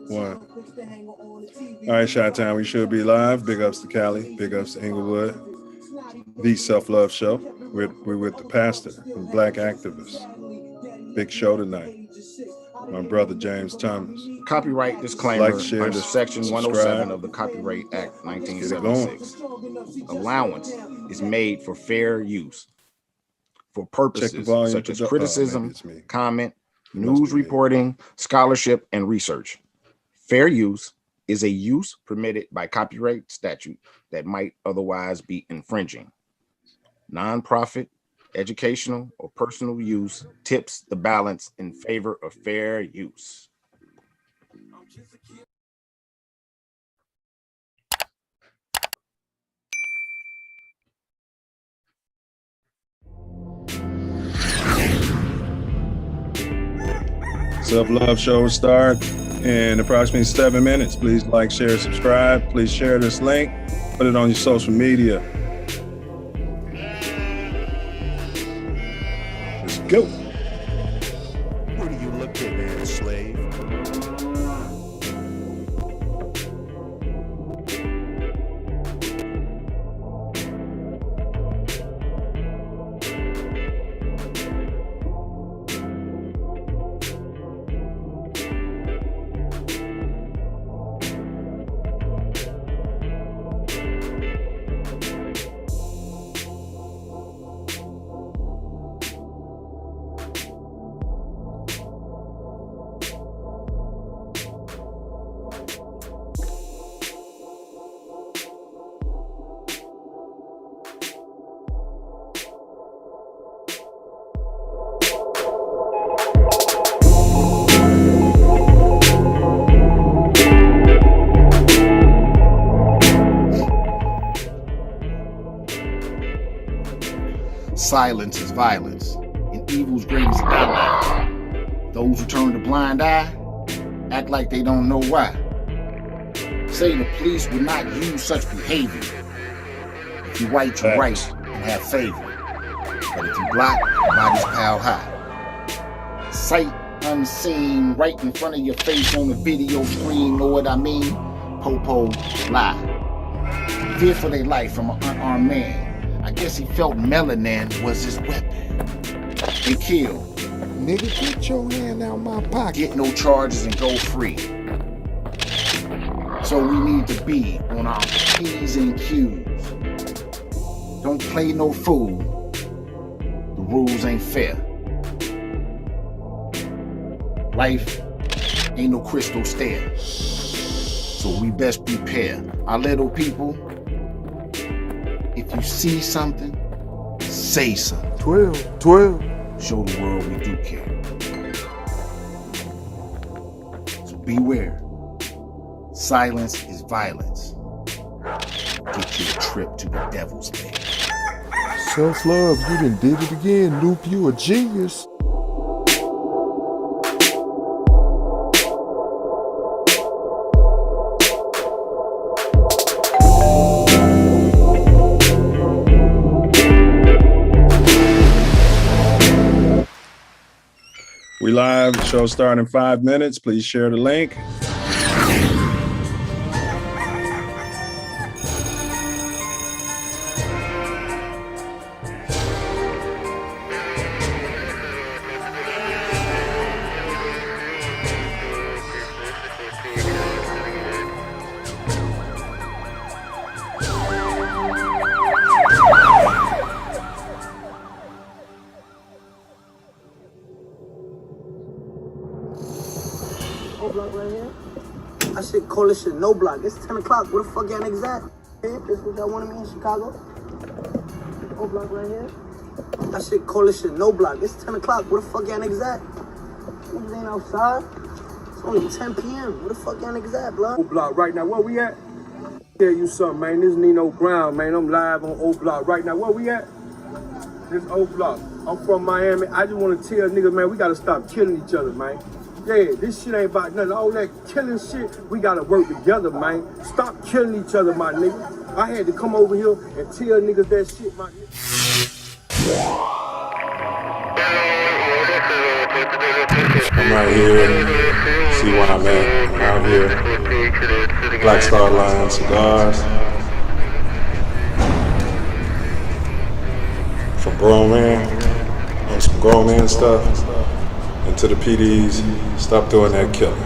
One. All right, Chi-Town, we should be live. Big ups to Cali, big ups to Inglewood. The Self Luv Show. We're with the pastor and black activist. Big show tonight. My brother James Thomas. Copyright disclaimer Like, share, under Section subscribe. 107 of the Copyright Act 1976. Allowance is made for fair use for purposes such as criticism, comment, news reporting, scholarship, and research. Fair use is a use permitted by copyright statute that might otherwise be infringing. Nonprofit, educational, or personal use tips the balance in favor of fair use. Self Luv Show will start in approximately 7 minutes. Please like, share, subscribe. Please share this link. Put it on your social media. Let's go. What are you looking at, slave? Silence is violence, and evil's greatest ally. Those who turn a blind eye act like they don't know why. Say the police will not use such behavior. If you white, you right and have favor. But if you black, your body's pile high. Sight unseen, right in front of your face on the video screen, know what I mean? Popo lie. Fear for their life from an unarmed man. I guess he felt melanin was his weapon. They kill. Nigga, get your hand out my pocket. Get no charges and go free. So we need to be on our P's and Q's. Don't play no fool. The rules ain't fair. Life ain't no crystal stair. So we best prepare. Our little people, if you see something, say something. 12. Show the world we do care. So beware. Silence is violence. Get you a trip to the devil's lair. Self-love, you done did it again, Loop. You a genius. We live. Show starting in 5 minutes. Please share the link. I shit call this shit no block. It's 10 o'clock. Where the fuck y'all niggas at? Hey, this what y'all wanted me in Chicago? No block right here. I shit call this shit no block. It's 10 o'clock. Where the fuck y'all niggas at? Niggas ain't outside. It's only 10 p.m. Where the fuck y'all niggas at, blood? O Block right now. Where we at? Tell you something, man. This Nino Brown, man. I'm live on O Block right now. Where we at? This O Block. I'm from Miami. I just want to tell niggas, man, we gotta stop killing each other, man. Yeah, this shit ain't about nothing. All that killing shit, we gotta work together, man. Stop killing each other, my nigga. I had to come over here and tell niggas that shit, my nigga. I'm right here. See where I'm at. I'm out here. Black Star Line cigars. For grown man. On some grown man stuff. And to the PDs, stop doing that killing.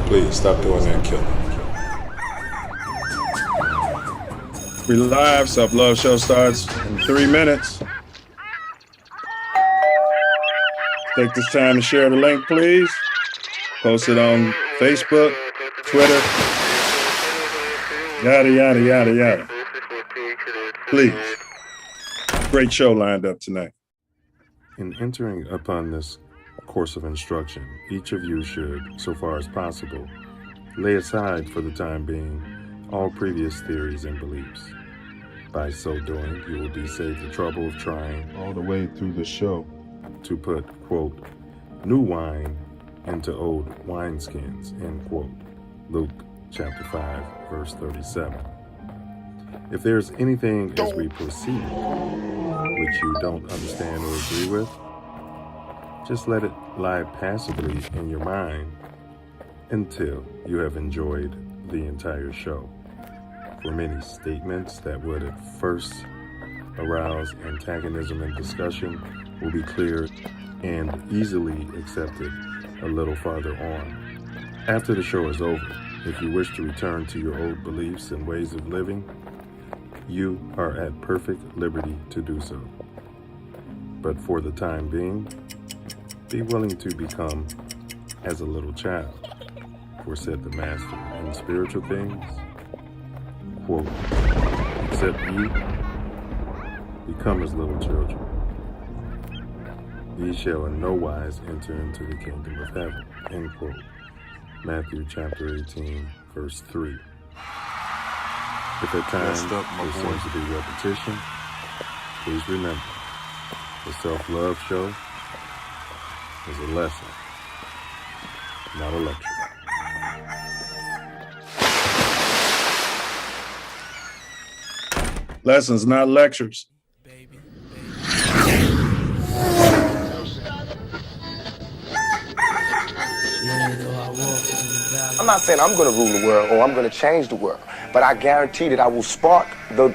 Please, stop doing that killing. We live. Self Love Show starts in 3 minutes. Take this time to share the link, please. Post it on Facebook, Twitter, yada, yada, yada, yada. Please. Great show lined up tonight. In entering upon this course of instruction, each of you should, so far as possible, lay aside for the time being all previous theories and beliefs. By so doing, you will be saved the trouble of trying all the way through the show to put, quote, new wine into old wineskins, end quote. Luke chapter 5, verse 37. If there's anything as we proceed which you don't understand or agree with, just let it lie passively in your mind until you have enjoyed the entire show. For many statements that would at first arouse antagonism and discussion will be clear and easily accepted a little farther on. After the show is over, if you wish to return to your old beliefs and ways of living, you are at perfect liberty to do so. But for the time being, be willing to become as a little child, for said the Master in spiritual things, quote, except ye become as little children. Ye shall in no wise enter into the kingdom of heaven, end quote. Matthew chapter 18, verse 3. If at times there seems to be repetition, please remember, the Self Love Show is a lesson, not a lecture. Lessons, not lectures. I'm not saying I'm going to rule the world or I'm going to change the world, but I guarantee that I will spark the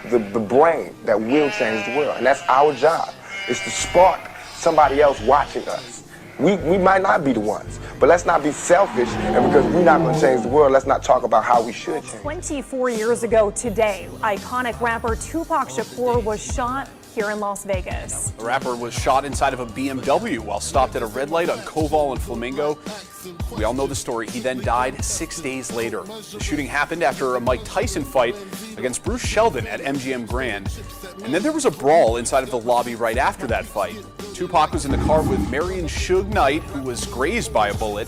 brain that will change the world. And that's our job, is to spark somebody else watching us. We might not be the ones, but let's not be selfish, and because we're not going to change the world, let's not talk about how we should change. 24 years ago today, iconic rapper Tupac Shakur was shot here in Las Vegas. The rapper was shot inside of a BMW while stopped at a red light on Koval and Flamingo. We all know the story. He then died 6 days later. The shooting happened after a Mike Tyson fight against Bruce Sheldon at MGM Grand. And then there was a brawl inside of the lobby right after that fight. Tupac was in the car with Marion Suge Knight, who was grazed by a bullet.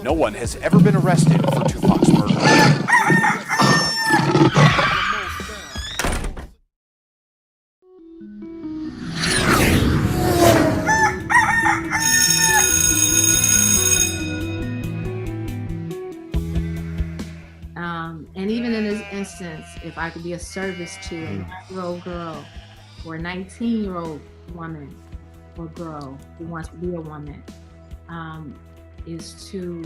No one has ever been arrested for Tupac's murder. And even in this instance, if I could be of service to a 9-year-old girl or a 19-year-old woman or girl who wants to be a woman, is to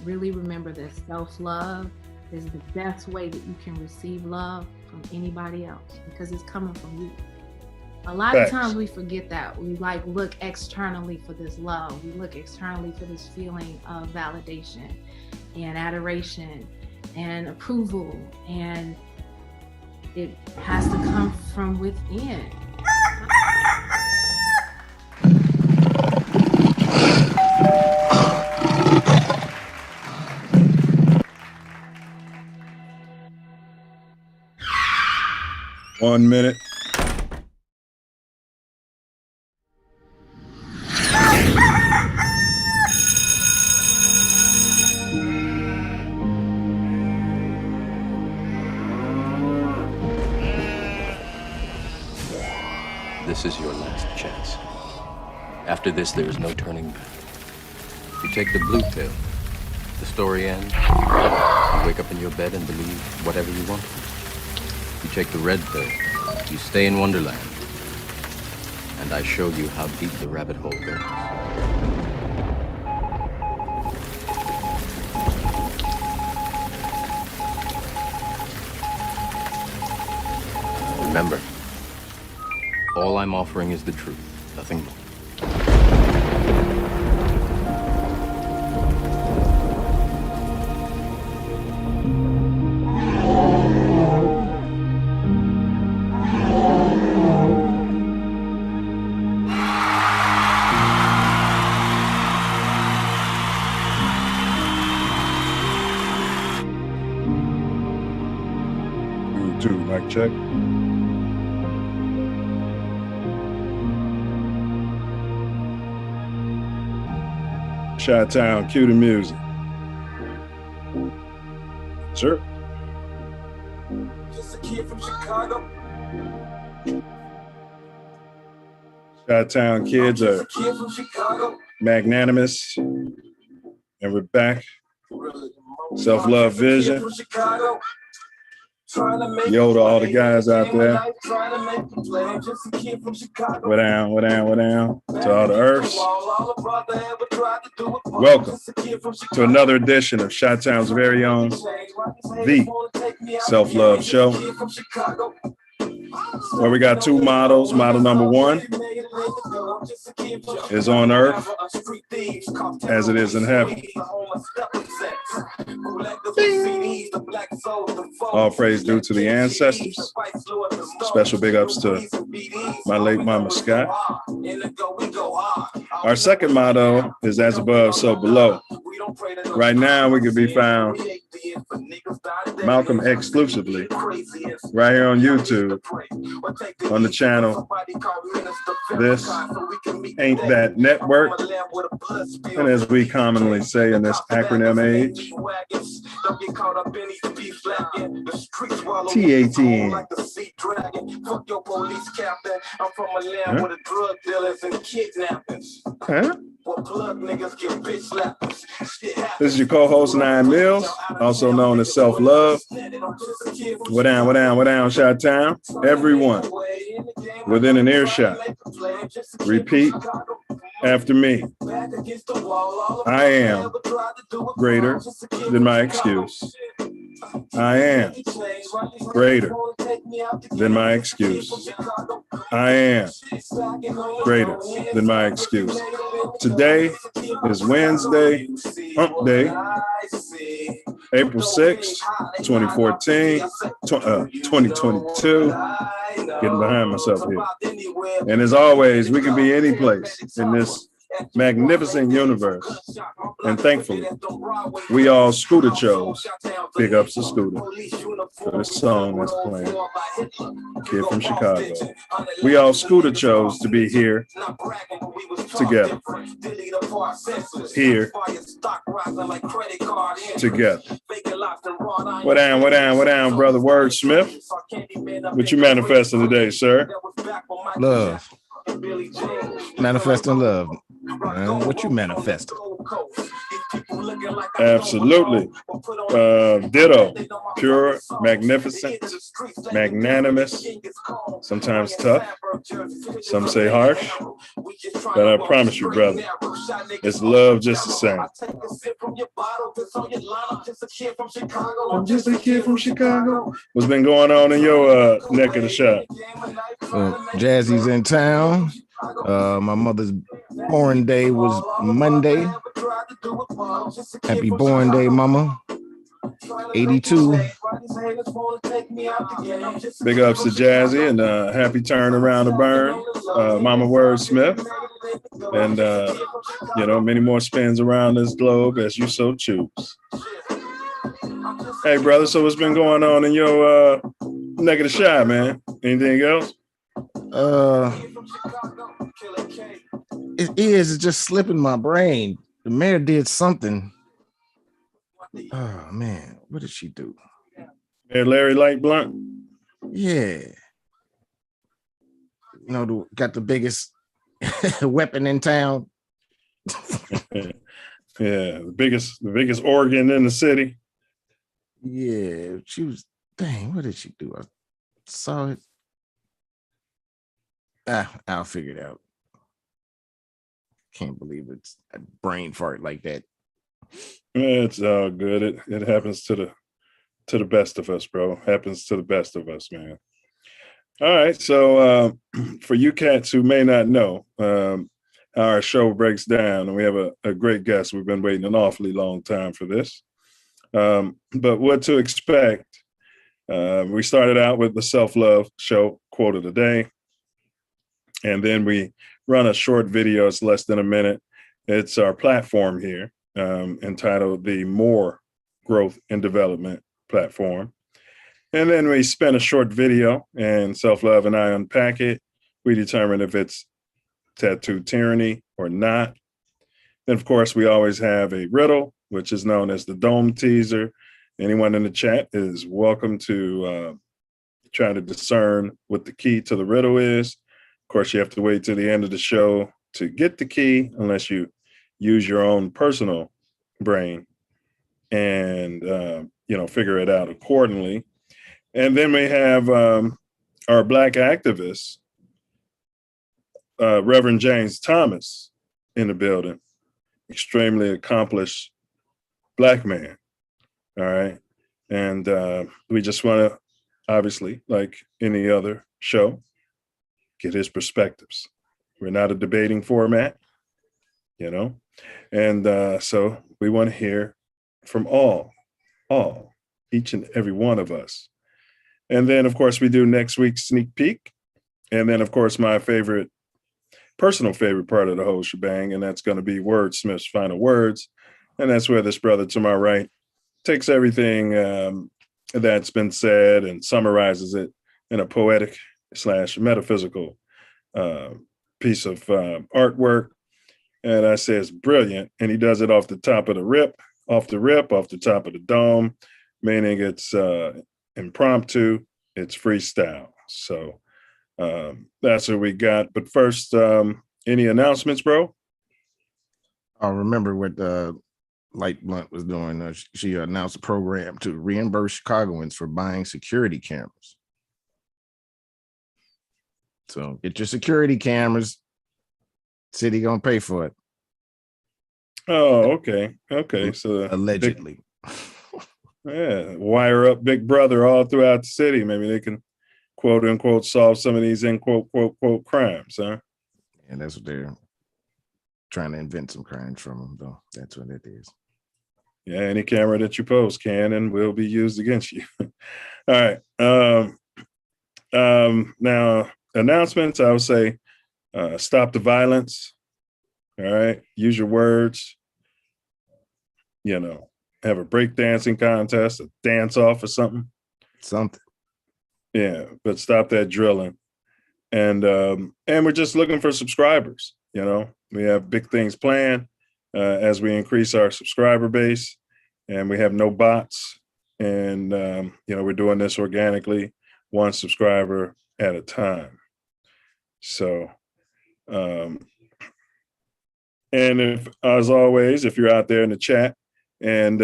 really remember that self-love is the best way that you can receive love from anybody else, because it's coming from you. A lot of times we forget that. We look externally for this love. We look externally for this feeling of validation and adoration and approval, and it has to come from within. One minute. This is your last chance. After this, there is no turning back. You take the blue pill, the story ends. You wake up in your bed and believe whatever you want. You take the red pill, you stay in Wonderland. and I show you how deep the rabbit hole goes. Remember, all I'm offering is the truth, nothing more. Mic check. Chi-Town, cue the music. Sir. Just a kid from Chicago. Chi-Town kids are magnanimous, and we're back. Self Love Vision. Yo to all the guys out there. What down, what down, what down. To all the Earths. Welcome to another edition of Chi-Town's very own, the Self Love Show, where we got two models. Model number one is on Earth as it is in heaven. Bing. All praise due to the ancestors. Special big ups to my late mama Scott. Our second motto is as above, so below. Right now, we can be found Malcolm exclusively right here on YouTube on the channel This Ain't That Network, and as we commonly say in this acronym age, TATN. Huh? This is your co-host 9 Mills, also known as Self Love. What down, what down, what down, Chi-Town. Everyone within an earshot. Repeat after me. I am greater than my excuse. I am greater than my excuse. I am greater than my excuse. Today is Wednesday, Hump Day, April 6th, 2014, 2022. Getting behind myself here. And as always, we can be any place in this magnificent universe. And thankfully, we all Scooter chose. Big ups to Scooter for this song that's playing. Kid from Chicago. We all Scooter chose to be here together. Here together. What down, what down, what down, brother Wordsmith? What you manifesting today, sir? Love. Manifesting love. What you manifesting? Absolutely. Ditto. Pure, magnificent, magnanimous, sometimes tough, some say harsh, but I promise you, brother, it's love just the same. I'm just a kid from Chicago. What's been going on in your neck of the shop? Jazzy's in town. My mother's born day was Monday. Happy born day, mama. 82. Big ups to Jazzy and happy turn around the burn, Mama Wordsmith, and many more spins around this globe as you so choose. Hey, brother, so what's been going on in your neck of the shot, man? Anything else? It's just slipping my brain. The mayor did something. Oh man, what did she do? Mayor Larry Light Blunt? Yeah. Got the biggest weapon in town. Yeah, the biggest organ in the city. Yeah, she was, dang, what did she do? I saw it. I'll figure it out. Can't believe it's a brain fart like that. It's all good. It happens to the best of us, bro. Happens to the best of us, man. All right. So for you cats who may not know how our show breaks down, and we have a great guest. We've been waiting an awfully long time for this. But what to expect? We started out with the Self Love Show quote of the day. And then we run a short video. It's less than a minute. It's our platform here, entitled the Moor Growth and Development platform. And then we spin a short video, and Self Love and I unpack it. We determine if it's tattoo tyranny or not. Then, of course, we always have a riddle, which is known as the dome teaser. Anyone in the chat is welcome to try to discern what the key to the riddle is. Of course, you have to wait till the end of the show to get the key, unless you use your own personal brain and figure it out accordingly. And then we have our Black activist, Reverend James Thomas, in the building. Extremely accomplished Black man. All right. And we just want to, obviously, like any other show, get his perspectives. We're not a debating format, and so we want to hear from each and every one of us. And then, of course, we do next week's sneak peek. And then, of course, my personal favorite part of the whole shebang, and that's going to be Wordsmith's final words. And that's where this brother to my right takes everything that's been said and summarizes it in a poetic / metaphysical piece of artwork. And I say it's brilliant. And he does it off the top of the top of the dome, meaning it's impromptu, it's freestyle. So that's what we got. But first, any announcements, bro? I remember what Light Blunt was doing. She announced a program to reimburse Chicagoans for buying security cameras. So get your security cameras. City gonna pay for it. Oh, okay. So allegedly, wire up Big Brother all throughout the city. Maybe they can quote unquote solve some of these quote crimes, huh? And that's what they're trying to invent, some crimes from them, though. That's what it is. Yeah, any camera that you post can and will be used against you. All right. Now, announcements, I would say stop the violence. All right. Use your words. Have a breakdancing contest, a dance off or something. Yeah, but stop that drilling. And we're just looking for subscribers. We have big things planned as we increase our subscriber base, and we have no bots. And we're doing this organically, one subscriber at a time. So, and if, as always, if you're out there in the chat and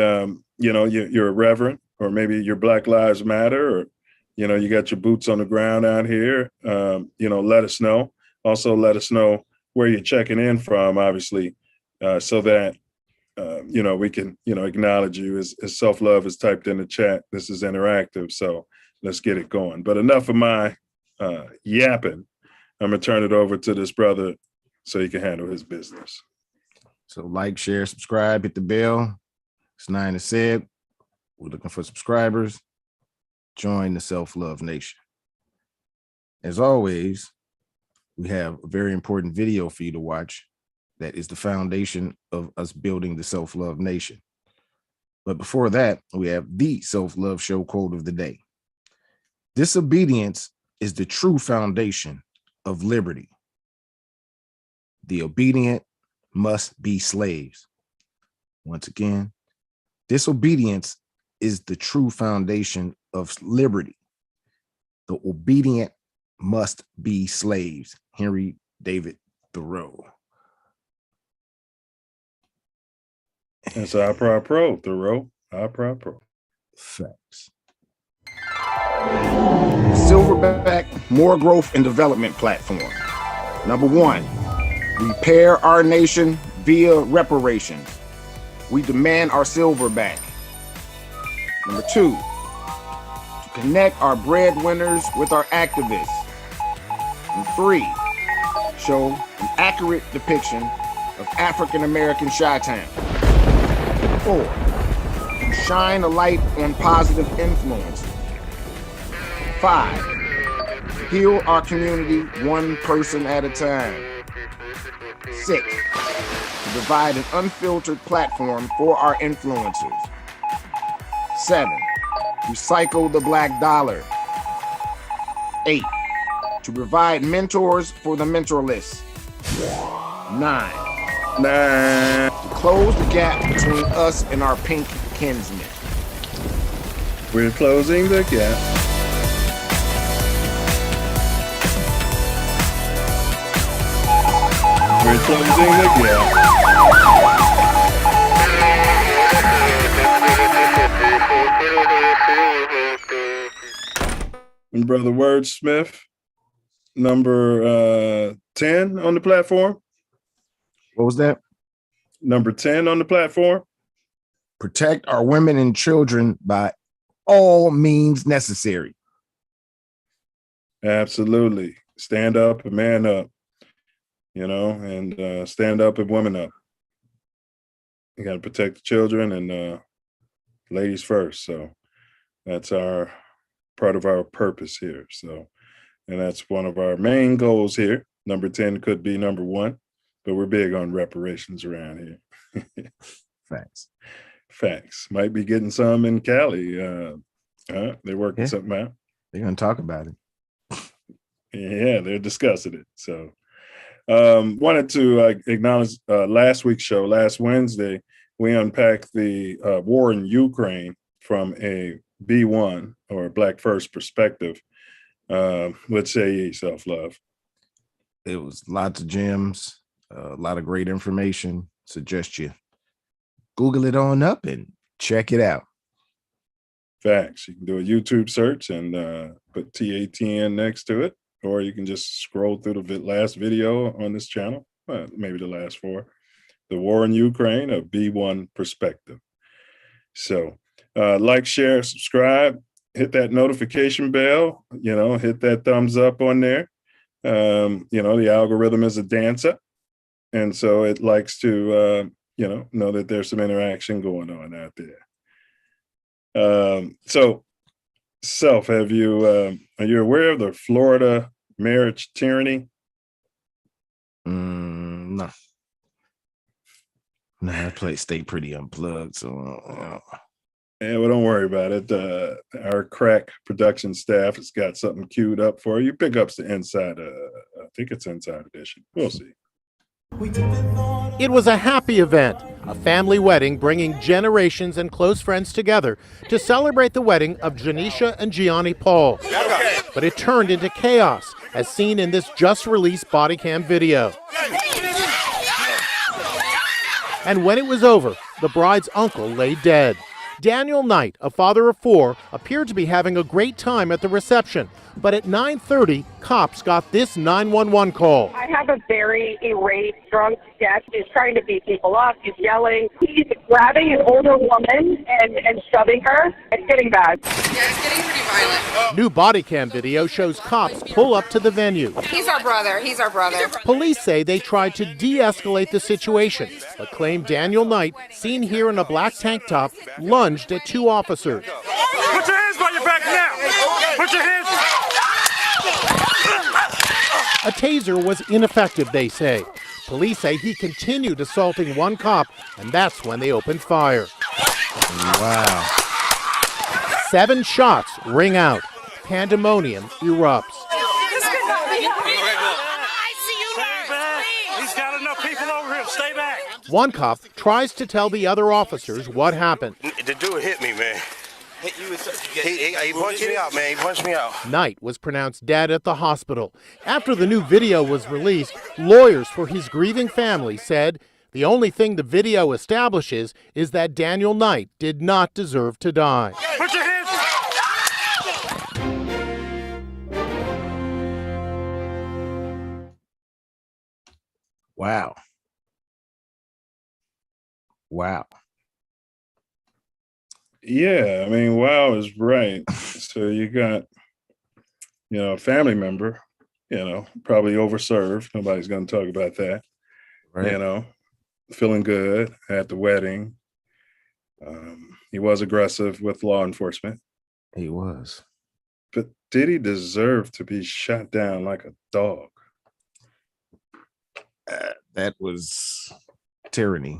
you're a Reverend, or maybe your Black Lives Matter, or you got your boots on the ground out here, let us know. Also, let us know where you're checking in from, obviously, so that we can acknowledge you. As Self Love is typed in the chat, this is interactive, so let's get it going. But enough of my yapping. I'm gonna turn it over to this brother so he can handle his business. So like, share, subscribe, hit the bell. It's 9 to 7. We're looking for subscribers. Join the Self Love Nation. As always, we have a very important video for you to watch. That is the foundation of us building the Self Love Nation. But before that, we have the Self Love Show quote of the day. Disobedience is the true foundation of liberty. The obedient must be slaves. Once again, disobedience is the true foundation of liberty. The obedient must be slaves. Henry David Thoreau. That's pro, Thoreau. Pro. Facts. Silverback Moor Growth and Development platform. Number 1, repair our nation via reparations. We demand our silver back. Number 2, to connect our breadwinners with our activists. And 3, show an accurate depiction of African American Chi-Town. 4, to shine a light on positive influence. 5, heal our community one person at a time. 6, to provide an unfiltered platform for our influencers. 7, recycle the black dollar. 8, to provide mentors for the mentorless. 9, to close the gap between us and our pink kinsmen. We're closing the gap. We're closing the gap. And Brother Wordsmith, number 10 on the platform. What was that? Number 10 on the platform. Protect our women and children by all means necessary. Absolutely. Stand up and man up, and stand up and woman up. You got to protect the children and ladies first. So that's part of our purpose here. So, and that's one of our main goals here. Number 10 could be number 1, but we're big on reparations around here. Facts. Might be getting some in Cali. They're working something out. They're going to talk about it. Yeah, they're discussing it. So wanted to acknowledge last week's show. Last Wednesday, we unpacked the war in Ukraine from a B1 or Black First perspective. Let's say Self Love. It was lots of gems, a lot of great information. Suggest you Google it on up and check it out. Facts. You can do a YouTube search and put TATN next to it, or you can just scroll through the last video on this channel, maybe the last 4. The war in Ukraine, a B1 perspective. So like, share, subscribe, hit that notification bell, hit that thumbs up on there. The algorithm is a dancer. And so it likes to, know that there's some interaction going on out there. So Self, are you aware of the Florida marriage tyranny? No. No, that place stayed pretty unplugged. So Yeah, well, don't worry about it. Our crack production staff has got something queued up for you. Pick up the Inside, I think it's Inside Edition. We'll see. It was a happy event, a family wedding bringing generations and close friends together to celebrate the wedding of Janisha and Gianni Paul. But it turned into chaos, as seen in this just-released body cam video. And when it was over, the bride's uncle lay dead. Daniel Knight, a father of 4, appeared to be having a great time at the reception. But at 9:30, cops got this 911 call. I have a very irate, drunk dad. He's trying to beat people up. He's yelling. He's grabbing an older woman and shoving her. It's getting bad. Yeah, it's getting pretty violent. New body cam video shows cops pull up to the venue. He's our brother. He's our brother. Police say they tried to de-escalate the situation, but claim Daniel Knight, seen here in a black tank top, lunged at 2 officers. Put your hands by your back now. Put your hands. A taser was ineffective, they say. Police say he continued assaulting 1 cop, and that's when they opened fire. Wow. 7 shots ring out. Pandemonium erupts. He's got enough people over here. Stay back. 1 cop tries to tell the other officers what happened. The dude hit me, man. He punched me out, man. He punched me out. Knight was pronounced dead at the hospital. After the new video was released, lawyers for his grieving family said the only thing the video establishes is that Daniel Knight did not deserve to die. Put your hands Wow. Wow. Yeah, I mean, wow is right. So you got, a family member, probably overserved. Nobody's going to talk about that. Right. Feeling good at the wedding. He was aggressive with law enforcement. He was. But did he deserve to be shot down like a dog? That was tyranny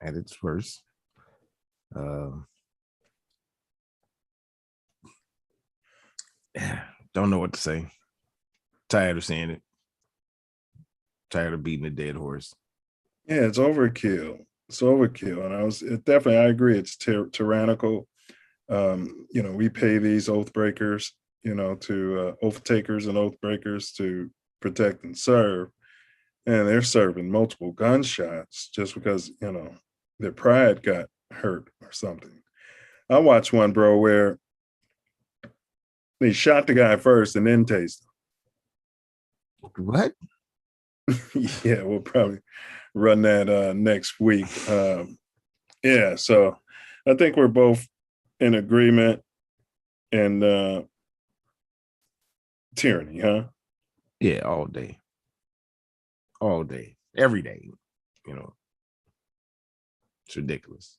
at its worst. Don't know what to say. Tired of seeing it. Tired of beating a dead horse. Yeah, it's overkill. It's overkill. And I agree. It's tyrannical. We pay these oath breakers, to oath takers and oath breakers to protect and serve. And they're serving multiple gunshots just because, their pride got hurt or something. I watched one, bro, where they shot the guy first and then tased him. What? Yeah, we'll probably run that next week. Yeah, so I think we're both in agreement and tyranny, huh? Yeah, all day. All day. Every day. It's ridiculous.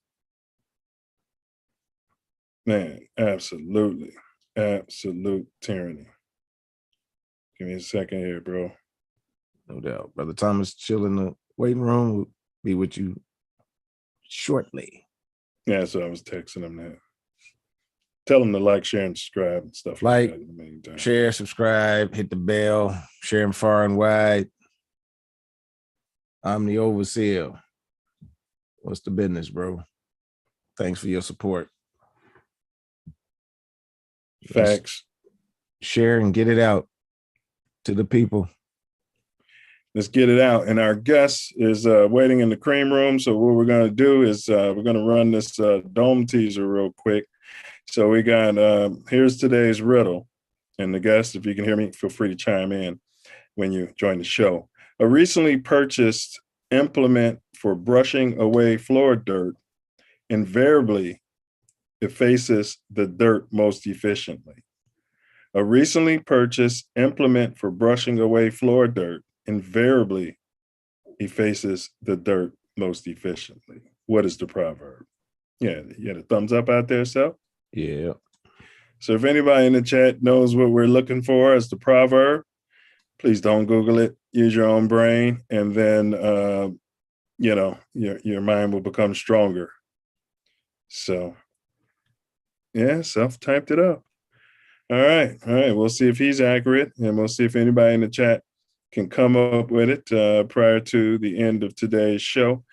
Man, absolutely. Absolute tyranny. Give me a second here, bro. No doubt. Brother Thomas, chill in the waiting room. We'll be with you shortly. Yeah, so I was texting him that. Tell him to like, share, and subscribe and stuff like that in the meantime. Share, subscribe, hit the bell, share them far and wide. I'm the overseer. What's the business, bro? Thanks for your support. Facts. Share and get it out to the people. Let's get it out. And our guest is waiting in the cream room. So what we're going to do is we're going to run this dome teaser real quick. So we got, here's today's riddle. And the guest, if you can hear me, feel free to chime in when you join the show. A recently purchased implement for brushing away floor dirt invariably effaces the dirt most efficiently. A recently purchased implement for brushing away floor dirt invariably effaces the dirt most efficiently. What is the proverb? Yeah, you had a thumbs up out there, Self? Yeah. So if anybody in the chat knows what we're looking for as the proverb, please don't Google it. Use your own brain, and then your mind will become stronger. So yeah, Self typed it up. All right. We'll see if he's accurate, and we'll see if anybody in the chat can come up with it prior to the end of today's show.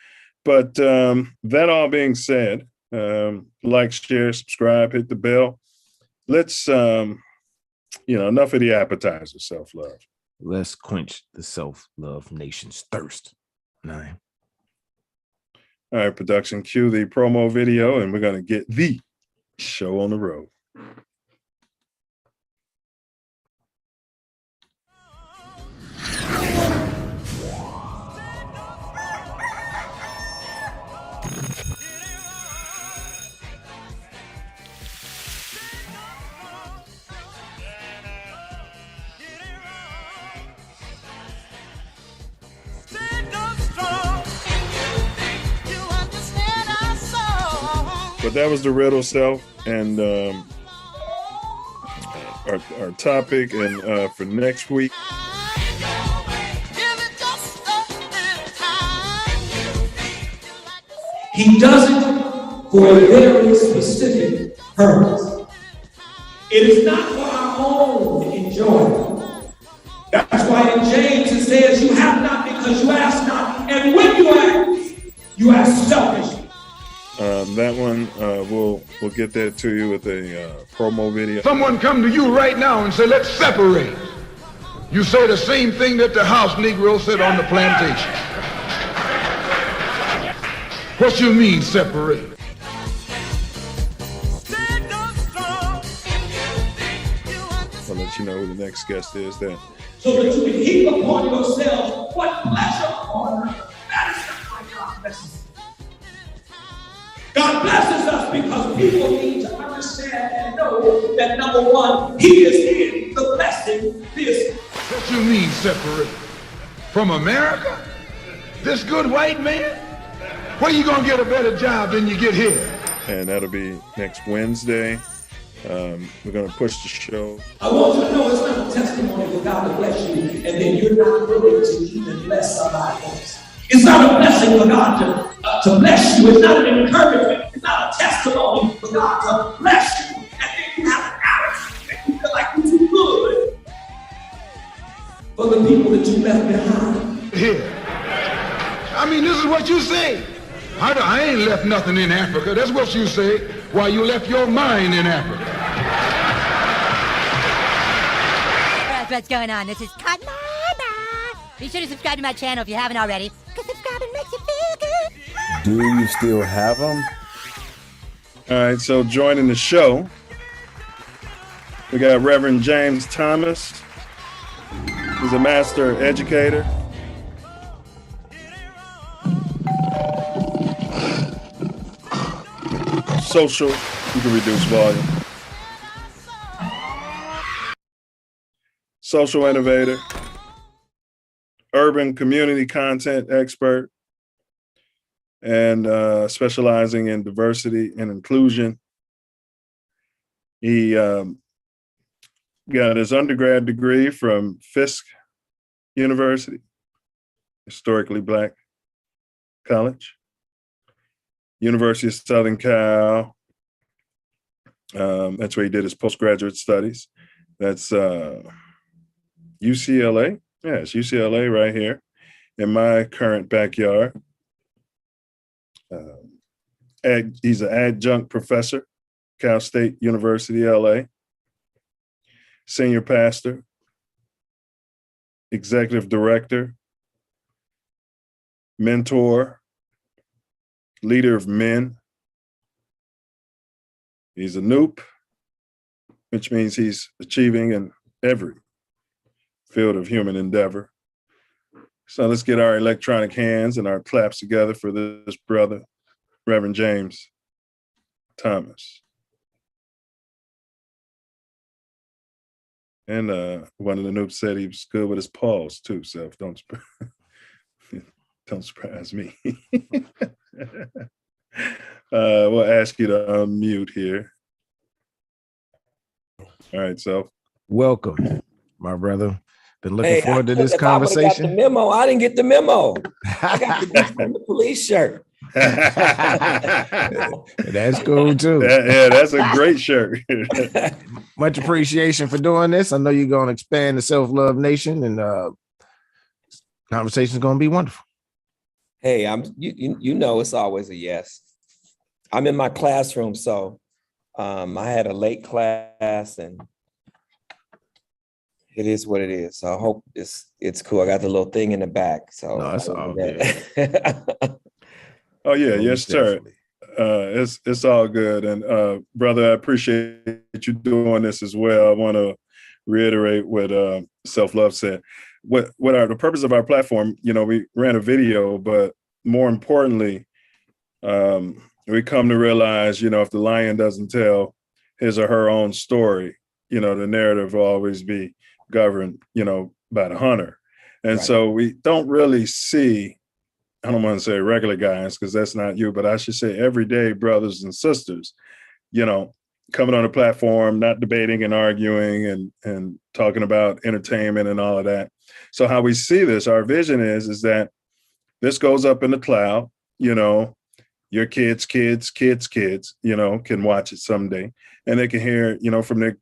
But that all being said, like, share, subscribe, hit the bell. Let's, enough of the appetizer, self-love. Let's quench the self-love nation's thirst. 9. All right, production, cue the promo video, and we're going to get the show on the road. But that was the riddle, Self, and our topic, and for next week. He does it for a very specific purpose. It is not for our own enjoyment. That's why in James it says, you have not because you ask not. And when you ask selfishly. That one, we'll get that to you with a promo video. Someone come to you right now and say, let's separate. You say the same thing that the house Negro said on the plantation. What you mean, separate? I'll let you know who the next guest is that so that you can heap upon yourselves what pleasure upon earth. That is not why God blesses us. God blesses us because people need to understand and know that number one, He is in the blessing business. What you mean separate? From America? This good white man? Where you gonna get a better job than you get here? And that'll be next Wednesday. We're going to push the show. I want you to know it's not a testimony for God to bless you and then you're not willing to even bless somebody else. It's not a blessing for God to bless you. It's not an encouragement. It's not a testimony for God to bless you. And then you have an attitude that you feel like you're too good for the people that you left behind. Here. I mean, this is what you say. I ain't left nothing in Africa. That's what you say. While you left your mind in Africa. That's what's going on. This is Cotton. Be sure to subscribe to my channel if you haven't already, because subscribing makes you feel good. Do you still have them? All right, so joining the show, we got Reverend James Thomas. He's a master educator. Social, you can reduce volume. Social innovator, urban community content expert, and specializing in diversity and inclusion. He got his undergrad degree from Fisk University, historically Black college. University of Southern Cal. That's where he did his postgraduate studies. That's UCLA. Yeah, it's UCLA right here in my current backyard. He's an adjunct professor, Cal State University, LA. Senior pastor, executive director, mentor, leader of men. He's a Noop, which means he's achieving in every field of human endeavor. So let's get our electronic hands and our claps together for this brother, Reverend James Thomas. And one of the Noops said he was good with his paws too, so don't surprise me. We'll ask you to unmute here. All right, so welcome, my brother. Been looking forward to this conversation. I got the memo. I didn't get the memo. I got the police shirt. That's cool too. Yeah, that's a great shirt. Much appreciation for doing this. I know you're going to expand the Self Love Nation, and conversation is going to be wonderful. Hey, you know it's always a yes. I'm in my classroom, so I had a late class, and it is what it is. So I hope it's cool. I got the little thing in the back. So no, that's all good. Oh yeah, yes, sir. It's all good. And brother, I appreciate you doing this as well. I want to reiterate what Self Love said. What are the purpose of our platform? You know, we ran a video, but more importantly, we come to realize, you know, if the lion doesn't tell his or her own story, you know, the narrative will always be governed, you know, by the hunter. And right. So we don't really see, I don't want to say regular guys, because that's not you, but I should say everyday brothers and sisters, you know, coming on a platform, not debating and arguing and talking about entertainment and all of that. So how we see this, our vision is that this goes up in the cloud, you know, your kids, you know, can watch it someday, and they can hear, you know, from their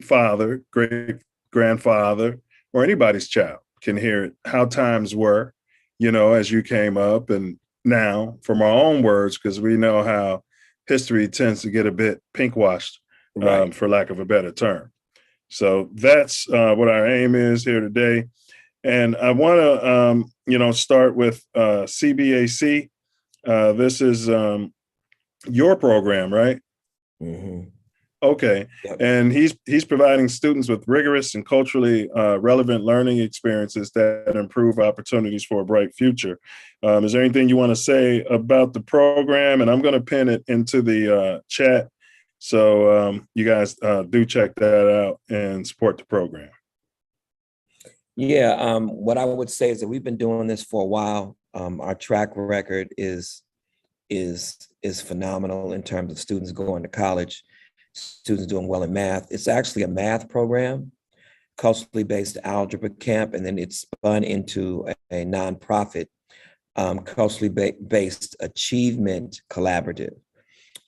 father, great grandfather, or anybody's child can hear it, how times were, you know, as you came up, and now from our own words, because we know how history tends to get a bit pink washed, right, for lack of a better term. So that's what our aim is here today. And I want to, you know, start with CBAC. This is your program, right? Mm-hmm. Okay. Yep. And he's providing students with rigorous and culturally relevant learning experiences that improve opportunities for a bright future. Is there anything you want to say about the program? And I'm going to pin it into the chat. So you guys do check that out and support the program. Yeah, what I would say is that we've been doing this for a while. Our track record is phenomenal in terms of students going to college, students doing well in math. It's actually a math program, culturally based algebra camp, and then it's spun into a nonprofit, culturally based achievement collaborative.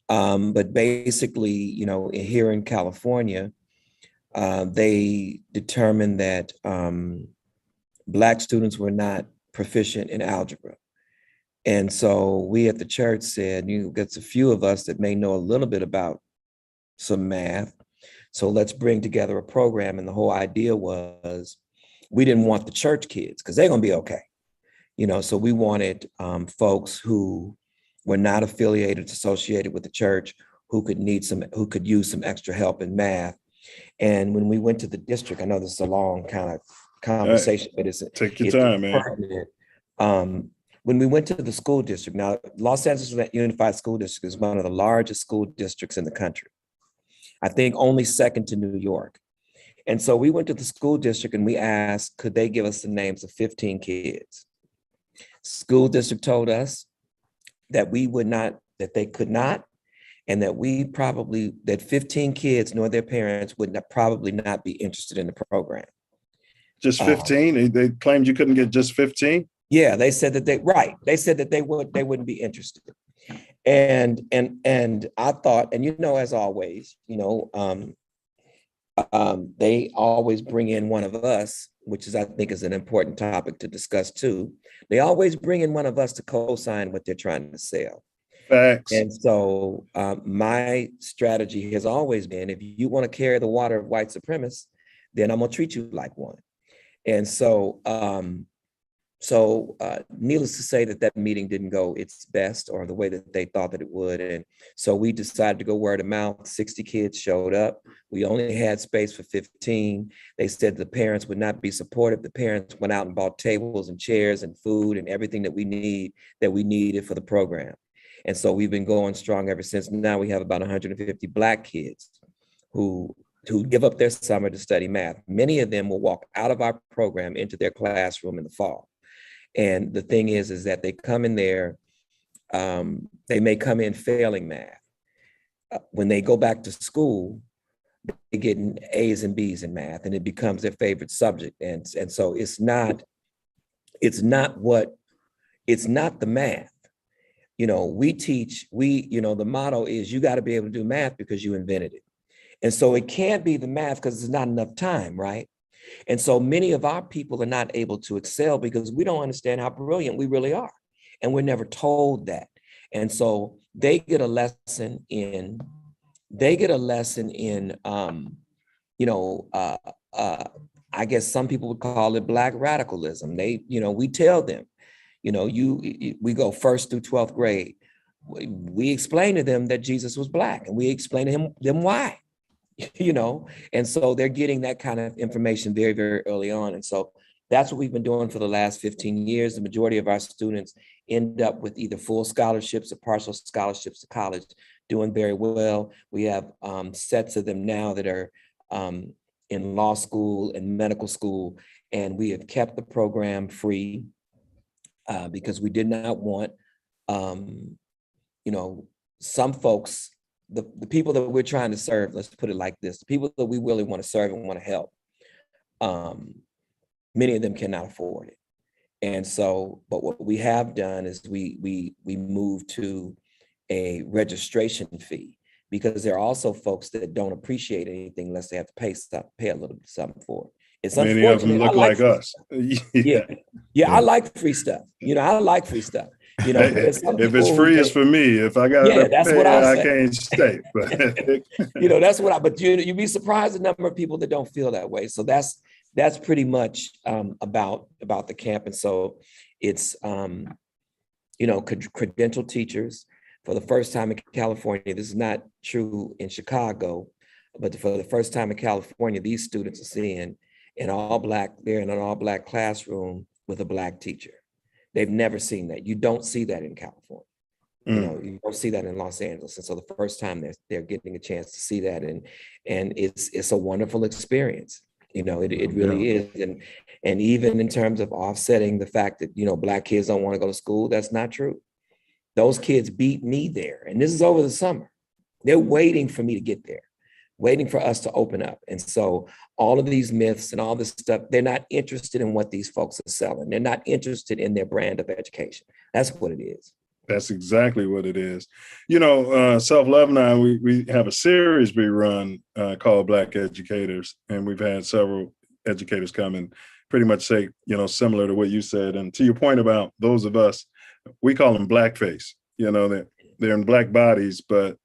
But basically, you know, here in California, they determined that Black students were not proficient in algebra. And so we at the church said, there's a few of us that may know a little bit about some math. So let's bring together a program. And the whole idea was, we didn't want the church kids because they're going to be okay. You know, so we wanted folks who were not affiliated, associated with the church, who could use some extra help in math. And when we went to the district, I know this is a long kind of conversation, but take your time, man. When we went to the school district, now Los Angeles Unified School District is one of the largest school districts in the country. I think only second to New York. And so we went to the school district and we asked, could they give us the names of 15 kids? School district told us that they could not, and that 15 kids nor their parents would probably not be interested in the program. Just 15? They claimed you couldn't get just 15? Yeah, they said that they said that they wouldn't be interested. And I thought, and as always, they always bring in one of us, which I think is an important topic to discuss too. They always bring in one of us to co-sign what they're trying to sell. Facts. And so my strategy has always been, if you want to carry the water of white supremacists, then I'm gonna treat you like one. And so, needless to say that meeting didn't go its best or the way that they thought that it would. And so we decided to go word of mouth. 60 kids showed up. We only had space for 15. They said the parents would not be supportive. The parents went out and bought tables and chairs and food and everything that we needed for the program. And so we've been going strong ever since. Now we have about 150 Black kids who give up their summer to study math. Many of them will walk out of our program into their classroom in the fall. And the thing is that they come in there, they may come in failing math. When they go back to school, they get A's and B's in math, and it becomes their favorite subject. And so it's not the math. The motto is you got to be able to do math because you invented it. And so it can't be the math because there's not enough time, right? And so many of our people are not able to excel because we don't understand how brilliant we really are. And we're never told that. And so they get a lesson in, I guess some people would call it Black radicalism. We tell them, we go 1st through 12th grade. We explain to them that Jesus was Black, and we explain to them why. And so they're getting that kind of information very, very early on. And so that's what we've been doing for the last 15 years. The majority of our students end up with either full scholarships or partial scholarships to college, doing very well. We have sets of them now that are in law school and medical school, and we have kept the program free because we did not want, some folks, the people that we're trying to serve, let's put it like this, the people that we really want to serve and want to help, many of them cannot afford it. And so, but what we have done is we moved to a registration fee, because there are also folks that don't appreciate anything unless they have to pay a little bit something for it. It's many of them look like us. Yeah, I like free stuff. I like free stuff. If it's free, it's for me. If I got to pay, I can't stay. But that's but you'd be surprised the number of people that don't feel that way. So that's pretty much about the camp. And so it's credentialed teachers. For the first time in California, this is not true in Chicago, But for the first time in California, these students are seeing they're in an all black classroom with a black teacher. They've never seen that. You don't see that in California. You don't see that in Los Angeles. And so the first time they're getting a chance to see that, and it's a wonderful experience. It really is. And even in terms of offsetting the fact that, Black kids don't want to go to school, that's not true. Those kids beat me there. And this is over the summer. They're waiting for me to get there, waiting for us to open up. And so all of these myths and all this stuff, they're not interested in what these folks are selling. They're not interested in their brand of education. That's what it is. That's exactly what it is. Self Love and I, we have a series we run called Black Educators, and we've had several educators come and pretty much say, similar to what you said. And to your point about those of us, we call them blackface. They're in black bodies, but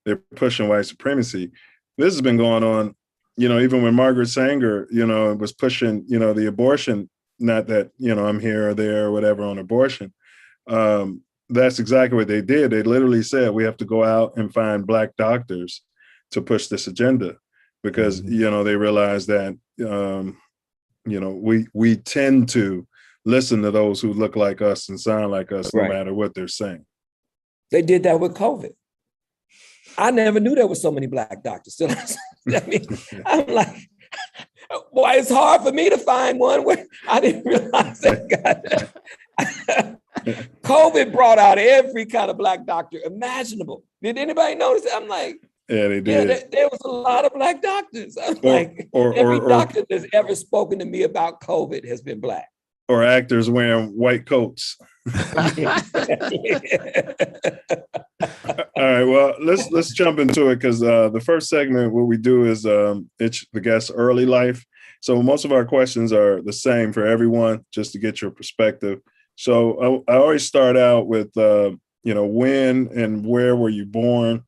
they're pushing white supremacy. This has been going on, even when Margaret Sanger, was pushing, the abortion, not that, I'm here or there or whatever on abortion. That's exactly what they did. They literally said, we have to go out and find Black doctors to push this agenda because, they realize that, we tend to listen to those who look like us and sound like us, no matter what they're saying. They did that with COVID. I never knew there were so many Black doctors. I'm like, boy, it's hard for me to find one where I didn't realize that. COVID brought out every kind of Black doctor imaginable. Did anybody notice that? I'm like, yeah, they did. Yeah, there was a lot of Black doctors. I'm every doctor that's ever spoken to me about COVID has been Black. Or actors wearing white coats. All right, well, let's jump into it because the first segment, what we do is it's the guest's early life. So most of our questions are the same for everyone, just to get your perspective. So I always start out with, when and where were you born?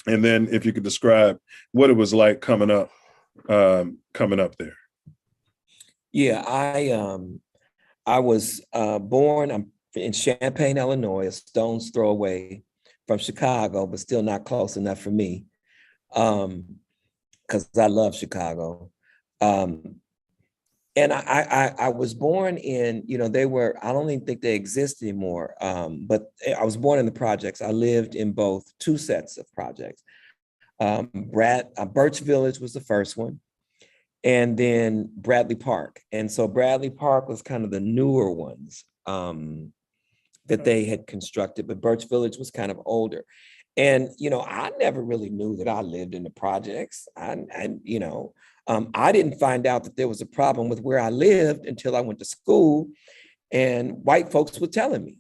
And then if you could describe what it was like coming up there. Yeah, I was born in Champaign, Illinois, a stone's throw away from Chicago, but still not close enough for me because I love Chicago. And I was born in, I don't even think they exist anymore, but I was born in the projects. I lived in both two sets of projects. Birch Village was the first one, and then Bradley Park. And so Bradley Park was kind of the newer ones that they had constructed, but Birch Village was kind of older. And, I never really knew that I lived in the projects. I didn't find out that there was a problem with where I lived until I went to school and white folks were telling me,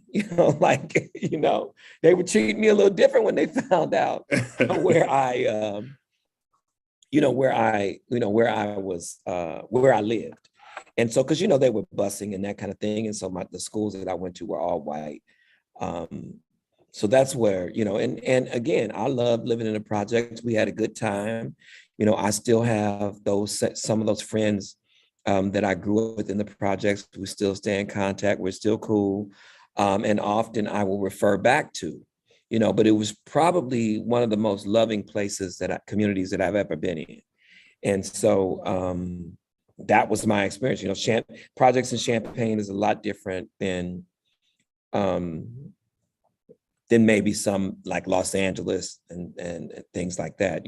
they would treat me a little different when they found out where I lived. And so, cause they were busing and that kind of thing. And so the schools that I went to were all white. So that's where, and again, I love living in the projects. We had a good time. I still have some of those friends that I grew up with in the projects. We still stay in contact. We're still cool. And often I will refer back to, but it was probably one of the most loving communities that I've ever been in. And so that was my experience. Projects in Champaign is a lot different than maybe some like Los Angeles and things like that,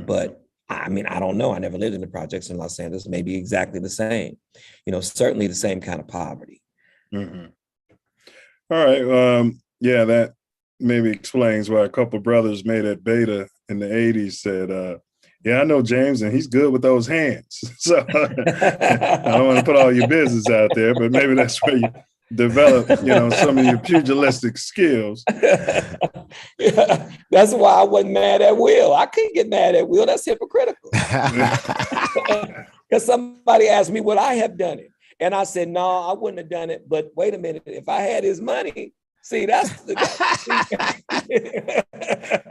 but I don't know. I never lived in the projects in Los Angeles, maybe exactly the same, certainly the same kind of poverty. Mm-hmm. All right. Yeah, that maybe explains why a couple of brothers made at Beta in the 80s said, yeah, I know James and he's good with those hands. So I don't want to put all your business out there, but maybe that's where you develop, some of your pugilistic skills. Yeah, that's why I wasn't mad at Will. I couldn't get mad at Will. That's hypocritical. Because somebody asked me would I have done it, and I said no, I wouldn't have done it. But wait a minute, if I had his money, see, that's the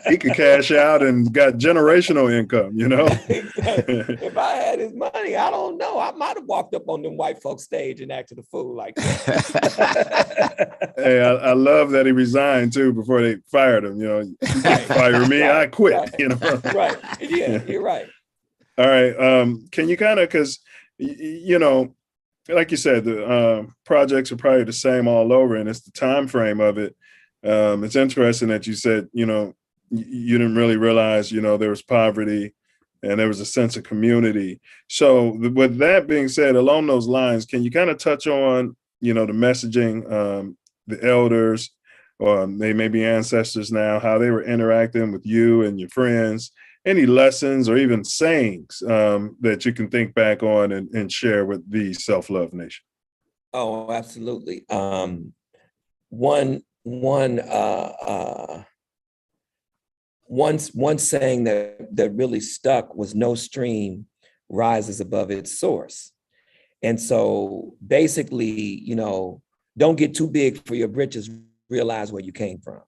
He could cash out and got generational income, you know? If I had his money, I don't know. I might have walked up on them white folks stage and acted a fool like that. Hey, I love that he resigned too before they fired him. You know, you can't fire me, I quit. You know, right? Yeah, you're right. All right. Can you kind of, because you know, like you said, the projects are probably the same all over, and it's the time frame of it. It's interesting that you said, you know, you didn't really realize, you know, there was poverty and there was a sense of community. So with that being said, along those lines, can you kind of touch on, you know, the messaging, the elders, or they may be ancestors now, how they were interacting with you and your friends, any lessons or even sayings that you can think back on and share with the Self Love Nation? Oh, absolutely. One saying that really stuck was, no stream rises above its source. And so basically, you know, don't get too big for your britches, realize where you came from.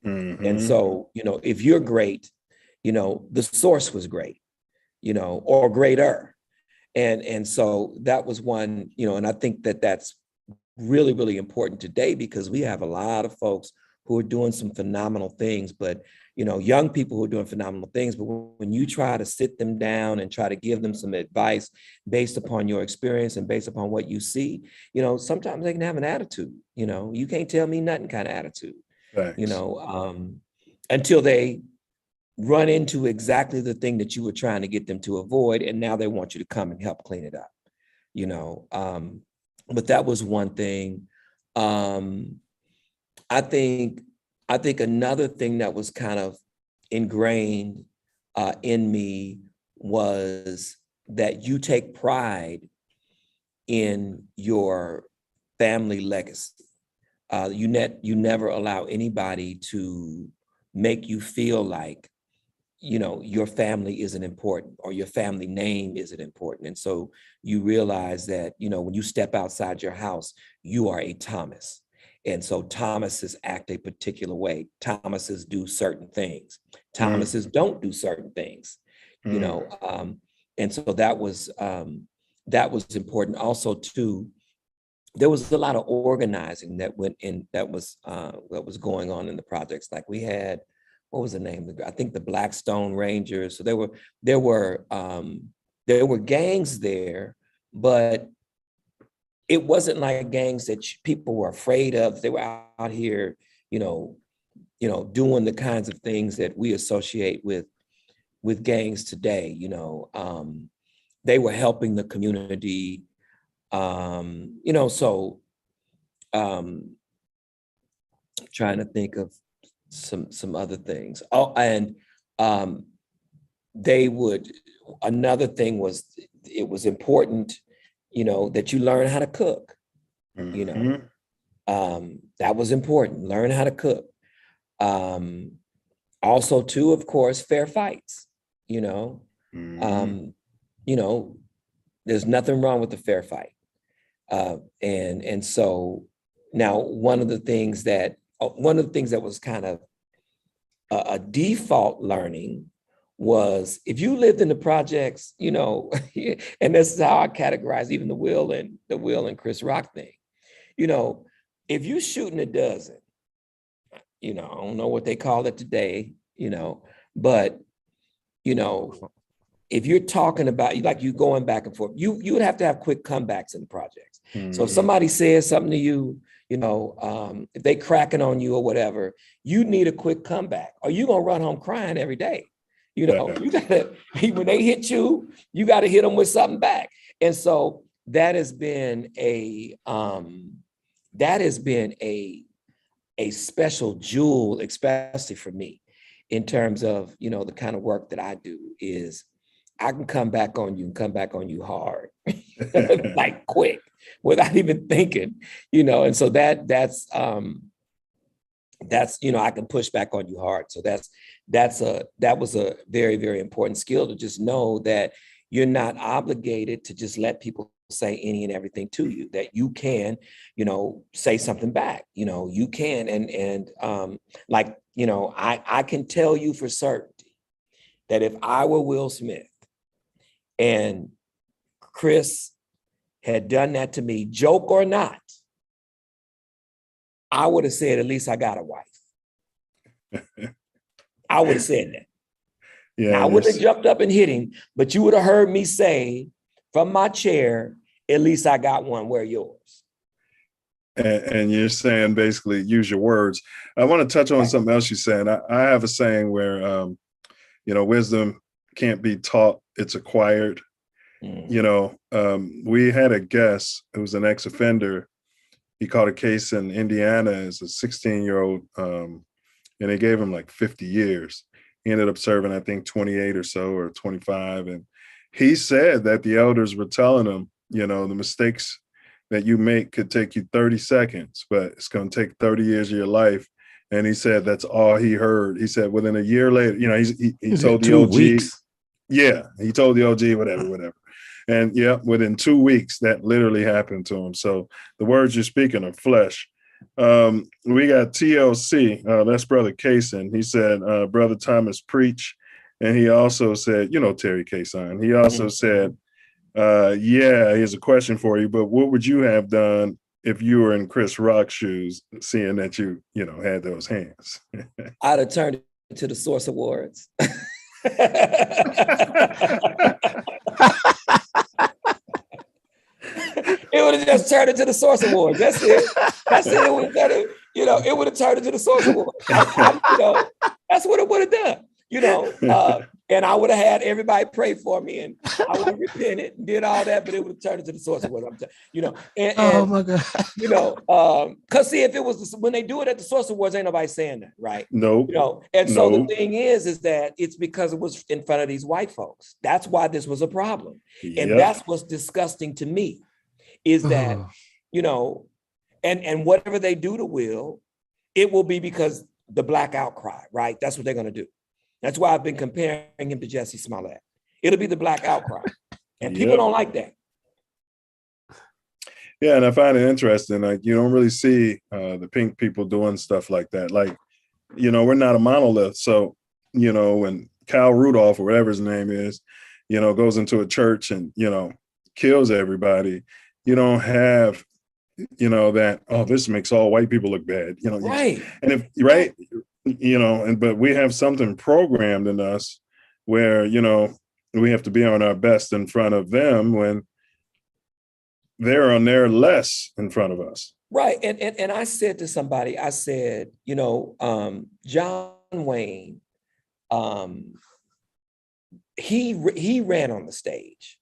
Mm-hmm. And so, you know, if you're great, you know, the source was great, you know, or greater. And so that was one, you know, and I think that that's really, really important today, because we have a lot of folks who are doing some phenomenal things, but, you know, young people who are doing phenomenal things, but when you try to sit them down and try to give them some advice based upon your experience and based upon what you see, you know, sometimes they can have an attitude, you know, you can't tell me nothing kind of attitude, Thanks. You know, until they run into exactly the thing that you were trying to get them to avoid, and now they want you to come and help clean it up, you know. But that was one thing. I think another thing that was kind of ingrained in me was that you take pride in your family legacy. You never allow anybody to make you feel like, you know, your family isn't important or your family name isn't important. And so you realize that, you know, when you step outside your house, you are a Thomas. And so Thomases act a particular way. Thomases do certain things. Thomases don't do certain things, you know. And so that was important. Also, too, there was a lot of organizing that went in, that was going on in the projects. Like we had, what was the name? I think the Blackstone Rangers. So there were gangs there, but it wasn't like gangs that people were afraid of. They were out here, you know, doing the kinds of things that we associate with gangs today. You know, they were helping the community. You know, so trying to think of some other things. Oh, and another thing was, it was important, you know, that you learn how to cook. You know, that was important. Learn how to cook. Also, too, of course, fair fights. You know, you know, there's nothing wrong with a fair fight. And so now one of the things that was kind of a default learning was, if you lived in the projects, you know, and this is how I categorize even the Will and Chris Rock thing. You know, if you shooting a dozen, you know, I don't know what they call it today, you know, but, you know, if you're talking about, like, you going back and forth, you would have to have quick comebacks in the projects. So if somebody says something to you, you know, if they cracking on you or whatever, you need a quick comeback, or you're gonna run home crying every day. You know, you gotta, when they hit you, you gotta hit them with something back. And so that has been a special jewel, especially for me, in terms of, you know, the kind of work that I do, is I can come back on you and come back on you hard, like quick, without even thinking, you know. And so that's, you know, I can push back on you hard. So that was a very, very important skill, to just know that you're not obligated to just let people say any and everything to you, that you can, say something back, you can. And I can tell you for certainty that if I were Will Smith and Chris had done that to me, joke or not, I would have said, at least I got a wife. I would have said that. Yeah, now, I wouldn't have jumped up and hit him, but you would have heard me say from my chair, at least I got one. Where yours? And you're saying basically use your words. I want to touch on something else you said. I have a saying where, wisdom can't be taught, it's acquired. We had a guest who was an ex-offender. He caught a case in Indiana as a 16-year-old, and they gave him like 50 years. He ended up serving, I think, 28 or so, or 25. And he said that the elders were telling him, the mistakes that you make could take you 30 seconds, but it's going to take 30 years of your life. And he said that's all he heard. He said within a year later, he told the OG. Weeks. Yeah, he told the OG, whatever. And yeah, within 2 weeks, that literally happened to him. So the words you're speaking are flesh. We got TLC, that's Brother Kaysen. He said, Brother Thomas preach. And he also said, Terry Kaysen. He also said, here's a question for you, but what would you have done if you were in Chris Rock's shoes, seeing that you had those hands? I'd have turned it to the Source Awards. It would have just turned into the Source Awards. That's it. It would have turned into the Source Awards. That's what it would have done. And I would have had everybody pray for me, and I would have repented and did all that, but it would have turned into the Source Awards. Oh my God. Because see, if it was when they do it at the Source Awards, ain't nobody saying that, right? No. So the thing is that it's because it was in front of these white folks. That's why this was a problem, and that's what's disgusting to me. Is that, and whatever they do to Will, it will be because the Black outcry, right? That's what they're going to do. That's why I've been comparing him to Jussie Smollett. It'll be the Black outcry. And people don't like that. Yeah, and I find it interesting. Like, you don't really see the pink people doing stuff like that. Like, we're not a monolith. So, when Kyle Rudolph, or whatever his name is, goes into a church and, kills everybody, you don't have, that, this makes all white people look bad, right. But we have something programmed in us where, we have to be on our best in front of them when they're on their less in front of us. Right. And I said to somebody, I said, John Wayne, he ran on the stage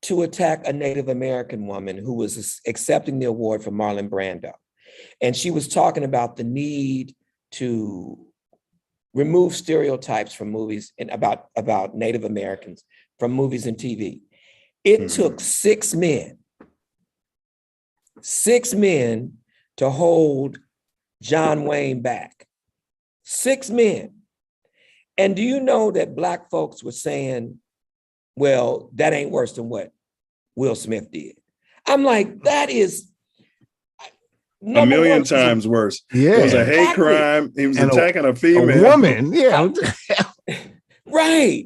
to attack a Native American woman who was accepting the award for Marlon Brando. And she was talking about the need to remove stereotypes from movies and about Native Americans from movies and TV. It took 6 men to hold John Wayne back. 6 men. And do you know that Black folks were saying, well, that ain't worse than what Will Smith did? I'm like, that is a million times worse. Yeah. It was a hate crime. He was attacking a female. A woman. Yeah. Right.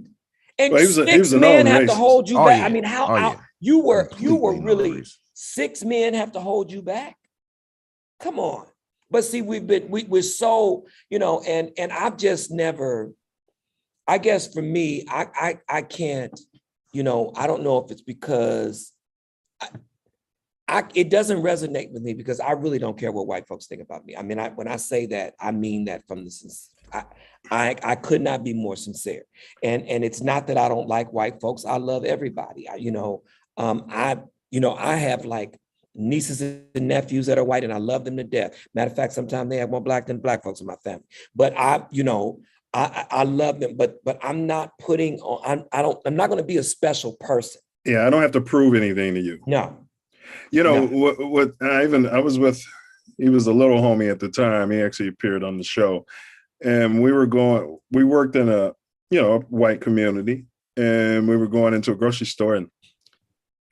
And well, he was 6 men have to hold you back. Yeah. I mean, you were really 6 men have to hold you back. Come on. But see, we're so, and I've just never, I guess for me, I can't, I don't know if it's because it doesn't resonate with me because I really don't care what white folks think about me. I mean, when I say that, I mean that from the I could not be more sincere. And it's not that I don't like white folks. I love everybody. I have like nieces and nephews that are white, and I love them to death. Matter of fact, sometimes they have more Black than Black folks in my family. But I love them, but I'm not putting on, I'm not going to be a special person. Yeah, I don't have to prove anything to you. No. I was with, he was a little homie at the time. He actually appeared on the show, and we worked in a white community, and we were going into a grocery store, and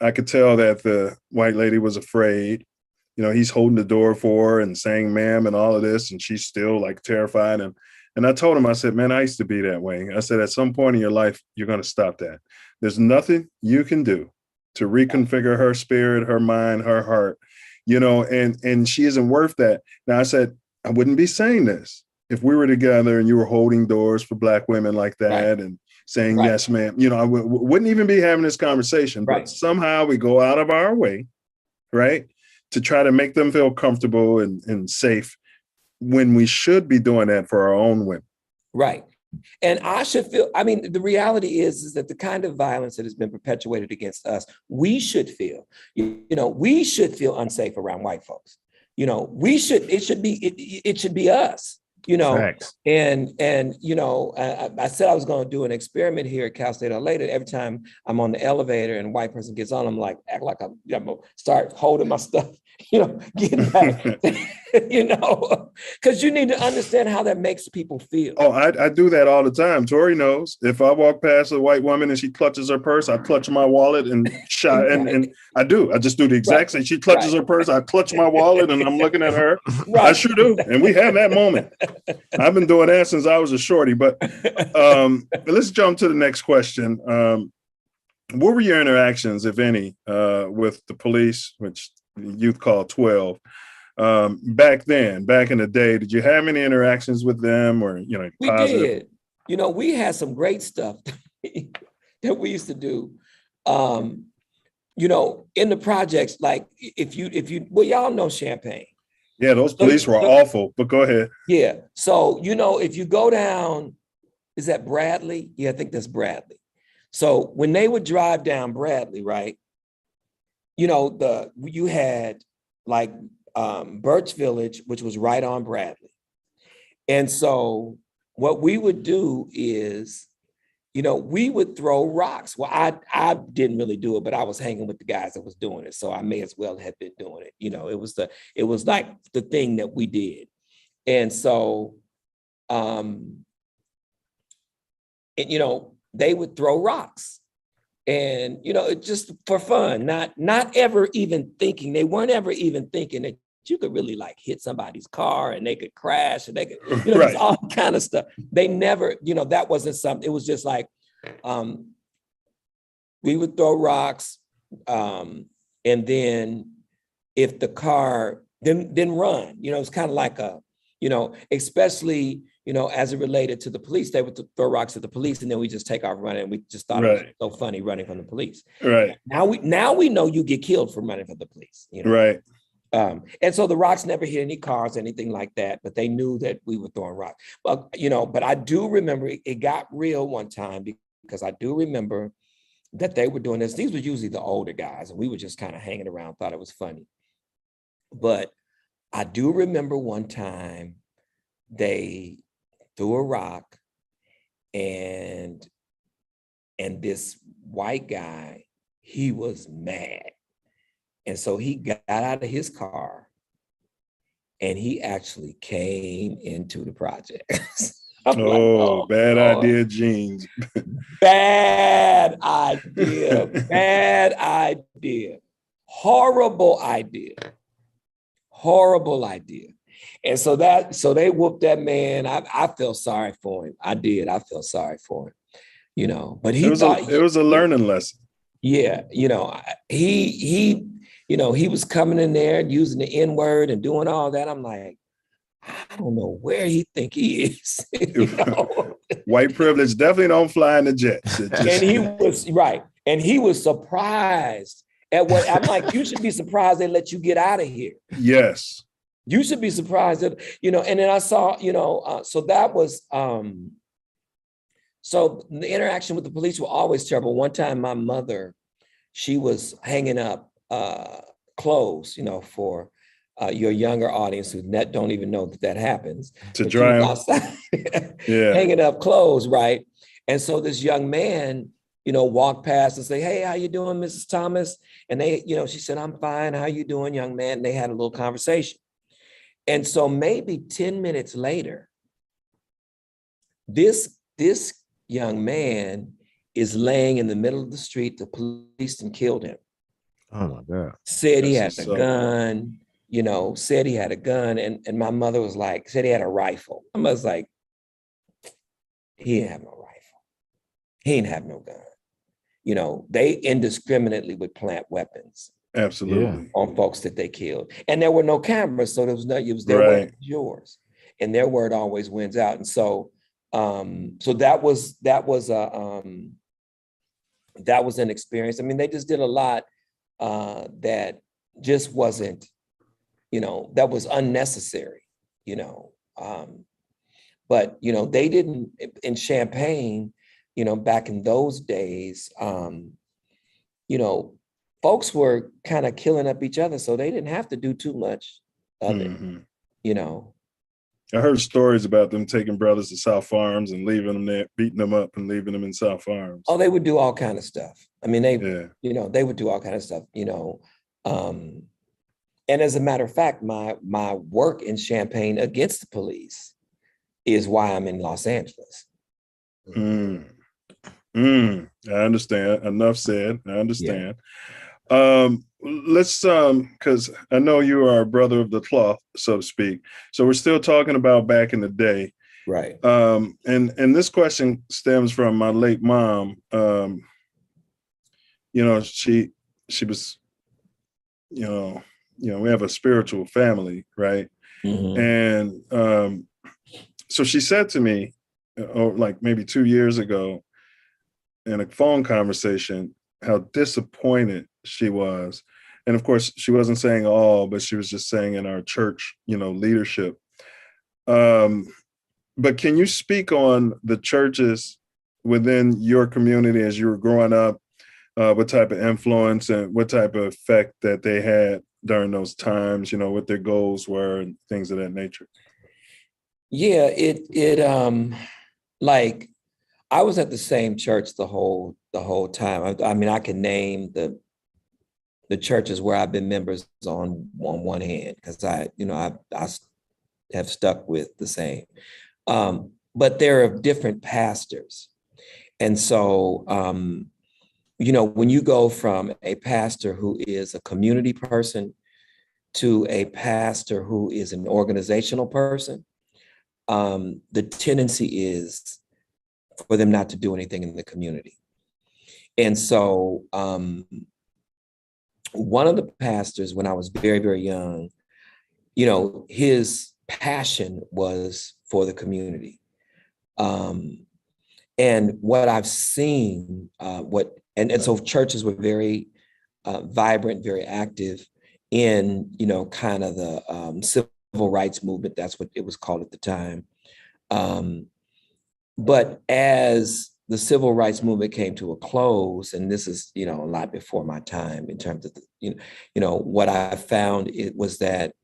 I could tell that the white lady was afraid. You know, he's holding the door for her and saying ma'am and all of this, and she's still like terrified. And I told him, I said, man, I used to be that way. I said, at some point in your life, you're going to stop that. There's nothing you can do to reconfigure her spirit, her mind, her heart, you know, and she isn't worth that. Now, I said, I wouldn't be saying this if we were together and you were holding doors for Black women like that and saying, yes, ma'am, you know, I wouldn't even be having this conversation, but somehow we go out of our way, right, to try to make them feel comfortable and safe when we should be doing that for our own women. Right. And I should feel, I mean, the reality is that the kind of violence that has been perpetuated against us, we should feel, you know, we should feel unsafe around white folks. You know, we should, it should be us, you know. Facts. And you know, I said I was going to do an experiment here at Cal State LA that every time I'm on the elevator and a white person gets on, I'm like, act like I'm gonna start holding my stuff, you know, getting back, you know, because you need to understand how that makes people feel. Oh, I do that all the time. Tori knows. If I walk past a white woman and she clutches her purse, I clutch my wallet and shot. And I do. I just do the exact same. She clutches her purse, I clutch my wallet, and I'm looking at her. I sure do. And we have that moment. I've been doing that since I was a shorty. But let's jump to the next question. What were your interactions, if any, with the police, which youth call 12? Back then, back in the day, did you have any interactions with them, or, you know, we positive? Did. You know, we had some great stuff that we used to do. You know, in the projects, like if you, well, y'all know Champaign. Yeah, those police were awful, but go ahead. Yeah. So, you know, if you go down, is that Bradley? Yeah, I think that's Bradley. So when they would drive down Bradley, right, you know, you had like Birch Village, which was right on Bradley. And so what we would do is, you know, we would throw rocks. Well, I didn't really do it, but I was hanging with the guys that was doing it. So I may as well have been doing it. You know, it was like the thing that we did. And so, and, you know, they would throw rocks. And, you know, it just for fun, not ever even thinking, they weren't ever even thinking that you could really like hit somebody's car and they could crash and they could, you know, there's all kind of stuff. They never, you know, that wasn't something, it was just like, we would throw rocks. And then if the car didn't run, you know, it's kind of like a, you know, especially, you know, as it related to the police, they would throw rocks at the police and then we just take off running. And we just thought it was so funny running from the police. Right. Now we know you get killed from running from the police. You know? Right. And so the rocks never hit any cars, anything like that, but they knew that we were throwing rocks. But, you know, but I do remember it got real one time because I do remember that they were doing this. These were usually the older guys and we were just kind of hanging around, thought it was funny. But I do remember one time they threw a rock and this white guy, he was mad. And so he got out of his car and he actually came into the projects. Oh, bad idea, Jeans. Bad idea, bad idea. Horrible idea. Horrible idea. And so they whooped that man. I felt sorry for him. I did. I felt sorry for him, you know, but it was a learning lesson. Yeah. You know, he was coming in there using the N-word and doing all that. I'm like, I don't know where he think he is. You know? White privilege definitely don't fly in the jets. And he was right. And he was surprised at what I'm like, you should be surprised they let you get out of here. Yes. You should be surprised that, you know, and then I saw, you know, so that was, so the interaction with the police were always terrible. One time my mother, she was hanging up clothes, you know, for your younger audience who don't even know that happens. To dry them. Outside, hanging up clothes, right? And so this young man, you know, walked past and say, hey, how you doing, Mrs. Thomas? And they, you know, she said, I'm fine. How you doing, young man? And they had a little conversation. And so maybe 10 minutes later, this young man is laying in the middle of the street. The police killed him. Oh my God. Said he had That's a what's up. gun, said he had a gun. And my mother was like, said he had a rifle. I was like, he didn't have no rifle. He didn't have no gun. They indiscriminately would plant weapons Absolutely. on folks that they killed. And there were no cameras, so there was no, it was their Right. word, yours. And their word always wins out. And so that was an experience. I mean, they just did a lot that just wasn't, that was unnecessary, but they didn't in Champaign, back in those days, folks were kind of killing up each other, so they didn't have to do too much of it, I heard stories about them taking brothers to South Farms and leaving them there, beating them up and leaving them in South Farms. Oh, they would do all kind of stuff. I mean, they would do all kind of stuff, and as a matter of fact, my work in Champaign against the police is why I'm in Los Angeles. I understand. Enough said. I understand. Let's because I know you are a brother of the cloth, so to speak. So we're still talking about back in the day. Right. And this question stems from my late mom. She was, we have a spiritual family, right? And so she said to me, like maybe 2 years ago in a phone conversation, how disappointed she was. And of course, she wasn't saying all, but she was just saying in our church, leadership. But can you speak on the churches within your community as you were growing up? What type of influence and what type of effect that they had during those times, what their goals were and things of that nature? Yeah, like I was at the same church the whole time. I mean, I can name the churches where I've been members on one hand, because I have stuck with the same. But there are different pastors. And so, when you go from a pastor who is a community person to a pastor who is an organizational person, the tendency is for them not to do anything in the community. And so one of the pastors, when I was very, very young, his passion was for the community. And what I've seen, and so churches were very vibrant, very active in, kind of the civil rights movement. That's what it was called at the time. But as the civil rights movement came to a close, and this is, a lot before my time in terms of, what I found, it was that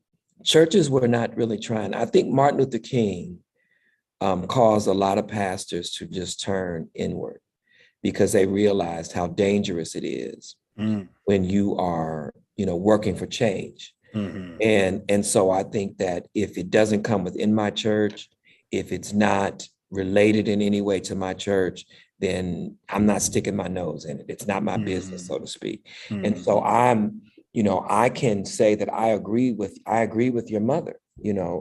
churches were not really trying. I think Martin Luther King caused a lot of pastors to just turn inward because they realized how dangerous it is when you are, working for change. And so I think that if it doesn't come within my church, if it's not related in any way to my church, then I'm not sticking my nose in it. It's not my business, so to speak. And so I can say that I agree with your mother,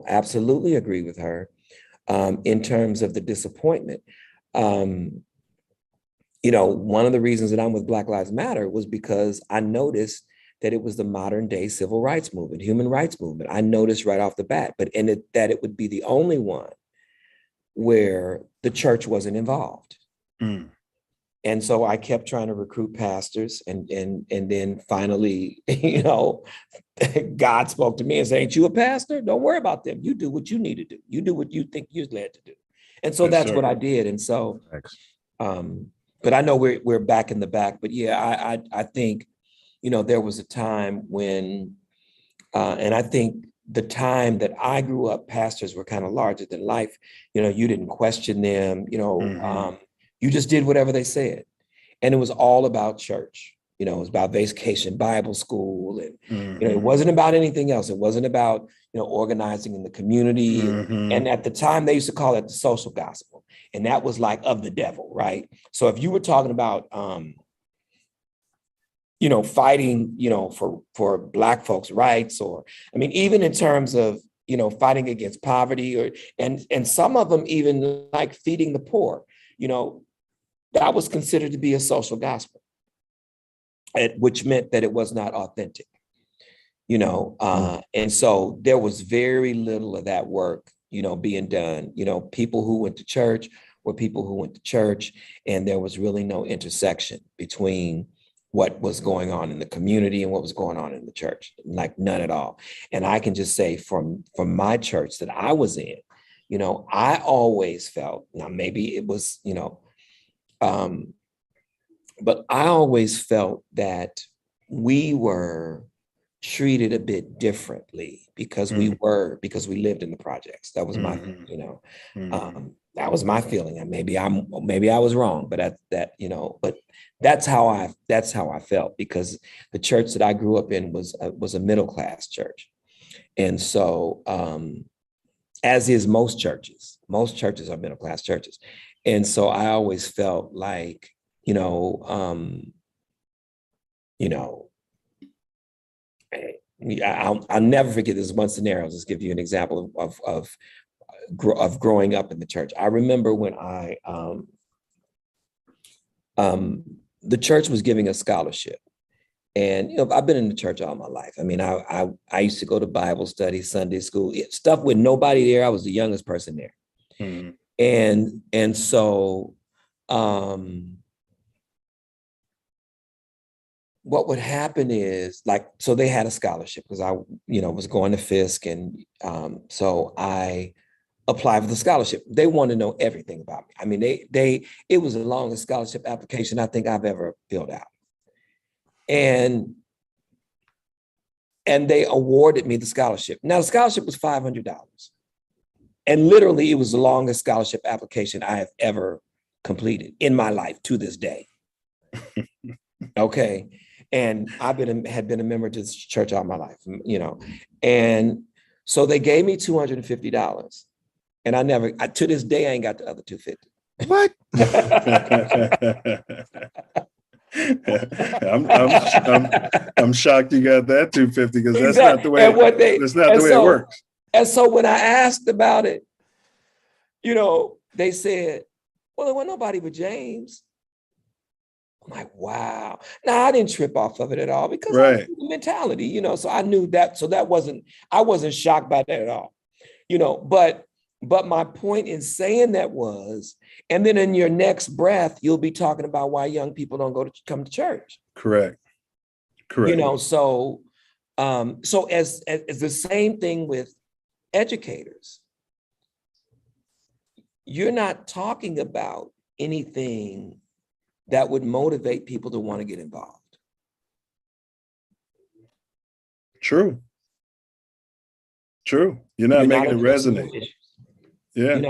absolutely agree with her in terms of the disappointment. One of the reasons that I'm with Black Lives Matter was because I noticed that it was the modern day civil rights movement, human rights movement. I noticed right off the bat, that it would be the only one where the church wasn't involved. And so I kept trying to recruit pastors, and then finally, God spoke to me and said, "Ain't you a pastor? Don't worry about them. You do what you need to do. You do what you think you're led to do." And so that's what I did. And so, but I know we're back in the back, but yeah, I think, there was a time when, and I think the time that I grew up, pastors were kind of larger than life. You didn't question them, you just did whatever they said. And it was all about church. It was about Vacation Bible School. And, it wasn't about anything else. It wasn't about, organizing in the community. And at the time, they used to call it the social gospel. And that was like of the devil, right? So if you were talking about fighting, for Black folks' rights, or, I mean, even in terms of, fighting against poverty, and some of them even like feeding the poor, that was considered to be a social gospel, which meant that it was not authentic, and so there was very little of that work, being done. People who went to church were people who went to church, and there was really no intersection between what was going on in the community and what was going on in the church, like none at all. And I can just say from my church that I was in, I always felt, now maybe it was, but I always felt that we were treated a bit differently because we lived in the projects. That was my, that was my feeling. And maybe I was wrong, but but that's how I felt, because the church that I grew up in was a middle-class church. And so, as is most churches are middle-class churches. And so I always felt like, I'll never forget this one scenario. I'll just give you an example of growing up in the church. I remember when the church was giving a scholarship, and I've been in the church all my life. I mean, I used to go to Bible study, Sunday school, stuff with nobody there. I was the youngest person there, and so what would happen is, so they had a scholarship because I, was going to Fisk, and so I applied for the scholarship. They want to know everything about me. I mean, it was the longest scholarship application I think I've ever filled out. And they awarded me the scholarship. Now, the scholarship was $500. And literally, it was the longest scholarship application I have ever completed in my life to this day. Okay. And had been a member to this church all my life, And so they gave me $250. And to this day, I ain't got the other $250. What? I'm shocked you got that $250, because that's Exactly. not the way it works. And so when I asked about it, they said, well, there wasn't nobody but James. I'm like, wow. Now, I didn't trip off of it at all, because I knew the mentality, so I knew that. So I wasn't shocked by that at all, but my point in saying that was, and then in your next breath, you'll be talking about why young people don't come to church. Correct. So as the same thing with educators, you're not talking about anything that would motivate people to want to get involved. True. You're not making it resonate. Yeah.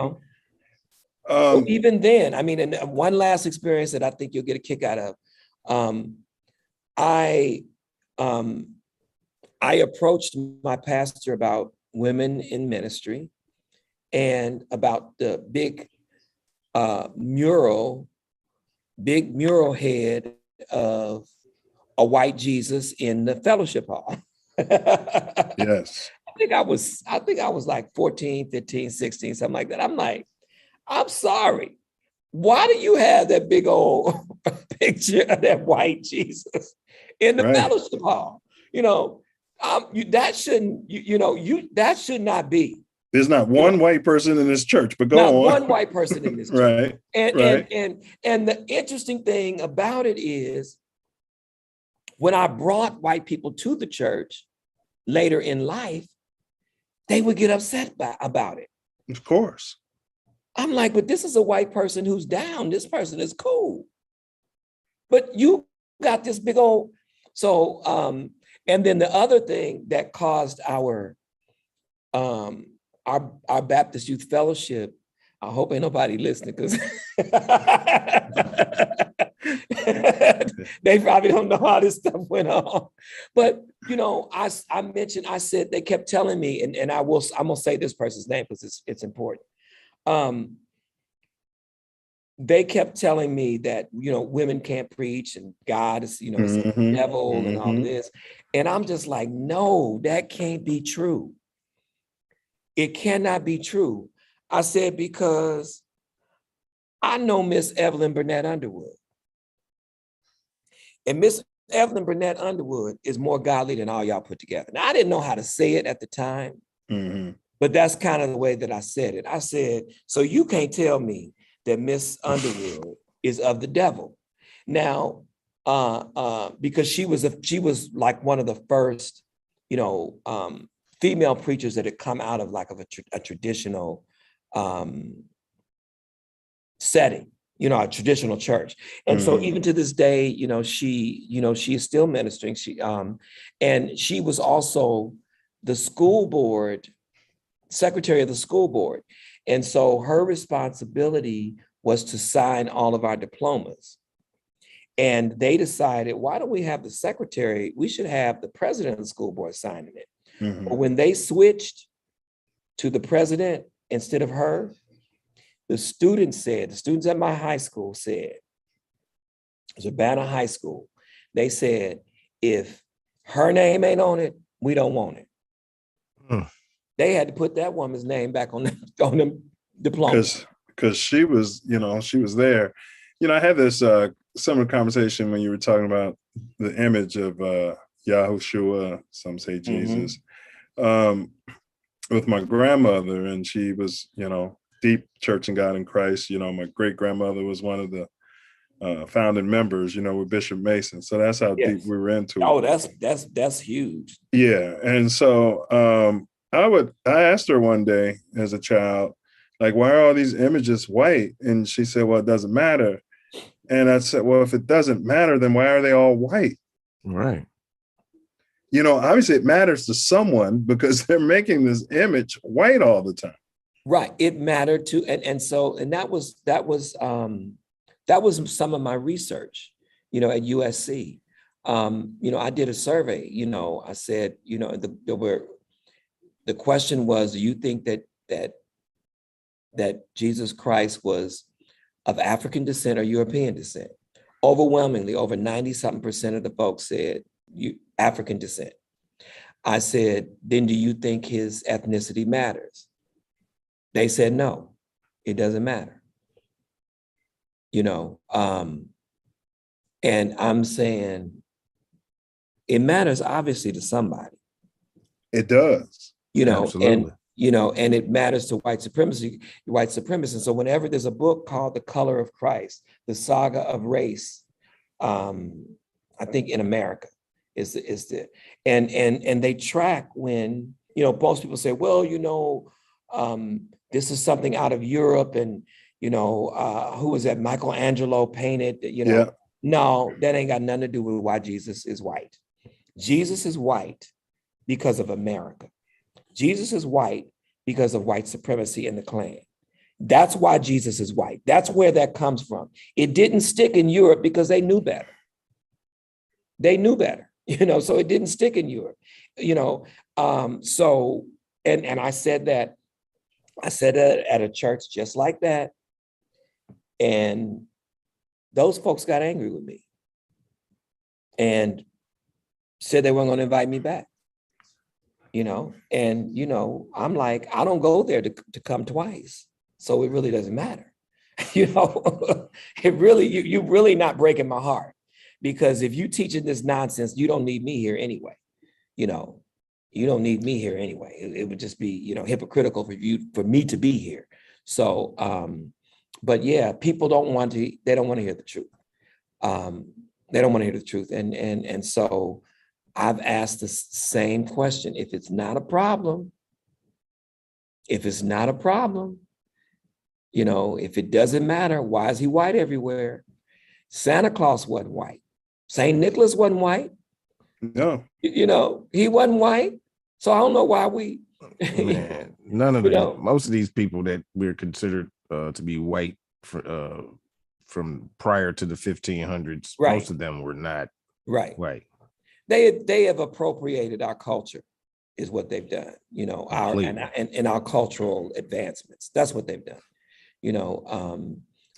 So even then, I mean, and one last experience that I think you'll get a kick out of. I approached my pastor about women in ministry and about the big mural head of a white Jesus in the fellowship hall. Yes. I think I was like 14, 15, 16, something like that. I'm like, I'm sorry. Why do you have that big old picture of that white Jesus in the fellowship hall? That should not be. There's not one white person in this church, but not on. one white person in this church. And the interesting thing about it is, when I brought white people to the church later in life, they would get upset about it. Of course. I'm like, but this is a white person who's down. This person is cool. But you got this big old, so, and then the other thing that caused our Baptist Youth Fellowship, I hope ain't nobody listening, because they probably don't know how this stuff went on. But, I said, they kept telling me, and I'm going to say this person's name because it's important. they kept telling me that, women can't preach and God is, is the devil and all of this. And I'm just like, no, that can't be true. It cannot be true. I said, because I know Miss Evelyn Burnett Underwood. And Miss Evelyn Burnett Underwood is more godly than all y'all put together. Now, I didn't know how to say it at the time, but that's kind of the way that I said it. I said, so you can't tell me that Miss Underwood is of the devil. Now, because she was like one of the first, female preachers that had come out of like a traditional setting, a traditional church. And so even to this day, she is still ministering. And she was also the school board, secretary of the school board. And so her responsibility was to sign all of our diplomas. And they decided, why don't we have the secretary? We should have the president of the school board signing it. But when they switched to the president instead of her, the students at my high school said, it was Urbana High School, they said, if her name ain't on it, we don't want it. They had to put that woman's name back on them diplomas. Because she was, she was there. I had this similar conversation when you were talking about the image of Yahushua, some say Jesus, with my grandmother. And she was, deep Church and God in Christ. My great grandmother was one of the founding members, with Bishop Mason. So that's how deep we were into it. Oh, that's huge. Yeah. And so I asked her one day as a child, like, why are all these images white? And she said, well, it doesn't matter. And I said, well, if it doesn't matter, then why are they all white? Right. Obviously it matters to someone because they're making this image white all the time. Right. It mattered to, and that was some of my research, at USC. I did a survey, I said, the question was, do you think that Jesus Christ was of African descent or European descent? Overwhelmingly, over 90-something% of the folks said African descent. I said, then do you think his ethnicity matters? They said, no, it doesn't matter. And I'm saying it matters obviously to somebody. It does. Absolutely. And it matters to white supremacists. And so whenever there's a book called The Color of Christ, the saga of race, I think in America is and they track when, most people say, well, this is something out of Europe and, who was that? Michelangelo painted, No, that ain't got nothing to do with why Jesus is white. Jesus is white because of America. Jesus is white because of white supremacy in the Klan. That's why Jesus is white. That's where that comes from. It didn't stick in Europe because they knew better. They knew better, so it didn't stick in Europe, so, and I said that at a church just like that. And those folks got angry with me and said they weren't going to invite me back. I'm like, I don't go there to come twice. So it really doesn't matter. It really, you really not breaking my heart, because if you teaching this nonsense, you don't need me here anyway. You don't need me here anyway. It would just be, hypocritical for me to be here. So, but yeah, people they don't want to hear the truth. They don't want to hear the truth. And so I've asked the same question. If it's not a problem, if it doesn't matter, why is he white everywhere? Santa Claus wasn't white. St. Nicholas wasn't white. No. He wasn't white. So I don't know why we. Man, none of most of these people that we're considered to be white from prior to the 1500s, right. Most of them were not white. They have appropriated our culture, is what they've done. Our cultural advancements. That's what they've done.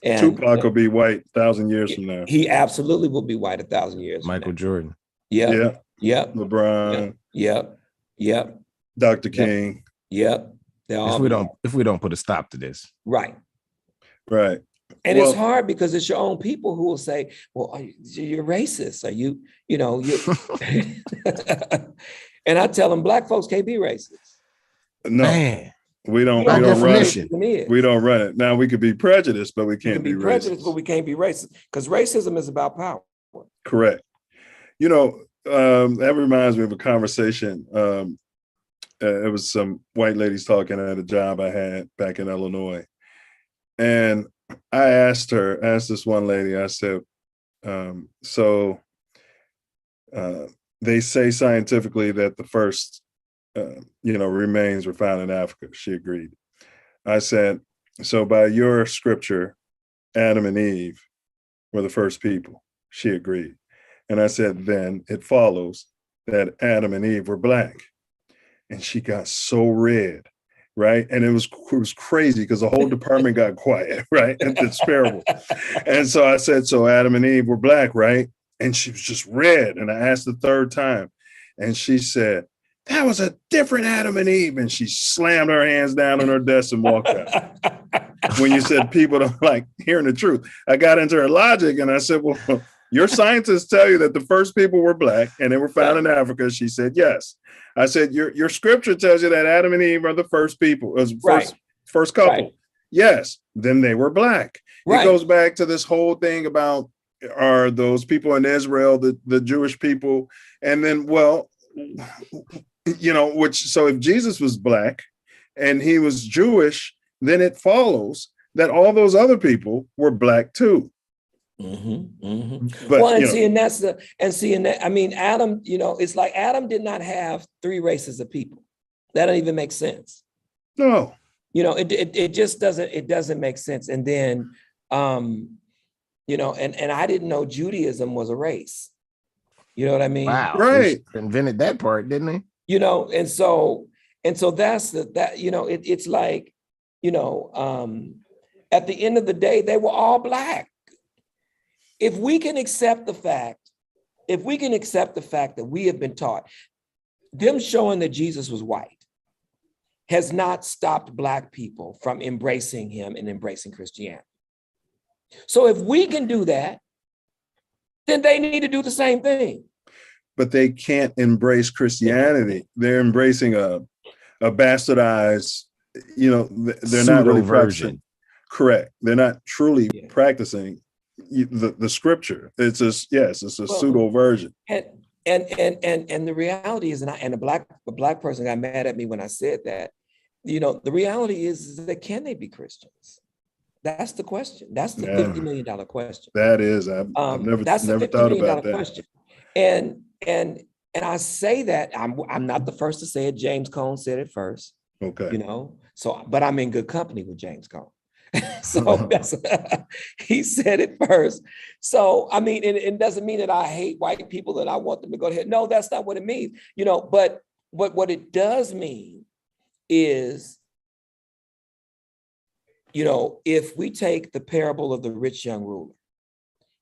And Tupac will be white 1,000 years from now. he absolutely will be white 1,000 years. Michael Jordan. Yep. LeBron. Yep. Dr. King. Yep. If we don't put a stop to this. Right. And it's hard because it's your own people who will say, well, you're racist. Are you and I tell them black folks can't be racist. No, man. We don't run it. We don't run it. Now we could be prejudiced, but we can't be prejudiced, racist. but we can't be racist because racism is about power. Correct. You know, that reminds me of a conversation. It was some white ladies talking at a job I had back in Illinois. And I asked this one lady, I said, they say scientifically that the first, remains were found in Africa. She agreed. I said, so by your scripture, Adam and Eve were the first people. She agreed. And I said, then it follows that Adam and Eve were black. And she got so red, right? And it was crazy because the whole department got quiet, right? It's terrible. And so I said, so Adam and Eve were black, right? And she was just red. And I asked the third time, and she said, that was a different Adam and Eve. And she slammed her hands down on her desk and walked out. When you said people don't like hearing the truth, I got into her logic and I said, well, your scientists tell you that the first people were black and they were found in Africa. She said, yes. I said, your scripture tells you that Adam and Eve are the first people, first couple. Right. Yes, then they were black. Right. It goes back to this whole thing about are those people in Israel, the Jewish people, and then, so if Jesus was black and he was Jewish, then it follows that all those other people were black too. Mm-hmm, mm-hmm. But I mean, Adam, it's like Adam did not have three races of people. That doesn't even make sense. No. It just doesn't make sense. And then, and I didn't know Judaism was a race. You know what I mean? Wow. Right. He invented that part, didn't he? And so that's it's like, at the end of the day, they were all black. If we can accept the fact that we have been taught, them showing that Jesus was white has not stopped black people from embracing him and embracing Christianity. So if we can do that, then they need to do the same thing. But they can't embrace Christianity. They're embracing a bastardized, they're not really practicing. Correct. They're not truly practicing the scripture. It's a pseudo version. And the reality is, and a black person got mad at me when I said that. The reality is that can they be Christians? That's the question. That's the $50 million question. That is. I've never thought about that. Question. And I say that I'm not the first to say it. James Cone said it first. Okay. But I'm in good company with James Cone. So he said it first. So, I mean, it doesn't mean that I hate white people, that I want them to go to hell. No, that's not what it means. But what it does mean is, if we take the parable of the rich young ruler,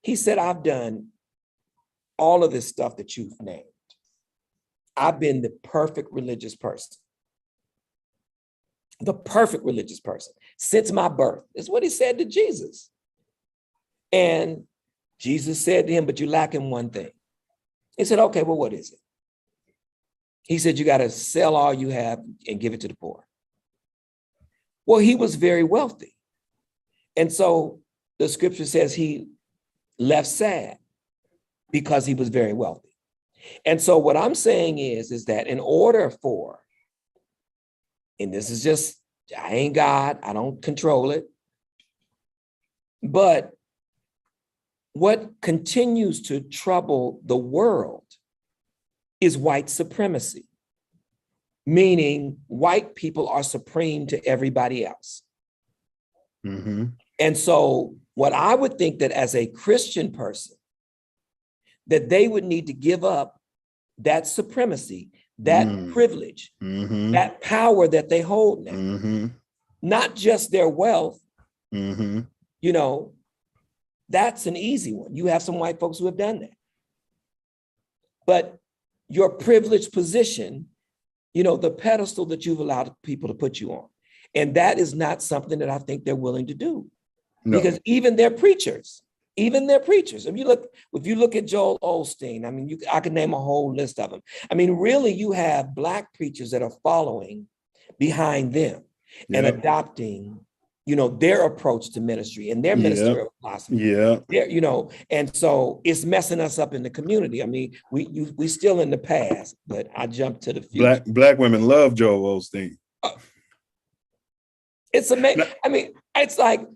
he said, I've done all of this stuff that you've named. I've been the perfect religious person. The perfect religious person since my birth. Is what he said to Jesus. And Jesus said to him, but you're lacking one thing. He said, okay, well, what is it? He said, you got to sell all you have and give it to the poor. Well, he was very wealthy. And so the scripture says he left sad because he was very wealthy. And so what I'm saying is that in order for, and this is just, I ain't God, I don't control it. But what continues to trouble the world is white supremacy, meaning white people are supreme to everybody else. Mm-hmm. And so what I would think that as a Christian person, that they would need to give up that supremacy, that privilege, that power that they hold now, not just their wealth, you know, that's an easy one. You have some white folks who have done that. But your privileged position, you know, the pedestal that you've allowed people to put you on. And that is not something that I think they're willing to do. No. Because even their preachers, if you look at Joel Osteen, I mean, I could name a whole list of them. I mean, really, you have Black preachers that are following behind them and adopting, you know, their approach to ministry and their ministerial philosophy. You know, and so it's messing us up in the community. I mean, we still in the past, but I jumped to the future. Black women love Joel Osteen. It's amazing. I mean, it's like,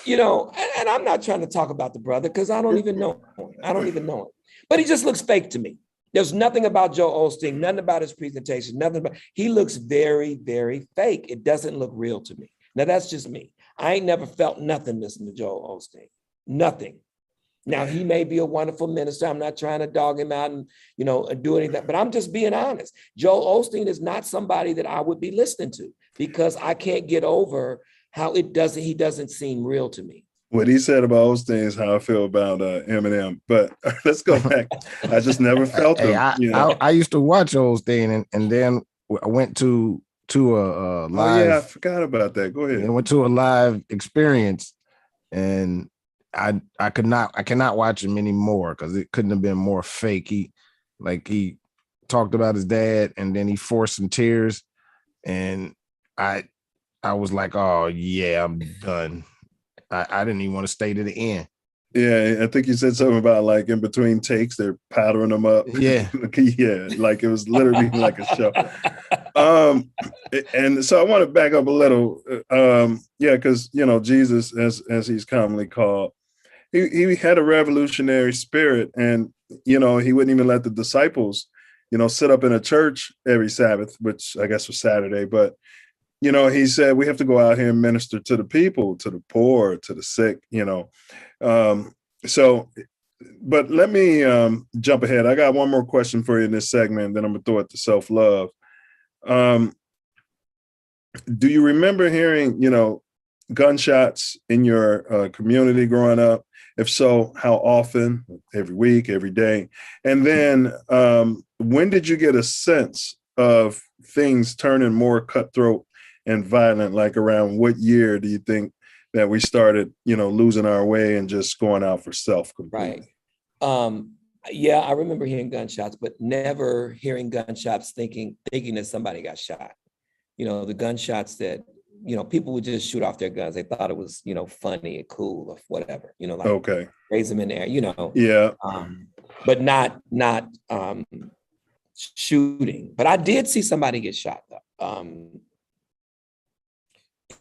you know, and I'm not trying to talk about the brother because I don't even know him. But he just looks fake to me. There's nothing about Joel Osteen, nothing about his presentation, he looks very, very fake. It doesn't look real to me. Now, that's just me. I ain't never felt nothing listening to Joel Osteen. Nothing. Now, he may be a wonderful minister. I'm not trying to dog him out and, you know, do anything, but I'm just being honest. Joel Osteen is not somebody that I would be listening to because I can't get over how he doesn't seem real to me. What he said about Osteen is how I feel about Eminem. But let's go back. I just never felt him. I used to watch Osteen, and then I went to a live. Oh yeah, I forgot about that. Go ahead. I went to a live experience, and I cannot watch him anymore because it couldn't have been more fake. He talked about his dad, and then he forced some tears, and I was like, oh yeah, I'm done. I didn't even want to stay to the end. Yeah, I think you said something about like in between takes, they're powdering them up. Yeah. Yeah, like it was literally like a show. And so I want to back up a little. Because, you know, Jesus, as he's commonly called, he had a revolutionary spirit, and, you know, he wouldn't even let the disciples, you know, sit up in a church every Sabbath, which I guess was Saturday, but you know, he said, we have to go out here and minister to the people, to the poor, to the sick, you know. But let me jump ahead. I got one more question for you in this segment, then I'm going to throw it to self-love. Do you remember hearing, you know, gunshots in your community growing up? If so, how often? Every week, every day? And then when did you get a sense of things turning more cutthroat and violent? Like around what year do you think that we started, you know, losing our way and just going out for self completely? Right. Yeah, I remember hearing gunshots, but never hearing gunshots thinking that somebody got shot. You know, the gunshots that, you know, people would just shoot off their guns. They thought it was, you know, funny and cool or whatever, you know, like raise them in there, you know. Yeah. But not shooting. But I did see somebody get shot though.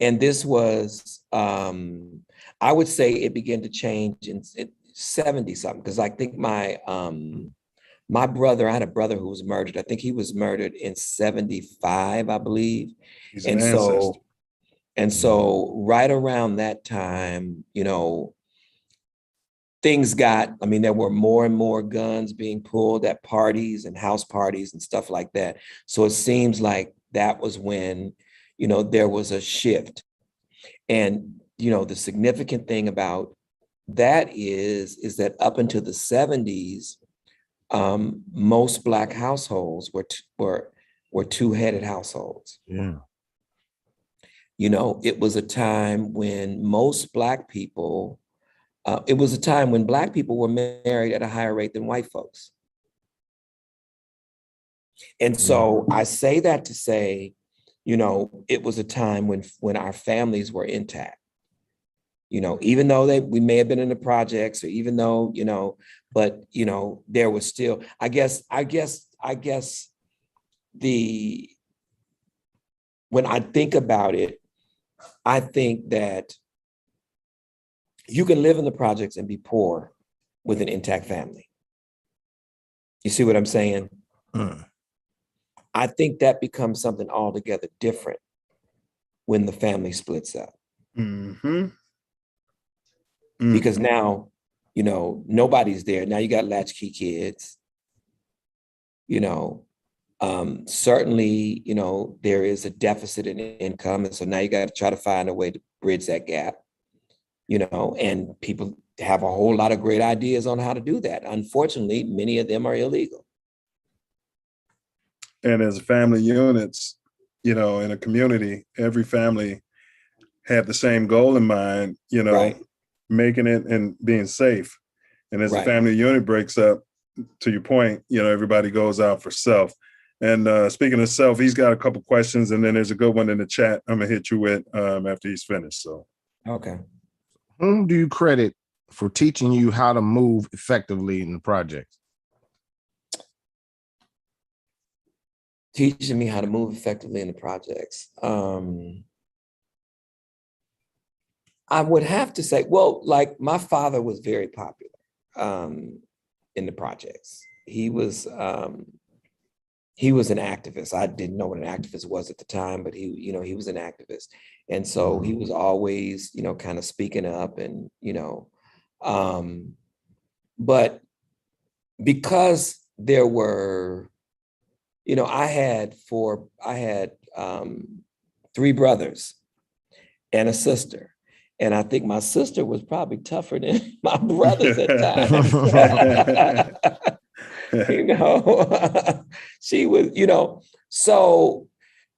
And this was, I would say it began to change in 70 something, because I think my brother, I had a brother who was murdered. I think he was murdered in 75, I believe. He's an ancestor. And so right around that time, you know, there were more and more guns being pulled at parties and house parties and stuff like that. So it seems like that was when, you know, there was a shift. And, you know, the significant thing about that is that up until the 70s, most Black households were two-headed households. Yeah. You know, it was a time when most Black people, it was a time when Black people were married at a higher rate than white folks. And so I say that to say, you know, it was a time when our families were intact. You know, even though we may have been in the projects, or even though, you know, but, you know, there was still, I guess when I think about it, I think that you can live in the projects and be poor with an intact family. You see what I'm saying? I think that becomes something altogether different when the family splits up. Because now, you know, nobody's there. Now you got latchkey kids. You know, certainly, you know, there is a deficit in income. And so now you got to try to find a way to bridge that gap. and people have a whole lot of great ideas on how to do that. Unfortunately, many of them are illegal. And as family units, in a community, every family had the same goal in mind, Right. making it and being safe. And as the Right. family unit breaks up, to your point, everybody goes out for self. And speaking of self, he's got a couple questions, and then there's a good one in the chat I'm gonna hit you with after he's finished. So, okay. Whom do you credit for teaching you how to move effectively in the project? Teaching me how to move effectively in the projects. I would have to say, well, like my father was very popular in the projects. He was an activist. I didn't know what an activist was at the time, but he was an activist. And so he was always, kind of speaking up and, but because there were, I had 3 brothers and a sister. And I think my sister was probably tougher than my brothers at times. She was, so,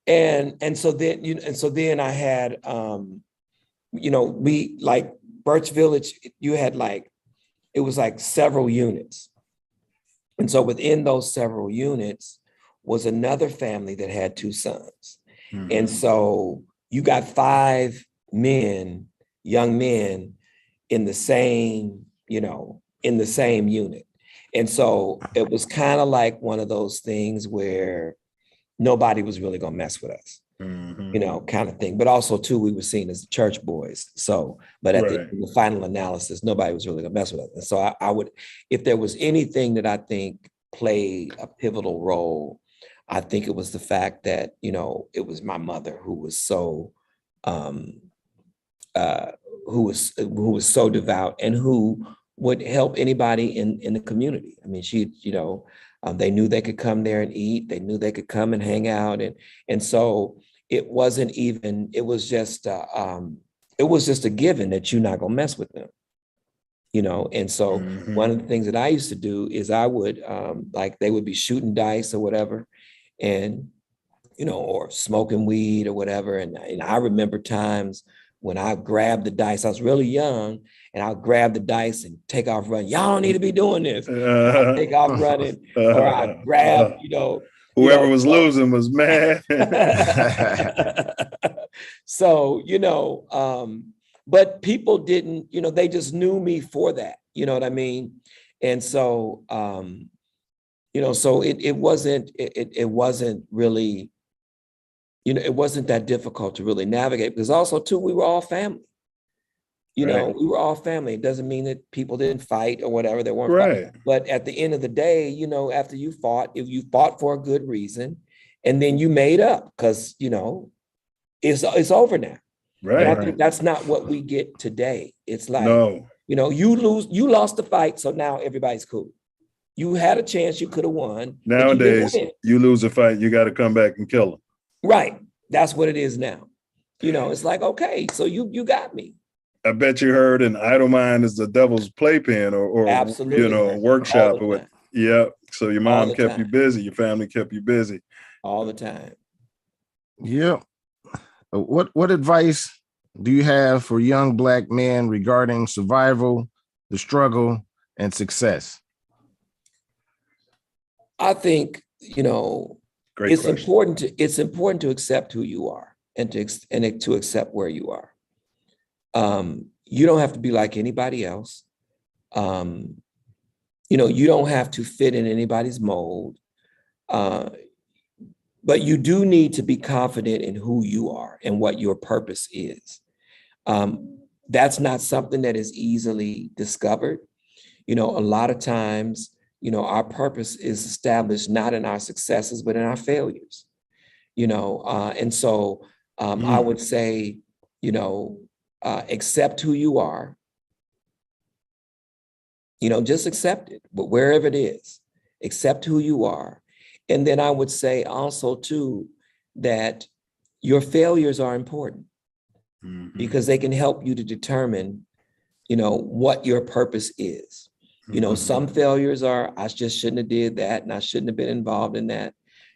and so then I had, we like Birch Village, you had it was like several units. And so within those several units was another family that had 2 sons. Mm-hmm. And so you got 5 young men in the same, unit. And so it was kind of like one of those things where nobody was really going to mess with us, kind of thing. But also too, we were seen as the church boys. So, but at the final analysis, nobody was really going to mess with us. And so I would, if there was anything that I think played a pivotal role, I think it was the fact that, it was my mother who was so, who was so devout and who would help anybody in the community. I mean, she, they knew they could come there and eat. They knew they could come and hang out. And so it wasn't even, it was just a given that you're not gonna mess with them, And so one of the things that I used to do is I would, they would be shooting dice or whatever, and, or smoking weed or whatever. And I remember times when I grabbed the dice, I was really young, and I'll grab the dice and take off running. Y'all don't need to be doing this. I'll take off running, or I grab, whoever was losing was mad. So, but people didn't, they just knew me for that. You know what I mean? And so, so it wasn't really, it wasn't that difficult to really navigate, because also too, we were all family. We were all family. It doesn't mean that people didn't fight or whatever. They weren't fighting. But at the end of the day, after you fought, if you fought for a good reason, and then you made up, because it's over now. Right. And I think that's not what we get today. It's like, you lost the fight, so now everybody's cool. You had a chance, you could have won. Nowadays, you lose a fight, you got to come back and kill them. Right. That's what it is now. It's like, okay, so you got me. I bet you heard an idle mind is the devil's playpen, or absolutely, workship or what. Yeah. So your mom kept you busy, your family kept you busy. All the time. Yeah. What advice do you have for young Black men regarding survival, the struggle, and success? I think, it's important to accept who you are and to accept where you are. You don't have to be like anybody else. You don't have to fit in anybody's mold. But you do need to be confident in who you are and what your purpose is. That's not something that is easily discovered. A lot of times, our purpose is established not in our successes, but in our failures. And so I would say, accept who you are. Just accept it, but wherever it is, accept who you are. And then I would say also too, that your failures are important because they can help you to determine you know, what your purpose is. You know, some failures are, I just shouldn't have did that and I shouldn't have been involved in that,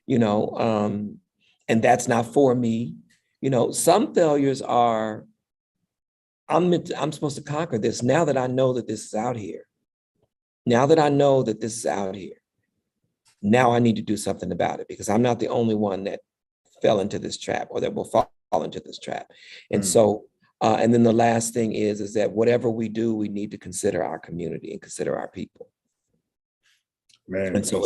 you know, and that's not for me. You know, some failures are, I'm supposed to conquer this now that I know that this is out here. Now that I know that this is out here, now I need to do something about it because I'm not the only one that fell into this trap or that will fall into this trap. And so, and then the last thing is that whatever we do, we need to consider our community and consider our people. Man, and so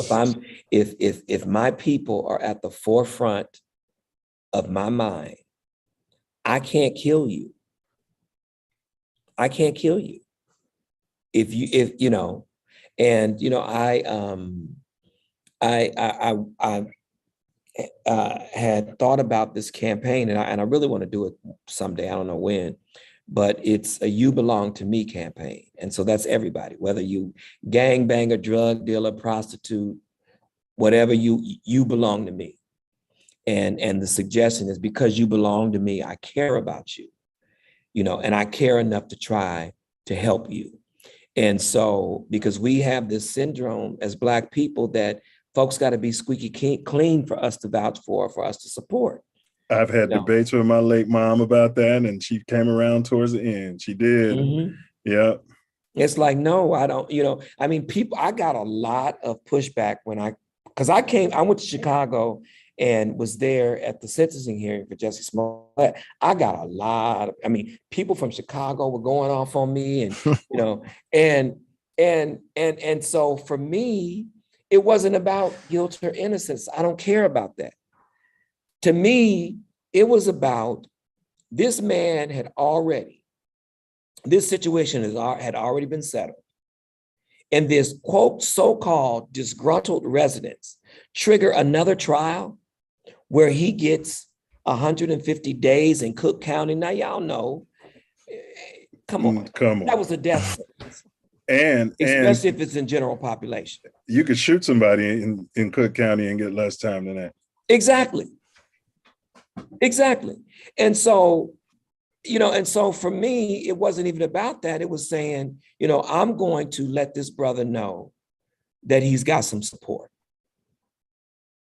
if my people are at the forefront of my mind, I can't kill you. I can't kill you. If you know, and you know, I had thought about this campaign, and I really want to do it someday. I don't know when, but it's a "You Belong to Me" campaign, and so that's everybody, whether you gangbanger, drug dealer, prostitute, whatever, you belong to me. And the suggestion is because you belong to me, I care about you, you know, and I care enough to try to help you. And so, because we have this syndrome as Black people that folks got to be squeaky clean for us to vouch for us to support. I've had debates with my late mom about that, and she came around towards the end. She did. Yeah. It's like, no, I don't, you know, I mean, I got a lot of pushback because I went to Chicago and was there at the sentencing hearing for Jussie Smollett. I got a lot of, I mean, people from Chicago were going off on me and, you know, and so for me, it wasn't about guilt or innocence. I don't care about that. To me, it was about this man this situation had already been settled. And this quote, so-called disgruntled residents trigger another trial where he gets 150 days in Cook County. Now, y'all know, come on. That was a death sentence. Especially if it's in general population. You could shoot somebody in Cook County and get less time than that. Exactly. And so, you know, and so for me, it wasn't even about that. It was saying, you know, I'm going to let this brother know that he's got some support,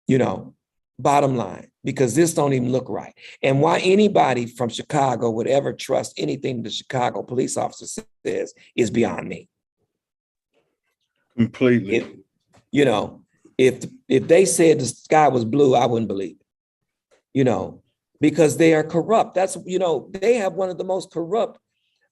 you know, bottom line, because this don't even look right. And why anybody from Chicago would ever trust anything the Chicago police officer says is beyond me. Completely. You know, if they said the sky was blue, I wouldn't believe it, you know, because they are corrupt. That's, you know, they have one of the most corrupt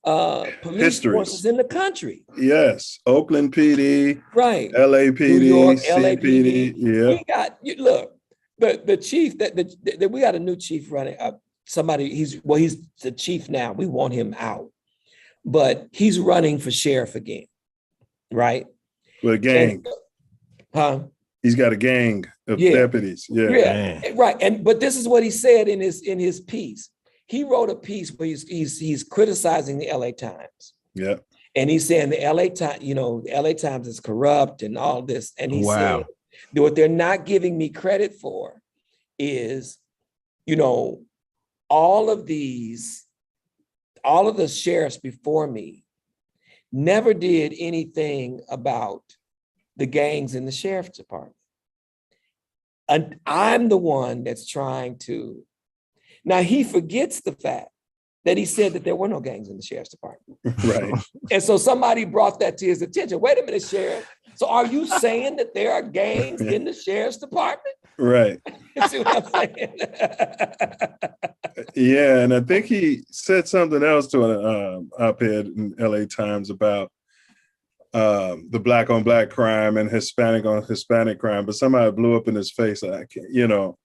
police forces in the country. Yes. Oakland PD. Right. LAPD. New York, CPD. LAPD. Yeah. We got, look, the chief that we got a new chief running up. Somebody, he's the chief now. We want him out, but he's running for sheriff again. Right. With a gang. He's got a gang of deputies. Yeah. Right. But this is what he said in his piece. He wrote a piece where he's criticizing the LA Times. Yeah. And he's saying the LA Times, you know, the LA Times is corrupt and all this. And he said, what they're not giving me credit for is, you know, all of the sheriffs before me never did anything about the gangs in the sheriff's department. And I'm the one that's trying to. Now he forgets the fact that he said that there were no gangs in the sheriff's department. Right. And so somebody brought that to his attention. Wait a minute, Sheriff. So are you saying that there are gangs in the sheriff's department? Right. See what I'm saying? Yeah, and I think he said something else to an op-ed in LA Times about the black on black crime and Hispanic on Hispanic crime, but somebody blew up in his face. I can't, you know,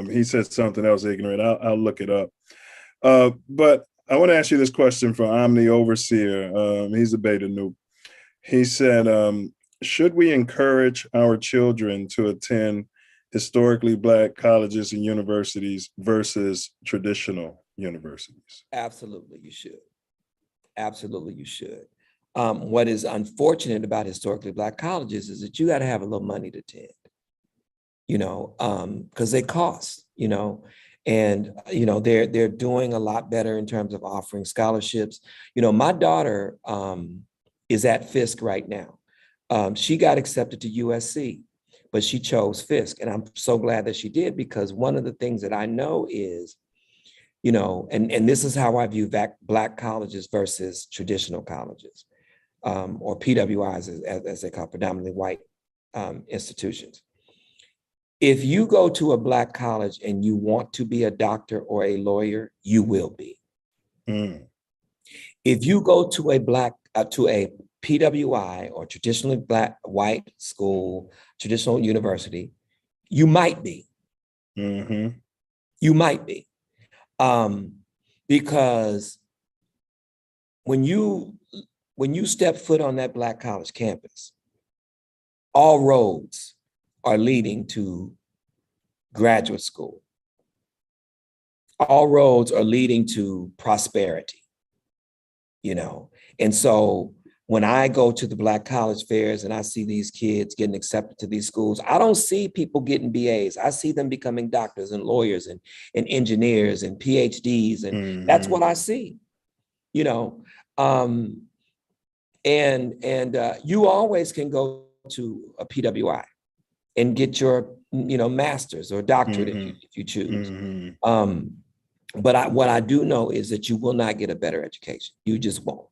he said something else ignorant. I'll look it up. But I want to ask you this question from Omni Overseer. He's a beta noob. He said, should we encourage our children to attend historically black colleges and universities versus traditional universities? Absolutely, you should. Absolutely, you should. What is unfortunate about historically black colleges is that you got to have a little money to attend, you know, because they cost, you know, And, you know, they're doing a lot better in terms of offering scholarships. You know, my daughter is at Fisk right now. She got accepted to USC, but she chose Fisk. And I'm so glad that she did, because one of the things that I know is, you know, and this is how I view Black colleges versus traditional colleges, or PWIs, as they call predominantly white institutions. If you go to a Black college and you want to be a doctor or a lawyer, you will be. If you go to a PWI or traditionally Black white school, traditional university, you might be. You might be. Because when you step foot on that Black college campus, all roads are leading to graduate school. All roads are leading to prosperity, you know? And so when I go to the Black college fairs and I see these kids getting accepted to these schools, I don't see people getting BAs. I see them becoming doctors and lawyers and engineers and PhDs. And that's what I see, you know? You always can go to a PWI and get your, you know, master's or doctorate if you choose. But what I do know is that you will not get a better education. You just won't.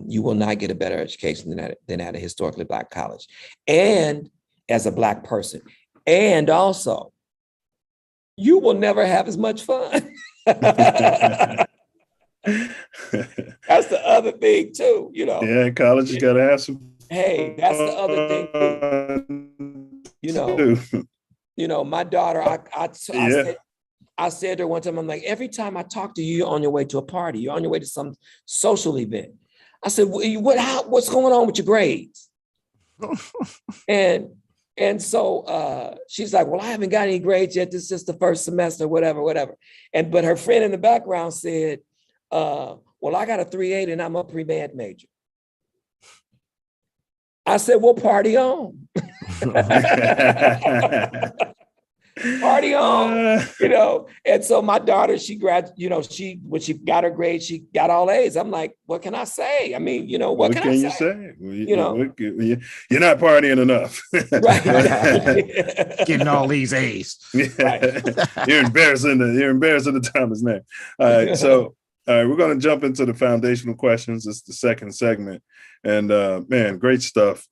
You will not get a better education than at a historically Black college, and as a Black person. And also, you will never have as much fun. That's the other thing too, you know. Yeah, college, you gotta have some. Hey, that's the other thing too. You know, my daughter, I said to her one time, I'm like, every time I talk to you, you're on your way to a party, you're on your way to some social event. I said, what's going on with your grades? And so she's like, well, I haven't got any grades yet. This is just the first semester, whatever. But her friend in the background said, well, I got a 3.8 and I'm a pre-med major. I said, well, party on. Party on, you know. And so my daughter, when she got her grades, she got all A's. I'm like, what can I say? I mean, you know, what can you say? Well, you know, you're not partying enough. Right. Getting all these A's. Right. You're embarrassing the Thomas name. All right, so we're going to jump into the foundational questions. It's the second segment, and man, great stuff.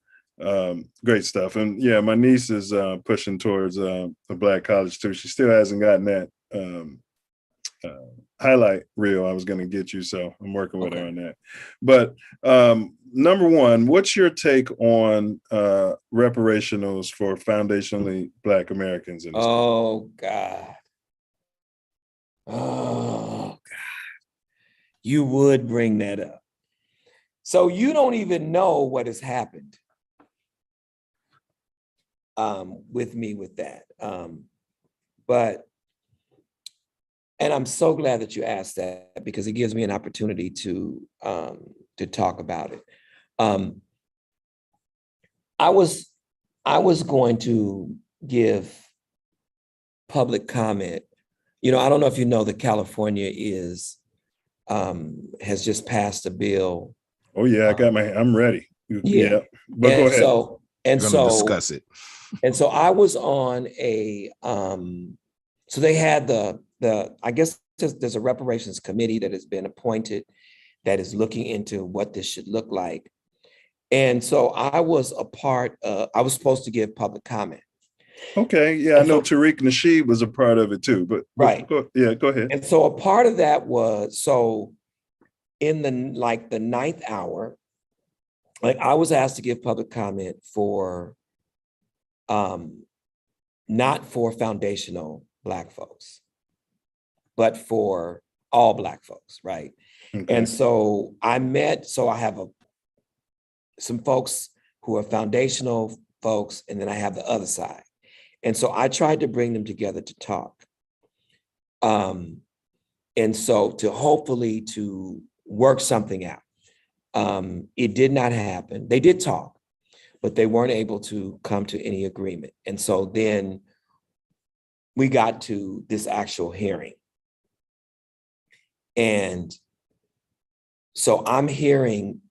Great stuff. And yeah, my niece is pushing towards a Black college too. She still hasn't gotten that highlight reel I was going to get you, so I'm working with her on that. But number one, what's your take on reparationals for foundationally Black Americans in this country? Oh God, you would bring that up. So you don't even know what has happened with me with that. And I'm so glad that you asked that, because it gives me an opportunity to talk about it. I was going to give public comment. You know, I don't know if you know that California has just passed a bill. Oh yeah, I'm ready. Yeah. But and go ahead. So discuss it. And so I was on so they had I guess there's a reparations committee that has been appointed that is looking into what this should look like. And so I was I was supposed to give public comment. Okay, yeah, I know Tariq Nasheed was a part of it too, but right. Go ahead. And so a part of that was, so in the ninth hour, I was asked to give public comment for not for foundational Black folks, but for all Black folks, right? Okay. And so I have some folks who are foundational folks, and then I have the other side. And so I tried to bring them together to talk. And so hopefully to work something out. It did not happen. They did talk, but they weren't able to come to any agreement. And so then we got to this actual hearing. And so I'm hearing,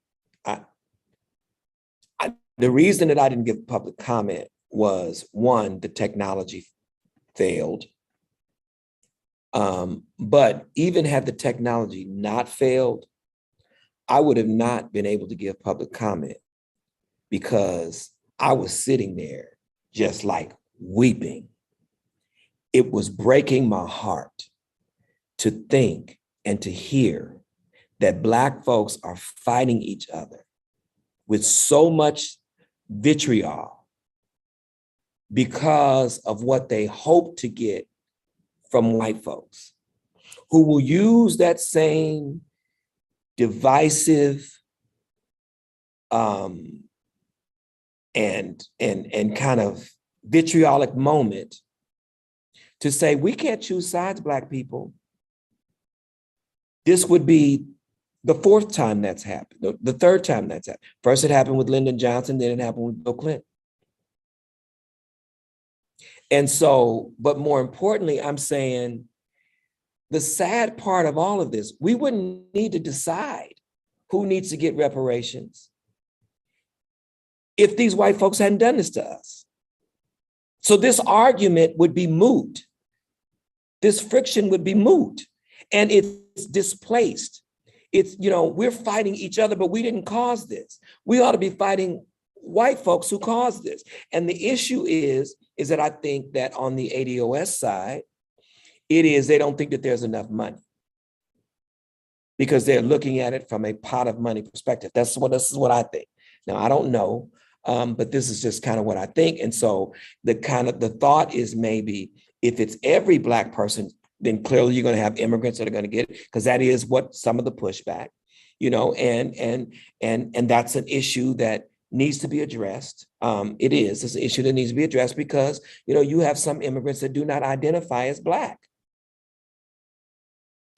the reason that I didn't give public comment was, one, the technology failed. But even had the technology not failed, I would have not been able to give public comment because I was sitting there just like weeping. It was breaking my heart to think and to hear that Black folks are fighting each other with so much vitriol because of what they hope to get from white folks, who will use that same divisive and kind of vitriolic moment to say, we can't choose sides, Black people. This would be the fourth time that's happened, the third time that's happened. First it happened with Lyndon Johnson, then it happened with Bill Clinton. And so, but more importantly, I'm saying the sad part of all of this, we wouldn't need to decide who needs to get reparations if these white folks hadn't done this to us. So this argument would be moot. This friction would be moot, and it's displaced. It's, you know, we're fighting each other, but we didn't cause this. We ought to be fighting white folks who caused this. And the issue is that I think that on the ADOS side, they don't think that there's enough money because they're looking at it from a pot of money perspective. This is what I think. Now, I don't know, but this is just kind of what I think. And so the thought is, maybe if it's every Black person, then clearly you're going to have immigrants that are going to get it, because that is what some of the pushback, you know, and that's an issue that needs to be addressed. It's an issue that needs to be addressed because, you know, you have some immigrants that do not identify as Black,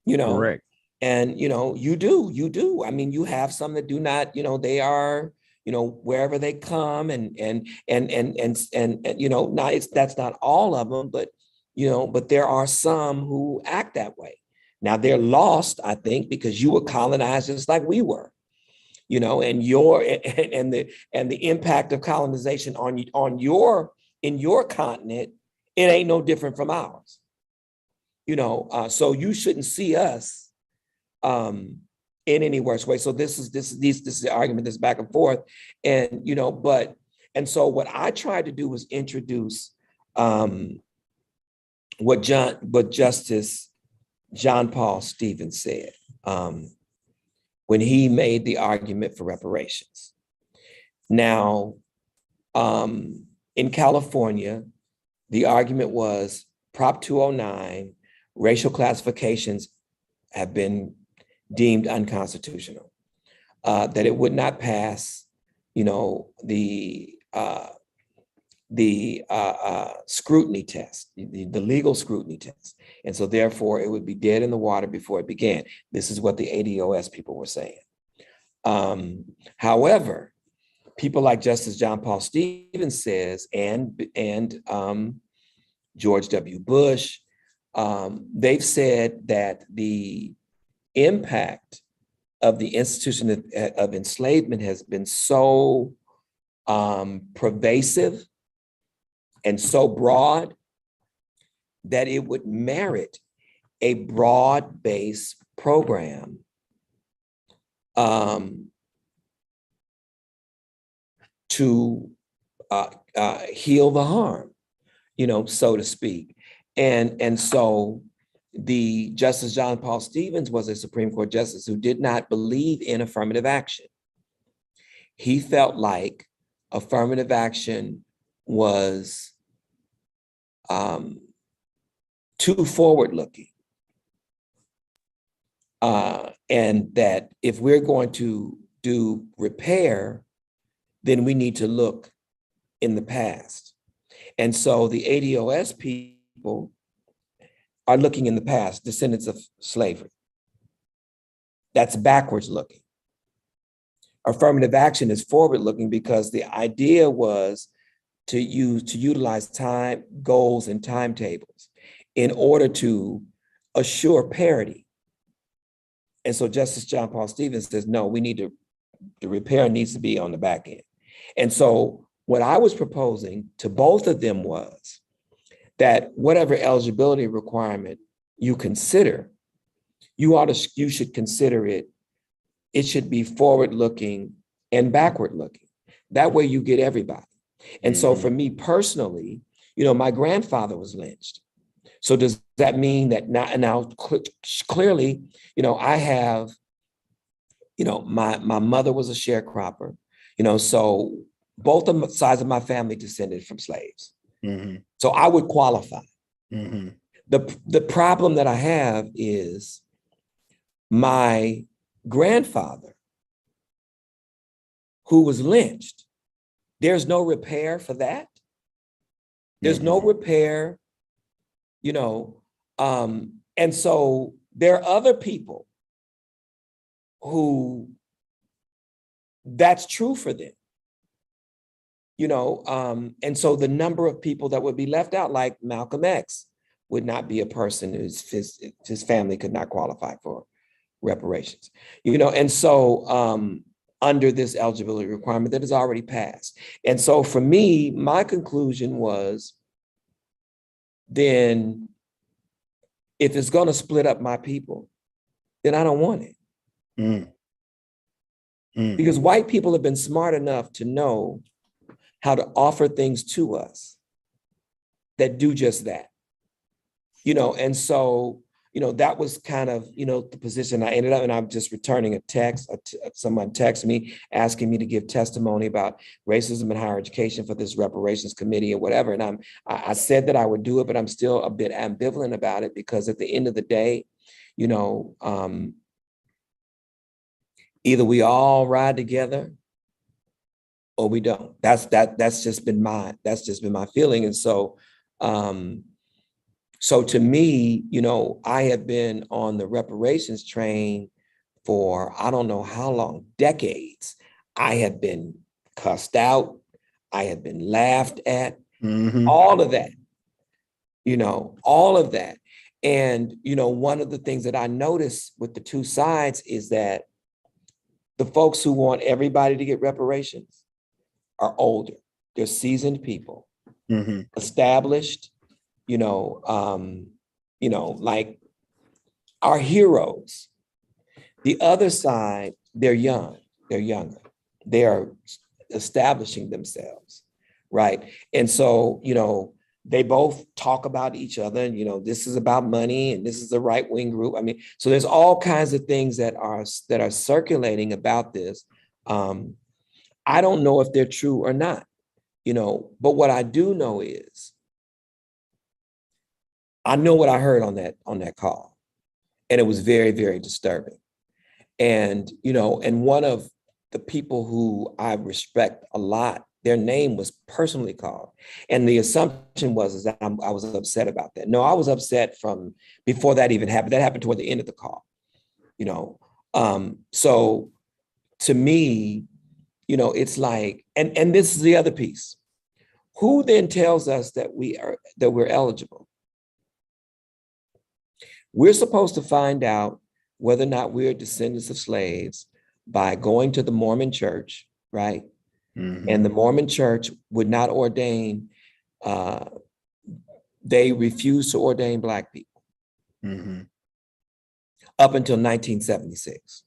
you know. Correct. And, you know, you do. I mean, you have some that do not, you know, they are, you know, wherever they come and you know, that's not all of them, but, you know, but there are some who act that way. Now they're lost, I think, because you were colonized just like we were, you know, and the impact of colonization in your continent, it ain't no different from ours, you know. So you shouldn't see us in any worse way. So this is the argument that's back and forth, and you know, and so what I tried to do was introduce what Justice John Paul Stevens said when he made the argument for reparations. Now, in California, the argument was Prop 209, racial classifications have been deemed unconstitutional, that it would not pass, you know, the scrutiny test, the legal scrutiny test. And so therefore it would be dead in the water before it began. This is what the ADOS people were saying. However, people like Justice John Paul Stevens says, and George W. Bush, they've said that the impact of the institution of enslavement has been so pervasive and so broad that it would merit a broad-based program to heal the harm, you know, so to speak. And so the Justice John Paul Stevens was a Supreme Court justice who did not believe in affirmative action. He felt like affirmative action was too forward-looking, and that if we're going to do repair, then we need to look in the past. And so the ADOS people are looking in the past, descendants of slavery. That's backwards looking. Affirmative action is forward looking because the idea was to utilize time, goals, and timetables. in order to assure parity. And so Justice John Paul Stevens says, no, we need to, the repair needs to be on the back end. And so what I was proposing to both of them was that whatever eligibility requirement you consider, you should consider it, it should be forward-looking and backward-looking. That way you get everybody. And so for me personally, my grandfather was lynched. So does that mean that now clearly, I have, my mother was a sharecropper, so both of sides of my family descended from slaves. So I would qualify. The problem that I have is my grandfather, who was lynched, there's no repair for that. There's no repair, and so there are other people who that's true for them, and so the number of people that would be left out, like Malcolm X, would not be a person whose his family could not qualify for reparations, and so under this eligibility requirement that is already passed. And so for me, my conclusion was, then if it's going to split up my people, then I don't want it. Because white people have been smart enough to know how to offer things to us that do just that. And so, that was kind of, the position I ended up, and I'm just returning a text. Someone texted me asking me to give testimony about racism in higher education for this reparations committee or whatever. And I said that I would do it, but I'm still a bit ambivalent about it, because at the end of the day, either we all ride together or we don't. That's just been my feeling. And so, so to me, I have been on the reparations train for I don't know how long, decades. I have been cussed out. I have been laughed at, all of that, all of that. And, one of the things that I notice with the two sides is that the folks who want everybody to get reparations are older. They're seasoned people, established, like our heroes. The other side, they're young, they're younger. They are establishing themselves, right? And so, they both talk about each other, and, this is about money and this is a right-wing group. I mean, so there's all kinds of things that are circulating about this. I don't know if they're true or not, but what I do know is, I know what I heard on that call, and it was very, very disturbing. And, and one of the people who I respect a lot, their name was personally called. And the assumption was that I was upset about that. No, I was upset from before that even happened. That happened toward the end of the call, So to me, it's like, and this is the other piece. Who then tells us that we're eligible? We're supposed to find out whether or not we're descendants of slaves by going to the Mormon church, right? And the Mormon church would not ordain, they refused to ordain Black people up until 1976.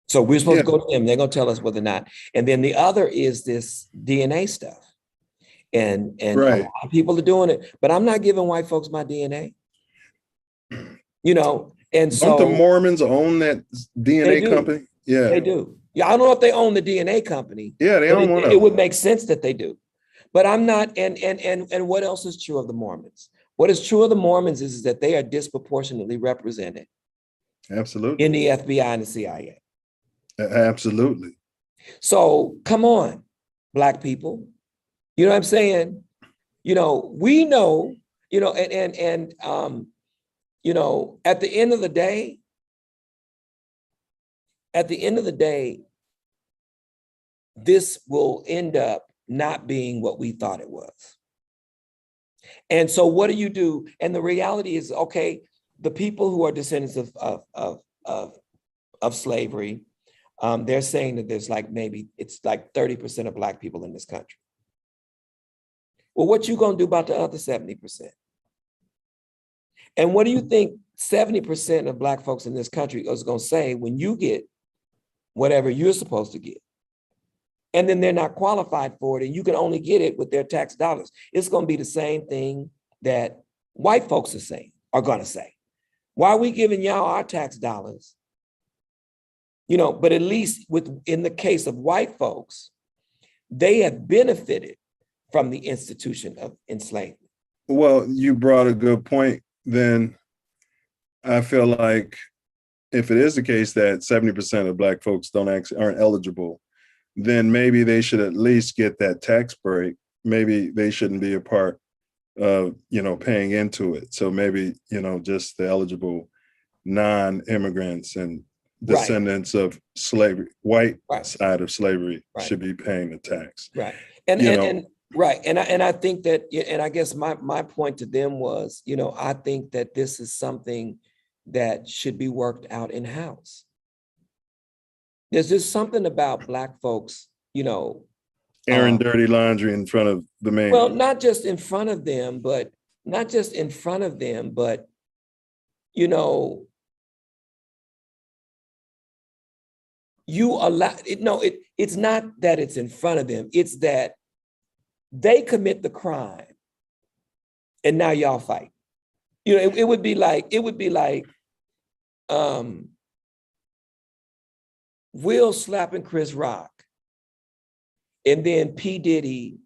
So we're supposed to go to them. They're going to tell us whether or not. And then the other is this DNA stuff. And a lot of people are doing it, but I'm not giving white folks my DNA. And so don't the Mormons own that DNA company? Yeah, they do. Yeah, I don't know if they own the DNA company. Yeah, they own one of them. It would make sense that they do, but I'm not. And what else is true of the Mormons? What is true of the Mormons is that they are disproportionately represented. Absolutely. In the FBI and the CIA. Absolutely. So come on, Black people. You know what I'm saying? We know. At the end of the day, this will end up not being what we thought it was. And so what do you do? And the reality is, okay, the people who are descendants of slavery, they're saying that there's like it's like 30% of Black people in this country. Well, what you gonna do about the other 70%? And what do you think 70% of Black folks in this country is gonna say when you get whatever you're supposed to get? And then they're not qualified for it, and you can only get it with their tax dollars. It's gonna be the same thing that white folks are gonna say. Why are we giving y'all our tax dollars? But at least in the case of white folks, they have benefited from the institution of enslavement. Well, you brought a good point. Then I feel like if it is the case that 70% of Black folks aren't eligible, then maybe they should at least get that tax break. Maybe they shouldn't be a part of, paying into it. So maybe, just the eligible non-immigrants and descendants of slavery, white side of slavery should be paying the tax. Right. And I think that, and I guess my point to them was, I think that this is something that should be worked out in-house. There's just something about Black folks, airing dirty laundry in front of the man. Well, not just in front of them, but you allow it. No, it's not that it's in front of them. It's that they commit the crime and now y'all fight. It would be like Will slapping Chris Rock, and then P. Diddy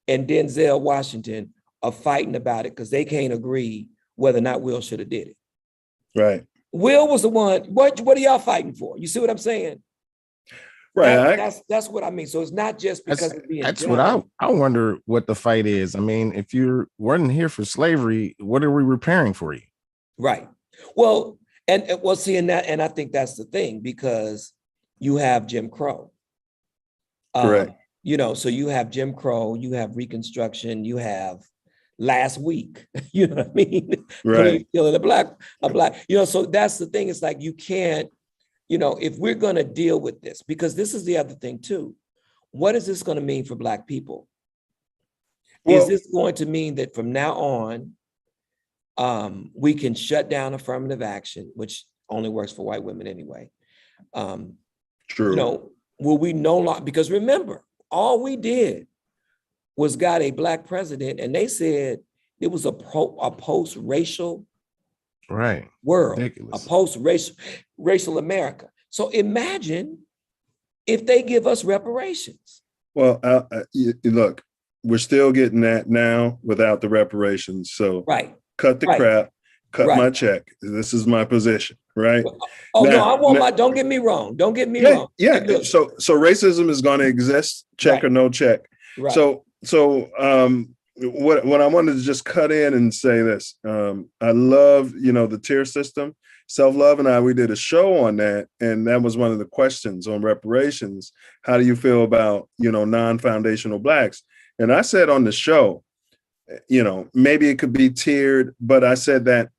and Denzel Washington are fighting about it because they can't agree whether or not Will should have did it. Right. Will was the one. What are y'all fighting for? You see what I'm saying? Right. That's what I mean. So it's not just because of being. That's what I wonder what the fight is. I mean, if you weren't here for slavery, what are we repairing for you? Right. Well, and seeing that, and I think that's the thing, because you have Jim Crow. Correct. So you have Jim Crow, you have Reconstruction, you have last week, you know what I mean? Right. Killing a black, so that's the thing. It's like, you can't, if we're going to deal with this, because this is the other thing too. What is this going to mean for Black people? Is this going to mean that from now on, we can shut down affirmative action, which only works for white women anyway? True. Will we no longer, because remember, all we did was got a Black president, and they said it was a post-racial world, ridiculous. A post-racial America. So imagine if they give us reparations. Well, look, we're still getting that now without the reparations. So cut the crap, cut my check. This is my position, right? Oh, now, no, I want my, don't get me wrong. Don't get me wrong. Yeah. So racism is going to exist, check or no check. Right. So what I wanted to just cut in and say this, I love, the tier system. Self Love and we did a show on that. And that was one of the questions on reparations. How do you feel about, non-foundational Blacks? And I said on the show, maybe it could be tiered, but I said that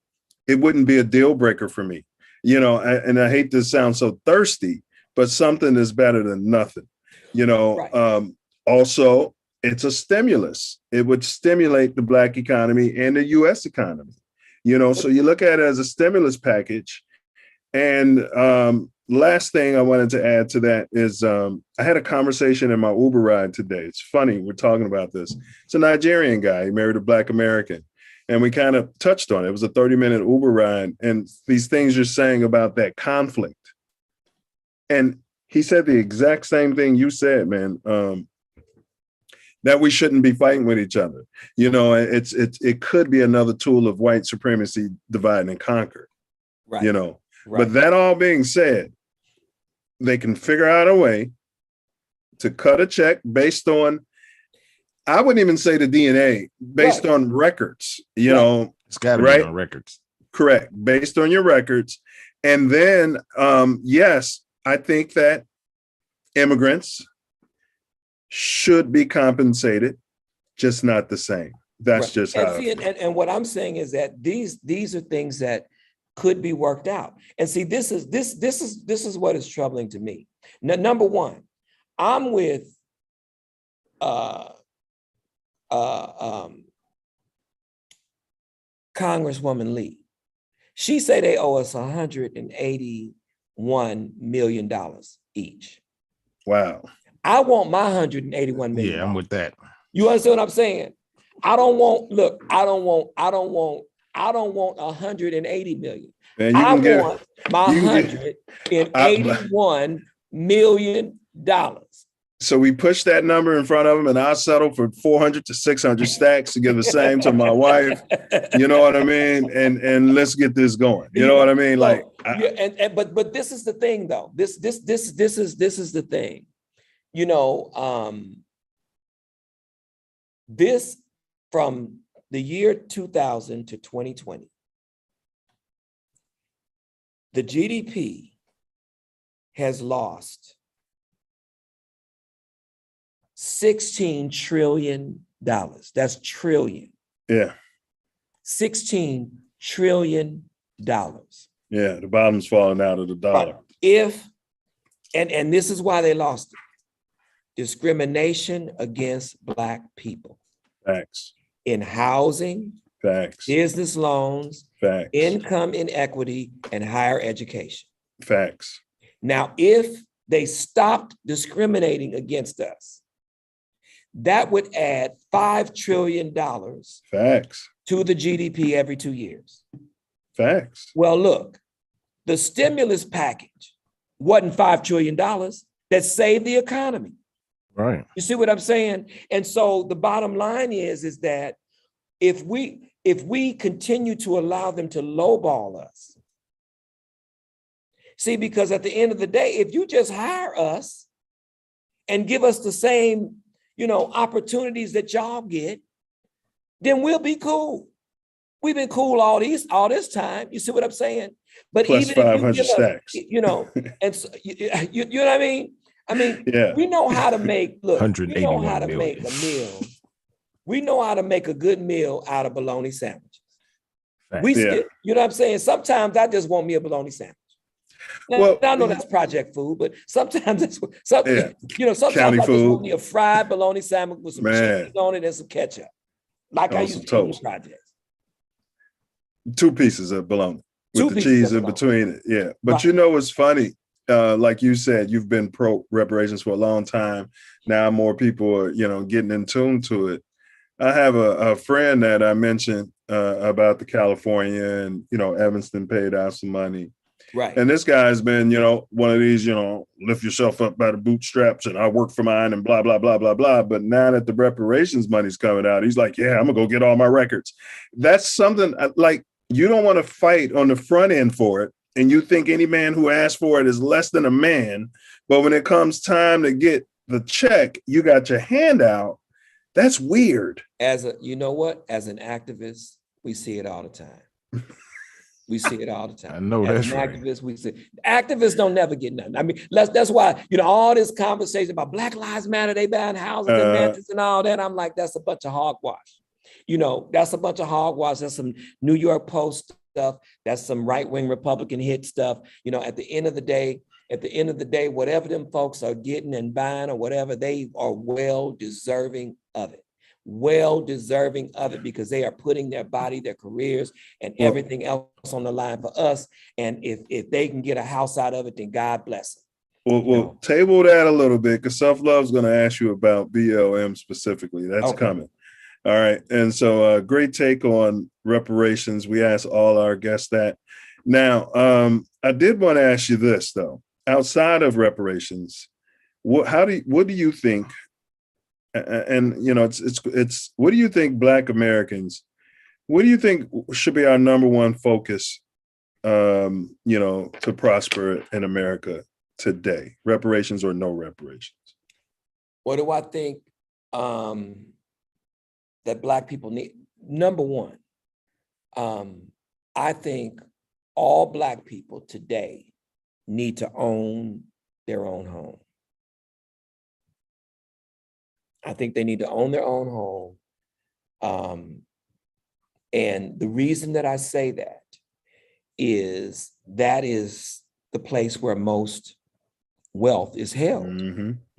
it wouldn't be a deal breaker for me, and I hate to sound so thirsty, but something is better than nothing, Also, it's a stimulus. It would stimulate the Black economy and the US economy, so you look at it as a stimulus package. And last thing I wanted to add to that is I had a conversation in my Uber ride today. It's funny, we're talking about this. It's a Nigerian guy. He married a Black American. And we kind of touched on it. It was a 30-minute Uber ride. And these things you're saying about that conflict. And he said the exact same thing you said, man, that we shouldn't be fighting with each other. It could be another tool of white supremacy, divide and conquer, right. Right. But that all being said, they can figure out a way to cut a check based on, I wouldn't even say the DNA, based on records, It's got to be on records. Correct. Based on your records. And then, yes, I think that immigrants should be compensated, just not the same. That's Right. just And how. see, and what I'm saying is that these are things that could be worked out. And see, this is what is troubling to me. Now, number one, I'm with Congresswoman Lee. She say they owe us $181 million each. Wow. I want my $181 million. Yeah, I'm with that. You understand what I'm saying? I don't want 180 million. Man, you I can get want my $181 million. So we push that number in front of them, and I settle for 400 to 600 stacks to give the same to my wife. You know what I mean? And let's get this going. You know what I mean? Like, but this is the thing, though. This is the thing. You know, this from the year 2000 to 2020, the GDP has lost $16 trillion. That's trillion. Yeah. $16 trillion. Yeah, the bottom's falling out of the dollar. And this is why they lost it. Discrimination against Black people. Facts. In housing, facts, business loans, facts, income inequity, and higher education. Facts. Now, if they stopped discriminating against us, that would add $5 trillion facts to the GDP every 2 years. Facts. Well, look, the stimulus package wasn't $5 trillion that saved the economy. Right. You see what I'm saying? And so the bottom line is that if we continue to allow them to lowball us, see, because at the end of the day, if you just hire us and give us the same, opportunities that y'all get, then we'll be cool. We've been cool all this time. You see what I'm saying? But plus even 500 if stacks, and so, you know what I mean? Yeah. We know how to make, look, we know 181 how to million. make a meal. We know how to make a good meal out of bologna sandwiches. You know what I'm saying? Sometimes I just want me a bologna sandwich. Now, I know that's project food, but sometimes sometimes I just want me a fried bologna sandwich with some cheese on it and some ketchup. Like I used to eat in projects. 2 pieces of bologna with the cheese in between it. Yeah. But you know what's funny? Like you said, you've been pro reparations for a long time. Now more people are, getting in tune to it. I have a friend that I mentioned about the California and, Evanston paid out some money. Right. And this guy's been, one of these, lift yourself up by the bootstraps and I work for mine and blah, blah, blah, blah, blah. But now that the reparations money's coming out, he's like, yeah, I'm gonna go get all my records. That's something like you don't want to fight on the front end for it. And you think any man who asks for it is less than a man. But when it comes time to get the check, you got your hand out. That's weird. As an activist, we see it all the time. We see it all the time. I know that's right. Activists, we see activists don't never get nothing. I mean, that's why, all this conversation about Black Lives Matter, they buying houses and mansions and all that. I'm like, that's a bunch of hogwash. That's a bunch of hogwash. That's some New York Post stuff. That's some right-wing Republican hit stuff. At the end of the day, whatever them folks are getting and buying or whatever, they are well deserving of it. Because they are putting their body, their careers, and everything else on the line for us. And if they can get a house out of it, then God bless them. We'll table that a little bit because Self Love's going to ask you about BLM specifically. That's coming. All right. And so great take on reparations. We ask all our guests that. Now, I did want to ask you this, though. Outside of reparations, what do you think? And it's what do you think Black Americans, what do you think should be our number one focus, to prosper in America today, reparations or no reparations? What do I think that Black people need? Number one, I think all Black people today need to own their own home. I think they need to own their own home. And the reason that I say that is the place where most wealth is held.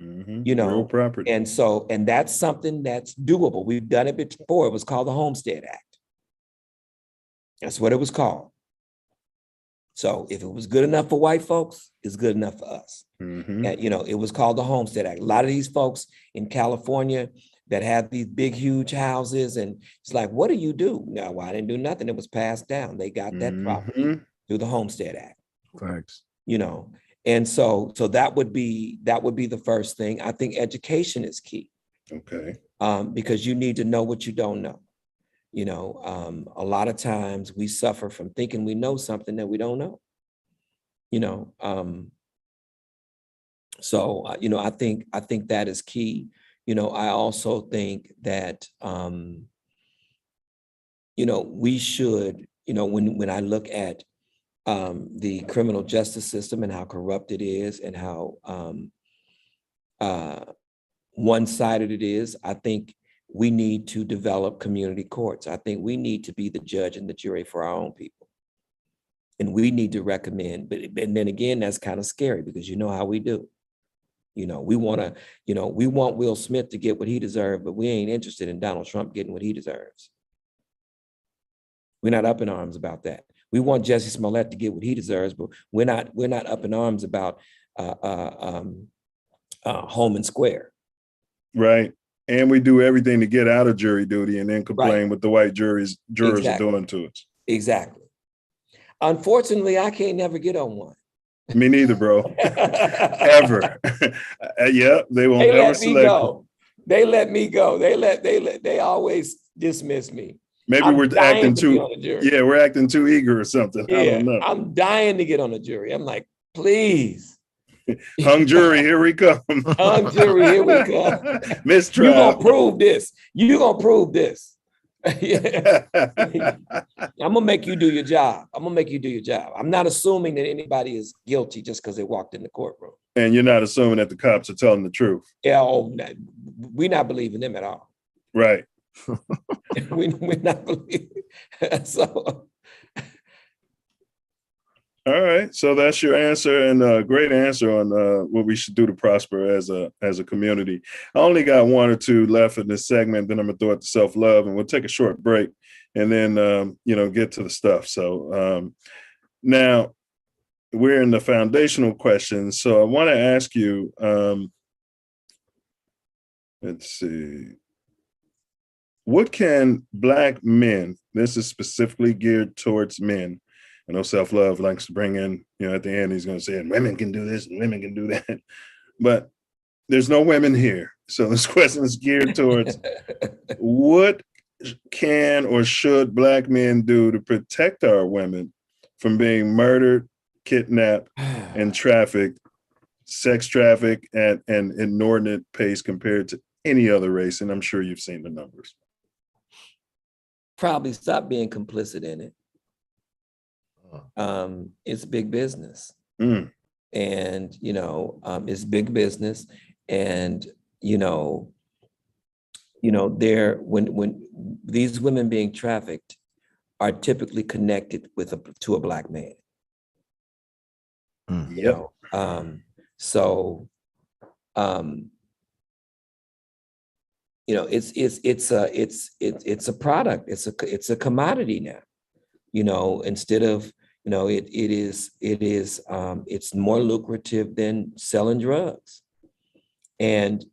You know, real property. And that's something that's doable. We've done it before. It was called the Homestead Act. That's what it was called. So if it was good enough for white folks, it's good enough for us. And, you know, it was called the Homestead Act. A lot of these folks in California that have these big, huge houses, and it's like, what do you do? No, well, I didn't do nothing. It was passed down. They got that property through the Homestead Act. Thanks. You know, and so that would be the first thing. I think education is key. Okay. Because you need to know what you don't know. You know, a lot of times we suffer from thinking we know something that we don't know. You know, so you know, I think that is key. You know, I also think that you know, we should, you know, when I look at the criminal justice system and how corrupt it is and how one-sided it is, I think we need to develop community courts. I think we need to be the judge and the jury for our own people. And we need to recommend, and then again, that's kind of scary because you know how we do. You know, we want Will Smith to get what he deserved, but we ain't interested in Donald Trump getting what he deserves. We're not up in arms about that. We want Jussie Smollett to get what he deserves, but we're not up in arms about home and square. Right. And we do everything to get out of jury duty and then complain what the white jurors are doing to us. Exactly. Unfortunately, I can't never get on one. Me neither, bro. Ever. Yeah, they won't ever select me. They let me go. They always dismiss me. Maybe we're acting too, we're acting too eager or something. Yeah, I don't know. I'm dying to get on the jury. I'm like, please. Hung jury, here we come. Hung jury, here we come. Mistrial. You're gonna prove this. You're gonna prove this. I'm gonna make you do your job. I'm not assuming that anybody is guilty just because they walked in the courtroom. And you're not assuming that the cops are telling the truth. Yeah, we're not believing them at all. Right. We're not believing. So. All right, so that's your answer, and a great answer on what we should do to prosper as a community. I only got one or two left in this segment, then I'm gonna throw it to self-love, and we'll take a short break, and then get to the stuff. So now we're in the foundational questions. So I want to ask you, let's see, what can Black men? This is specifically geared towards men. I know Self-Love likes to bring in, at the end, he's going to say, and women can do this and women can do that. But there's no women here. So this question is geared towards what can or should Black men do to protect our women from being murdered, kidnapped, and trafficked, sex trafficked at an inordinate pace compared to any other race? And I'm sure you've seen the numbers. Probably stop being complicit in it. It's big business. And, it's big business. And, when these women being trafficked are typically connected to a Black man. It's a product. It's a commodity now. Instead of, it's more lucrative than selling drugs, and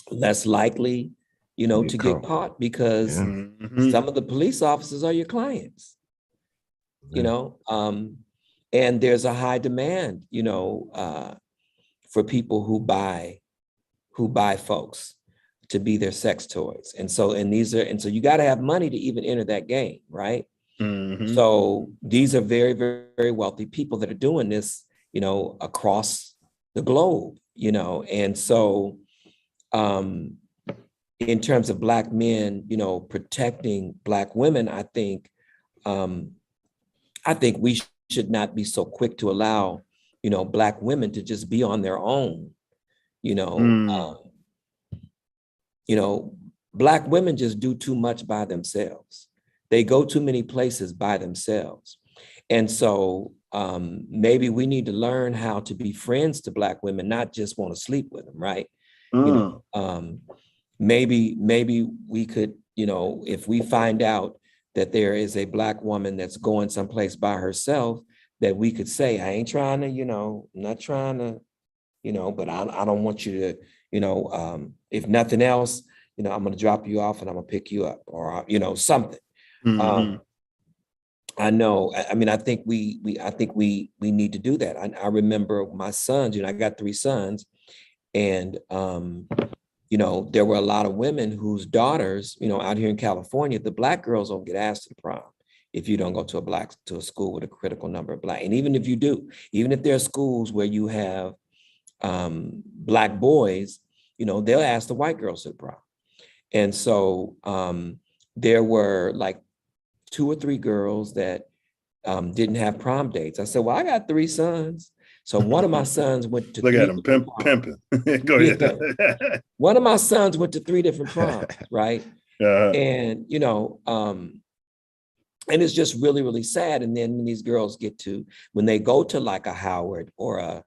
less likely, to get caught because some of the police officers are your clients, and there's a high demand, for people who buy folks to be their sex toys. And so you got to have money to even enter that game, right? So these are very, very, very wealthy people that are doing this, across the globe, and so in terms of Black men, protecting Black women, I think we should not be so quick to allow, Black women to just be on their own, Black women just do too much by themselves. They go too many places by themselves. And so maybe we need to learn how to be friends to Black women, not just want to sleep with them, right? You know, maybe we could, you know, if we find out that there is a Black woman that's going someplace by herself, that we could say, I ain't trying to, you know, I'm not trying to, you know, but I don't want you to, you know, if nothing else, you know, I'm going to drop you off and I'm going to pick you up, or, you know, something. I know. I mean, I think we need to do that. I remember my sons, you know, I got 3 sons, and, you know, there were a lot of women whose daughters, you know, out here in California, the Black girls don't get asked to the prom if you don't go to a school with a critical number of Black. And even if you do, even if there are schools where you have Black boys, you know, they'll ask the white girls to the prom. And so there were like 2 or 3 girls that didn't have prom dates. I said, well, I got 3 sons. So one of my sons went to look at him pimping. Go ahead. One of my sons went to 3 different proms, right? And, you know, and it's just really, really sad. And then when these girls when they go to like a Howard or a,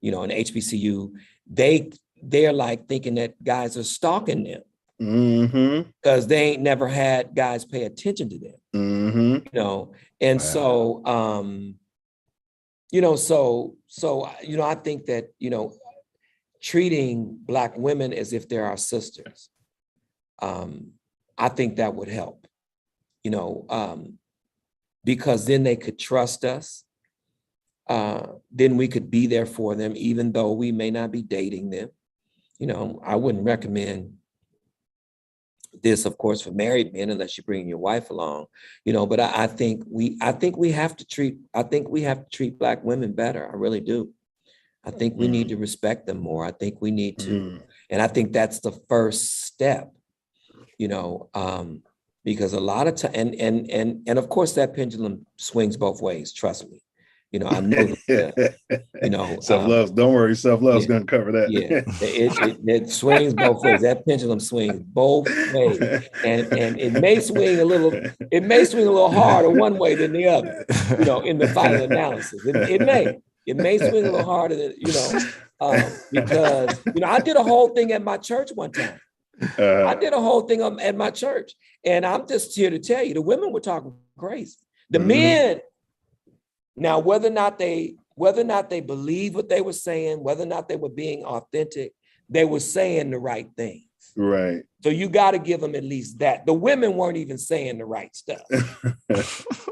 you know, an HBCU, they're like thinking that guys are stalking them. Because they ain't never had guys pay attention to them, you know, and so, you know, you know, I think that, you know, treating Black women as if they're our sisters, I think that would help, you know, because then they could trust us. Then we could be there for them, even though we may not be dating them. You know, I wouldn't recommend this, of course, for married men, unless you bring your wife along, you know, but I think we have to treat Black women better. I really do. I think we need to respect them more. I think we need to, and I think that's the first step, you know, because a lot of time, and of course that pendulum swings both ways, trust me. You know, I know that, you know, self-love. Don't worry, self-love's going to cover that. Yeah, it swings both ways. That pendulum swings both ways, and it may swing a little harder one way than the other. You know, in the final analysis, it may swing a little harder than, you know, because, you know, I did a whole thing at my church one time. I did a whole thing at my church, and I'm just here to tell you, the women were talking crazy. The men. Now, whether or not they believe what they were saying, whether or not they were being authentic, they were saying the right things. Right. So you got to give them at least that. The women weren't even saying the right stuff.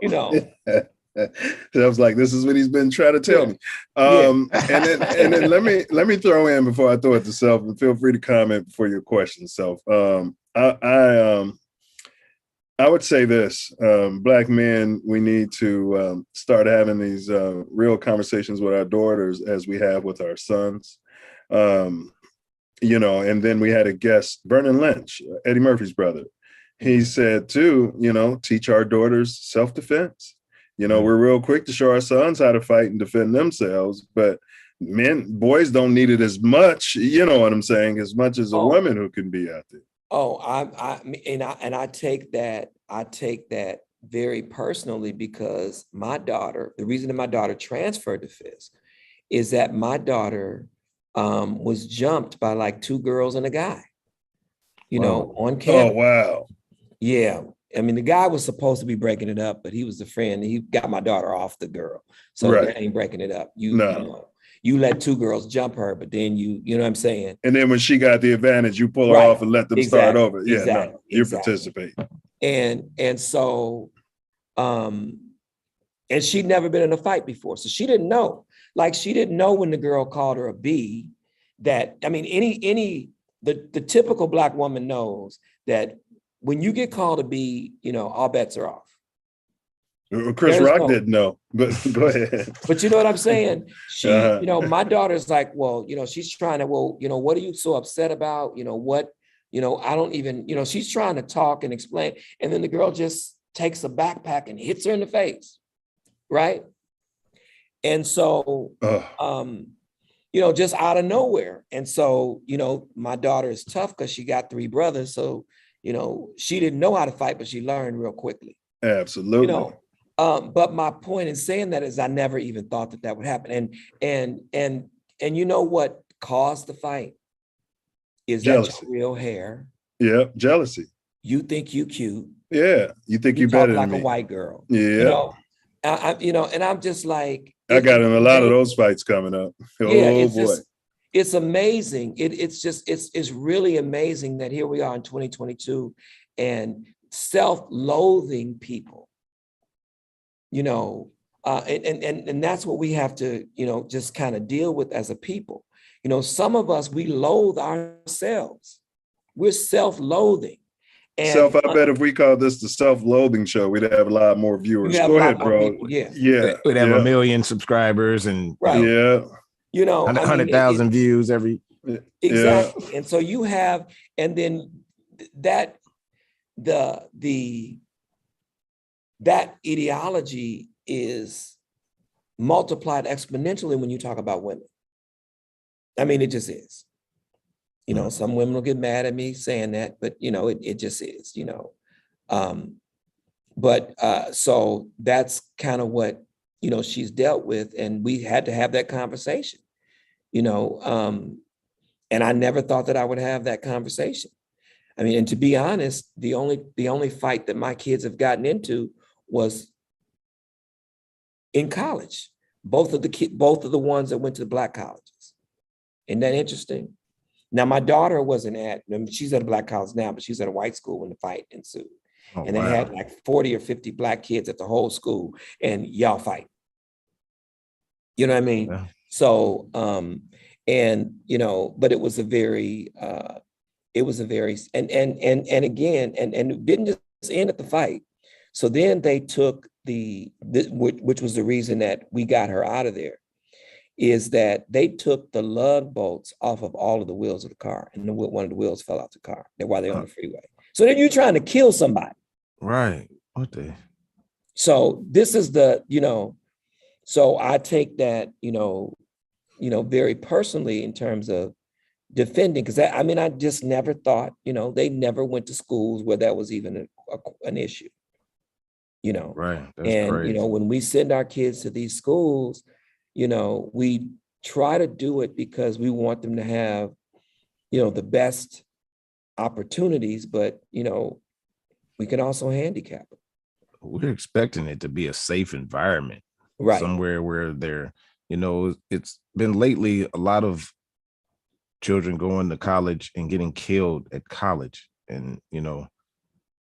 You know. I was like, this is what he's been trying to tell me. And then let me throw in, before I throw it to Self, and feel free to comment before your question, Self. I would say this, Black men, we need to start having these real conversations with our daughters as we have with our sons. You know, and then we had a guest, Vernon Lynch, Eddie Murphy's brother. He said too, you know, teach our daughters self-defense. You know, we're real quick to show our sons how to fight and defend themselves, but boys don't need it as much, you know what I'm saying, as much as a woman who can be out there. Oh, I take that very personally, because my daughter, the reason that my daughter transferred to Fisk is that my daughter was jumped by like 2 girls and a guy, you know, on campus. Oh, wow. Yeah. I mean, the guy was supposed to be breaking it up, but he was the friend. He got my daughter off the girl. So that ain't breaking it up. You know, you let 2 girls jump her, but then you know what I'm saying? And then when she got the advantage, you pull her off and let them start over. Yeah, no, you participate. And so, and she'd never been in a fight before. So she didn't know. Like, she didn't know when the girl called her a B, that, I mean, the typical Black woman knows that when you get called a B, you know, all bets are off. Chris Rock didn't know, but go ahead. But you know what I'm saying? She, you know, my daughter's like, well, you know, she's trying to, well, you know, what are you so upset about? You know, what, you know, I don't even, you know, she's trying to talk and explain. And then the girl just takes a backpack and hits her in the face. Right. And so, you just out of nowhere. And so, my daughter is tough because she got 3 brothers. So, she didn't know how to fight, but she learned real quickly. Absolutely. But my point in saying that is I never even thought that would happen. And you know what caused the fight? Is Jealousy. that your real hair? Yeah, jealousy. You think you cute. Yeah, you think you talk better like than a me. white girl. Yeah. And I'm just like, I got in a lot of those fights coming up. Yeah, Oh it's boy. just, it's amazing. It's really amazing that here we are in 2022 and self-loathing people, and that's what we have to, just kind of deal with as a people. Some of us, we loathe ourselves. We're self-loathing. And I bet if we called this the self-loathing show, we'd have a lot more viewers. Go ahead, bro. People, yeah. We'd have 1 million subscribers and yeah, 100,000 views every. Exactly. Yeah. And so you have, and then that ideology is multiplied exponentially when you talk about women. I mean, it just is. Some women will get mad at me saying that, but it just is, so that's kind of what, she's dealt with. And we had to have that conversation, and I never thought that I would have that conversation. I mean, and to be honest, the only fight that my kids have gotten into was in college. Both of the ones that went to the Black colleges. Isn't that interesting? Now, my daughter she's at a Black college now, but she's at a white school when the fight ensued. They had like 40 or 50 Black kids at the whole school, and y'all fight. You know what I mean? Yeah. So, but it was a very, and again, and it didn't just end at the fight. So then they took which was the reason that we got her out of there, is that they took the lug bolts off of all of the wheels of the car, and one of the wheels fell off the car while they're on the freeway. So then you're trying to kill somebody. Right. What the? So this is so I take that, very personally in terms of defending, because I just never thought, they never went to schools where that was even an issue, Right. That's and, crazy. When we send our kids to these schools, we try to do it because we want them to have, the best opportunities, but, we can also handicap them. We're expecting it to be a safe environment, right? Somewhere where they're, it's been lately a lot of children going to college and getting killed at college, and it's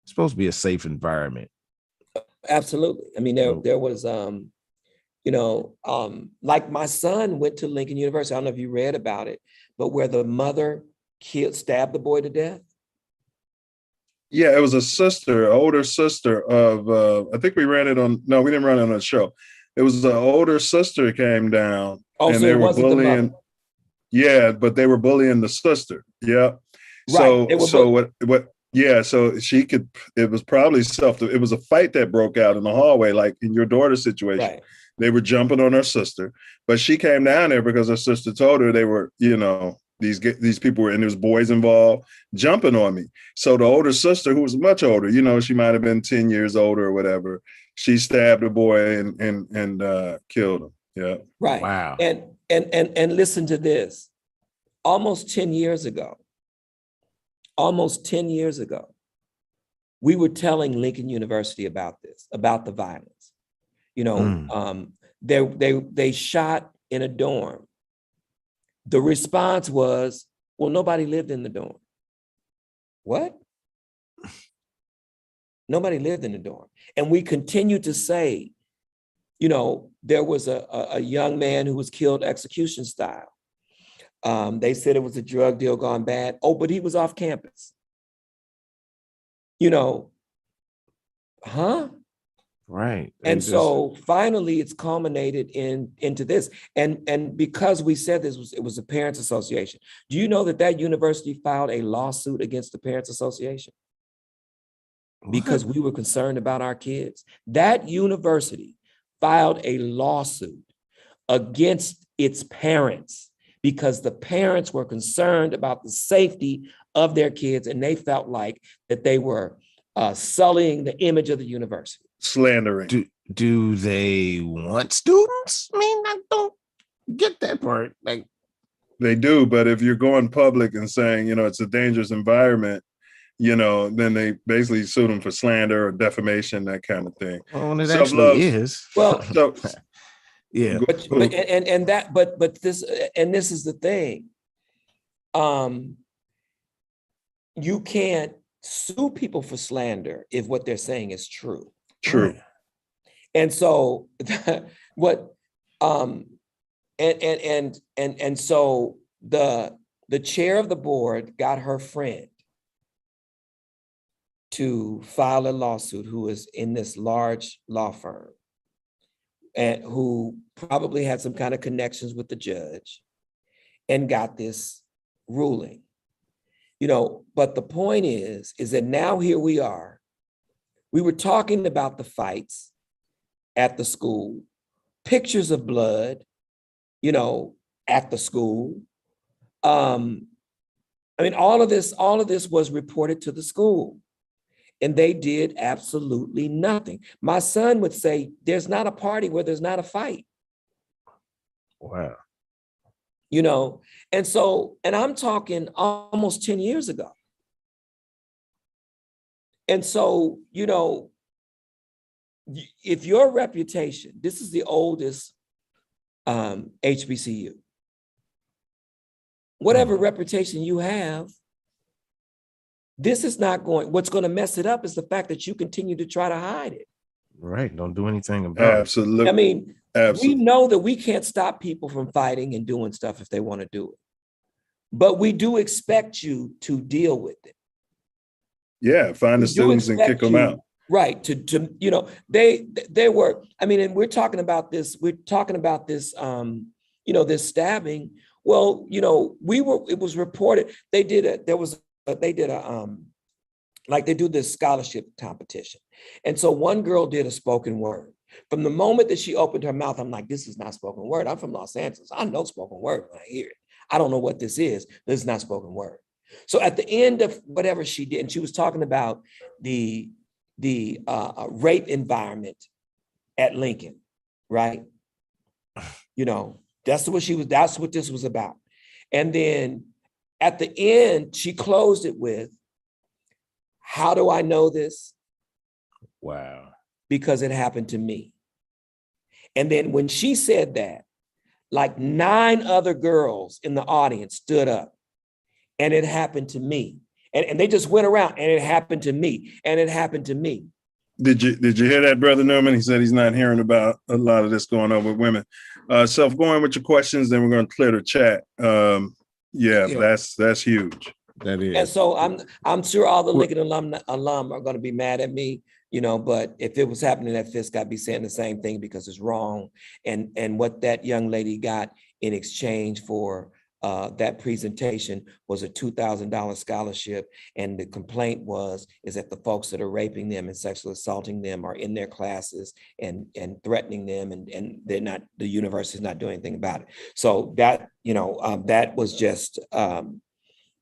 supposed to be a safe environment. Absolutely. I mean, there was, like my son went to Lincoln University. I don't know if you read about it, but where the mother stabbed the boy to death. Yeah, it was older sister of, I think we ran it on, no, we didn't run it on the show. It was the older sister came down and so they were bullying. The yeah, but they were bullying the sister. Yeah. Right. So it was probably it was a fight that broke out in the hallway, like in your daughter's situation. Right. They were jumping on her sister, but she came down there because her sister told her they were, these people were, and there was boys involved jumping on me. So the older sister, who was much older, she might have been 10 years older or whatever, she stabbed a boy and killed him. Yeah. Right. Wow. And listen to this. Almost 10 years ago, we were telling Lincoln University about this, about the violence. They shot in a dorm. The response was, well, nobody lived in the dorm. What? Nobody lived in the dorm. And we continue to say, there was a young man who was killed execution style. They said it was a drug deal gone bad. Oh, but he was off campus. Right. And so finally it's culminated into this. And because we said it was a parents association. Do you know that university filed a lawsuit against the Parents Association? Because we were concerned about our kids. That university filed a lawsuit against its parents because the parents were concerned about the safety of their kids, and they felt like that they were sullying the image of the university. Slandering. Do they want students? I mean, I don't get that part. Like, they do, but if you're going public and saying, it's a dangerous environment, then they basically sue them for slander or defamation, that kind of thing. Well, it actually is. Well, yeah. But this is the thing. You can't sue people for slander if what they're saying is true. True. And so so the chair of the board got her friend to file a lawsuit, who is in this large law firm and who probably had some kind of connections with the judge, and got this ruling. But the point is that now here we are. We were talking about the fights at the school, pictures of blood, at the school. All of this was reported to the school, and they did absolutely nothing. My son would say, there's not a party where there's not a fight. Wow. And I'm talking almost 10 years ago. And so, if your reputation, this is the oldest HBCU, whatever reputation you have, this is not what's going to mess it up is the fact that you continue to try to hide it. Right. Don't do anything about it. Absolutely. We know that we can't stop people from fighting and doing stuff if they want to do it. But we do expect you to deal with it. Yeah, find the students and kick them out. Right. They were, and we're talking about this, this stabbing. Well, it was reported, they do this scholarship competition. And so one girl did a spoken word. From the moment that she opened her mouth, I'm like, this is not spoken word. I'm from Los Angeles. I know spoken word when I hear it. I don't know what this is. This is not spoken word. So at the end of whatever she did, and she was talking about the rape environment at Lincoln, right? That's what this was about. And then at the end, she closed it with, how do I know this? Wow. Because it happened to me. And then when she said that, like 9 other girls in the audience stood up, and it happened to me. And they just went around, and it happened to me, and it happened to me. Did you hear that, Brother Newman? He said he's not hearing about a lot of this going on with women. Self, going with your questions, then we're going to clear the chat. That's huge. That is. And so I'm sure all the Lincoln alum are going to be mad at me, but if it was happening at Fisk, I'd be saying the same thing because it's wrong. And what that young lady got in exchange for that presentation was a $2,000 scholarship. And the complaint is that the folks that are raping them and sexually assaulting them are in their classes and threatening them, and they're not, the university is not doing anything about it. So that, that was just, I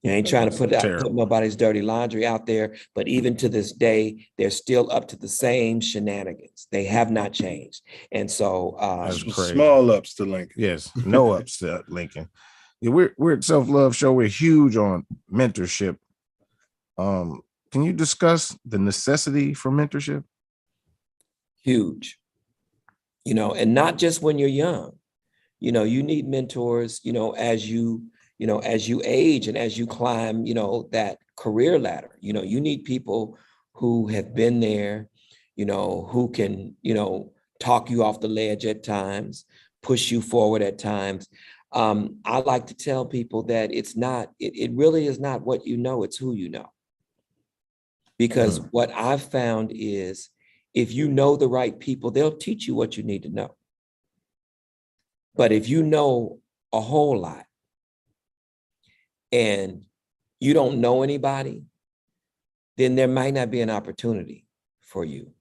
ain't trying to put nobody's dirty laundry out there, but even to this day, they're still up to the same shenanigans. They have not changed. And so small ups to Lincoln. Yes, no ups to Lincoln. Yeah, we're at Self Love Show. We're huge on mentorship. Can you discuss the necessity for mentorship? Huge. And not just when you're young. You need mentors, as you age and as you climb, that career ladder. You need people who have been there, who can, talk you off the ledge at times, push you forward at times. I like to tell people that it really is not what you know, it's who you know. Because what I've found is if you know the right people, they'll teach you what you need to know. But if you know a whole lot and you don't know anybody, then there might not be an opportunity for you.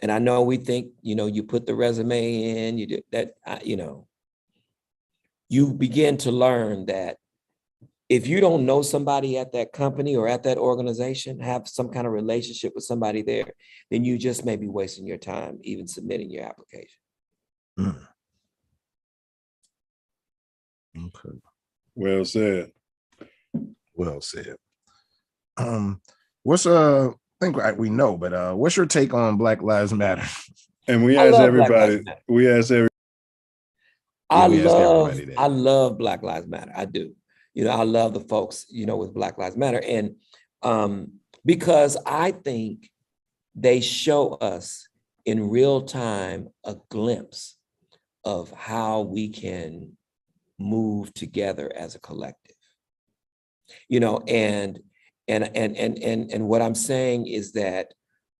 And I know we think, you put the resume in, you do that, you begin to learn that if you don't know somebody at that company or at that organization, have some kind of relationship with somebody there, then you just may be wasting your time even submitting your application. Okay. Well said. Well said. What's I think we know, but what's your take on Black Lives Matter? And we ask everybody. We ask every. I love Black Lives Matter. I do. You know, I love the folks, you know, with Black Lives Matter. And because I think they show us in real time a glimpse of how we can move together as a collective. You know, and what I'm saying is that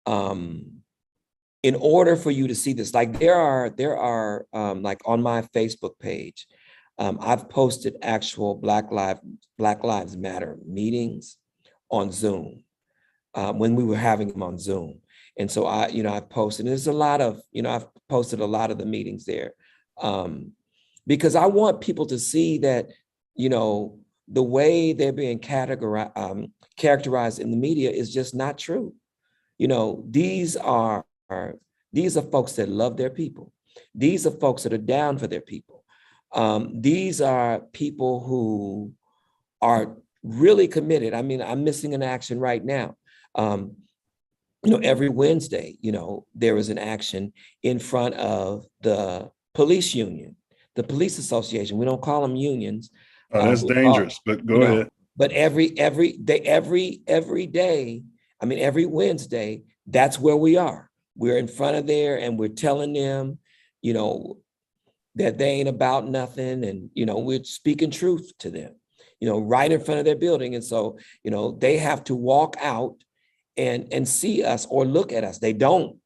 in order for you to see this, like there are like on my Facebook page, I've posted actual Black Lives Matter meetings on Zoom when we were having them on Zoom. And so I've posted, and there's a lot of, I've posted a lot of the meetings there because I want people to see that, the way they're being characterized in the media is just not true. These are folks that love their people. These are folks that are down for their people. These are people who are really committed. I mean, I'm missing an action right now. Every Wednesday, there is an action in front of the police union, the police association. We don't call them unions. Oh, that's dangerous, but go ahead. But every day, I mean, every Wednesday, that's where we are. We're in front of there and we're telling them, that they ain't about nothing. And, we're speaking truth to them, right in front of their building. And so, they have to walk out and see us or look at us. They don't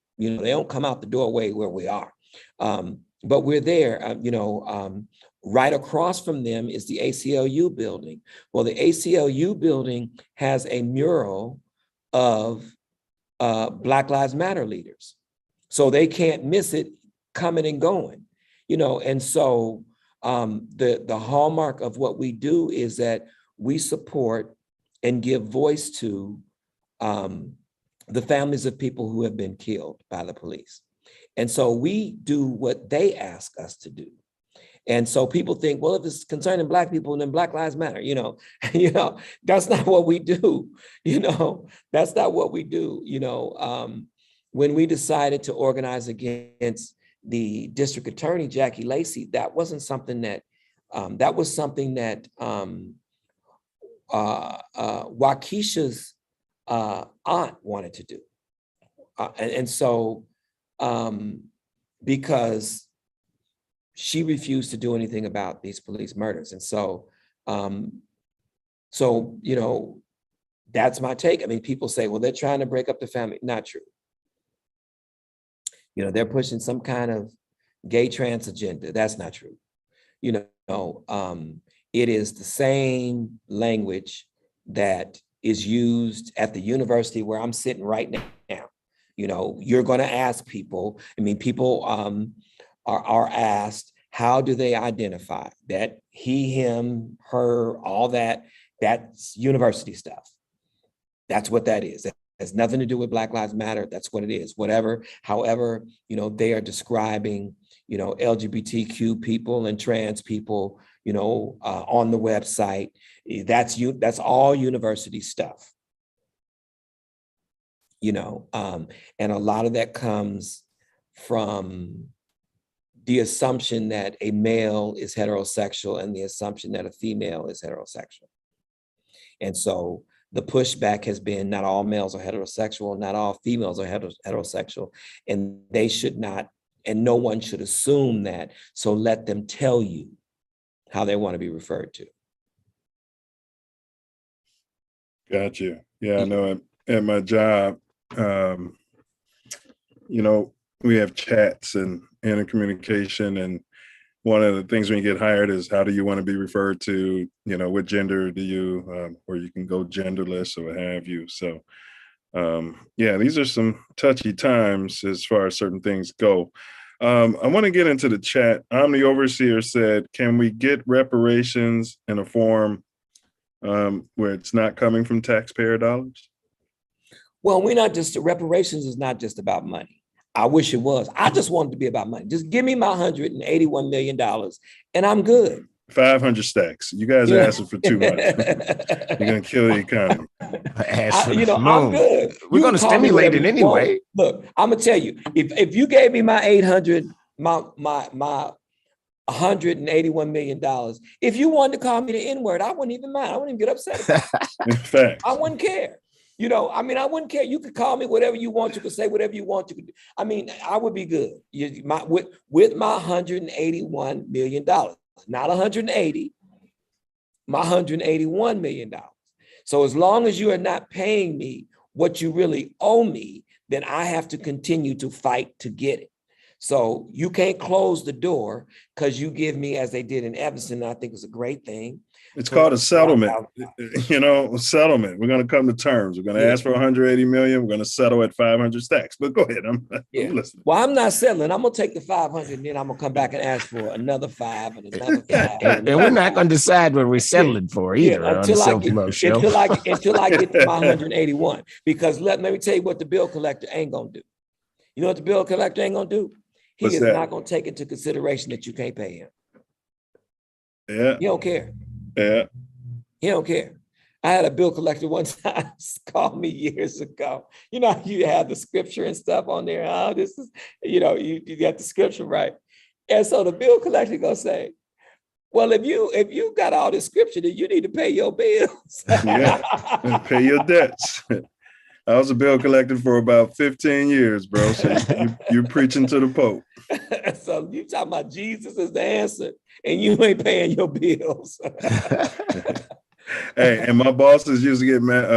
come out the doorway where we are. But we're there, right across from them is the ACLU building. Well, the ACLU building has a mural of Black Lives Matter leaders. So they can't miss it coming and going, and so the hallmark of what we do is that we support and give voice to the families of people who have been killed by the police. And so we do what they ask us to do. And so people think, well, if it's concerning Black people, then Black Lives Matter, that's not what we do. That's not what we do. When we decided to organize against the district attorney, Jackie Lacey, that wasn't something that, that was something that Waukesha's aunt wanted to do. And so, because she refused to do anything about these police murders. And so, that's my take. I mean, people say, well, they're trying to break up the family. Not true. They're pushing some kind of gay trans agenda. That's not true. It is the same language that is used at the university where I'm sitting right now. You're going to ask people, people are asked, how do they identify that he, him, her, all that, that's university stuff. That's what that is. It has nothing to do with Black Lives Matter. That's what it is. Whatever, however, they are describing, LGBTQ people and trans people, on the website. That's all university stuff. And a lot of that comes from the assumption that a male is heterosexual and the assumption that a female is heterosexual. And so the pushback has been not all males are heterosexual, not all females are heterosexual, and they should not, and no one should assume that. So let them tell you how they want to be referred to. Got you. Yeah, I know at my job, we have chats and intercommunication, and one of the things when you get hired is how do you want to be referred to, what gender do you, or you can go genderless or what have you. So these are some touchy times as far as certain things go. I want to get into the chat. I'm the overseer said, can we get reparations in a form where it's not coming from taxpayer dollars? Well, we're not just, reparations is not just about money. I wish it was. I just want it to be about money. Just give me my $181 million and I'm good. 500 stacks. You guys are asking for too much. You're going to kill the economy. I'm good. We're going to stimulate it anyway. Look, I'm going to tell you, if you gave me my $181 million, if you wanted to call me the N-word, I wouldn't even mind. I wouldn't even get upset about it. In fact, I wouldn't care. I wouldn't care. You could call me whatever you want. You could say whatever you want. I would be good. With my $181 million, not 180, my $181 million. So as long as you are not paying me what you really owe me, then I have to continue to fight to get it. So you can't close the door because you give me, as they did in Evanston, I think it's a great thing. It's called a settlement. Settlement. We're going to come to terms. We're going to ask for 180 million. We're going to settle at 500 stacks. But go ahead. I'm listening. Well, I'm not settling. I'm going to take the 500 and then I'm going to come back and ask for another 5 and another 5. And we're not going to decide what we're settling for either on the Self Luv Show. Until I get to my 181. Because let me tell you what the bill collector ain't going to do. You know what the bill collector ain't going to do? He is not going to take into consideration that you can't pay him. Yeah. He don't care. Yeah. He don't care. I had a bill collector one time call me years ago. You know, you have the scripture and stuff on there. Oh, this is, you got the scripture right. And so the bill collector gonna say, well, if you got all this scripture, then you need to pay your bills. Yeah, pay your debts. I was a bill collector for about 15 years, bro. So you're preaching to the Pope. So you talking about Jesus is the answer, and you ain't paying your bills. Hey, and my bosses used to get mad.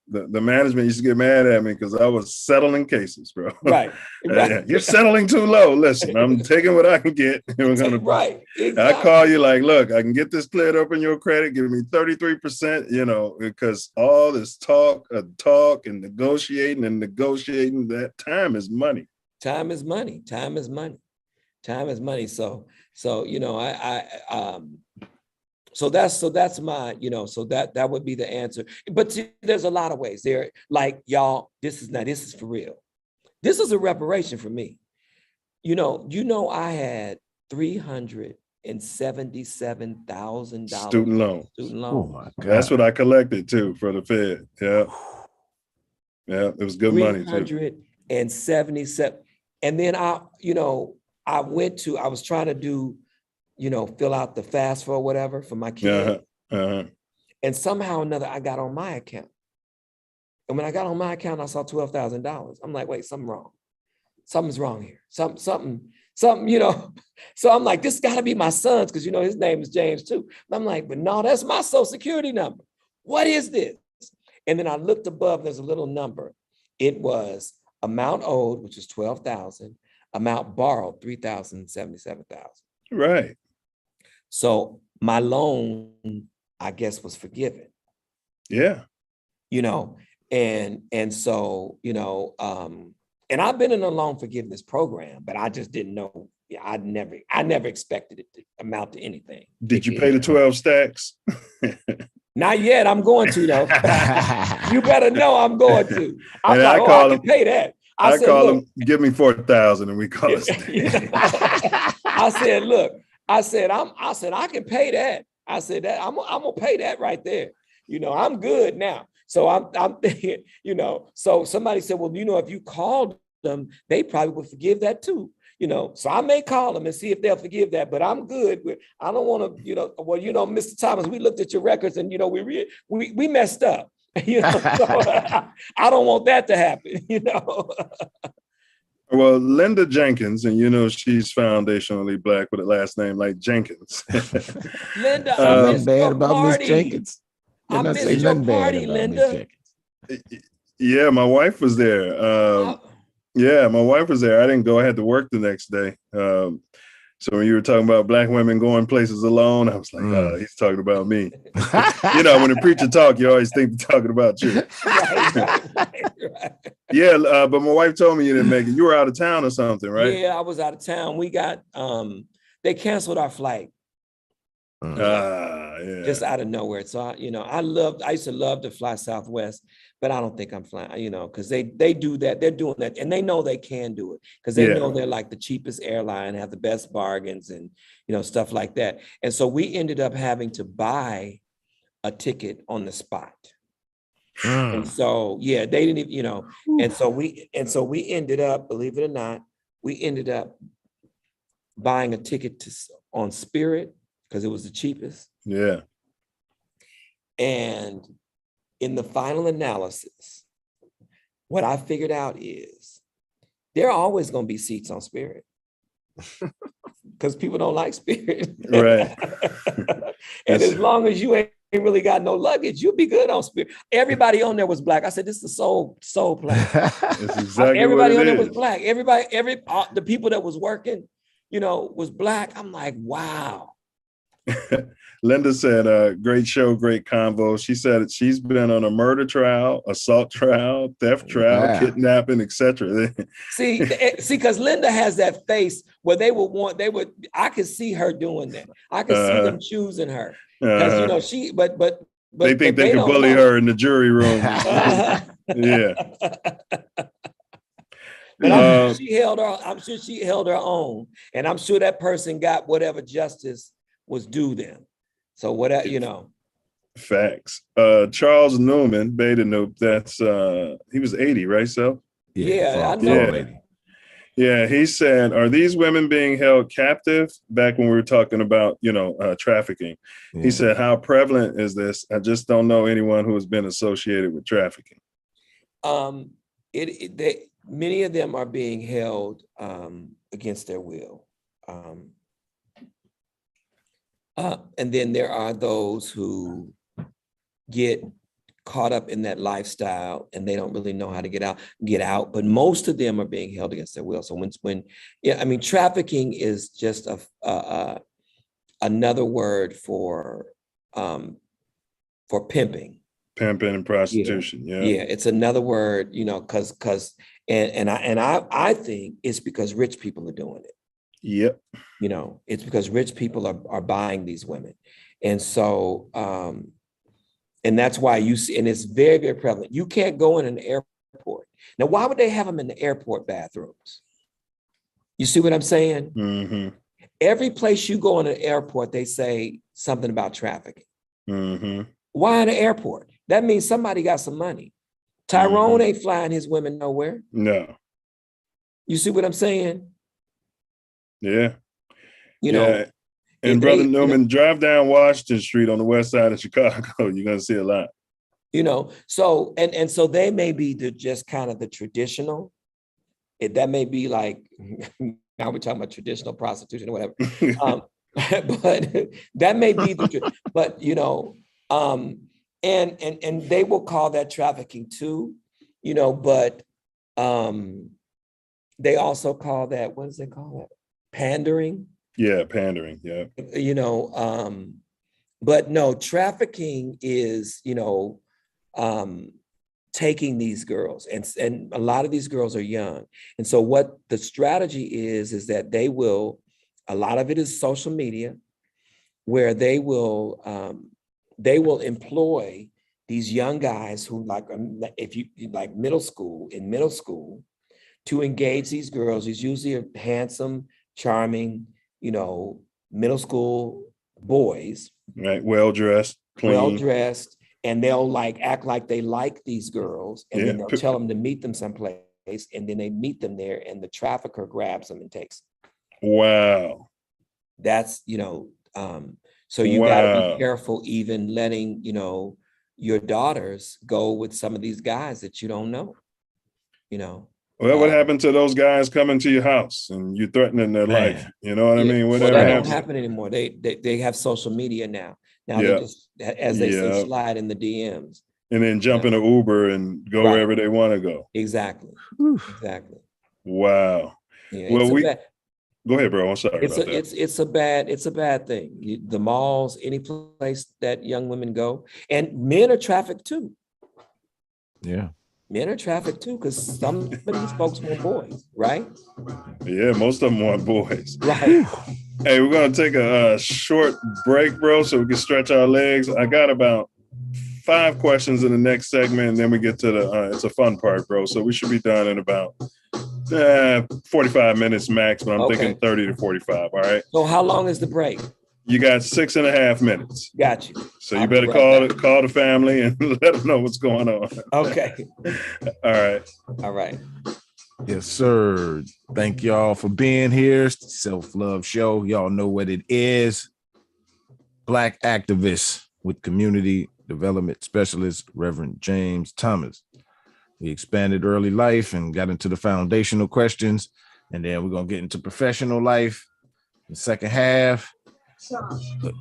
The management used to get mad at me because I was settling cases, bro. Right. You're settling too low. Listen, I'm taking what I can get. And we're gonna, right. Exactly. I call you like, look, I can get this cleared up in your credit. Give me 33%. Because all this talk and negotiating, that time is money. Time is money. Time is money. Time is money. So So that's my, so that would be the answer. But see, there's a lot of ways there. Like, y'all, this is for real. This is a reparation for me. I had $377,000 student loan. Oh my God. That's what I collected too for the Fed. Yeah. Yeah, it was good money. 377. And then I was trying to do, fill out the FAFSA or whatever for my kid. And somehow or another, I got on my account. And when I got on my account, I saw $12,000. I'm like, wait, something's wrong. Something's wrong here. Something, So I'm like, this got to be my son's because, his name is James too. And I'm like, but no, that's my social security number. What is this? And then I looked above, there's a little number. It was amount owed, which is $12,000, amount borrowed, $3,077,000. Right. So my loan, I guess, was forgiven. Yeah. And so, and I've been in a loan forgiveness program, but I just didn't know. I never expected it to amount to anything. Did you pay the 12 stacks? Not yet. I'm going to though. You better know I'm going to. I can pay that. I call him, give me 4,000 and we call it. I said, look, I said, I can pay that. I said that I'm gonna pay that right there. I'm good now. So I'm thinking, so somebody said, well, if you called them, they probably would forgive that too. So I may call them and see if they'll forgive that, but I'm good with, I don't want to, Mr. Thomas, we looked at your records and, we messed up, so I don't want that to happen, Well, Linda Jenkins, and she's foundationally Black with a last name like Jenkins. Linda, I missed bad your about party. Miss Jenkins. I missed your party, Linda. Yeah, my wife was there. Yeah, my wife was there. I didn't go. I had to work the next day. So when you were talking about black women going places alone, I was like, oh, he's talking about me. You know, when a preacher talk, you always think they're talking about you. Right. Yeah, but my wife told me you didn't make it. You were out of town or something, right? Yeah, I was out of town. We got, they canceled our flight. Yeah. Just out of nowhere. So, I used to love to fly Southwest, but I don't think I'm flying, because they do that. They're doing that. And they know they can do it because they know they're like the cheapest airline, have the best bargains and, stuff like that. And so we ended up having to buy a ticket on the spot. And so, they didn't even, and so we ended up, believe it or not, we ended up buying a ticket on Spirit because it was the cheapest. Yeah. And in the final analysis, what I figured out is there are always going to be seats on Spirit because people don't like Spirit. Right. And as long as you ain't really got no luggage, you'll be good on Spirit. Everybody on there was black. I said, this is the soul plan. That's exactly everybody what on it there was is. black. The people that was working, was black. I'm like, wow. Linda said, great show, great convo. She said she's been on a murder trial, assault trial, theft trial, kidnapping, etc. See, because Linda has that face where I could see her doing that. I could see them choosing her. Because but they think they can bully her in the jury room. Yeah. But I'm sure she held her own. And I'm sure that person got whatever justice was due them. So whatever, Facts. Charles Newman, Beta Noop, that's he was 80, right? So yeah, I know. Yeah, he said, are these women being held captive? Back when we were talking about, trafficking. He said, how prevalent is this? I just don't know anyone who has been associated with trafficking. Many of them are being held against their will. And then there are those who get caught up in that lifestyle and they don't really know how to get out. But most of them are being held against their will. So trafficking is just another word for pimping. Pimping and prostitution. Yeah. It's another word, because I think it's because rich people are doing it. Yep. It's because rich people are buying these women. And so, and that's why you see, and it's very, very prevalent. You can't go in an airport. Now, why would they have them in the airport bathrooms? You see what I'm saying? Mm-hmm. Every place you go in an airport, they say something about trafficking. Mm-hmm. Why in the airport? That means somebody got some money. Tyrone ain't flying his women nowhere. No. You see what I'm saying? Yeah. And Brother Newman, drive down Washington Street on the west side of Chicago. You're going to see a lot. So, and so they may be just kind of the traditional. That may be like, now we're talking about traditional prostitution or whatever. But that may be and they will call that trafficking too, but they also call that, what does they call that? Pandering. Yeah, pandering. Yeah. But no, trafficking is, taking these girls, and a lot of these girls are young. And so what the strategy is that a lot of it is social media, where they will employ these young guys who in middle school, to engage these girls. He's usually a handsome, charming, middle school boys. Right, well-dressed, clean. Well-dressed, and they'll act like they like these girls, and then they'll tell them to meet them someplace, and then they meet them there, and the trafficker grabs them and takes them. Wow. That's, so you gotta be careful even letting, your daughters go with some of these guys that you don't know, Well, what happened to those guys coming to your house and you threatening their life? You know what I mean? Whatever that don't happen anymore. They have social media now. Now they just, as they say, slide in the DMs. And then jump in an Uber and go wherever they want to go. Exactly. Exactly. Wow. Yeah, well, Go ahead, bro. I'm sorry about that. It's a bad thing. The malls, any place that young women go, and men are trafficked too. Yeah. Men are trafficked too, because some of these folks want boys, right? Yeah, most of them want boys. Right. Hey, we're gonna take a short break, bro, so we can stretch our legs. I got about 5 questions in the next segment, and then we get to the it's a fun part, bro. So we should be done in about 45 minutes max, but I'm thinking 30 to 45. All right. So how long is the break? You got 6.5 minutes. Got you. So you better call the family and let them know what's going on. Okay. All right. Yes, sir. Thank y'all for being here. It's the Self Love Show. Y'all know what it is. Black activist with community development specialist, Reverend James Thomas. We expanded early life and got into the foundational questions, and then we're going to get into professional life in the second half.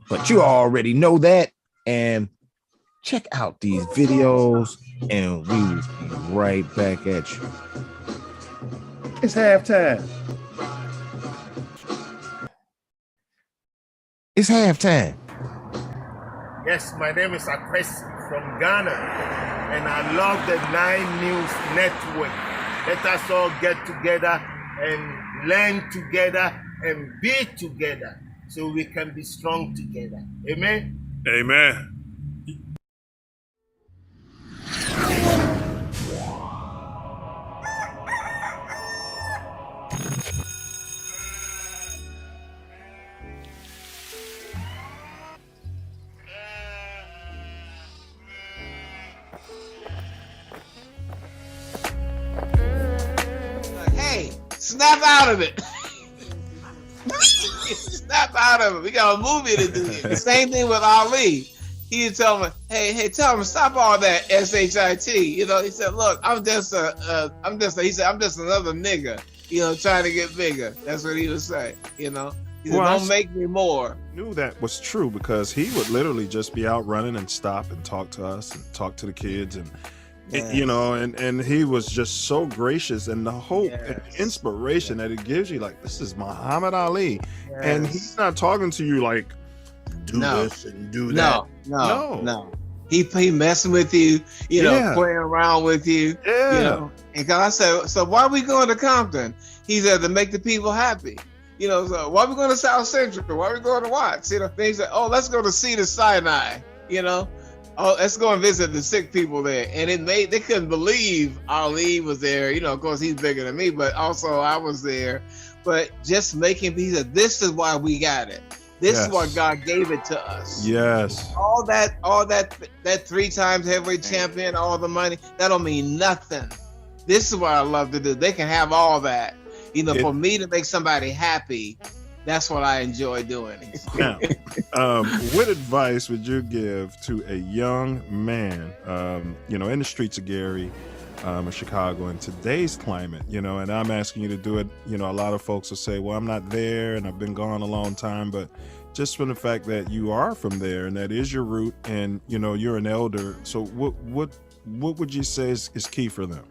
But you already know that. And check out these videos, and we will be right back at you. It's halftime. It's halftime. Yes, my name is Akwesi from Ghana, and I love the 9 News Network. Let us all get together and learn together and be together so we can be strong together. Amen? Amen. Hey, snap out of it. Snap out of it. We got a movie to do. The same thing with Ali. He would tell me, hey, tell him stop all that shit. You know, he said, look, I'm just another nigga, you know, trying to get bigger. That's what he would say, you know. He said, don't make me more. Knew that was true because he would literally just be out running and stop and talk to us and talk to the kids and you know, and he was just so gracious, and the hope and inspiration that it gives you, like, this is Muhammad Ali, and he's not talking to you like do this and do that. No. He messing with you, you know, playing around with you. You know? And I said, so why are we going to Compton? He said, to make the people happy. You know, so why are we going to South Central? Why are we going to Watts? You know, he said, oh, let's go to Cedar Sinai, you know. Oh, let's go and visit the sick people there. And they couldn't believe Ali was there. You know, of course, he's bigger than me, but also I was there. But just making peace, this is why we got it. This is why God gave it to us. Yes. All that 3 times heavyweight champion, all the money, that don't mean nothing. This is what I love to do. They can have all that. You know, for me to make somebody happy, that's what I enjoy doing. Now, what advice would you give to a young man, you know, in the streets of Gary, of Chicago, in today's climate, you know, and I'm asking you to do it, you know, a lot of folks will say, well, I'm not there and I've been gone a long time, but just from the fact that you are from there and that is your root and, you know, you're an elder. So what would you say is key for them?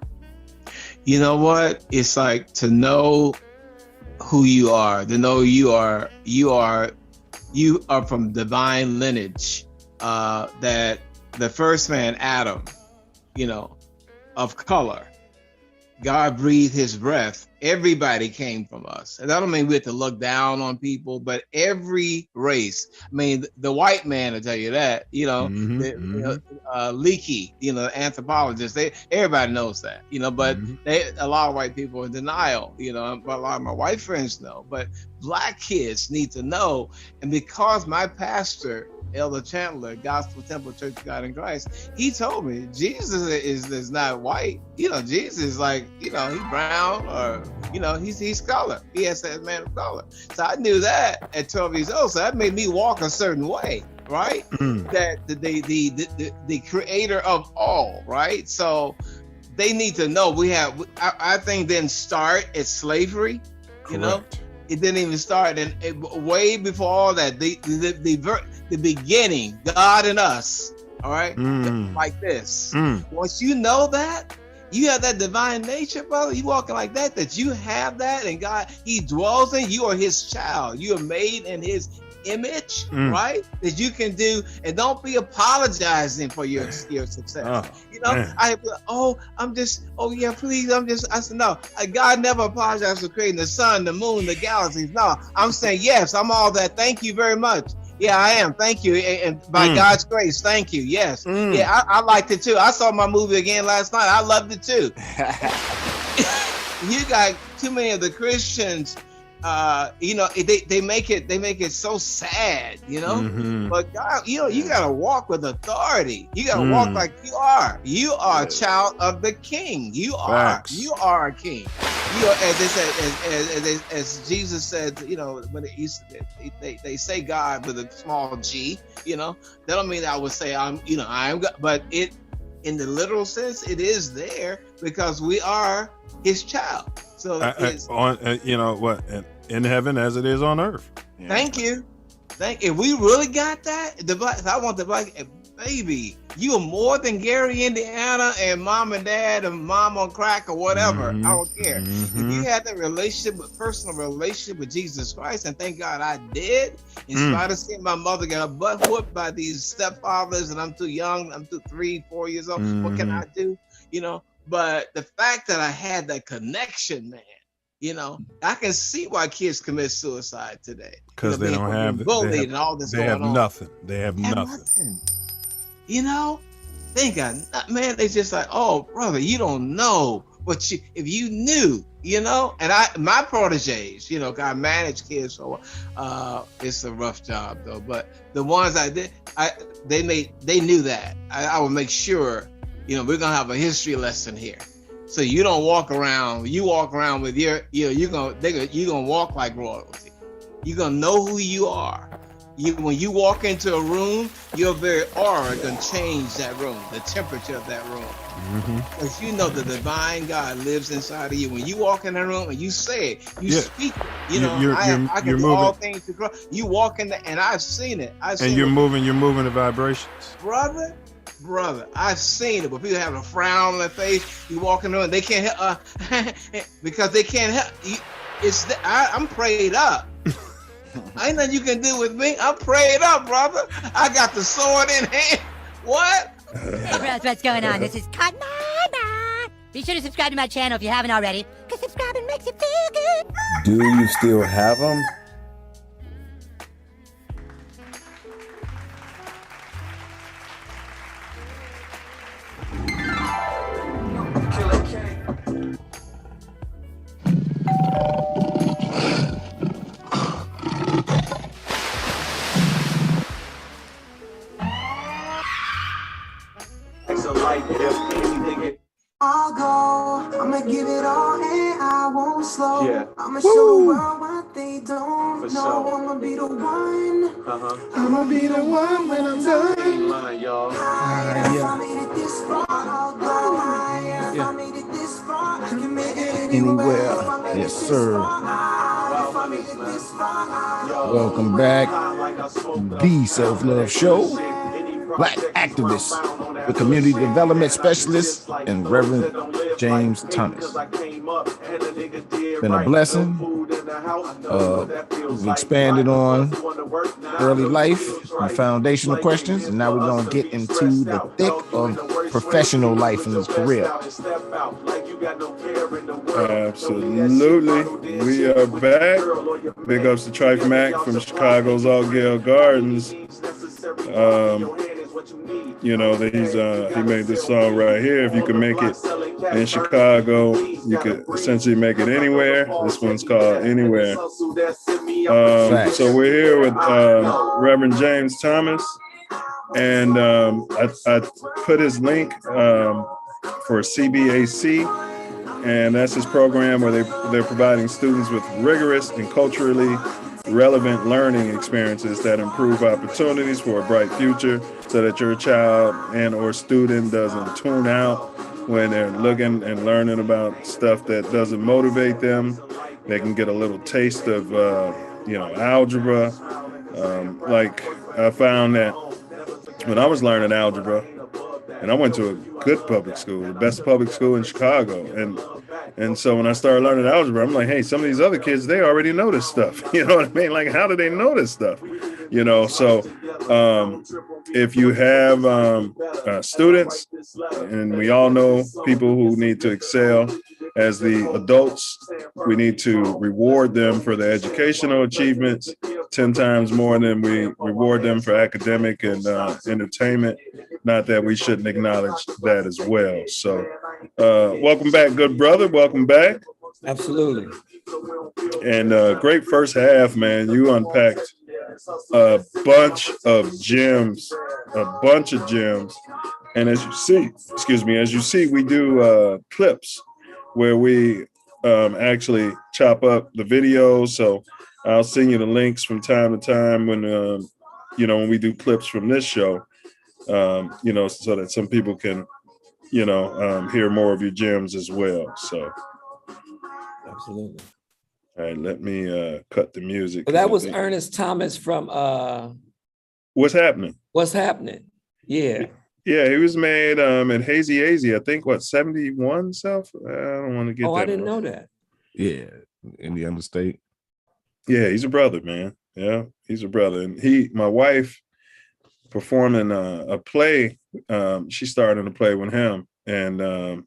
You know what? It's like to know who you are, to know you are from divine lineage, that the first man, Adam, you know, of color, God breathed his breath. Everybody came from us. And I don't mean we have to look down on people, but every race. I mean, the white man will tell you that, you know, Leakey, you know, anthropologists, everybody knows that, you know, but a lot of white people are in denial, you know, but a lot of my white friends know, but Black kids need to know. And because my pastor, Elder Chandler, Gospel Temple Church of God in Christ, he told me Jesus is not white. You know, Jesus is like, you know, he's brown or, you know, he's color. He has that man of color. So I knew that at 12 years old. So that made me walk a certain way, right? That the creator of all, right? So they need to know I think didn't start at slavery, you know? It didn't even start, and way before all that, the beginning, God and us, all right, like this. Once you know that, You have that divine nature, brother. You walking like that, that you have that, and God, he dwells in you, are his child. You are made in his image, right? That you can do, and don't be apologizing for your success. I said, no, God never apologized for creating the sun, the moon, the galaxies. No, I'm saying, yes, I'm all that. Thank you very much. Yeah, I am. Thank you. And by God's grace, thank you. Yes. Yeah, I liked it too. I saw my movie again last night. I loved it too. You got too many of the Christians, they make it so sad, But God, you gotta walk with authority. You gotta walk like you are. You are a child of the King. You are a king. As they said, as Jesus said, when they say God with a small G, that don't mean I would say I am God, but it, in the literal sense, it is there because we are His child. So in heaven as it is on earth. Yeah. Thank you. If we really got that, I want the black baby. You are more than Gary, Indiana, and mom and dad, and mom on crack or whatever. I don't care. If you had that personal relationship with Jesus Christ, and thank God I did, in spite of seeing my mother get her butt whooped by these stepfathers, and I'm too young, I'm 3, 4 years old. What can I do? But the fact that I had that connection, man, I can see why kids commit suicide today. Because they don't have bullied and all this. They have nothing. They have nothing. They got, man. They just like, oh, brother, you don't know what if you knew, And my proteges, I manage kids, so it's a rough job though. But the ones I did, they knew that. I would make sure, we're gonna have a history lesson here. So you don't walk around. You walk around with you're gonna walk like royalty. You're gonna know who you are. When you walk into a room, your very aura gonna change that room, the temperature of that room. Because the divine God lives inside of you. When you walk in that room and you say it, speak. I can do all things to grow. You walk in there, and I've seen it. You're moving the vibrations, brother, I've seen it, but people have a frown on their face. You walk in the room, they can't help because they can't help. I'm prayed up. Ain't nothing you can do with me. I'm prayed up, brother. I got the sword in hand. What? What's going on? This is Cotton. Be sure to subscribe to my channel if you haven't already, because subscribing makes you feel good. Do you still have them? I'll go, I'ma give it all and I won't slow. I'ma show the world what they don't know. I'ma be the one. I'ma be the one when I'm done. If I made it this far, I'll go higher. If I made it this far, I can make it anywhere. Yes, sir. Welcome back. The Self Love Show. Black activist, the community development specialist, and Reverend James Thomas. Been a blessing. We've expanded on early life and foundational questions, and now we're going to get into the thick of professional life in his career. Absolutely. We are back. Big ups to Trife Mac from Chicago's Altgale Gardens. He made this song right here. If you can make it in Chicago, you could essentially make it anywhere. This one's called Anywhere. So we're here with Reverend James Thomas, and I put his link for CBAC, and that's his program where they're providing students with rigorous and culturally relevant learning experiences that improve opportunities for a bright future, so that your child and or student doesn't tune out when they're looking and learning about stuff that doesn't motivate them. They can get a little taste of algebra. Like I found that when I was learning algebra, and I went to a good public school, the best public school in Chicago. And so when I started learning algebra, I'm like, hey, some of these other kids, they already know this stuff. You know what I mean? Like, how do they know this stuff? You know, so if you have students, and we all know people who need to excel, as the adults, we need to reward them for their educational achievements 10 times more than we reward them for academic and entertainment. Not that we shouldn't acknowledge that as well. So welcome back, good brother. Welcome back. Absolutely. And great first half, man. You unpacked a bunch of gems. And as you see, we do clips where we actually chop up the videos. So I'll send you the links from time to time when when we do clips from this show, so that some people can, hear more of your gems as well. So absolutely. All right, let me cut the music. Well, that was Ernest Thomas from What's Happening? What's Happening? Yeah. Yeah, he was made at Hazy, I think, 71, Self? I don't want to get that. Oh, I didn't know that. Yeah, Indiana State. Yeah, he's a brother, man. Yeah, he's a brother. And my wife performed in a play. She started in a play with him. And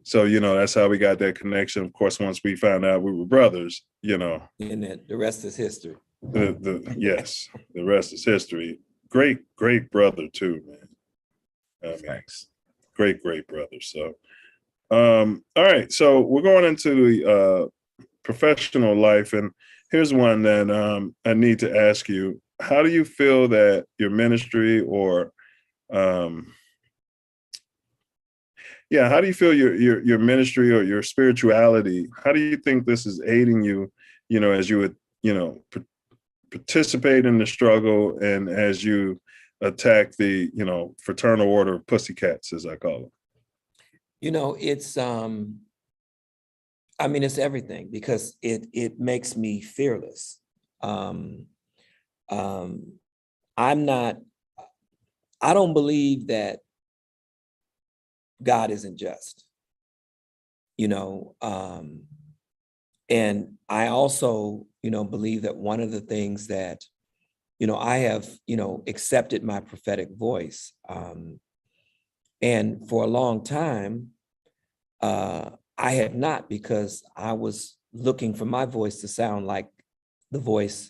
so, that's how we got that connection. Of course, once we found out we were brothers, And then the rest is history. Yes, the rest is history. Great brother too, man. Thanks. Great brother. So, all right. So we're going into the professional life, and here's one that I need to ask you. How do you feel that your ministry, or how do you feel your ministry or your spirituality? How do you think this is aiding you? As you would, participate in the struggle, and as you attack the, fraternal order of pussycats, as I call them? It's it's everything, because it makes me fearless. I don't believe that God isn't just, and I also, believe that one of the things that, I have, accepted my prophetic voice. And for a long time, I had not, because I was looking for my voice to sound like the voice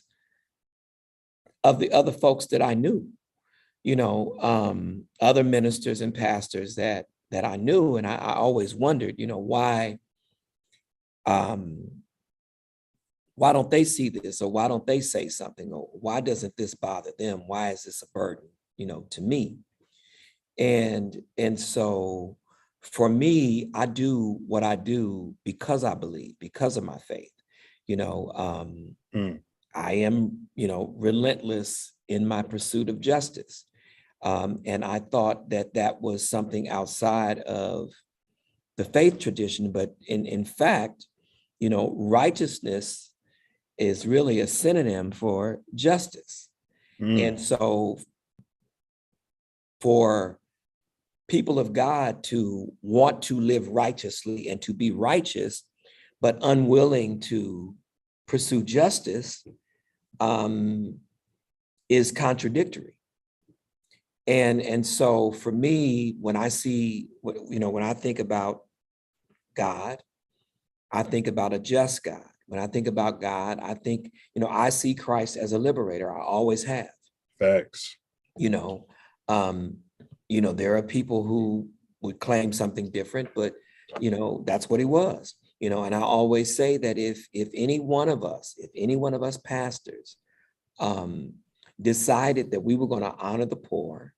of the other folks that I knew, other ministers and pastors that I knew. And I always wondered, why don't they see this, or why don't they say something, or why doesn't this bother them? Why is this a burden, to me? And so for me, I do what I do because I believe, because of my faith. I am, relentless in my pursuit of justice. And I thought that was something outside of the faith tradition, but in fact, righteousness is really a synonym for justice. And so for people of God to want to live righteously and to be righteous, but unwilling to pursue justice, is contradictory. And so for me, when I see, when I think about God, I think about a just God. When I think about God, I think, I see Christ as a liberator. I always have. Facts. There are people who would claim something different, but, that's what he was. And I always say that if any one of us pastors decided that we were going to honor the poor,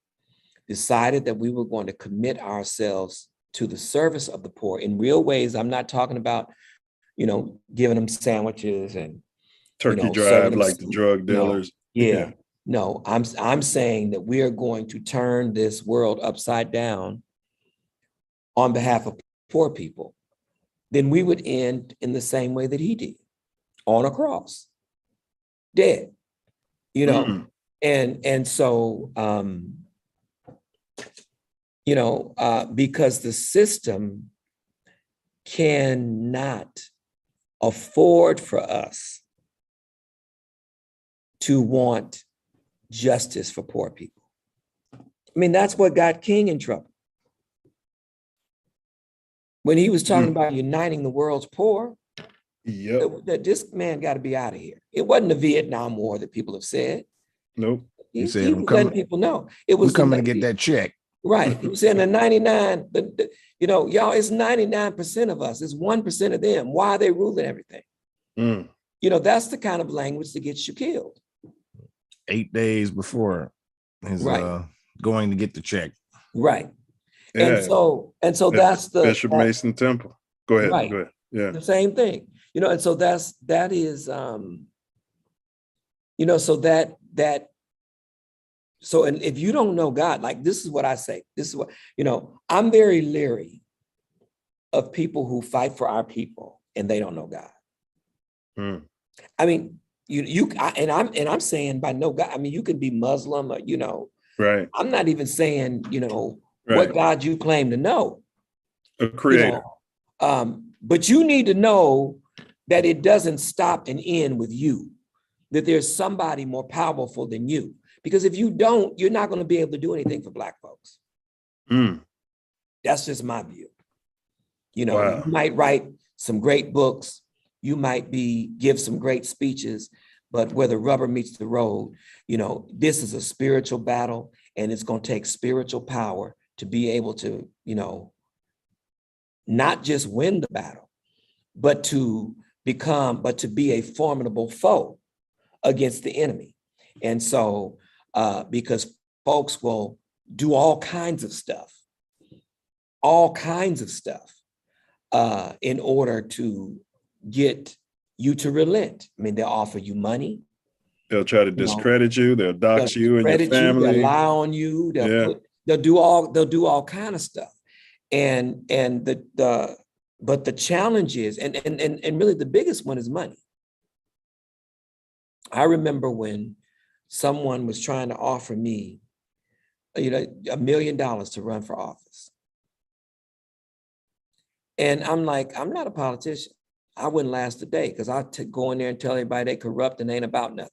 decided that we were going to commit ourselves to the service of the poor in real ways. I'm not talking about, giving them sandwiches and turkey drive like the drug dealers. No, I'm saying that we are going to turn this world upside down on behalf of poor people. Then we would end in the same way that he did, on a cross, dead. And so because the system cannot afford for us to want justice for poor people. I mean, that's what got King in trouble. When he was talking about uniting the world's poor, that this man got to be out of here. It wasn't the Vietnam War that people have said. Nope. He said, was letting people know. It was coming to get that check. Right. He was saying the 99, y'all, it's 99% of us. It's 1% of them. Why are they ruling everything? That's the kind of language that gets you killed. 8 days before his going to get the check. Right. Yeah. And so that's the Bishop Mason Temple. Go ahead. Right. Go ahead. Yeah. The same thing. And so that is so and if you don't know God, like this is what I say. This is what, I'm very leery of people who fight for our people and they don't know God. I mean, I'm saying by no God, I mean, you can be Muslim or, right. I'm not even saying, what God you claim to know. A creator. But you need to know that it doesn't stop and end with you, that there's somebody more powerful than you. Because if you don't, you're not going to be able to do anything for Black folks. That's just my view. You might write some great books, you might give some great speeches, but where the rubber meets the road, this is a spiritual battle, and it's going to take spiritual power to be able to, not just win the battle, but to be a formidable foe against the enemy. And so, because folks will do all kinds of stuff in order to get you to relent. I mean, they'll offer you money. They'll try to discredit you. They'll dox you and your family. They'll lie on you. They'll do all kind of stuff. But the challenge is, and really the biggest one is money. I remember when someone was trying to offer me, $1 million to run for office. And I'm like, I'm not a politician. I wouldn't last a day because I go in there and tell everybody they corrupt and ain't about nothing.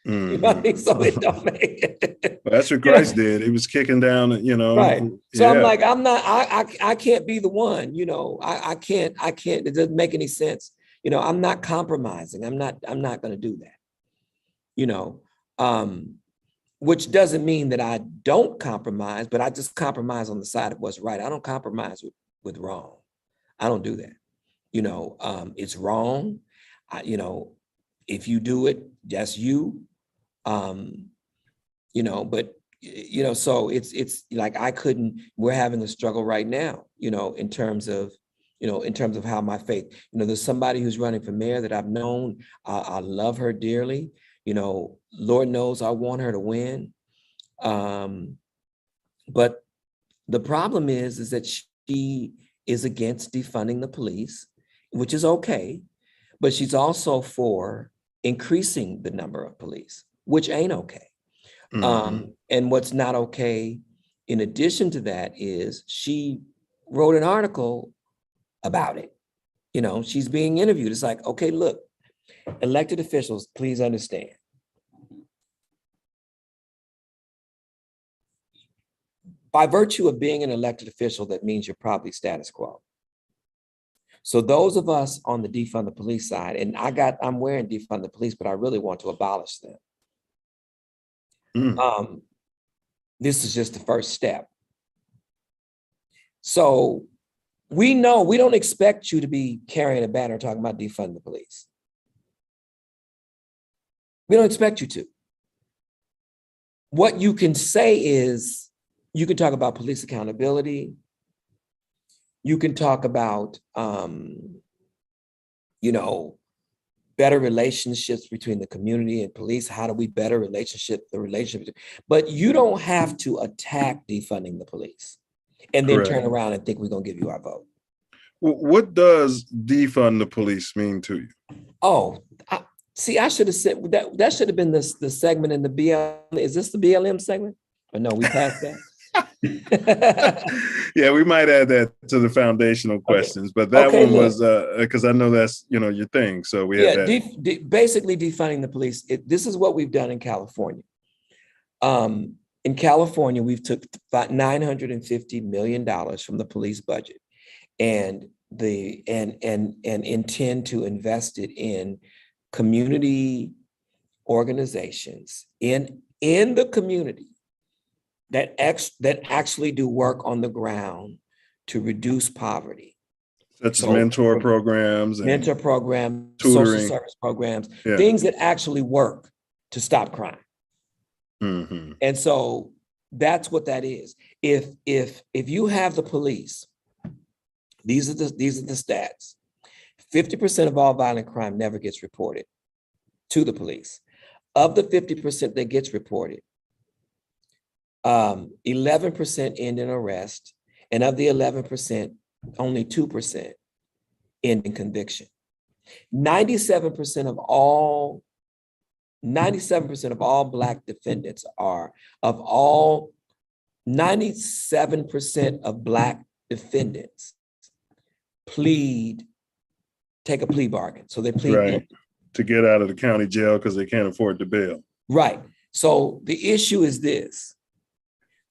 So it don't make it. Well, that's what Christ did. He was kicking down, Right. So I'm like, I can't be the one, I can't, it doesn't make any sense. I'm not compromising. I'm not going to do that. Which doesn't mean that I don't compromise, but I just compromise on the side of what's right. I don't compromise with wrong. I don't do that. It's wrong. If you do it, that's you. But so it's like we're having a struggle right now, in terms of how my faith, there's somebody who's running for mayor that I've known. I love her dearly. Lord knows I want her to win. But the problem is that she is against defunding the police, which is okay, but she's also for increasing the number of police, which ain't okay. And what's not okay, in addition to that, is she wrote an article about it. She's being interviewed. It's like, okay, look, elected officials, please understand. By virtue of being an elected official, that means you're probably status quo. So those of us on the defund the police side, and I'm wearing defund the police, but I really want to abolish them. This is just the first step. So we know we don't expect you to be carrying a banner talking about defund the police. We don't expect you to. What you can say is, you can talk about police accountability. You can talk about, better relationships between the community and police. How do we better the relationship? But you don't have to attack defunding the police and then turn around and think we're going to give you our vote. What does defund the police mean to you? Oh, I should have said that should have been the segment in the BLM. Is this the BLM segment? Or no, we passed that. Yeah, we might add that to the foundational questions, but that one was because I know that's your thing. So we had that. Basically defunding the police. This is what we've done in California. In California, we've took about $950 million from the police budget, and intend to invest it in community organizations in the community that actually do work on the ground to reduce poverty. Such as mentor programs, tutoring, social service programs, things that actually work to stop crime. Mm-hmm. And so that's what that is. If you have the police, these are the stats. 50% of all violent crime never gets reported to the police. Of the 50% that gets reported, 11% end in arrest, and of the 11%, only 2% end in conviction. 97% of all Black defendants of all 97% of Black defendants take a plea bargain. So they plead guilty to get out of the county jail because they can't afford the bail. Right. So the issue is this.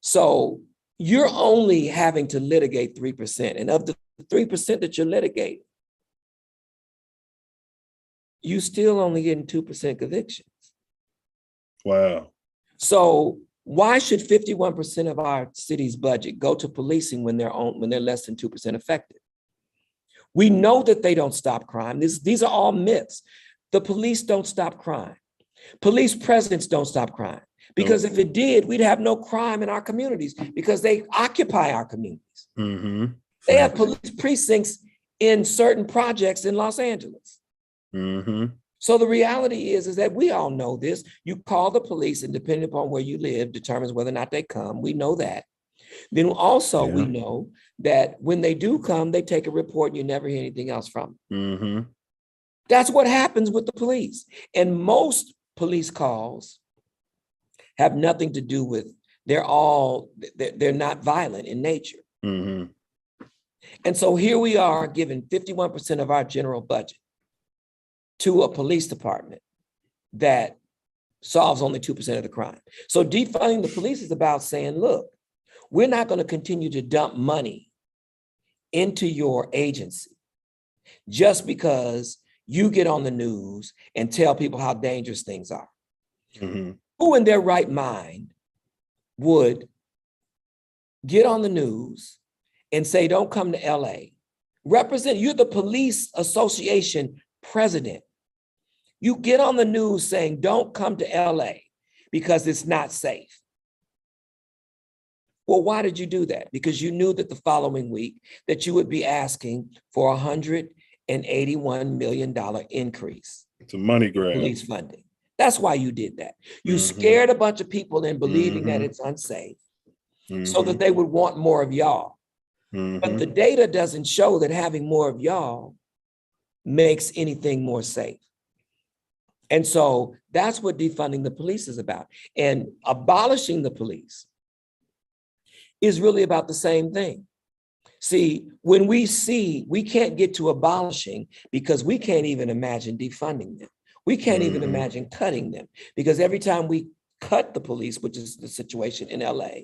So you're only having to litigate 3%. And of the 3% that you're litigating, you still only getting 2% convictions. Wow. So why should 51% of our city's budget go to policing when they're less than 2% effective? We know that they don't stop crime. These are all myths. The police don't stop crime. Police presence don't stop crime. Because if it did, we'd have no crime in our communities because they occupy our communities. Mm-hmm. They have police precincts in certain projects in Los Angeles. Mm-hmm. So the reality is that we all know this. You call the police, and depending upon where you live, determines whether or not they come. We know that. Then also we know that when they do come, they take a report and you never hear anything else from them. Mm-hmm. That's what happens with the police. And most police calls have nothing to do with, they're not violent in nature. Mm-hmm. And so here we are giving 51% of our general budget to a police department that solves only 2% of the crime. So defunding the police is about saying, look, we're not going to continue to dump money into your agency just because you get on the news and tell people how dangerous things are. Mm-hmm. Who in their right mind would get on the news and say, don't come to LA? You're the police association president. You get on the news saying, don't come to LA because it's not safe. Well, why did you do that? Because you knew that the following week that you would be asking for a $181 million increase. It's a money grab. Police funding. That's why you did that. You scared a bunch of people in believing that it's unsafe so that they would want more of y'all. But the data doesn't show that having more of y'all makes anything more safe. And so that's what defunding the police is about. And abolishing the police is really about the same thing. See, when we can't get to abolishing because we can't even imagine defunding them. We can't even imagine cutting them because every time we cut the police, which is the situation in LA,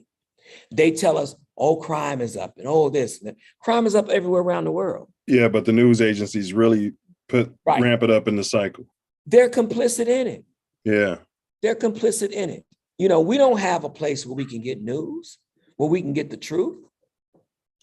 they tell us, oh, crime is up and oh, this and that. Crime is up everywhere around the world. Yeah, but the news agencies really ramp it up in the cycle. They're complicit in it. Yeah. They're complicit in it. You know, we don't have a place where we can get news, where we can get the truth.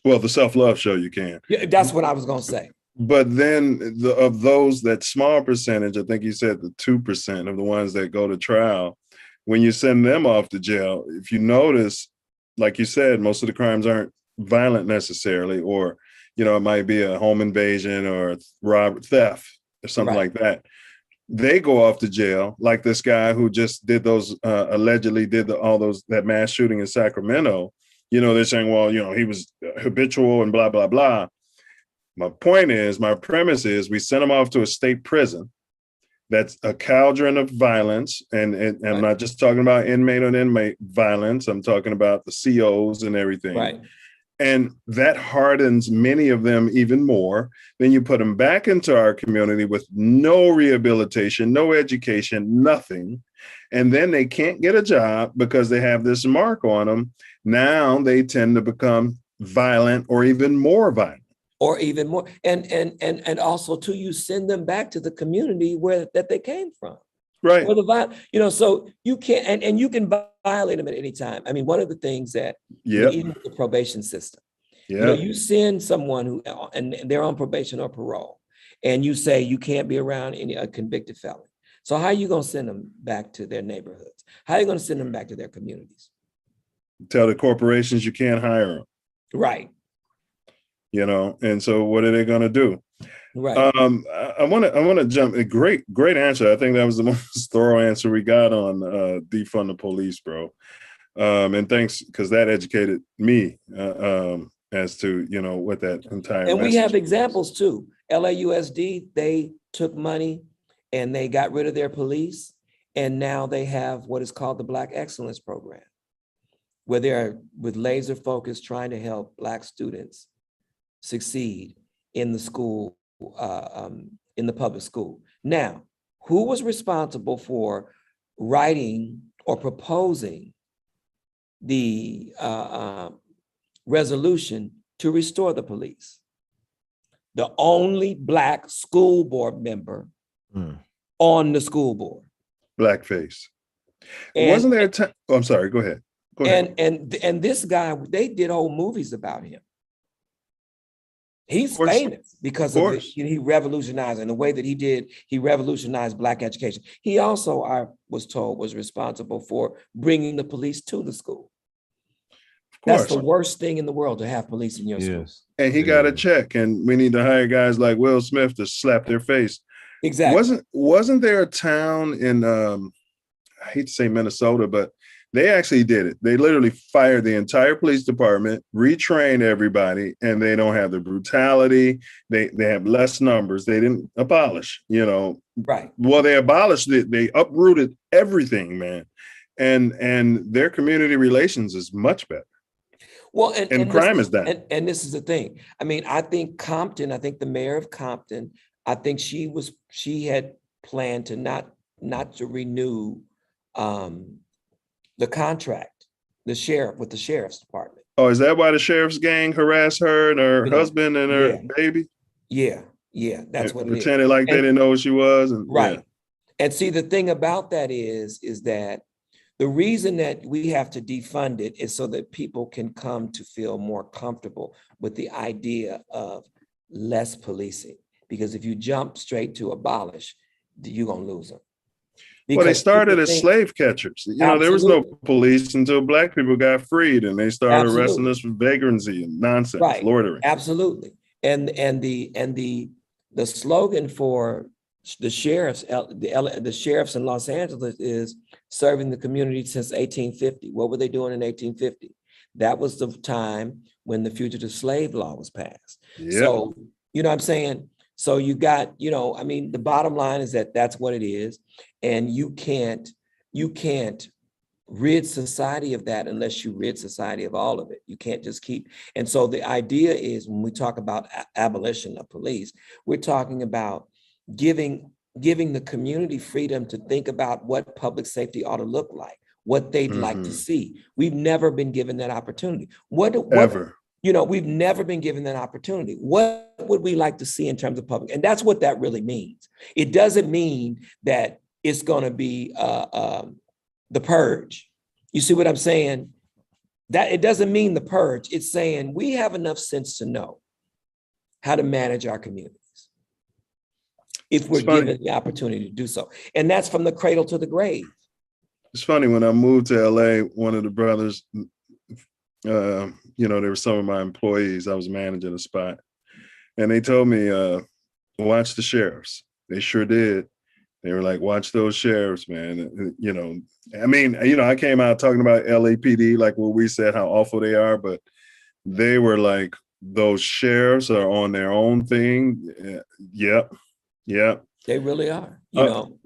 Well, the Self Luv Show, you can. Yeah, that's what I was going to say. But then of those, that small percentage, I think you said the 2% of the ones that go to trial, when you send them off to jail, if you notice, like you said, most of the crimes aren't violent necessarily, or, you know, it might be a home invasion or theft or something like that. They go off to jail, like this guy who just did those, allegedly did that mass shooting in Sacramento. You know, they're saying, well, you know, he was habitual and blah, blah, blah. My premise is we sent him off to a state prison. that's a cauldron of violence. And I'm not just talking about inmate on inmate violence. I'm talking about the COs and everything. Right. And that hardens many of them even more. Then you put them back into our community with no rehabilitation, no education, nothing. And then they can't get a job because they have this mark on them. Now they tend to become violent or even more violent. Or even more. And also too, you send them back to the community that they came from. Right. Or so you can't, and you can violate them at any time. I mean, one of the things that, even with the probation system, you send someone who, and they're on probation or parole, and you say you can't be around a convicted felon. So how are you going to send them back to their neighborhoods? How are you going to send them back to their communities? Tell the corporations you can't hire them. Right. And so what are they going to do? Right. I want to jump. A great answer. I think that was the most thorough answer we got on defund the police, bro. And thanks, because that educated me as to what that entire. And we have examples too. LAUSD, they took money and they got rid of their police, and now they have what is called the Black Excellence Program, where they're with laser focus trying to help Black students succeed in the school, in the public school. Now, who was responsible for writing or proposing the resolution to restore the police? The only Black school board member on the school board. Blackface. Wasn't there a time? Oh, I'm sorry. Go ahead. And this guy, they did whole movies about him. He's famous because of he revolutionized, and the way that he revolutionized Black education. He also, I was told, was responsible for bringing the police to the school. That's the worst thing in the world, to have police in your school. And he got a check, and we need to hire guys like Will Smith to slap their face. Exactly. Wasn't there a town in I hate to say Minnesota, but they actually did it. They literally fired the entire police department, retrained everybody, and they don't have the brutality. They have less numbers. They didn't abolish, Right. Well, they abolished it. They uprooted everything, man. And their community relations is much better. Well, and crime is down. And this is the thing. I mean, I think the mayor of Compton, I think she had planned to not to renew the contract, with the sheriff's department. Oh, is that why the sheriff's gang harassed her and her husband and her baby? Yeah, that's what it is. Pretended like they didn't know who she was. Right. And see, the thing about that is that the reason that we have to defund it is so that people can come to feel more comfortable with the idea of less policing. Because if you jump straight to abolish, you're going to lose them. Well, they started as slave catchers. There was no police until Black people got freed, and they started arresting us for vagrancy and nonsense, loitering. Absolutely. And the slogan for the sheriffs in Los Angeles is serving the community since 1850. What were they doing in 1850? That was the time when the fugitive slave law was passed. Yep. So, you know what I'm saying? So you got, the bottom line is that that's what it is. And you can't rid society of that unless you rid society of all of it. You can't just keep. And so the idea is, when we talk about abolition of police, we're talking about giving the community freedom to think about what public safety ought to look like, what they'd like to see. We've never been given that opportunity. Ever. We've never been given that opportunity. What would we like to see in terms of public? And that's what that really means. It doesn't mean that it's going to be the purge. You see what I'm saying? That it doesn't mean the purge. It's saying we have enough sense to know how to manage our communities if we're given the opportunity to do so. And that's from the cradle to the grave. It's funny, when I moved to LA, one of the brothers, they were some of my employees. I was managing a spot, and they told me, watch the sheriffs. They sure did. They were like, watch those sheriffs, man. I came out talking about LAPD, like what we said, how awful they are, but they were like, those sheriffs are on their own thing. Yep. They really are, you know.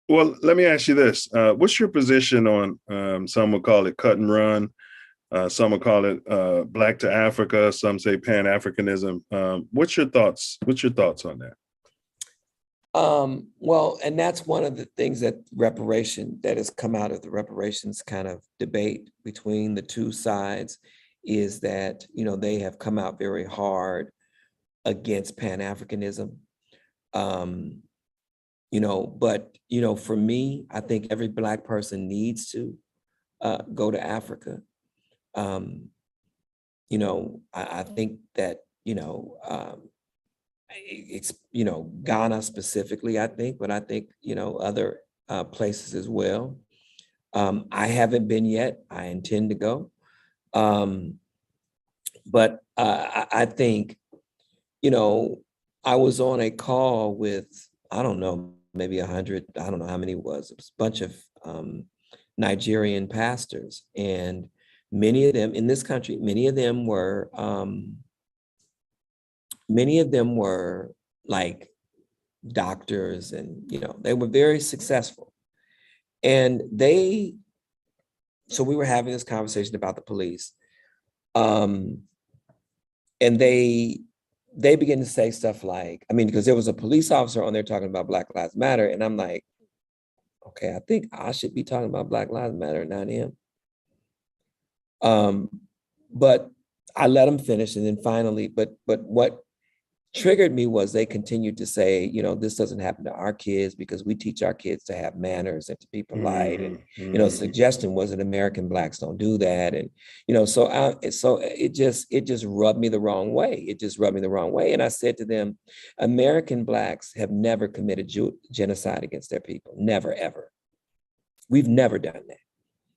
Well, let me ask you this. What's your position on, some will call it cut and run, some will call it Black to Africa, some say Pan-Africanism. What's your thoughts? What's your thoughts on that? Well, and that's one of the things that has come out of the reparations kind of debate between the two sides is that, you know, they have come out very hard against Pan-Africanism. You know, but, you know, for me, I think every Black person needs to go to Africa. You know, I think that, you know, it's, you know, Ghana specifically, I think, but I think, you know, other places as well. I haven't been yet. I intend to go. But I think, you know, I was on a call with, I don't know, maybe 100, I don't know how many it was a bunch of Nigerian pastors. And many of them in this country, many of them were like doctors and, you know, they were very successful. And so we were having this conversation about the police. And they begin to say stuff like, I mean, because there was a police officer on there talking about Black Lives Matter. And I'm like, okay, I think I should be talking about Black Lives Matter, not him. But I let them finish. And then finally, but what triggered me was they continued to say, you know, this doesn't happen to our kids because we teach our kids to have manners and to be polite. And, you know, the suggestion was that American Blacks don't do that. And, you know, so it just rubbed me the wrong way. It just rubbed me the wrong way. And I said to them, American Blacks have never committed genocide against their people. Never, ever. We've never done that.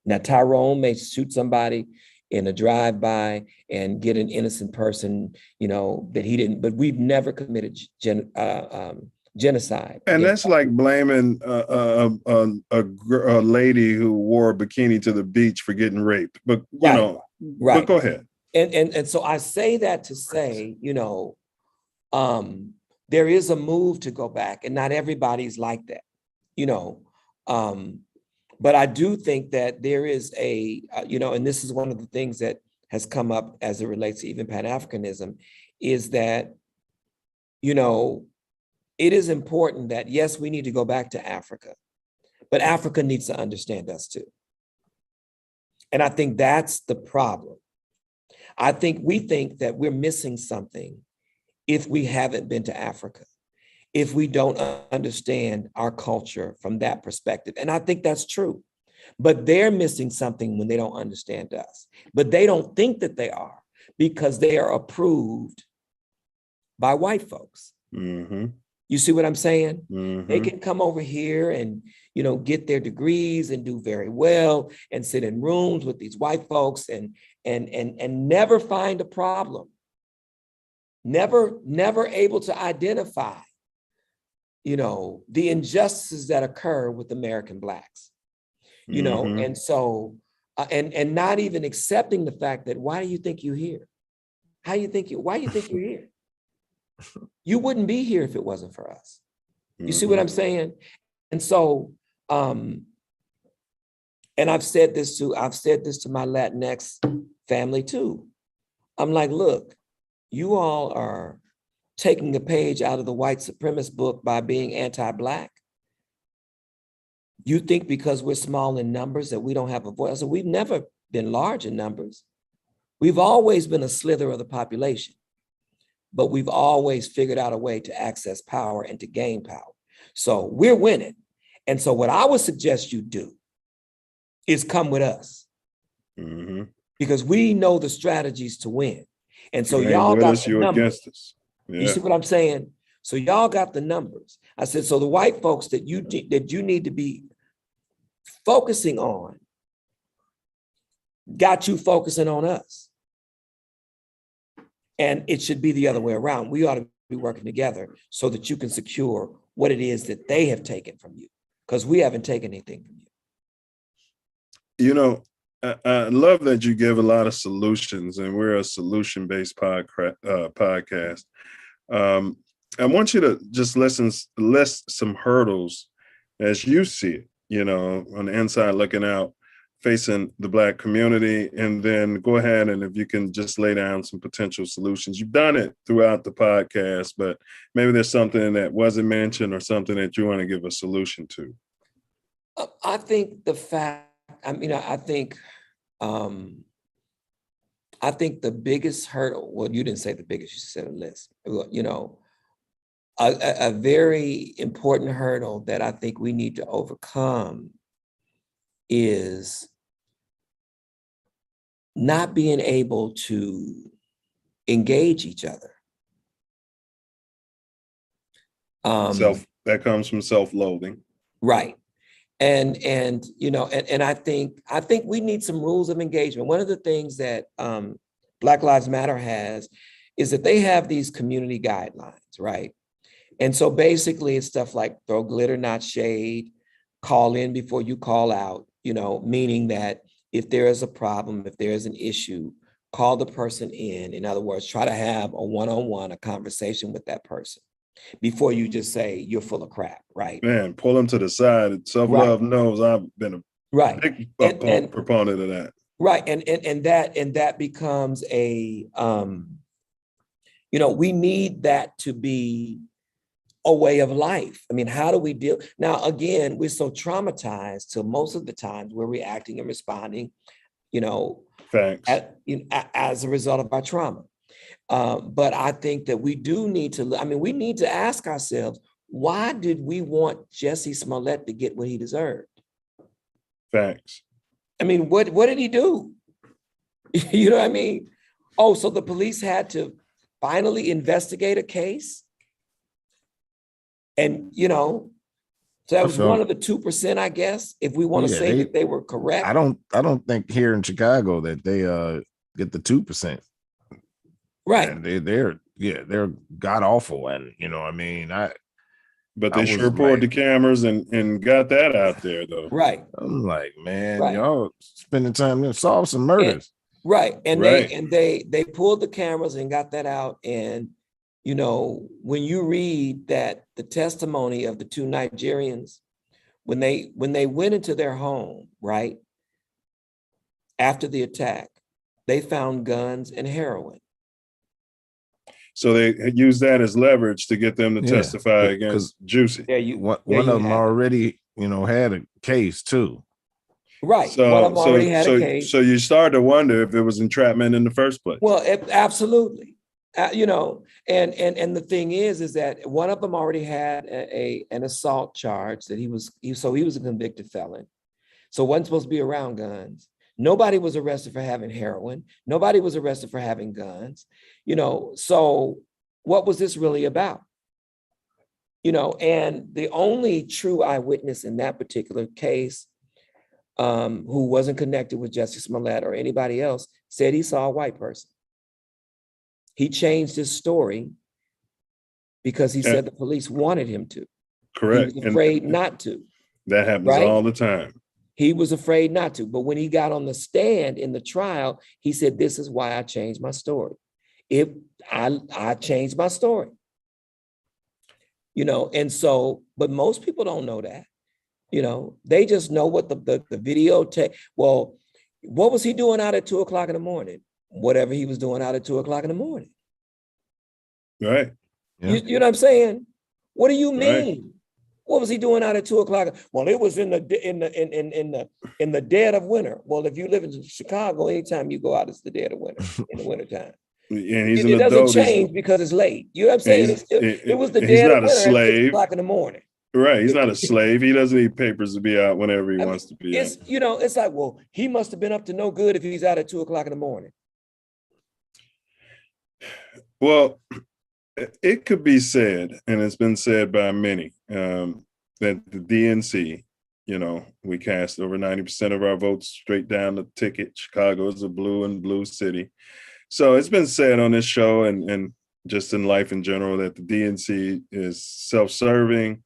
Now, Tyrone may shoot somebody in a drive-by and get an innocent person, you know, that he didn't, but we've never committed genocide. And that's like blaming a lady who wore a bikini to the beach for getting raped. But, you know, but go ahead. And so I say that to say, you know, there is a move to go back and not everybody's like that, you know. But I do think that there is you know, and this is one of the things that has come up as it relates to even Pan-Africanism, is that, you know, it is important that, yes, we need to go back to Africa, but Africa needs to understand us too. And I think that's the problem. I think we think that we're missing something if we haven't been to Africa, if we don't understand our culture from that perspective. And I think that's true, but they're missing something when they don't understand us, but they don't think that they are because they are approved by white folks. Mm-hmm. You see what I'm saying? Mm-hmm. They can come over here and, you know, get their degrees and do very well and sit in rooms with these white folks and never find a problem. Never able to identify, you know, the injustices that occur with American Blacks, you know, and so, and not even accepting the fact that, why do you think you're here? Why do you think you're here? You wouldn't be here if it wasn't for us. You see what I'm saying? And so, and I've said this to my Latinx family too. I'm like, look, you all are taking a page out of the white supremacist book by being anti-Black. You think because we're small in numbers that we don't have a voice? So we've never been large in numbers. We've always been a slither of the population, but we've always figured out a way to access power and to gain power. So we're winning. And so what I would suggest you do is come with us, because we know the strategies to win. And so y'all got the numbers. Yeah. You see what I'm saying? So y'all got the numbers. I said, so the white folks that you need to be focusing on got you focusing on us. And it should be the other way around. We ought to be working together so that you can secure what it is that they have taken from you, because we haven't taken anything from you. You know, I love that you give a lot of solutions, and we're a solution-based podcast. I want you to just list some hurdles as you see it, you know, on the inside looking out, facing the Black community, and then go ahead and if you can just lay down some potential solutions. You've done it throughout the podcast, but maybe there's something that wasn't mentioned or something that you want to give a solution to. I think the fact, I think the biggest hurdle, well, you didn't say the biggest, you said a list, you know, a very important hurdle that I think we need to overcome is not being able to engage each other. That comes from self-loathing. Right. And you know, and I think we need some rules of engagement. One of the things that Black Lives Matter has is that they have these community guidelines, right? And so basically it's stuff like throw glitter, not shade, call in before you call out, you know, meaning that if there is a problem, if there is an issue, call the person in. In other words, try to have a one-on-one, a conversation with that person before you just say you're full of crap, right? Man, pull them to the side. Self-love knows I've been a big proponent of that. Right, and that becomes a, you know, we need that to be a way of life. I mean, how do we deal? Now, again, we're so traumatized, so most of the times we're reacting and responding, you know, as a result of our trauma. But I think that we do need to, we need to ask ourselves, why did we want Jussie Smollett to get what he deserved? Facts. I mean, what did he do? You know what I mean? Oh, so the police had to finally investigate a case? And, you know, so that was one of the 2%, I guess, if we want to say that they were correct. I don't think here in Chicago that they get the 2%. Right. And they're god awful. And you know, I mean, but they sure poured the cameras and got that out there though. Right. I'm like, man, y'all spending time to solve some murders. And they pulled the cameras and got that out. And you know, when you read that the testimony of the two Nigerians, when they went into their home, right, after the attack, they found guns and heroin. So they used that as leverage to get them to testify against Juicy. One of them already, you know, had a case too. Right. One of them already had a case. So you start to wonder if it was entrapment in the first place. Well, absolutely. You know, and the thing is that one of them already had an assault charge that he was a convicted felon. So wasn't supposed to be around guns. Nobody was arrested for having heroin. Nobody was arrested for having guns. You know, so what was this really about? You know, and the only true eyewitness in that particular case, who wasn't connected with Jussie Smollett or anybody else, said he saw a white person. He changed his story because he said the police wanted him to. Correct. He was afraid not to. That happens all the time. He was afraid not to. But when he got on the stand in the trial, he said, this is why I changed my story. I changed my story. You know, and so, but most people don't know that. You know, they just know what the video well, what was he doing out at 2 o'clock in the morning? Whatever he was doing out at 2 o'clock in the morning. Right. Yeah. You know what I'm saying? What do you mean? Right. What was he doing out at 2 o'clock? Well, it was in the dead of winter. Well, if you live in Chicago, anytime you go out, it's the dead of winter in the wintertime. And he's it doesn't change because it's late. You know what I'm saying? It was the dead of winter at 6 o'clock in the morning. Right. He's not a slave. He doesn't need papers to be out whenever he wants to be out. You know, it's like, well, he must have been up to no good if he's out at 2 o'clock in the morning. Well, it could be said, and it's been said by many, that the DNC, you know, we cast over 90% of our votes straight down the ticket. Chicago is a blue and blue city. So it's been said on this show and just in life in general that the DNC is self-serving.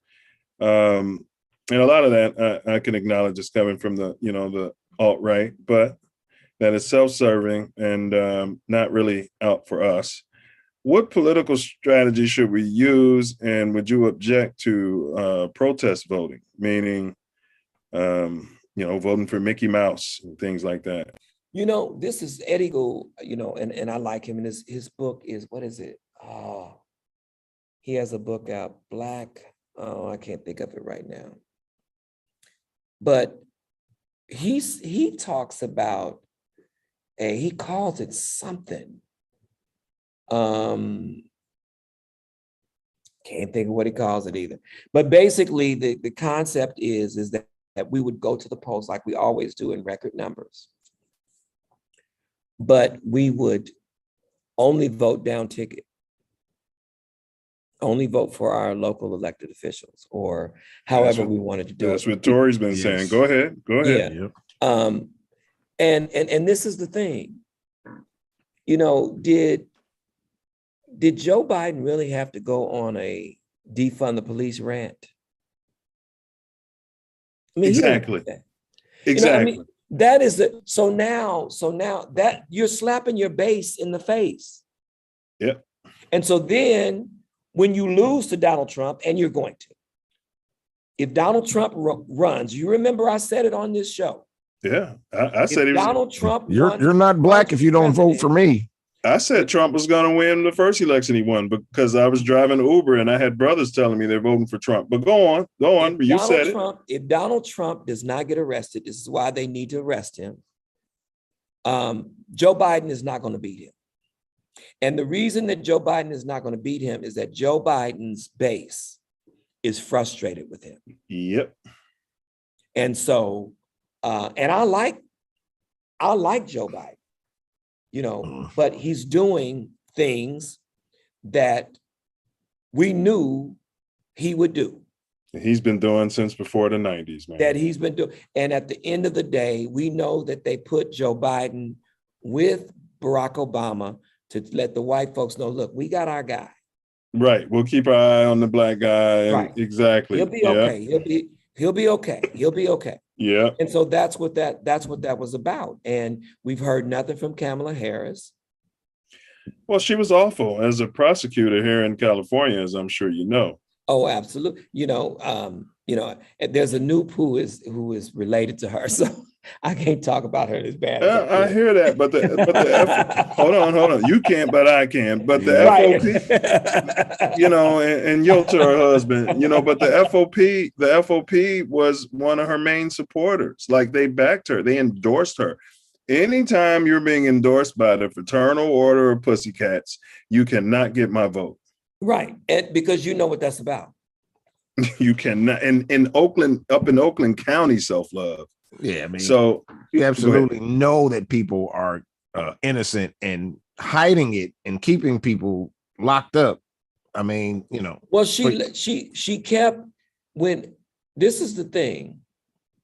And a lot of that I can acknowledge is coming from the alt-right, but that is self-serving and not really out for us. what political strategy should we use, and would you object to protest voting, meaning, voting for Mickey Mouse and things like that? This is Eddie Gould, and I like him, and his book is, what is it? He has a book out, I can't think of it right now. But he talks about, he calls it something. Can't think of what he calls it either. But basically the concept is that we would go to the polls like we always do in record numbers. But we would only vote down ticket. Only vote for our local elected officials, or however we wanted to do it. That's what Tori's been saying. Go ahead. Yeah. Yep. And this is the thing. Did Joe Biden really have to go on a defund the police rant? I mean, exactly. Exactly. That is so now that you're slapping your base in the face. Yep. And so then when you lose to Donald Trump, and you're going to, if Donald Trump runs, you remember I said it on this show. Yeah, I said Donald Trump. You're not black if you don't vote for me. I said Trump was going to win the first election he won because I was driving Uber and I had brothers telling me they're voting for Trump. But go on. You said it. If Donald Trump does not get arrested, this is why they need to arrest him. Joe Biden is not going to beat him. And the reason that Joe Biden is not going to beat him is that Joe Biden's base is frustrated with him. Yep. And so, and I like Joe Biden, but he's doing things that we knew he would do. He's been doing since before the 90s, man. That he's been doing. And at the end of the day, we know that they put Joe Biden with Barack Obama to let the white folks know, look, we got our guy. Right. We'll keep our eye on the black guy. Right. Exactly. He'll be okay. He'll be okay. He'll be okay. Yeah. And so that's what that was about. And we've heard nothing from Kamala Harris. Well, she was awful as a prosecutor here in California, as I'm sure you know. Oh, absolutely. There's a Noop who is related to her, so I can't talk about her as bad. I hear that, but hold on. You can't, but I can. But the FOP, and Yolta, her husband, but the FOP was one of her main supporters. Like, they backed her, they endorsed her. Anytime you're being endorsed by the Fraternal Order of Pussycats, you cannot get my vote. Right, and because you know what that's about. You cannot. In Oakland, up in Oakland County, Self Love. Yeah, I mean, so you absolutely know that people are innocent and hiding it and keeping people locked up. I mean, Well, she kept when this is the thing.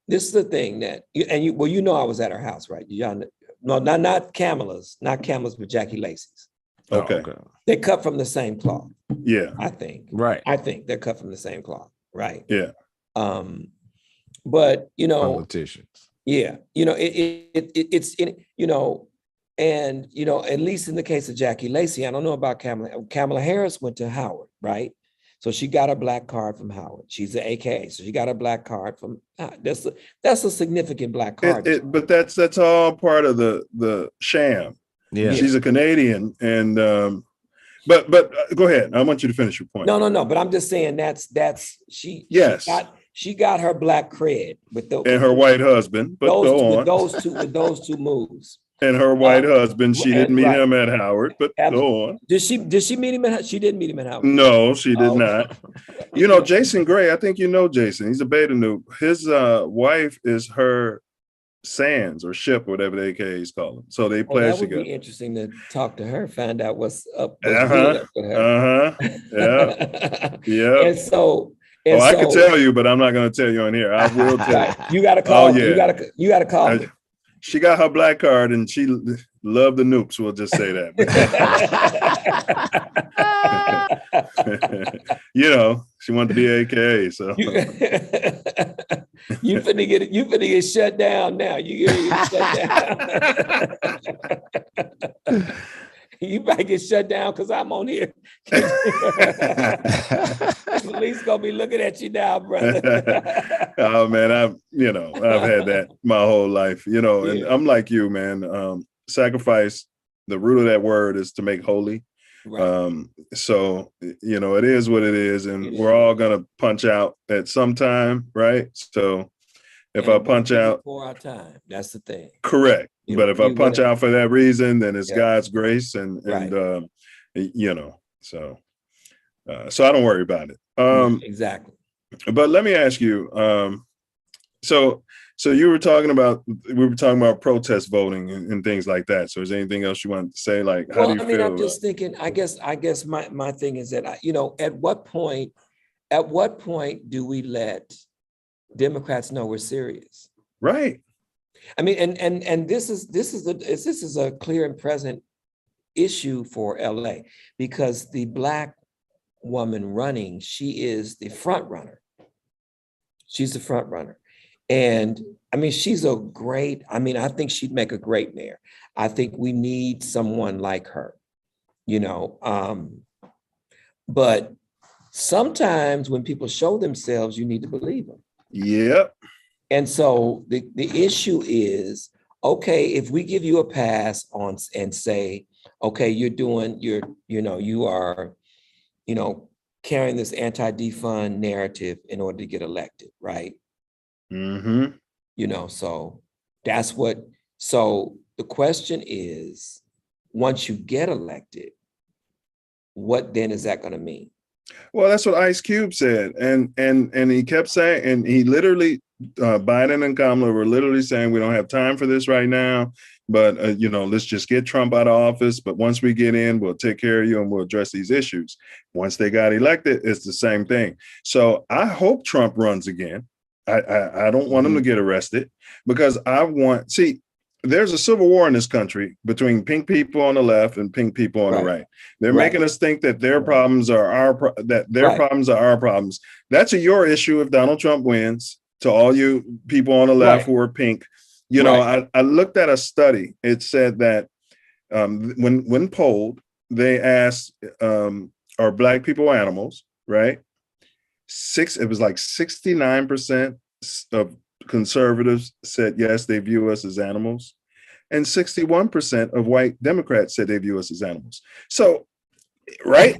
This is the thing that I was at her house, right? Y'all know, no, not Kamala's, but Jackie Lacey's. Okay. They cut from the same cloth. Yeah. I think. Right. I think they're cut from the same cloth. Right. Yeah. But politicians. Yeah. It's and at least in the case of Jackie Lacey, I don't know about Kamala. Kamala Harris went to Howard, right? So she got a black card from Howard. She's an AKA, so she got a black card from. That's a significant black card. But that's all part of the sham. Yeah, she's a Canadian, and but go ahead. I want you to finish your point. No. But I'm just saying that's she. Yes, she got her black cred with her white husband. But with those two moves. And her white husband, she didn't meet him at Howard, but go on. Did she meet him at? She didn't meet him at Howard. No, she did not. Jason Gray. I think Jason. He's a beta noob. His wife is her Sands or Ship, whatever the AKAs call them. So they play together. That would be interesting to talk to her, find out what's up. Yeah. Yeah. And so. I could tell you, but I'm not going to tell you on here. I will tell you. You got to call. Oh, yeah. You got to call. She got her black card and she loved the Noops. We'll just say that. She wanted to be AKA. So you finna get shut down now. You get shut down. You might get shut down because I'm on here. Police gonna be looking at you now, brother. Oh man, I've had that my whole life, and I'm like you, man. Sacrifice, the root of that word is to make holy. Right. So, it is what it is, and we're all gonna punch out at some time, right? So if I punch out before our time, that's the thing. Correct. But if I punch out for that reason, then it's God's grace and so I don't worry about it. Exactly. But let me ask you, so we were talking about protest voting and things like that. So is there anything else you want to say? Like, how do you feel? I'm just thinking, I guess my thing is that, at what point do we let Democrats know we're serious? Right. I mean, and this is a clear and present issue for LA, because the Black woman running, she is the front runner. She's the front runner. And I mean, I think she'd make a great mayor. I think we need someone like her, but sometimes when people show themselves, you need to believe them. Yep. And so the issue is, okay, if we give you a pass on and say, okay, you are carrying this anti-defund narrative in order to get elected, right? Mm-hmm. So the question is, once you get elected, what then is that going to mean? Well, that's what Ice Cube said. And he kept saying, and he literally, Biden and Kamala were literally saying, we don't have time for this right now, but, let's just get Trump out of office. But once we get in, we'll take care of you and we'll address these issues. Once they got elected, it's the same thing. So I hope Trump runs again. I don't want him to get arrested, because there's a civil war in this country between pink people on the left and pink people on the right. They're making us think that their problems are our problems are our problems. That's your issue if Donald Trump wins. To all you people on the left who are pink, I looked at a study. It said that when polled, they asked, are Black people animals? Right? It was like 69% of conservatives said yes, they view us as animals, and 61% of white Democrats said they view us as animals. So, right.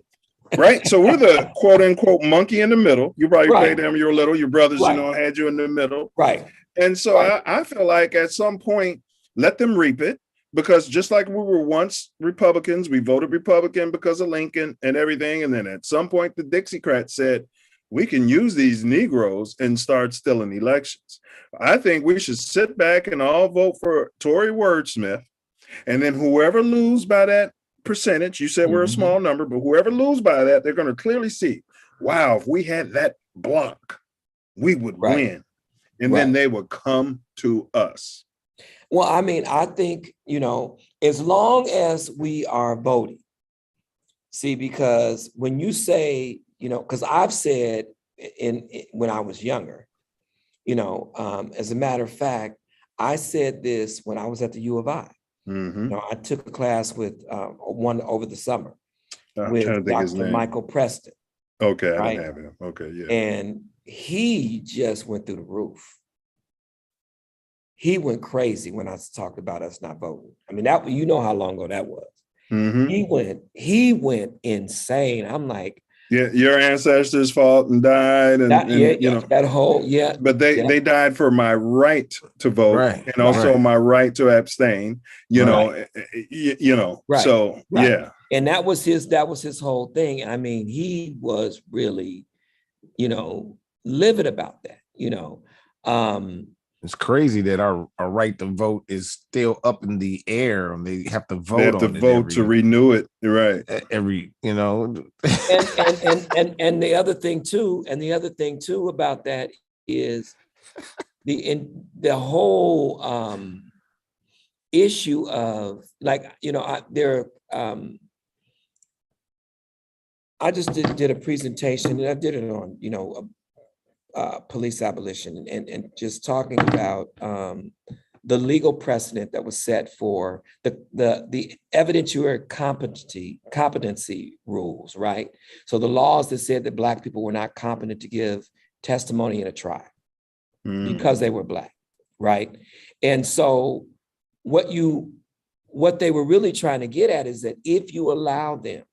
So we're the quote unquote monkey in the middle. You probably played them, you're little, your brothers, had you in the middle. Right. And so I feel like at some point, let them reap it, because just like we were once Republicans, we voted Republican because of Lincoln and everything. And then at some point, the Dixiecrats said, we can use these Negroes and start stealing elections. I think we should sit back and all vote for Tory Wordsmith. And then whoever lose by that percentage, you said we're a small number, but whoever lose by that, they're going to clearly see, wow, if we had that block, we would win. And then they would come to us. Well, I mean, I think, as long as we are voting, because when you say, because I've said when I was younger, as a matter of fact, I said this when I was at the U of I. I took a class with one over the summer with Dr. Michael Preston. Okay, I didn't have him. Okay, yeah. And he just went through the roof. He went crazy when I talked about us not voting. I mean, that, how long ago that was. He went insane. I'm like, yeah, your ancestors fought and died, and that whole But they died for my right to vote, and also my right to abstain. So yeah. And that was his whole thing. I mean, he was really, livid about that. It's crazy that our right to vote is still up in the air. They have to vote. They have to vote to renew it, right? And the other thing too about that is the whole issue of I just did a presentation, and I did it on police abolition, and just talking about the legal precedent that was set for the evidentiary competency rules, right? So the laws that said that Black people were not competent to give testimony in a trial because they were Black, right? And so what they were really trying to get at is that if you allow them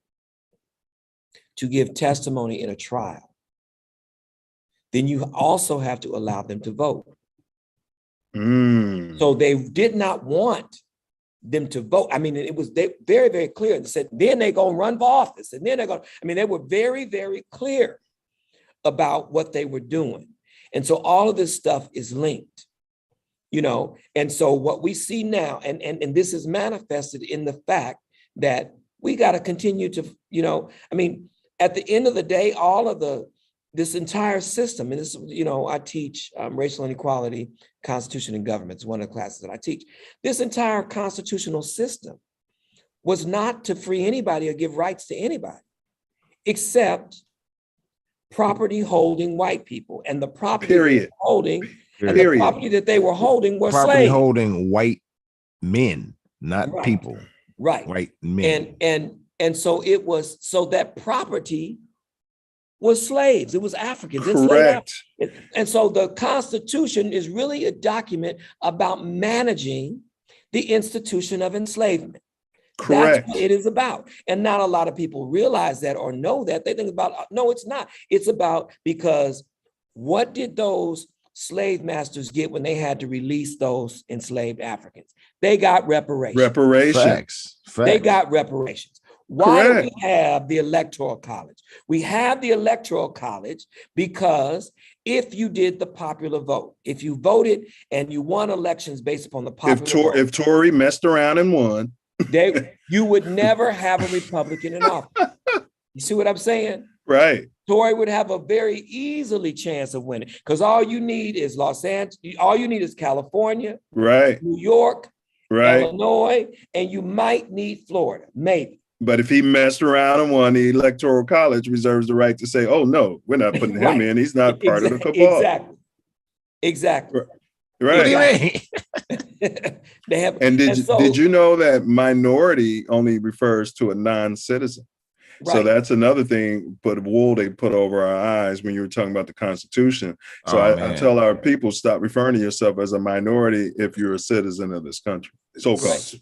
to give testimony in a trial, then you also have to allow them to vote. So they did not want them to vote. I mean, it was very, very clear. They said, then they're going to run for office. And then they're going to, I mean, they were very, very clear about what they were doing. And so all of this stuff is linked, you know? And so what we see now, and this is manifested in the fact that we got to continue to, you know, I mean, at the end of the day, all of this entire system, and this, you know, I teach racial inequality, constitution and government. It's one of the classes that I teach. This entire constitutional system was not to free anybody or give rights to anybody, except property holding white people. And the property the property that they were holding were property slaves. holding white men, not people. Right. White men. And so it was, so that property was slaves. It was Africans. Correct. And so the Constitution is really a document about managing the institution of enslavement. Correct. That's what it is about. And not a lot of people realize that or know that. They think about, no, it's not. It's about, because what did those slave masters get when they had to release those enslaved Africans? They got reparations. Reparations. Facts. They got reparations. Why do we have the Electoral College? We have the Electoral College because if you did the popular vote, if you voted and you won elections based upon the popular vote, if Tory messed around and won, you would never have a Republican in office. You see what I'm saying? Right. Tory would have a very easily chance of winning because all you need is Los Angeles, all you need is California, right, New York, right, Illinois, and you might need Florida, maybe. But if he messed around and won, the Electoral College reserves the right to say, oh, no, we're not putting him in. He's not part of the cabal. Exactly. Right. What do you mean? They have, did you know that minority only refers to a non-citizen? Right. So that's another thing, but wool they put over our eyes when you were talking about the Constitution. So I tell our people, stop referring to yourself as a minority if you're a citizen of this country. So-called. Right.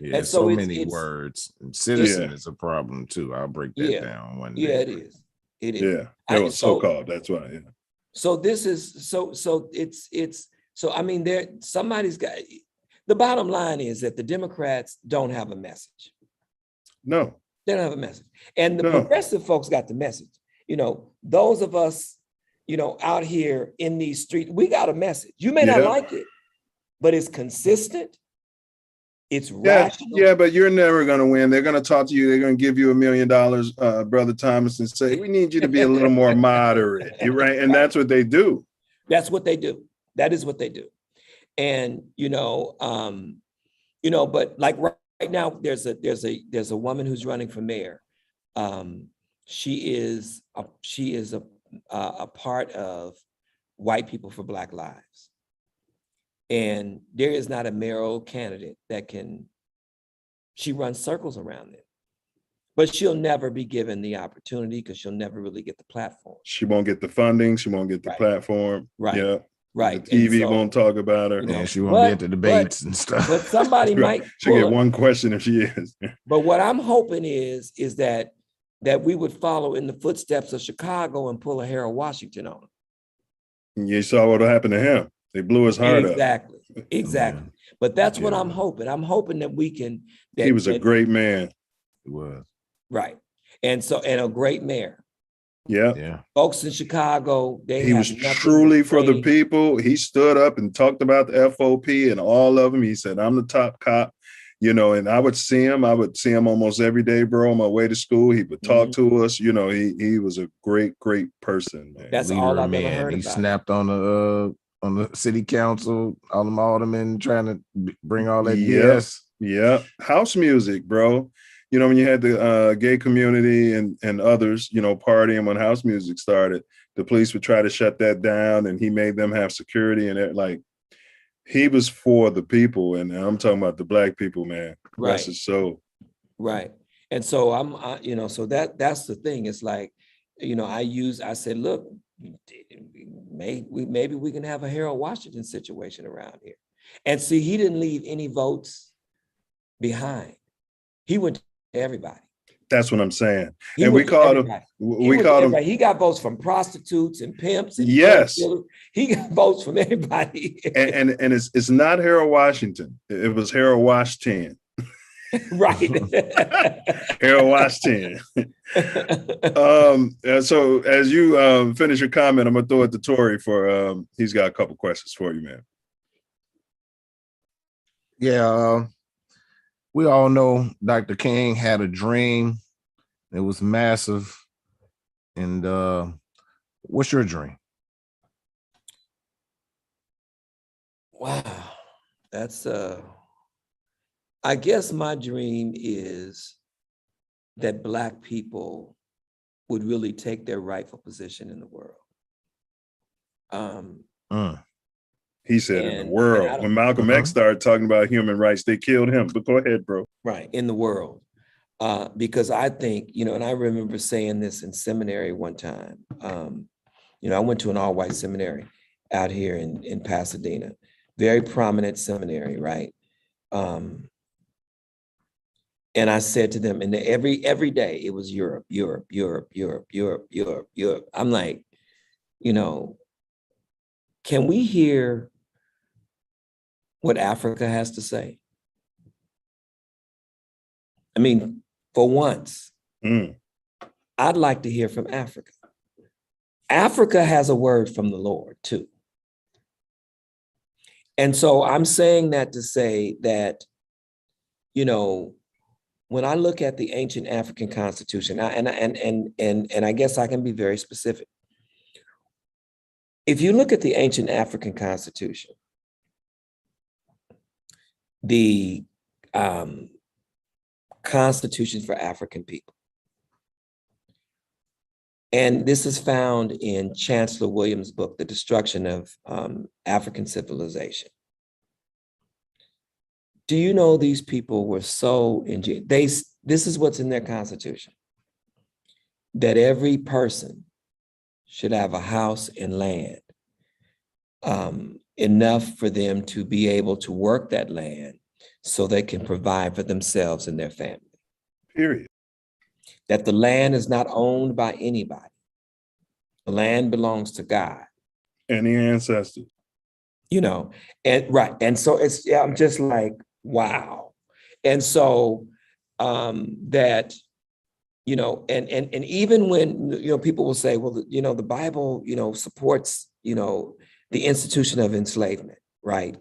Yeah, and so many words. And citizen is a problem too. I'll break that down one day. Yeah, it is. It is. Yeah, it was so-called. That's why. Yeah. So this is so I mean, somebody's got. The bottom line is that the Democrats don't have a message. No, they don't have a message, and the progressive folks got the message. You know, those of us, you know, out here in these streets, we got a message. You may not like it, but it's consistent. It's rational. Yeah, but you're never going to win. They're going to talk to you. They're going to give you $1 million, Brother Thomas, and say, we need you to be a little more moderate. Right? And that's what they do. That's what they do. That is what they do. And, but like right now, there's a woman who's running for mayor. She is a part of White People for Black Lives. And there is not a mayoral candidate that she runs circles around it. But she'll never be given the opportunity because she'll never really get the platform. She won't get the funding. She won't get the platform. Right. Yeah. Right. The TV won't talk about her. Yeah, she won't be at the debates and stuff. But somebody might. She'll get one question if she is. But what I'm hoping is that we would follow in the footsteps of Chicago and pull a Harold Washington on him. You saw what happened to him. They blew his heart up. Exactly. But that's what I'm hoping. I'm hoping that we can. He was a great man. He was. Right. And a great mayor. Yeah. Folks in Chicago, he was truly for the people. He stood up and talked about the FOP and all of them. He said, I'm the top cop, and I would see him. Almost every day, bro, on my way to school. He would talk to us. He was a great, great person, man. That's all I've ever heard about. He snapped on the city council, all them aldermen trying to bring all that BS. Yeah. House music, bro. When you had the gay community and others, partying when house music started, the police would try to shut that down, and he made them have security. And he was for the people, and I'm talking about the black people, man. Rest his soul. Right. And so so that's the thing. It's like, I said, look, maybe we can have a Harold Washington situation around here. And see, he didn't leave any votes behind. He went to everybody. That's what I'm saying. And we called him. We called him. He got votes from prostitutes and pimps. And yes. He got votes from everybody. and it's not Harold Washington. It was Harold Washington. Right. Harold Washington. So as you finish your comment, I'm gonna throw it to Tori for he's got a couple questions for you, man. Yeah, we all know Dr. King had a dream. It was massive. And what's your dream? Wow, that's I guess my dream is that Black people would really take their rightful position in the world. He said in the world. When Malcolm X started talking about human rights, they killed him. But go ahead, bro. Right, in the world. Because I think, and I remember saying this in seminary one time. I went to an all-white seminary out here in Pasadena, very prominent seminary, right? And I said to them, and every day it was Europe, Europe, Europe, Europe, Europe, Europe, Europe. I'm like, can we hear what Africa has to say? I mean, for once, I'd like to hear from Africa. Africa has a word from the Lord too. And so I'm saying that to say that, when I look at the ancient African constitution, and I guess I can be very specific. If you look at the ancient African constitution, the Constitution for African people, and this is found in Chancellor Williams' book, The Destruction of African Civilization. Do you know these people were so ingenious? This is what's in their constitution, that every person should have a house and land, enough for them to be able to work that land so they can provide for themselves and their family. Period. That the land is not owned by anybody. The land belongs to God. And the ancestors. And right. And so I'm just like, wow. And so that, and even when, people will say, well, the Bible, supports, the institution of enslavement, right?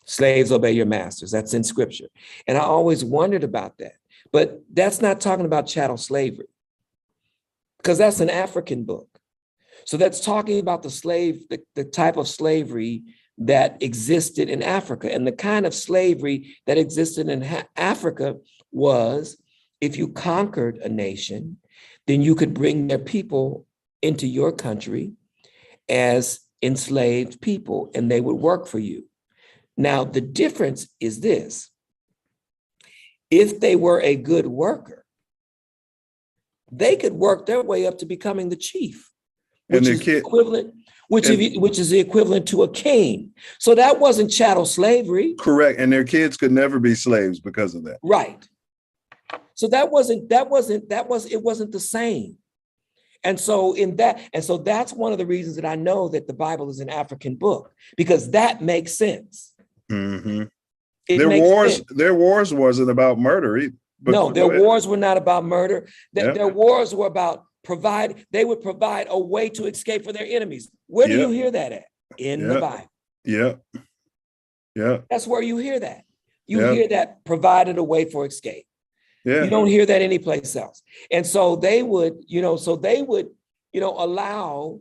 Slaves obey your masters. That's in scripture. And I always wondered about that. But that's not talking about chattel slavery, because that's an African book. So that's talking about the type of slavery that existed in Africa. And the kind of slavery that existed in Africa was, if you conquered a nation, then you could bring their people into your country as enslaved people, and they would work for you. Now, the difference is this: if they were a good worker, they could work their way up to becoming the chief, which is the equivalent to a king. So that wasn't chattel slavery. Correct. And their kids could never be slaves because of that. Right. So it wasn't the same. And so that's one of the reasons that I know that the Bible is an African book, because that makes sense. Mm-hmm. Their wars wasn't about murder either. No, their wars were not about murder. Their wars were about they would provide a way to escape for their enemies. Where do you hear that at? In the Bible. Yeah. Yeah. That's where you hear that. You hear that provided a way for escape. Yeah. You don't hear that anyplace else. And so they would, allow,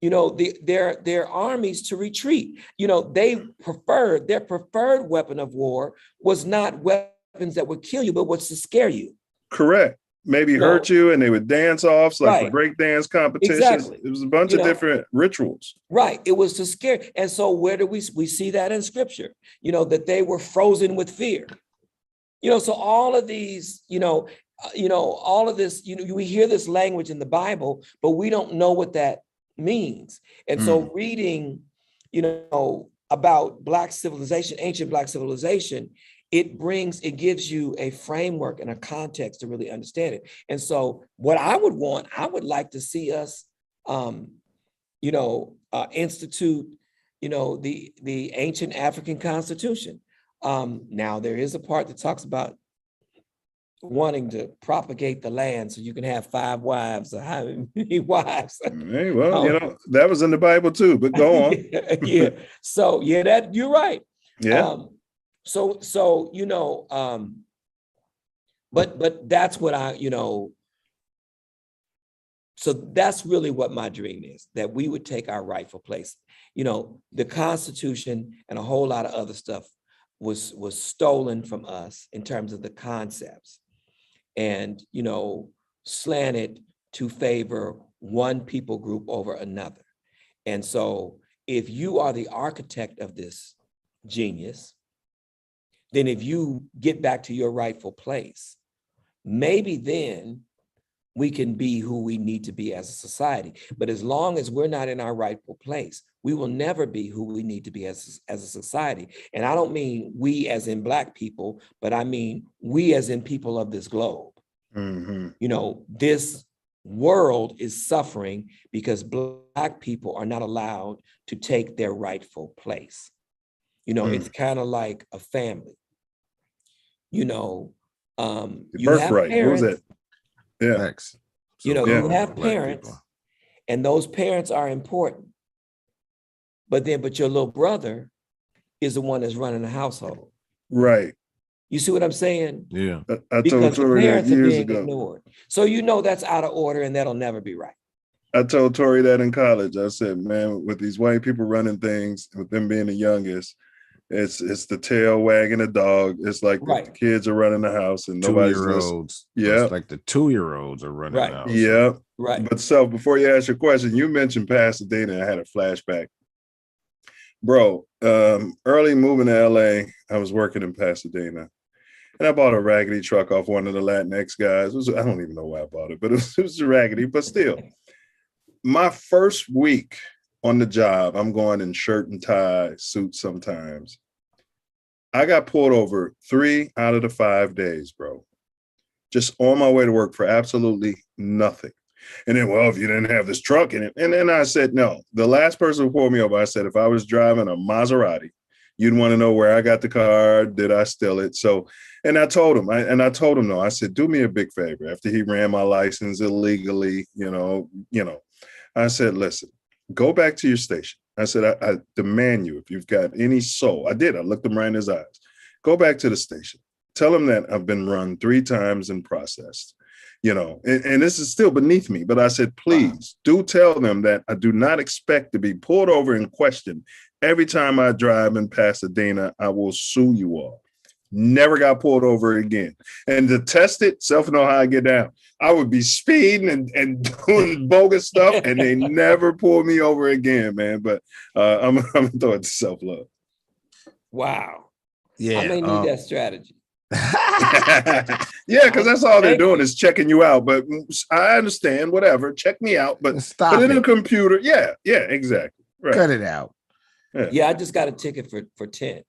their armies to retreat. Their preferred weapon of war was not weapons that would kill you, but was to scare you. Correct. maybe hurt you, and they would dance offs like the Right. break dance competitions. Exactly. It was a bunch You of know? different rituals. Right. It was to scare. And so where do we see that in scripture? That they were frozen with fear. So all of these, all of this, we hear this language in the Bible, but we don't know what that means. And so reading, about Black civilization, ancient Black civilization, it gives you a framework and a context to really understand it. And so what I would like to see us, institute, the ancient African constitution. Now there is a part that talks about wanting to propagate the land so you can have 5 wives or how many wives. Hey, well, that was in the Bible too, but go on. Yeah. So that you're right. Yeah. But that's what so that's really what my dream is, that we would take our rightful place. The Constitution and a whole lot of other stuff was stolen from us in terms of the concepts, and slanted to favor one people group over another. And so if you are the architect of this genius, then if you get back to your rightful place, maybe then we can be who we need to be as a society. But as long as we're not in our rightful place, we will never be who we need to be as a society. And I don't mean we as in Black people, but I mean we as in people of this globe. This world is suffering because Black people are not allowed to take their rightful place. It's kind of like a family. You have parents. What was it? Yeah. You have parents, and those parents are important. But your little brother is the one that's running the household. Right. You see what I'm saying? Yeah. I Because told the Tori that parents are years being ago. ignored. So that's out of order, and that'll never be right. I told Tori that in college. I said, man, with these white people running things, with them being the youngest, it's the tail wagging the dog. It's like the kids are running the house and nobody's listening. Yeah. It's like the 2-year-olds are running the house. Yeah. Right. But so before you ask your question, you mentioned Pasadena. I had a flashback. Bro, early moving to LA, I was working in Pasadena. And I bought a raggedy truck off one of the Latinx guys. I don't even know why I bought it, but it was raggedy, but still. My first week on the job, I'm going in shirt and tie, suit sometimes. I got pulled over 3 out of the 5 days, bro. Just on my way to work for absolutely nothing. And then, well, if you didn't have this truck in it. And then I said, no. The last person who pulled me over, I said, if I was driving a Maserati, you'd want to know where I got the car. Did I steal it? So, and I told him, no, I said, do me a big favor. After he ran my license illegally, I said, listen, go back to your station. I said, I demand you, if you've got any soul. I did. I looked him right in his eyes. Go back to the station. Tell him that I've been run 3 times and processed, and this is still beneath me. But I said, please do tell them that I do not expect to be pulled over and questioned every time I drive in Pasadena. I will sue you all. Never got pulled over again. And to test it, know how I get down. I would be speeding and doing bogus stuff, and they never pulled me over again, man. But I'm gonna throw it to Self Love. Wow. Yeah. I may need that strategy. Yeah, because that's all they're doing is checking you out. But I understand, whatever. Check me out, but put it in a computer. Yeah, exactly. Right. Cut it out. Yeah, I just got a ticket for 10.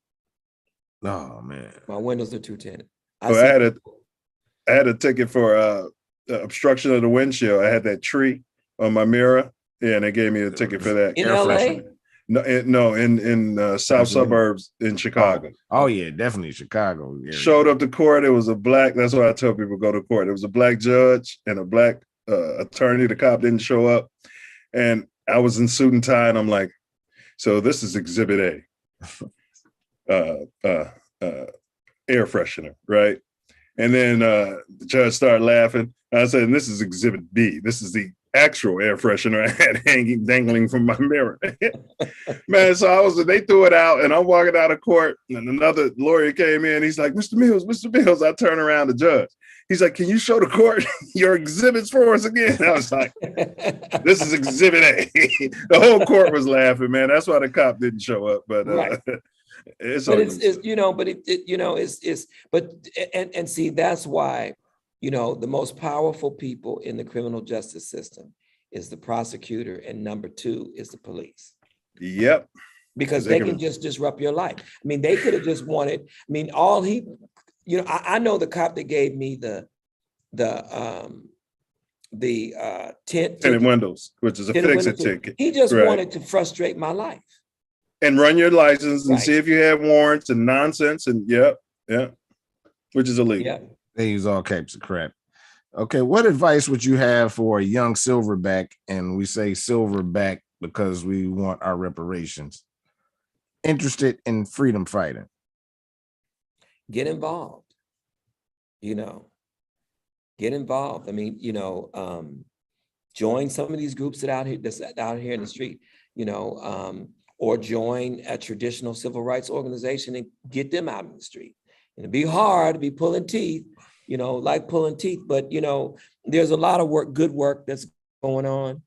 Oh man, my windows are too tinted. I had a ticket for obstruction of the windshield. I had that tree on my mirror. Yeah, and they gave me a ticket for that. In LA? No, in south suburbs in Chicago. Oh yeah, definitely Chicago. Area. Showed up to court. It was a black. That's why I tell people go to court. It was a black judge and a black attorney. The cop didn't show up, and I was in suit and tie, and I'm like, so this is Exhibit A. Air freshener, right? And then the judge started laughing. I said, and this is Exhibit B. This is the actual air freshener I had dangling from my mirror. Man, so they threw it out, and I'm walking out of court, and another lawyer came in. He's like, Mr. Mills. I turn around the judge. He's like, can you show the court your exhibits for us again? I was like, this is exhibit A. The whole court was laughing, man. That's why the cop didn't show up. But Right. it's see, that's why, the most powerful people in the criminal justice system is the prosecutor, and number 2 is the police. Yep. Because they can just disrupt your life. I mean, they could have just wanted, I know the cop that gave me the tinted windows, which is a fix-it ticket. He just wanted to frustrate my life. And run your license and see if you have warrants and nonsense, and which is illegal. Yeah. They use all types of crap. Okay, what advice would you have for a young silverback? And we say silverback because we want our reparations. Interested in freedom fighting. Get involved. Get involved. I mean, join some of these groups that's out here in the street, or join a traditional civil rights organization and get them out in the street. And it'd be hard to be pulling teeth, but there's a lot of good work that's going on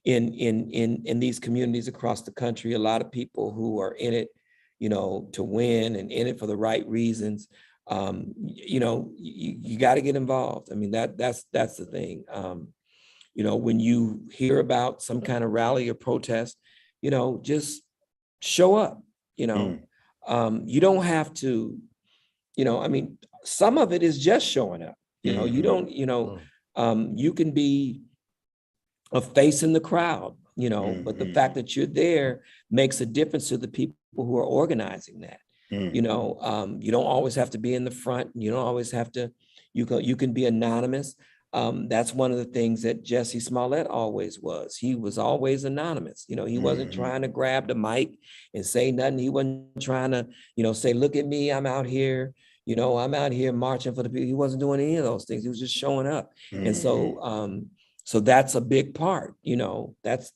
in these communities across the country. A lot of people who are in it, to win and in it for the right reasons. You got to get involved. I mean, that's the thing. When you hear about some kind of rally or protest, just show up. You don't have to. Some of it is just showing up. You don't. You can be a face in the crowd. But the fact that you're there makes a difference to the people who are organizing that. You don't always have to be in the front. You don't always have to. You can be anonymous. That's one of the things that Jesse Smollett always was. He was always anonymous. He wasn't trying to grab the mic and say nothing. He wasn't trying to, say, look at me, I'm out here. I'm out here marching for the people. He wasn't doing any of those things. He was just showing up. And so that's a big part. That's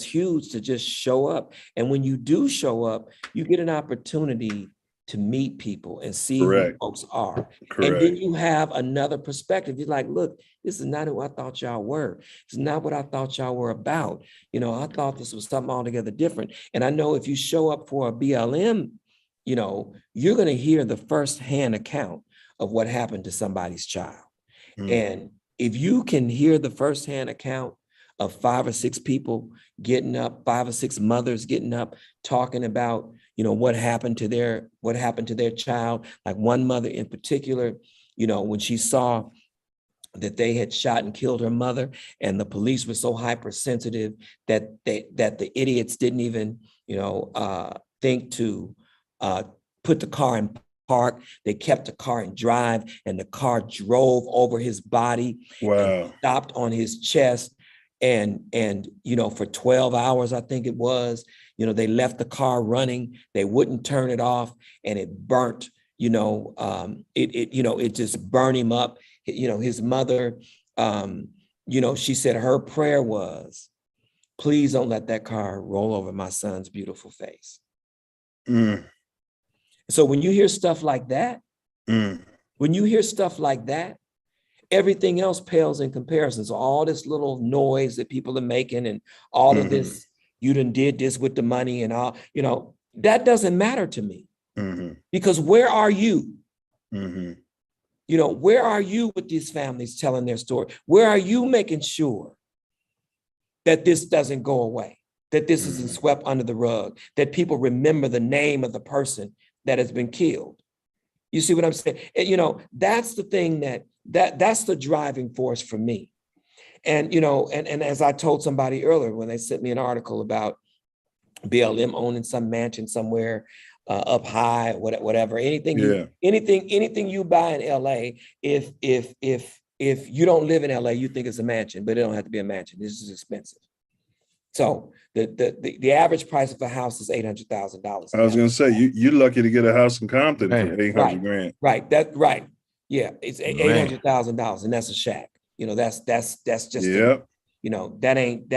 huge, to just show up. And when you do show up, you get an opportunity to meet people and see who folks are. And then you have another perspective. You're like, look, this is not who I thought y'all were. It's not what I thought y'all were about. I thought this was something altogether different. And I know if you show up for a BLM, you're going to hear the firsthand account of what happened to somebody's child. And if you can hear the firsthand account of 5 or 6 people getting up, 5 or 6 mothers getting up, talking about, what happened to their child. Like one mother in particular, when she saw that they had shot and killed her mother, and the police were so hypersensitive that the idiots didn't even, think to put the car in park. They kept the car in drive, and the car drove over his body. Wow. Stopped on his chest. And for 12 hours, I think it was, they left the car running. They wouldn't turn it off, and it burnt. It just burned him up. His mother, she said her prayer was, please don't let that car roll over my son's beautiful face. So when you hear stuff like that, everything else pales in comparison. So all this little noise that people are making, and all of this, you done did this with the money and all, that doesn't matter to me. Because where are you? Where are you with these families telling their story? Where are you making sure that this doesn't go away, that this isn't swept under the rug, that people remember the name of the person that has been killed? You see what I'm saying? That's the thing that's the driving force for me. And, and as I told somebody earlier, when they sent me an article about BLM owning some mansion somewhere up high, whatever, anything you buy in LA, if you don't live in LA, you think it's a mansion, but it don't have to be a mansion. This is expensive. So the average price of a house is $800,000. I was going to say, you're lucky to get a house in Compton for $800,000. Right. Yeah, it's $800,000, and that's a shack. You know, that's just Yep. you know, that ain't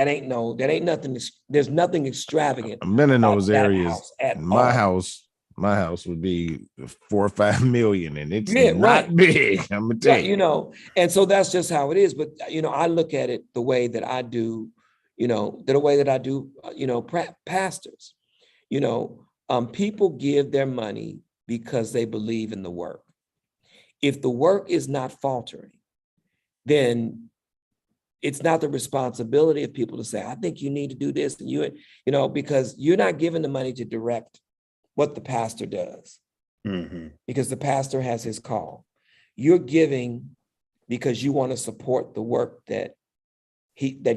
nothing. There's nothing extravagant. I've been in those about that areas. house at My all. house would be 4 or 5 million, and it's Yeah, not right. big. I'm gonna tell Right, you. you know, and so that's just how it is. But you know, I look at it the way that I do, you know, pastors. You know, people give their money because they believe in the work. If the work is not faltering, then it's not the responsibility of people to say, I think you need to do this, and you know, because you're not given the money to direct what the pastor does, because the pastor has his call. You're giving because you want to support the work that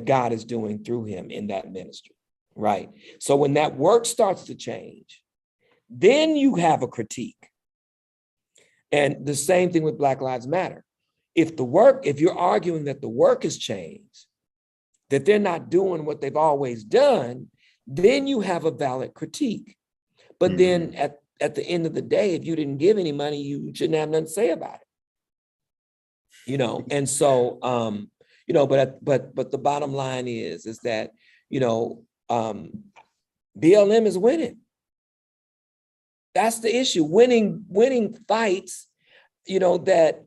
God is doing through him in that ministry, right? So when that work starts to change, then you have a critique. And the same thing with Black Lives Matter. If you're arguing that the work has changed, that they're not doing what they've always done, then you have a valid critique. But then at the end of the day, if you didn't give any money, you shouldn't have nothing to say about it. You know, and so you know, but the bottom line is that, you know, BLM is winning. That's the issue. Winning fights, you know, that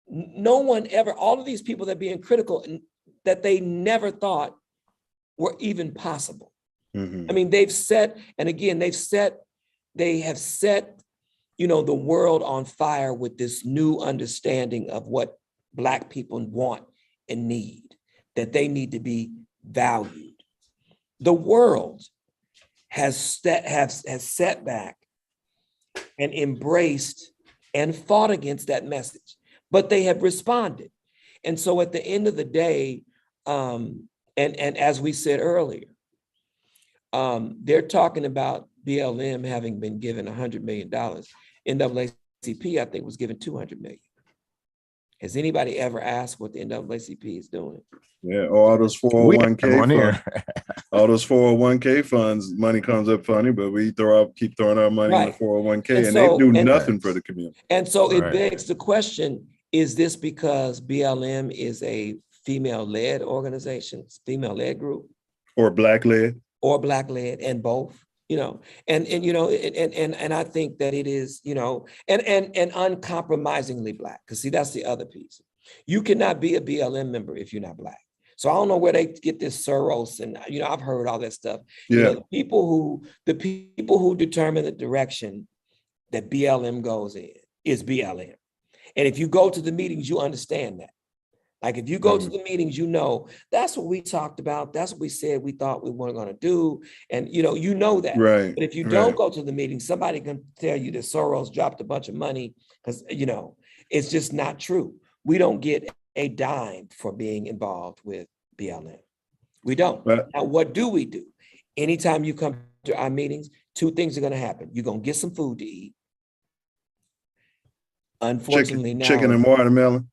no one ever, all of these people that are being critical and that they never thought were even possible. I mean, they have set, you know, the world on fire with this new understanding of what Black people want and need, that they need to be valued. The world has set back and embraced and fought against that message, but they have responded. And so at the end of the day, and as we said earlier, they're talking about BLM having been given $100 million. NAACP, I think, was given $200 million. Has anybody ever asked what the NAACP is doing? Yeah, all those 401k funds. All those 401k funds, money comes up funny, but we keep throwing our money in the 401k, and they do nothing for the community. And so it begs the question, is this because BLM is a female-led organization, female-led group? Or Black-led? Or Black-led, and both, you know, and you know, and I think that it is, you know, and uncompromisingly Black, because see, that's the other piece. You cannot be a BLM member if you're not Black. So I don't know where they get this Soros, and you know, I've heard all that stuff. Yeah. You know, the people who determine the direction that BLM goes in is BLM. And if you go to the meetings, you understand that. Like if you go to the meetings, you know, that's what we talked about. That's what we said we thought we weren't going to do. And, you know that. Right. But if you don't go to the meeting, somebody can tell you that Soros dropped a bunch of money because, you know, it's just not true. We don't get a dime for being involved with BLM. We don't. Now, what do we do? Anytime you come to our meetings, two things are going to happen. You're going to get some food to eat. Unfortunately, chicken and watermelon.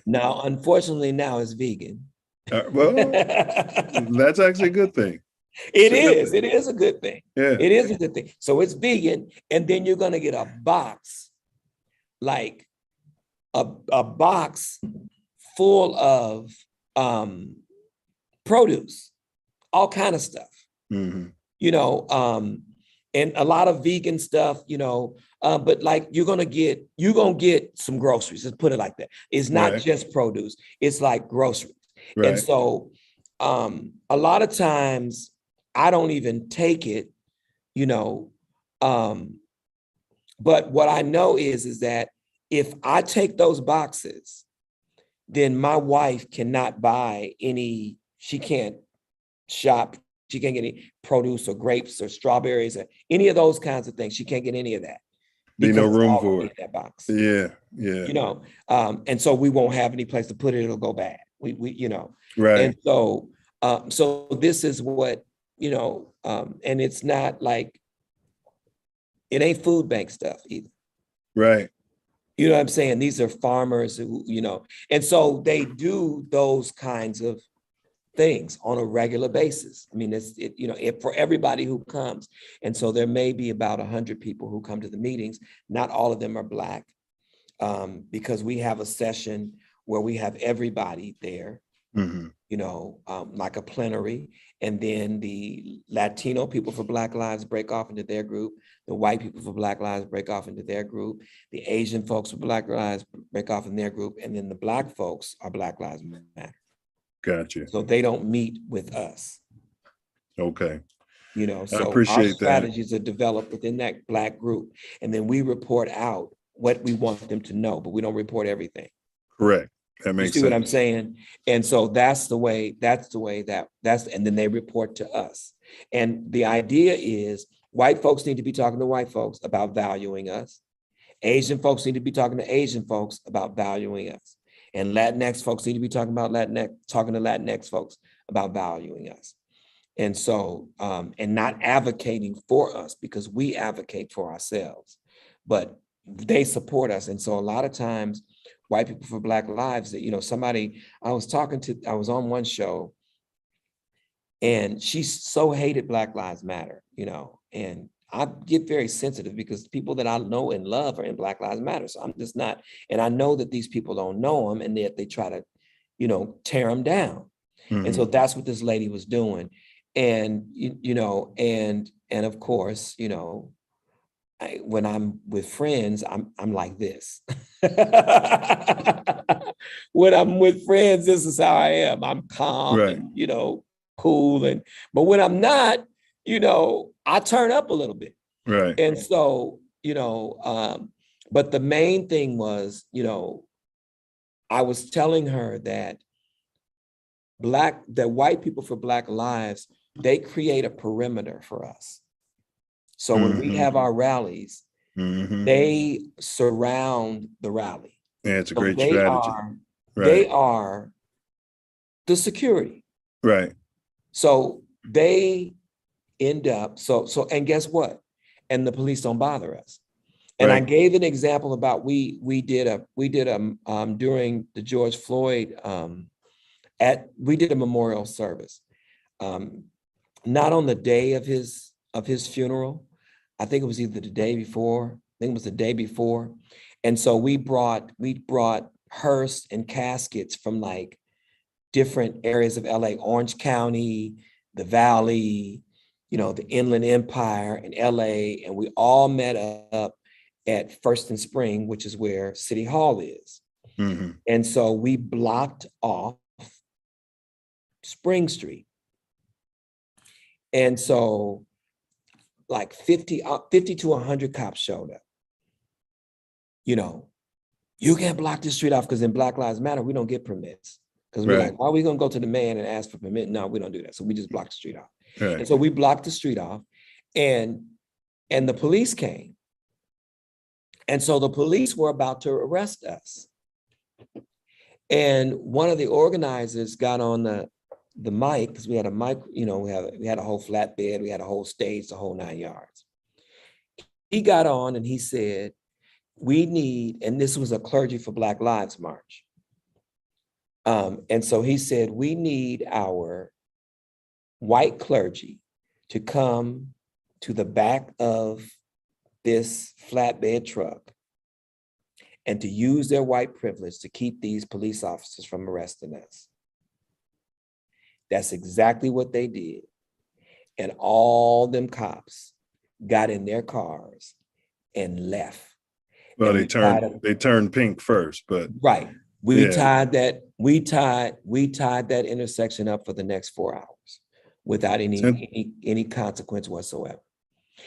Now, unfortunately, now it's vegan. Well, that's actually a good thing. It is a good thing. Yeah. It is a good thing. So it's vegan, and then you're gonna get a box, like a box full of produce, all kind of stuff. You know, and a lot of vegan stuff, you know, but like you're gonna get some groceries. Let's put it like that. It's not just produce. It's like groceries. And so a lot of times I don't even take it, you know. But what I know is that if I take those boxes, then my wife cannot buy any. She can't shop. She can't get any produce or grapes or strawberries or any of those kinds of things. She can't get any of that. Be no room for it. That box. Yeah. You know, and so we won't have any place to put it. It'll go bad. We you know. Right. And so, so this is what, you know, and it's not like, it ain't food bank stuff either. Right. You know what I'm saying? These are farmers who, you know, and so they do those kinds of things on a regular basis. I mean, you know, for everybody who comes. And so there may be about 100 people who come to the meetings. Not all of them are Black, because we have a session where we have everybody there, you know, like a plenary. And then the Latino people for Black Lives break off into their group. The white people for Black Lives break off into their group. The Asian folks for Black Lives break off in their group. And then the Black folks are Black Lives Matter. Gotcha. So they don't meet with us. Okay. You know, I so appreciate our that. strategies are developed within that Black group. And then we report out what we want them to know, but we don't report everything. Correct. That makes sense. You see what I'm sense. saying? And so that's the way and then they report to us. And the idea is white folks need to be talking to white folks about valuing us. Asian folks need to be talking to Asian folks about valuing us. And Latinx folks need to be talking to Latinx folks about valuing us. And so, and not advocating for us, because we advocate for ourselves, but they support us. And so a lot of times, white people for Black Lives, that, you know, I was on one show and she so hated Black Lives Matter, you know, and I get very sensitive because people that I know and love are in Black Lives Matter. So I'm just not, and I know that these people don't know them and yet they try to, you know, tear them down. And so that's what this lady was doing. And, you know, and of course, you know, when I'm with friends, I'm like this. When I'm with friends, this is how I am. I'm calm, right. and, you know, cool. But when I'm not, you know, I turn up a little bit. Right. And so, you know, but the main thing was, you know, I was telling her that white people for Black Lives, they create a perimeter for us. So when we have our rallies, they surround the rally. Yeah, it's a great strategy. They are the security. Right. So they end up, and guess what? And the police don't bother us. And I gave an example about we did during the George Floyd, we did a memorial service. Not on the day of his funeral. I think it was either the day before. I think it was the day before. And so we brought hearse and caskets from like different areas of LA, Orange County, the Valley, you know, the Inland Empire and LA. And we all met up at First and Spring, which is where City Hall is. And so we blocked off Spring Street. And so like 50 to 100 cops showed up. You know, you can't block this street off because in Black Lives Matter, we don't get permits. Because we're like, why are we going to go to the man and ask for permit? No, we don't do that. So we just block the street off. Right. And so we blocked the street off and the police came. And so the police were about to arrest us. And one of the organizers got on the mic, because we had a mic, you know, we had a whole flatbed, we had a whole stage, the whole 9 yards. He got on and he said, we need, and this was a Clergy for Black Lives march. And so he said, we need our white clergy to come to the back of this flatbed truck and to use their white privilege to keep these police officers from arresting us. That's exactly what they did. And all them cops got in their cars and left. Well, and they turned pink first, but right. We tied that intersection up for the next 4 hours without any consequence whatsoever.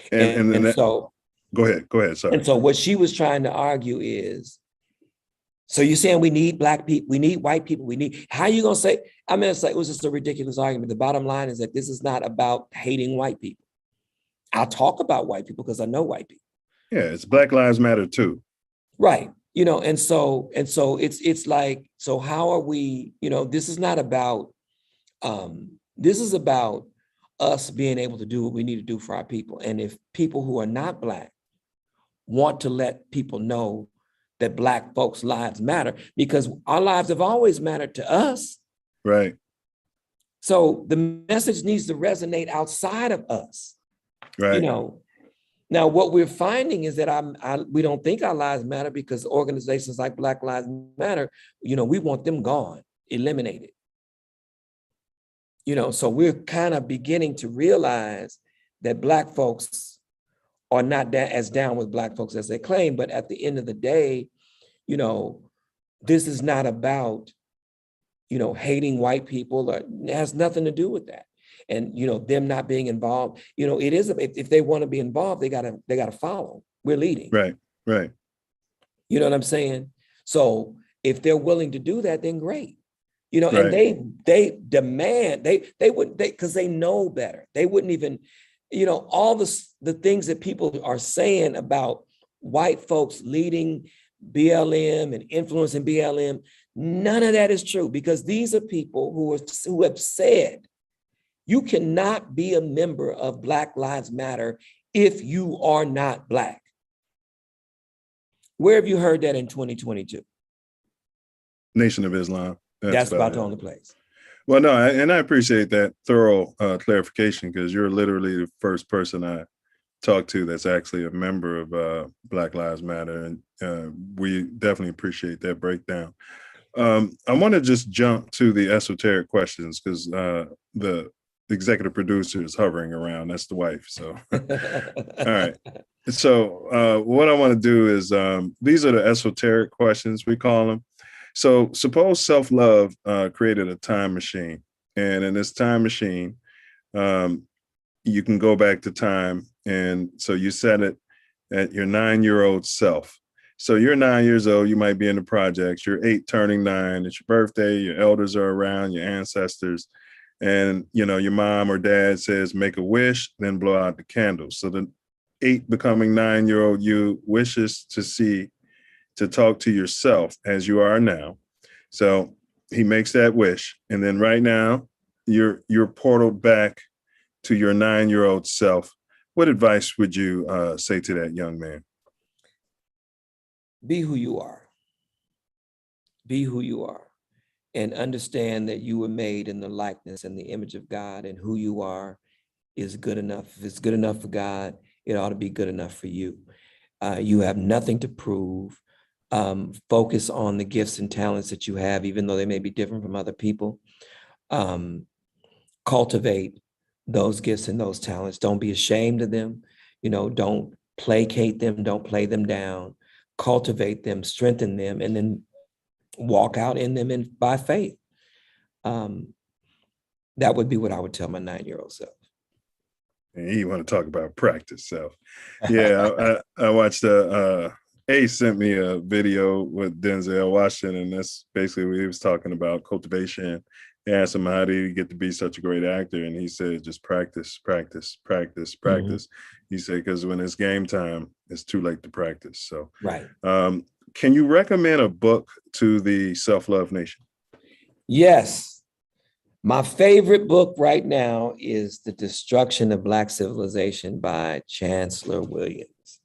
And so go ahead. Sorry. And so what she was trying to argue is, so you're saying we need Black people, we need white people, how are you gonna say, I mean, it's like, it was just a ridiculous argument. The bottom line is that this is not about hating white people. I'll talk about white people because I know white people. Yeah, it's Black Lives Matter too. Right. You know, and so it's like, so how are we, you know, this is not about, this is about us being able to do what we need to do for our people. And if people who are not Black want to let people know that Black folks' lives matter, because our lives have always mattered to us. Right. So the message needs to resonate outside of us. Right. You know, Now, what we're finding is that we don't think our lives matter because organizations like Black Lives Matter, we want them gone, eliminated. So we're kind of beginning to realize that Black folks are not as down with Black folks as they claim. But at the end of the day, this is not about, hating white people. It has nothing to do with that. And, them not being involved, it is, if they want to be involved, they gotta follow. We're leading. Right. You know what I'm saying? So if they're willing to do that, then great. Right. And they demand, they wouldn't, because they know better. They wouldn't even, all the things that people are saying about white folks leading BLM and influencing BLM, none of that is true, because these are people who have said, you cannot be a member of Black Lives Matter if you are not Black. Where have you heard that in 2022? Nation of Islam. That's about the only place. Well, no, and I appreciate that thorough clarification, because you're literally the first person I talked to that's actually a member of Black Lives Matter, and we definitely appreciate that breakdown. I want to just jump to the esoteric questions, because the executive producer is hovering around. That's the wife. So, all right. So what I want to do is, these are the esoteric questions, we call them. So suppose self-love created a time machine. And in this time machine, you can go back to time. And so you set it at your 9-year-old self. So you're 9 years old, you might be in the projects, you're 8 turning 9, it's your birthday, your elders are around, your ancestors. And, your mom or dad says, make a wish, then blow out the candles. So the 8 becoming 9-year-old you wishes to talk to yourself as you are now. So he makes that wish. And then right now you're portaled back to your 9-year-old self. What advice would you say to that young man? Be who you are. Be who you are. And understand that you were made in the likeness and the image of God, and who you are is good enough. If it's good enough for God, it ought to be good enough for you. You have nothing to prove. Focus on the gifts and talents that you have, even though they may be different from other people. Cultivate those gifts and those talents. Don't be ashamed of them. Don't placate them. Don't play them down. Cultivate them, strengthen them, and then walk out in them by faith. That would be what I would tell my 9-year-old self. And you want to talk about practice self. Yeah, I watched Ace sent me a video with Denzel Washington, and that's basically what he was talking about, cultivation. He asked him, how did he get to be such a great actor? And he said, just practice, practice, practice, practice. Mm-hmm. He said, because when it's game time, it's too late to practice. So, right. Can you recommend a book to the Self Love Nation? Yes. My favorite book right now is The Destruction of Black Civilization by Chancellor Williams.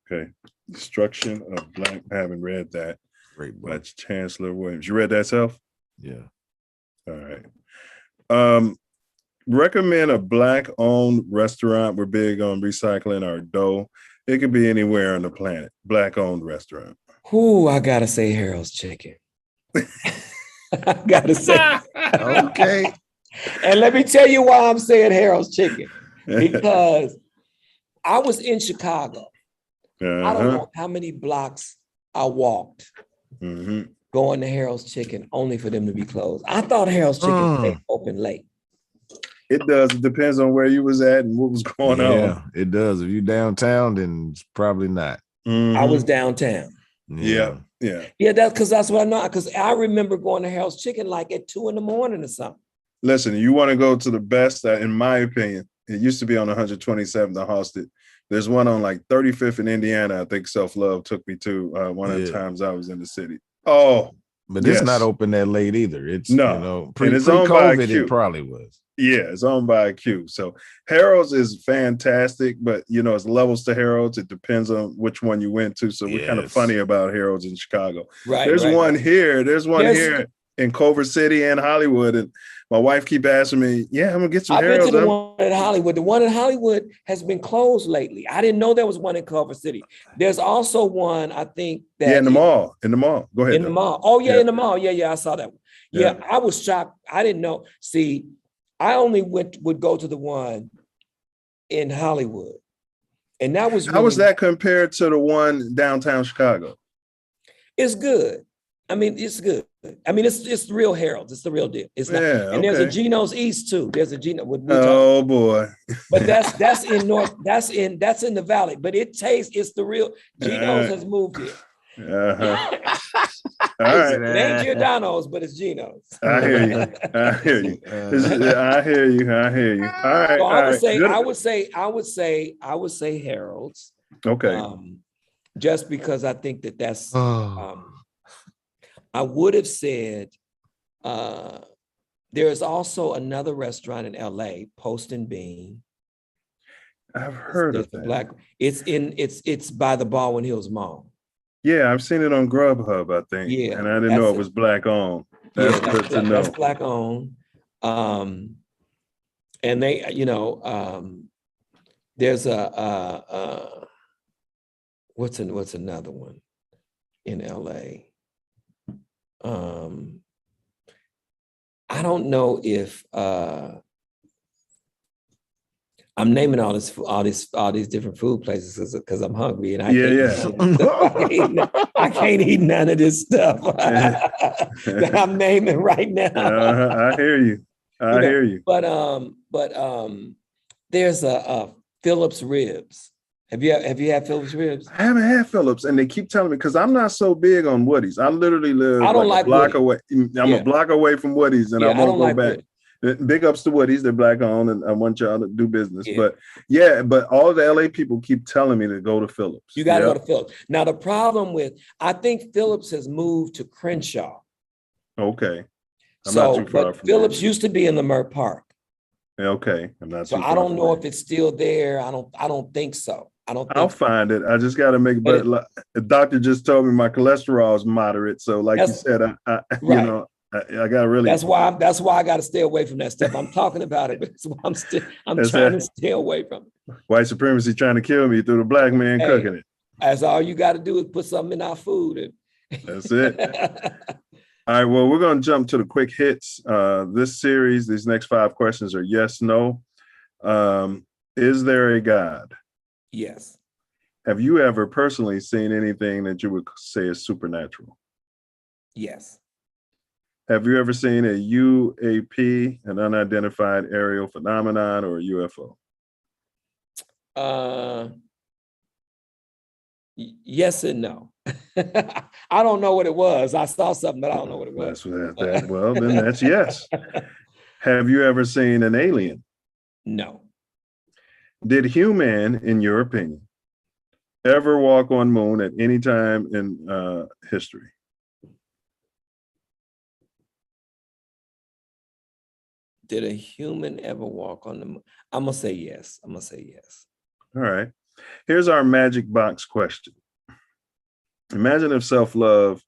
Okay. Destruction of Black. I haven't read that. Great book. By Chancellor Williams. You read that, Self? Yeah. All right. Recommend a Black-owned restaurant. We're big on recycling our dough. It could be anywhere on the planet. Black-owned restaurant. Ooh, I gotta say Harold's Chicken. I gotta say. Okay. And let me tell you why I'm saying Harold's Chicken. Because I was in Chicago. I don't know how many blocks I walked going to Harold's Chicken only for them to be closed. I thought Harold's Chicken stayed open late. It does. It depends on where you was at and what was going on. Yeah, it does. If you downtown, then it's probably not. I was downtown. Yeah. Yeah, that's what I know. Because I remember going to Harold's Chicken like at 2 a.m. or something. Listen, you want to go to the best, in my opinion. It used to be on 127th in Halsted. There's one on like 35th in Indiana. I think Self Love took me to one of the times I was in the city. Oh, but it's not open that late either. It's pre-COVID, it probably was. Yeah, it's owned by a Q. So Harold's is fantastic, but it's levels to Harold's. It depends on which one you went to. So we're kind of funny about Harold's in Chicago. Right. There's one here. There's one here in Culver City and Hollywood, and my wife keep asking me, "Yeah, I'm gonna get some I've been Harold's." to the one in Hollywood. The one in Hollywood has been closed lately. I didn't know there was one in Culver City. There's also one, I think, that Yeah, in the mall. In the mall. Go ahead. in the mall. Oh yeah, in the mall. Yeah, I saw that one. Yeah, I was shocked. I didn't know. See, I only would go to the one in Hollywood, and that was really, how was that compared to the one downtown Chicago? It's good. I mean, it's good. I mean, it's the real Harold's. It's the real deal. It's not. Yeah, and there's a okay. Geno's East too. There's a Gino. Oh boy. But that's in North. That's in the Valley. But it tastes. It's the real. Geno's has moved here. All right. It ain't Giordano's, but it's Geno's. I hear you. I hear you. I hear you. I hear you. All right. So all right. I would say Harold's. Okay. Just because I think that's. I would have said. There is also another restaurant in LA, Post and Bean. I've heard of that. It's by the Baldwin Hills Mall. Yeah, I've seen it on Grubhub, I think. Yeah, and I didn't know it was black owned. That's good to know. That's black owned. And they, there's what's another one in LA? I don't know if I'm naming all these different food places because I'm hungry and I can't eat none of this stuff that I'm naming right now. I hear you. I hear you. But there's a Phillips Ribs. Have you had Phillips Ribs? I haven't had Phillips, and they keep telling me because I'm not so big on Woody's. I literally live a block away. I'm a block away from Woody's, and I won't go back. Big ups to Woody's, they're black owned, and I want y'all to do business. But all the LA people keep telling me to go to Phillips. You got to go to Phillips. Now the problem I think Phillips has moved to Crenshaw. Okay, I'm not too far from Phillips used to be in Leimert Park. Okay, I'm not. So I don't know if it's still there. I don't think so. I'll find it. I just got to make it. But the doctor just told me my cholesterol is moderate. So, like you said, I got to really. That's why I got to stay away from that stuff. I'm talking about it. So I'm trying to stay away from it. White supremacy trying to kill me through the black man cooking it. That's all you got to do is put something in our food. That's it. All right. Well, we're going to jump to the quick hits. This series, these next 5 questions are yes, no. Is there a God? Yes. Have you ever personally seen anything that you would say is supernatural? Yes. Have you ever seen a UAP, an unidentified aerial phenomenon, or a UFO? Yes and no. I don't know what it was. I saw something, but I don't know what it was. Well, then that's yes. Have you ever seen an alien? No. Did human, in your opinion, ever walk on moon at any time in history? Did a human ever walk on the moon? I'm going to say yes. All right. Here's our magic box question. Imagine if Self Love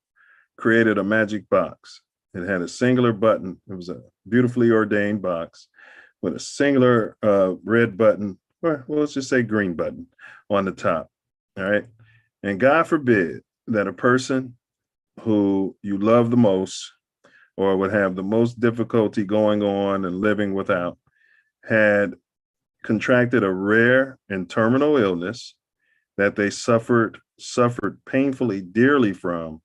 created a magic box. It had a singular button. It was a beautifully ordained box with a singular red button, or well, let's just say green button on the top. All right. And God forbid that a person who you love the most or would have the most difficulty going on and living without had contracted a rare and terminal illness that they suffered painfully dearly from.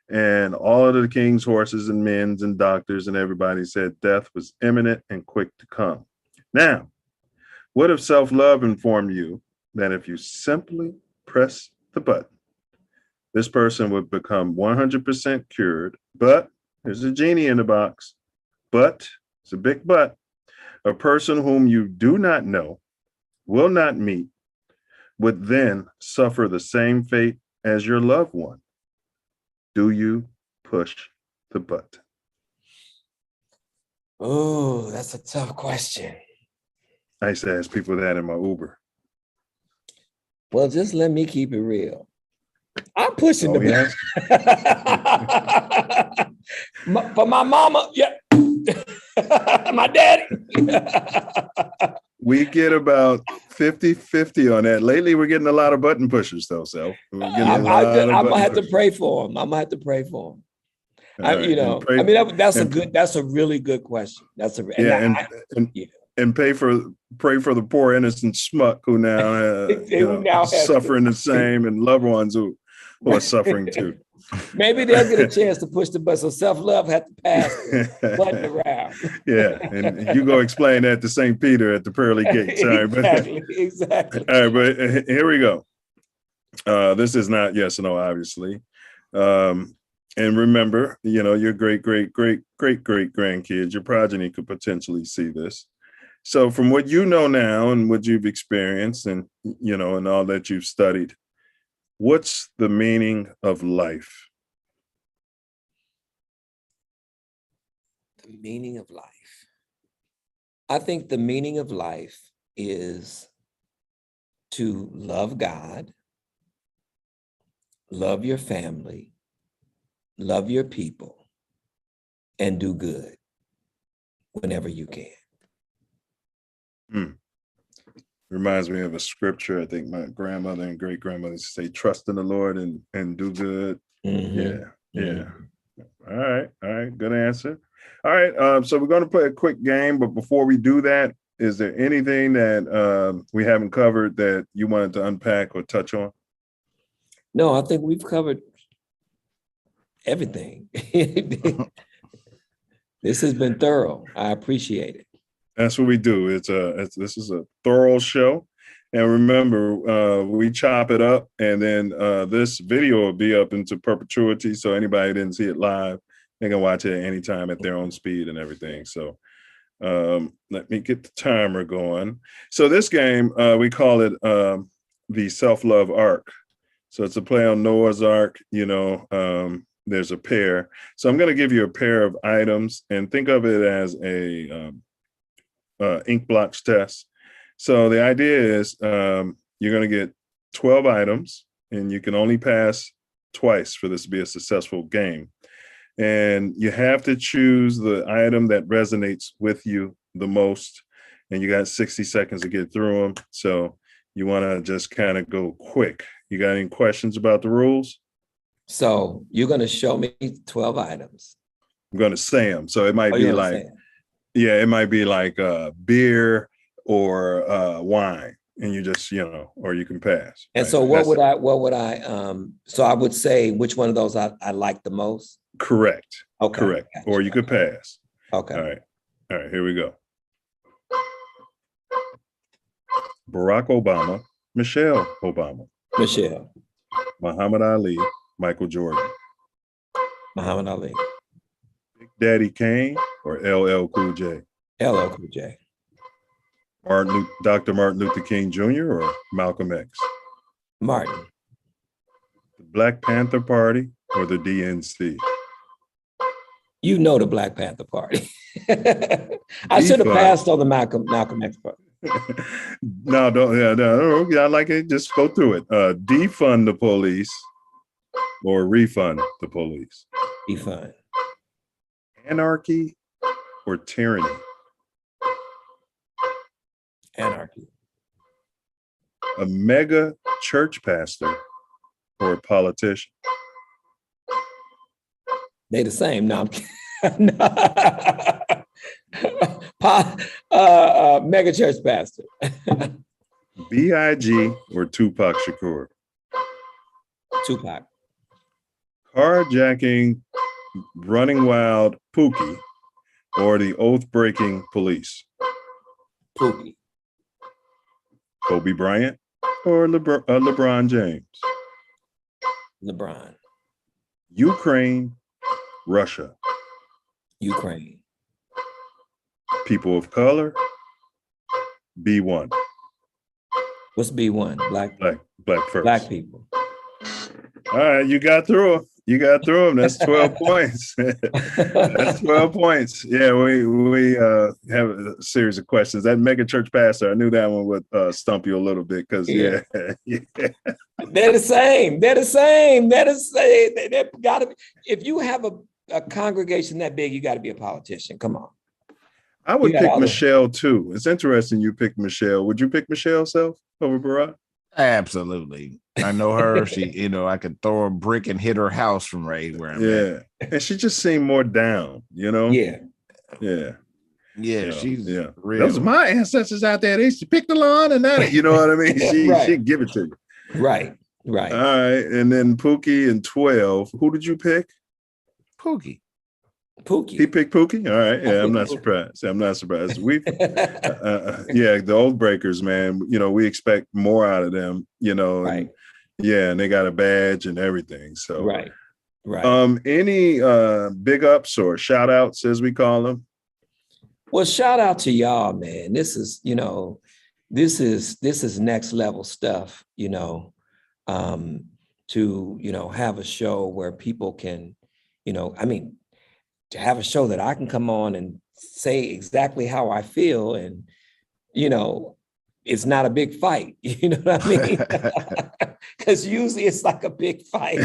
And all of the king's horses and men's and doctors and everybody said death was imminent and quick to come. Now, what if Self Love informed you that if you simply press the button, this person would become 100% cured? But there's a genie in the box. But it's a big but. A person whom you do not know, will not meet, would then suffer the same fate as your loved one. Do you push the button? Oh, that's a tough question. I used to ask people that in my Uber. Well, just let me keep it real. I'm pushing the button. For my mama, yeah. My daddy. We get about 50-50 on that. Lately, we're getting a lot of button pushers, though, Self. I'm gonna have to pray for them. I'm gonna have to pray for them. That's a really good question. And pray for the poor innocent schmuck who now suffering the same, and loved ones who are suffering too. Maybe they'll get a chance to push the button. So self-love had to pass the button around. Yeah, and you go explain that to St. Peter at the pearly gates. Exactly. All right, but here we go. This is not yes or no, obviously. And remember, your great grandkids, your progeny could potentially see this. So from what you know now and what you've experienced and, and all that you've studied, what's the meaning of life? The meaning of life. I think the meaning of life is to love God, love your family, love your people, and do good whenever you can. Reminds me of a scripture. I think my grandmother and great grandmother used to say, trust in the Lord and do good. Yeah. All right. Good answer. All right. So we're going to play a quick game, but before we do that, is there anything that we haven't covered that you wanted to unpack or touch on? No, I think we've covered everything. This has been thorough. I appreciate it. That's what we do. This is a thorough show. And remember, we chop it up, and then this video will be up into perpetuity. So anybody didn't see it live, they can watch it anytime at their own speed and everything. So let me get the timer going. So this game, we call it the Self Love Arc. So it's a play on Noah's Ark. There's a pair. So I'm going to give you a pair of items, and think of it as a ink blotch test. So the idea is you're going to get 12 items, and you can only pass twice for this to be a successful game. And you have to choose the item that resonates with you the most. And you got 60 seconds to get through them. So you want to just kind of go quick. You got any questions about the rules? So you're going to show me 12 items. I'm going to say them. So it might be like, it might be like beer or wine, and you just, or you can pass. And right? So what would I, so I would say which one of those I like the most? Correct. Okay. Correct. Gotcha. Or you could pass. Okay. All right, here we go. Barack Obama, Michelle Obama. Michelle. Muhammad Ali, Michael Jordan. Muhammad Ali. Big Daddy Kane or LL Cool J? LL Cool J. Dr. Martin Luther King Jr. or Malcolm X? Martin. The Black Panther Party or the DNC? The Black Panther Party. I should have passed on the Malcolm X part. No, I like it. Just go through it. Defund the police or refund the police? Defund. Anarchy or tyranny? Anarchy. A mega church pastor or a politician? They the same. No, I'm kidding. Mega church pastor. B.I.G. or Tupac Shakur? Tupac. Carjacking, running wild Pookie or the oath-breaking police? Pookie. Kobe Bryant or LeBron James? LeBron. Ukraine, Russia? Ukraine. People of color? B1. What's B1? Black first. Black people. All right, you got through them. That's 12 points. That's 12 points. Yeah, we have a series of questions. That mega church pastor, I knew that one would stump you a little bit because yeah. They're the same. They're gotta be. If you have a congregation that big, you got to be a politician. Come on. I would pick Michelle too. It's interesting you picked Michelle. Would you pick Michelle Self over Barack? Absolutely. I know her. She, I could throw a brick and hit her house from right where I'm at. And she just seemed more down, Yeah. Yeah, she's real. Those are my ancestors out there. They used to pick the lawn and that, you know what I mean? She'd give it to you. Right. All right. And then Pookie and 12. Who did you pick? Pookie. He picked Pookie? All right. Yeah, I'm not surprised. We the old breakers, man, we expect more out of them, Right. And they got a badge and everything. So Right. Any big ups or shout outs, as we call them? Well, shout out to y'all, man. This is next level stuff, to, have a show where people can, to have a show that I can come on and say exactly how I feel. And, it's not a big fight. You know what I mean? Because usually it's like a big fight.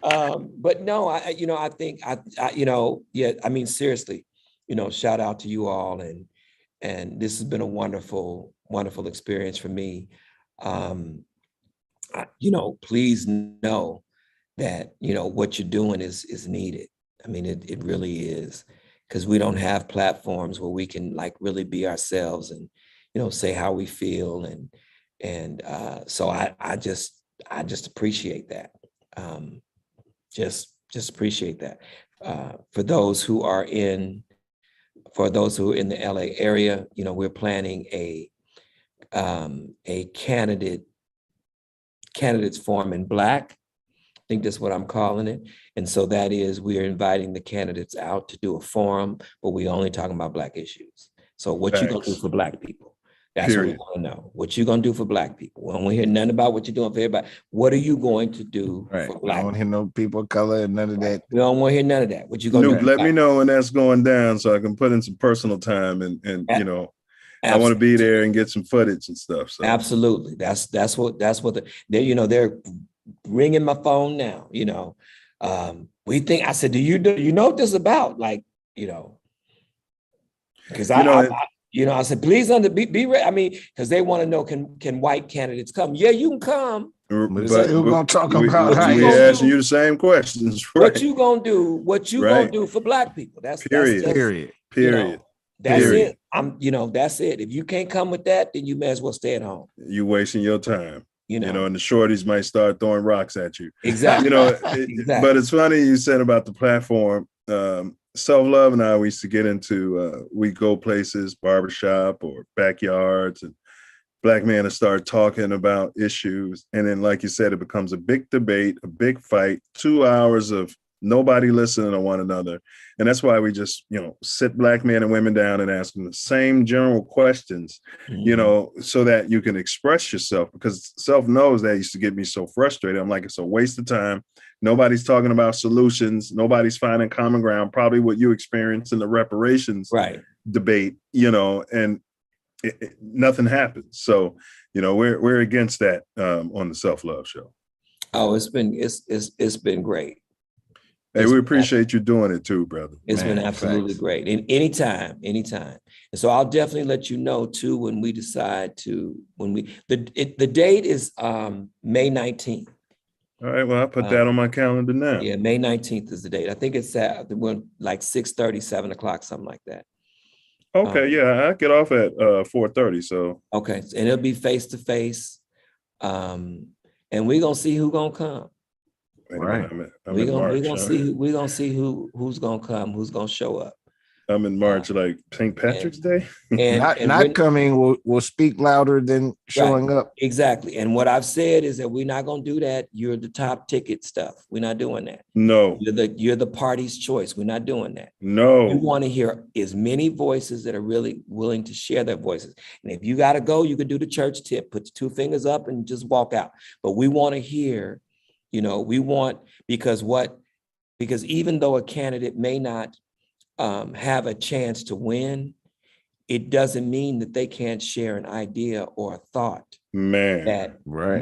But no, I think seriously, shout out to you all. And this has been a wonderful, wonderful experience for me. Please know that, what you're doing is needed. I mean, it really is, because we don't have platforms where we can really be ourselves and, say how we feel. And so I just appreciate that. Just appreciate that. For those who are in the LA area, we're planning a candidates forum in Black. I think that's what I'm calling it. And so that is, we are inviting the candidates out to do a forum, but we're only talking about Black issues. So what you gonna do for Black people? That's what we want to know. What you gonna do for Black people? We don't want to hear nothing about what you're doing for everybody. What are you going to do for Black? I don't want to hear no people of color and none of that. We don't want to hear none of that. What you gonna do? Let me know when that's going down so I can put in some personal time and I want to be there and get some footage and stuff. So absolutely, that's what they're ringing my phone now. We think, I said, do you know what this is about? Because I said, please be ready. I mean, because they want to know, can white candidates come? Yeah, you can come. But we're gonna talk about how we asking you the same questions. Right? What you gonna do? What you gonna do for Black people? That's period. That's it. That's it. If you can't come with that, then you may as well stay at home. You're wasting your time. And the shorties might start throwing rocks at you. Exactly. Exactly. But it's funny you said about the platform. Self Love and I, we used to get into, we go places, barbershop or backyards, and Black men to start talking about issues. And then, like you said, it becomes a big debate, a big fight, 2 hours of nobody listening to one another. And that's why we just, sit Black men and women down and ask them the same general questions, so that you can express yourself, because Self knows that used to get me so frustrated. I'm like, it's a waste of time. Nobody's talking about solutions. Nobody's finding common ground, probably what you experienced in the reparations debate, and nothing happens. So, we're against that on the Self Love Show. Oh, it's been great. Hey, we appreciate you doing it too, brother. It's been absolutely great. And anytime. And so I'll definitely let you know too when we decide to, the date is May 19th. All right, well, I'll put that on my calendar now. Yeah, May 19th is the date. I think it's at 6:30, 7 o'clock, something like that. Okay, I get off at 4:30. So okay, and it'll be face to face, and we're gonna see who's gonna come. Right, we're gonna see who's gonna come, who's gonna show up. I'm in March, like St. Patrick's Day. And not coming will speak louder than showing up. Exactly. And what I've said is that we're not going to do that. You're the top ticket stuff. We're not doing that. No. You're the party's choice. We're not doing that. No. We want to hear as many voices that are really willing to share their voices. And if you got to go, you can do the church tip, put your 2 fingers up and just walk out. But we want to hear, because even though a candidate may not have a chance to win, it doesn't mean that they can't share an idea or a thought that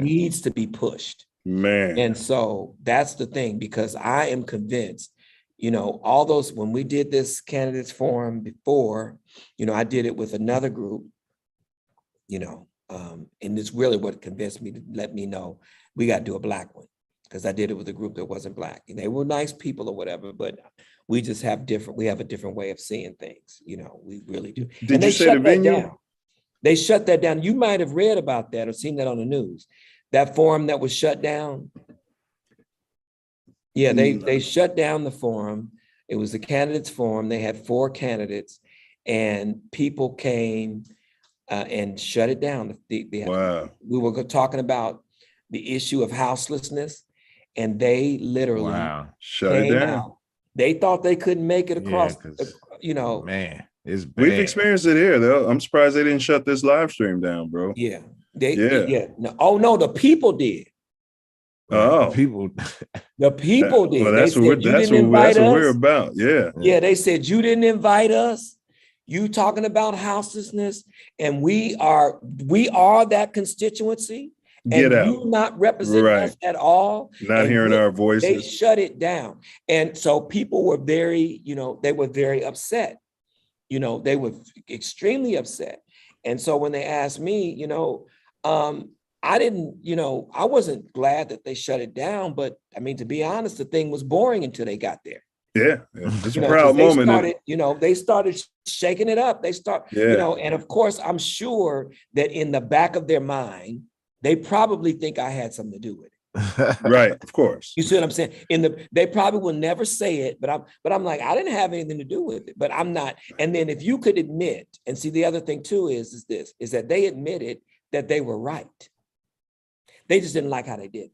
needs to be pushed. Man. And so that's the thing, because I am convinced, all those, when we did this candidates forum before, I did it with another group, and it's really what convinced me to let me know we got to do a Black one, because I did it with a group that wasn't Black. And they were nice people or whatever, but we just have we have a different way of seeing things, we really do. Did you say the venue? Down. They shut that down. You might have read about that or seen that on the news. That forum that was shut down. Yeah, they shut down the forum. It was the candidates forum. They had 4 candidates, and people came and shut it down. Wow. We were talking about the issue of houselessness, and they literally shut it down. Out. They thought they couldn't make it across, man, it's bad. We've experienced it here, though. I'm surprised they didn't shut this live stream down, bro. Yeah. No. Oh, no, the people did. Oh, the people did. Well, that's what we're about. Yeah. Yeah, they said you didn't invite us. You talking about houselessness, and we are that constituency. Get out. You not representing us at all. Not hearing our voices. They shut it down. And so people were very, they were very upset. They were extremely upset. And so when they asked me, I didn't, I wasn't glad that they shut it down, but I mean, to be honest, the thing was boring until they got there. Yeah, it's a proud moment. They started shaking it up. And of course, I'm sure that in the back of their mind, they probably think I had something to do with it. Right, of course. You see what I'm saying? They probably will never say it, but I'm like, I didn't have anything to do with it, but I'm not. And then if you could admit, and see, the other thing too is that they admitted that they were right. They just didn't like how they did.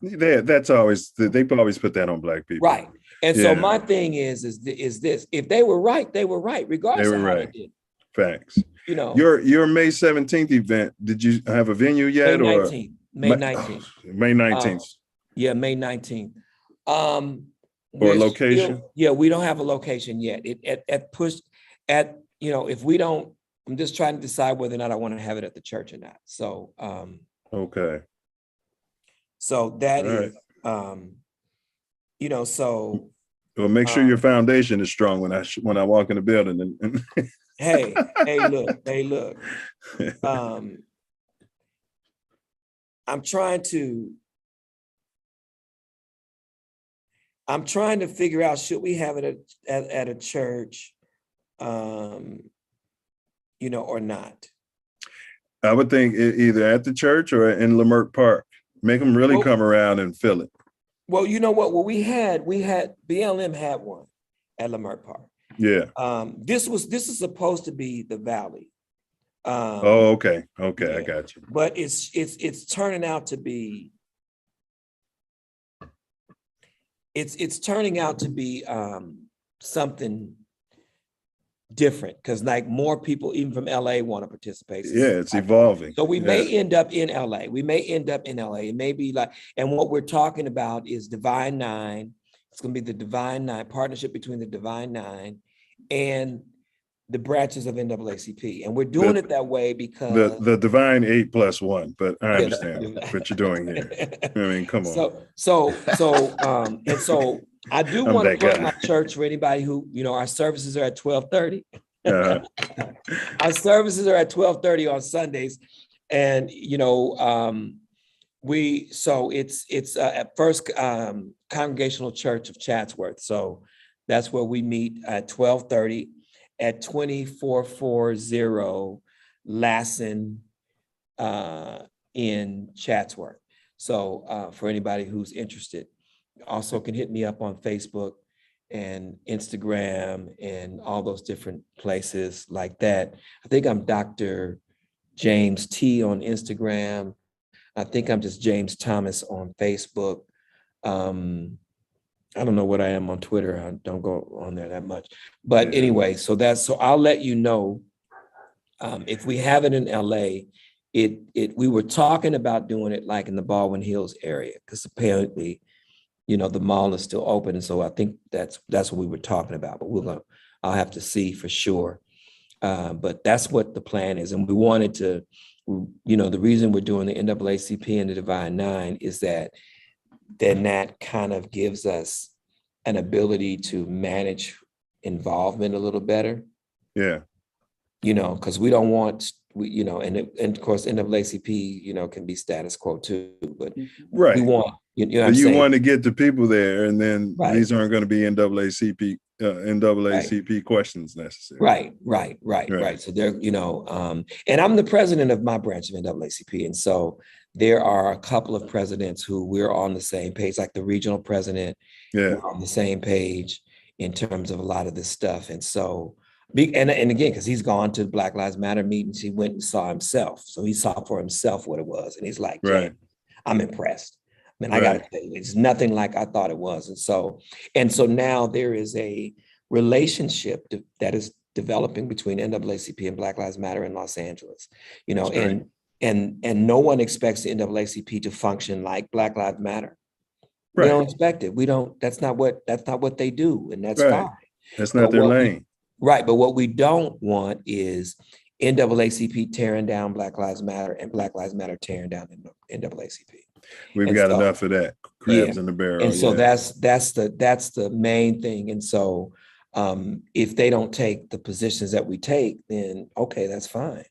That's always, they always put that on Black people. Right. And so my thing is this: if they were right, they were right, regardless of how they did. Facts. Your May 17th event, did you have a venue yet? May 19th. May 19th. May 19th. Yeah, May 19th. Or location? We don't have a location yet. If we don't, I'm just trying to decide whether or not I want to have it at the church or not. So okay. So that is well, make sure your foundation is strong when I walk in the building. And hey, look. I'm trying to figure out, should we have it at a church, or not? I would think either at the church or in Leimert Park. Make them really come around and feel it. Well, you know what? Well, we had BLM had one at Leimert Park. Yeah. This is supposed to be the Valley. Okay. Yeah. I got you. But it's turning out to be. It's turning out to be something different, because like more people even from LA want to participate. Yeah, it's evolving. So we may end up in LA. It may be like, and what we're talking about is Divine Nine. It's going to be the Divine Nine, partnership between the Divine Nine and the branches of NAACP. And we're doing it that way because the Divine 8+1, but I understand what you're doing here. I mean, come on. So I do want to plug my church for anybody who, our services are at 12:30. Our services are at 12:30 on Sundays. And, it's at First Congregational Church of Chatsworth. So that's where we meet at 12:30 at 2440 Lassen in Chatsworth. So for anybody who's interested, also can hit me up on Facebook and Instagram and all those different places like that. I think I'm Dr. James T on Instagram. I think I'm just James Thomas on Facebook. I don't know what I am on Twitter. I don't go on there that much. But anyway, so I'll let you know if we have it in LA. We were talking about doing it like in the Baldwin Hills area, because apparently, the mall is still open. And so I think that's what we were talking about, but I'll have to see for sure. But that's what the plan is. And we wanted to the reason we're doing the NAACP and the Divine Nine is that then that kind of gives us an ability to manage involvement a little better. Yeah. Because we don't want, and of course NAACP, can be status quo too, but right. we want, but you want to get the people there, and then these aren't going to be NAACP questions necessarily. Right. So there, and I'm the president of my branch of NAACP, and so there are a couple of presidents who we're on the same page, like the regional president. Yeah, we're on the same page in terms of a lot of this stuff, and so. And again, because he's gone to Black Lives Matter meetings, he went and saw himself. So he saw for himself what it was. And he's like, right. I'm impressed. I mean, I got to tell you, it's nothing like I thought it was. And so now there is a relationship that is developing between NAACP and Black Lives Matter in Los Angeles, and no one expects the NAACP to function like Black Lives Matter. Right. We don't expect it. That's not what they do. And that's fine. That's not their lane. Right, but what we don't want is NAACP tearing down Black Lives Matter and Black Lives Matter tearing down NAACP. We've got enough of that, crabs in the barrel. And so that's the main thing. And so if they don't take the positions that we take, then okay, that's fine.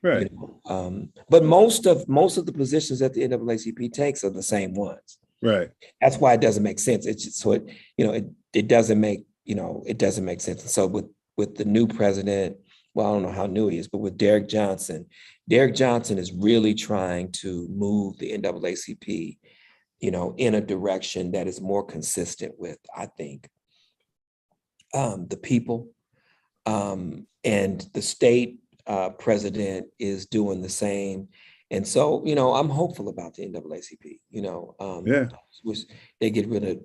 Right. But most of the positions that the NAACP takes are the same ones. Right. That's why it doesn't make sense. It's just, so it doesn't make sense. And so with the new president, well, I don't know how new he is, but with Derek Johnson is really trying to move the NAACP, in a direction that is more consistent with, I think, the people, and the state president is doing the same. And so, I'm hopeful about the NAACP, which they get rid of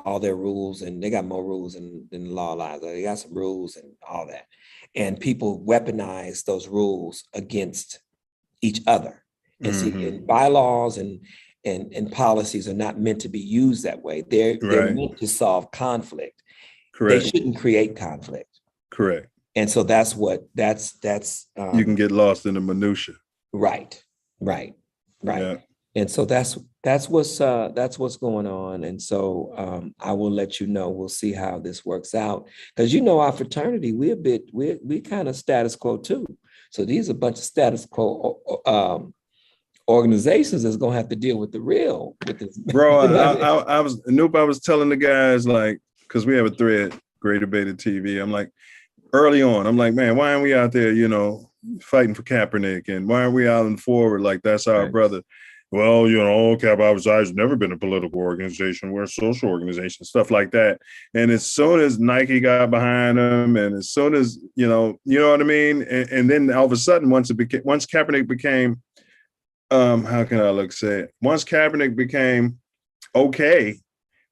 all their rules, and they got more rules than the law allows. They got some rules and all that. And people weaponize those rules against each other. And see, and bylaws and policies are not meant to be used that way. They're meant to solve conflict. Correct. They shouldn't create conflict. Correct. And so that's you can get lost in the minutia. Right. Yeah. And so that's what's going on. And so I will let you know. We'll see how this works out, because our fraternity, we kind of status quo too. So these are a bunch of status quo organizations that's gonna have to deal with the real with this. Bro, I was telling the guys, like, because we have a thread, Great Debated TV. I'm like, early on, I'm like, man, why aren't we out there, fighting for Kaepernick, and why aren't we out in forward like that's our brother? Well, Cap I've never been a political organization. We're a social organization, stuff like that. And as soon as Nike got behind them, and as soon as you know what I mean, and then all of a sudden, once Kaepernick became, how can I say it? Once Kaepernick became okay,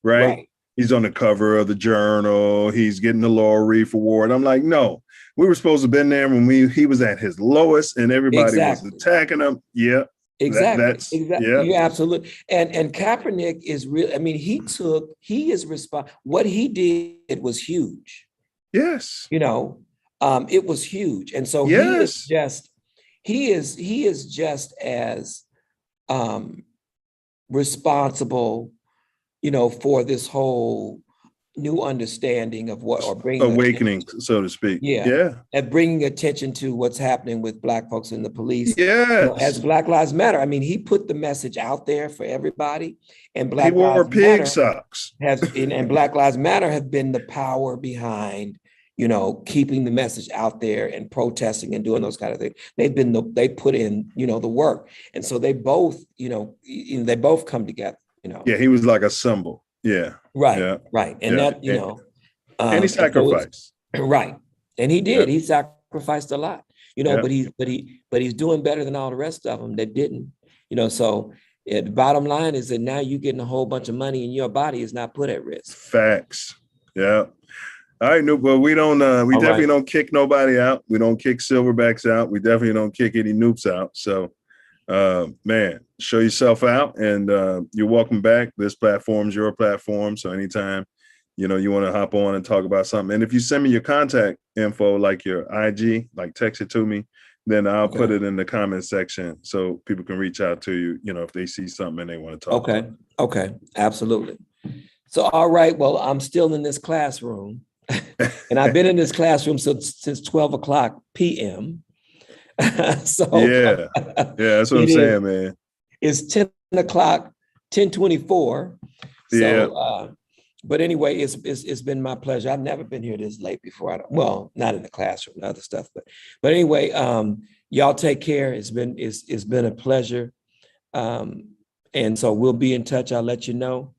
right? He's on the cover of the Journal. He's getting the Laurel Wreath Award. I'm like, no, we were supposed to have been there when he was at his lowest, and everybody was attacking him. Yeah. Exactly. Yeah. You're absolutely. And Kaepernick is real. I mean, he is responsible. What he did was huge. Yes. It was huge. And so he is just as responsible, for this whole new understanding of what, or bringing awakening, so to speak. And bringing attention to what's happening with Black folks in the police. As Black Lives Matter. I mean, he put the message out there for everybody, and Black Lives Matter socks. And Black Lives Matter have been the power behind, keeping the message out there and protesting and doing those kind of things. They put in, the work, and so they both, they both come together. Yeah, he was like a symbol. Yeah. Right. And that, and he sacrificed. And he did. He sacrificed a lot, but he's doing better than all the rest of them that didn't, so the bottom line is that now you're getting a whole bunch of money and your body is not put at risk. Facts. Yeah. All right, but we don't, definitely don't kick nobody out. We don't kick silverbacks out. We definitely don't kick any noops out. So, man, show yourself out, and you're welcome back. This platform's your platform. So anytime, you want to hop on and talk about something. And if you send me your contact info, like your IG, like text it to me, then I'll put it in the comment section so people can reach out to you, you know, if they see something and they want to talk. Okay, absolutely. So, all right, well, I'm still in this classroom and I've been in this classroom since 12 o'clock p.m. So yeah, that's what I'm saying, man. It's 10 o'clock, 10:24. So, but anyway, it's been my pleasure. I've never been here this late before. Well, not in the classroom, other stuff, but anyway, y'all take care. It's been a pleasure. And so we'll be in touch. I'll let you know.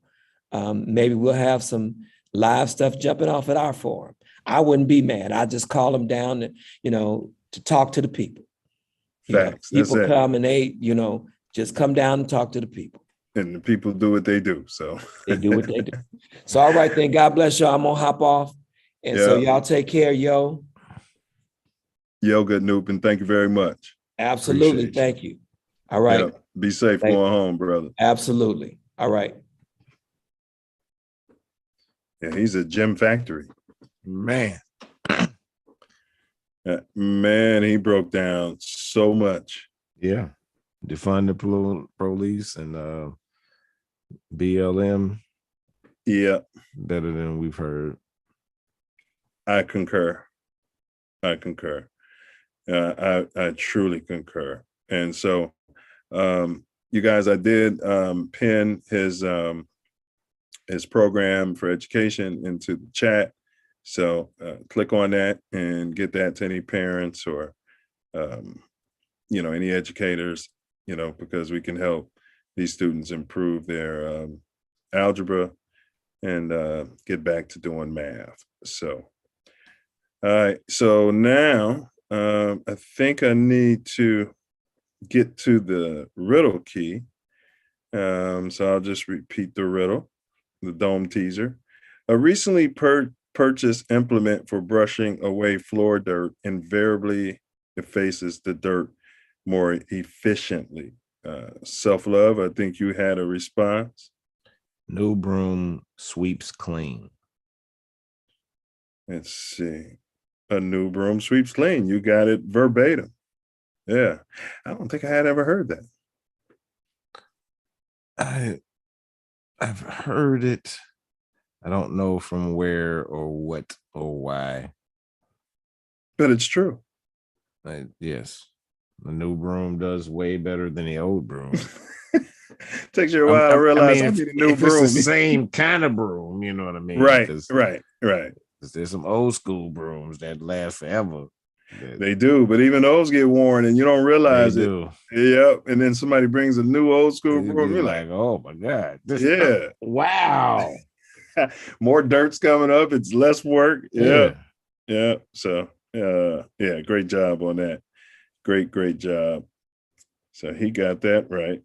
Maybe we'll have some live stuff jumping off at our forum. I wouldn't be mad. I just call them down to, to talk to the people. Facts. People come and they, just come down and talk to the people. And the people do what they do. So they do what they do. So, all right, then. God bless y'all. I'm going to hop off. And so y'all take care, yo. Yo, good Noop, and thank you very much. Absolutely. Thank you. All right. Yep. Be safe going home, brother. Absolutely. All right. Yeah, he's a gem factory. Man. Man, he broke down so much. Yeah. Defund the police and BLM. Yeah. Better than we've heard. I concur. I truly concur. And so, you guys, I did pin his program for education into the chat. So click on that and get that to any parents or, any educators, because we can help these students improve their algebra and get back to doing math. So, all right. So now I think I need to get to the riddle key. So I'll just repeat the riddle, the dome teaser. A recently purchased implement for brushing away floor dirt invariably effaces the dirt more efficiently. Self Love, I think you had a response. New broom sweeps clean. Let's see. A new broom sweeps clean. You got it verbatim. Yeah. I don't think I had ever heard that. I've heard it. I don't know from where or what or why. But it's true. Yes. The new broom does way better than the old broom. Takes you a while to realize if broom. It's the same kind of broom, you know what I mean? Right. There's some old school brooms that last forever. They do, but even those get worn and you don't realize it. Yep. And then somebody brings a new old school broom. You're like, oh my God. Wow. More dirt's coming up. It's less work. Yeah. So great job on that. Great job. So he got that right.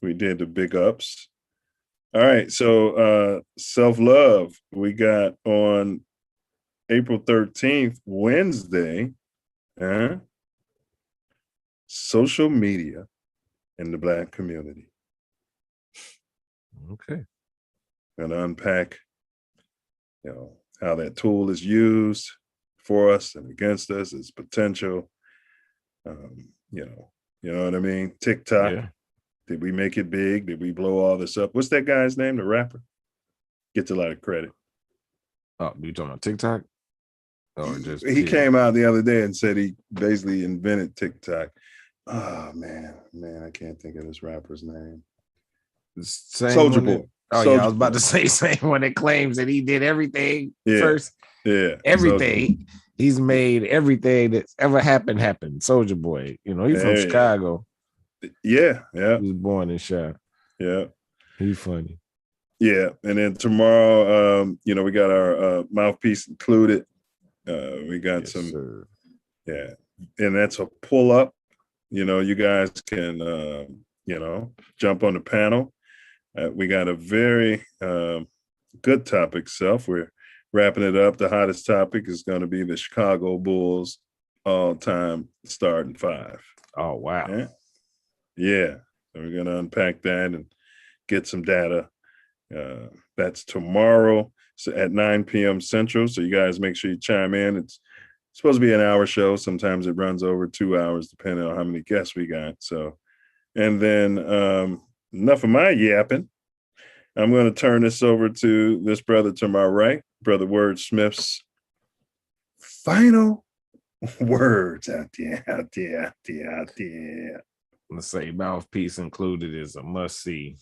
We did the big ups. All right. So Self Love, we got on April 13th, Wednesday, social media in the Black community. Okay. Gonna unpack, how that tool is used for us and against us, its potential. You know what I mean? TikTok. Yeah. Did we make it big? Did we blow all this up? What's that guy's name? The rapper? Gets a lot of credit. Oh, you talking about TikTok? Or just he came out the other day and said he basically invented TikTok. Oh man, I can't think of this rapper's name. Soulja Boy. I was about to say same one that claims that he did everything first. Yeah. Everything. He's made everything that's ever happened happen. Soulja Boy. He's from Chicago. Yeah. He was born in Chi. Yeah. He's funny. Yeah. And then tomorrow, we got our mouthpiece included. We got some, and that's a pull up. You guys can, jump on the panel. We got a very good topic, Self. We're wrapping it up. The hottest topic is going to be the Chicago Bulls all-time starting five. Oh, wow. Yeah. So we're going to unpack that and get some data. That's tomorrow at 9 p.m. Central. So you guys make sure you chime in. It's supposed to be an hour show. Sometimes it runs over 2 hours, depending on how many guests we got. So, and then enough of my yapping. I'm going to turn this over to this brother to my right, Brother Wordsmith's final words out there. Let's say mouthpiece included is a must see.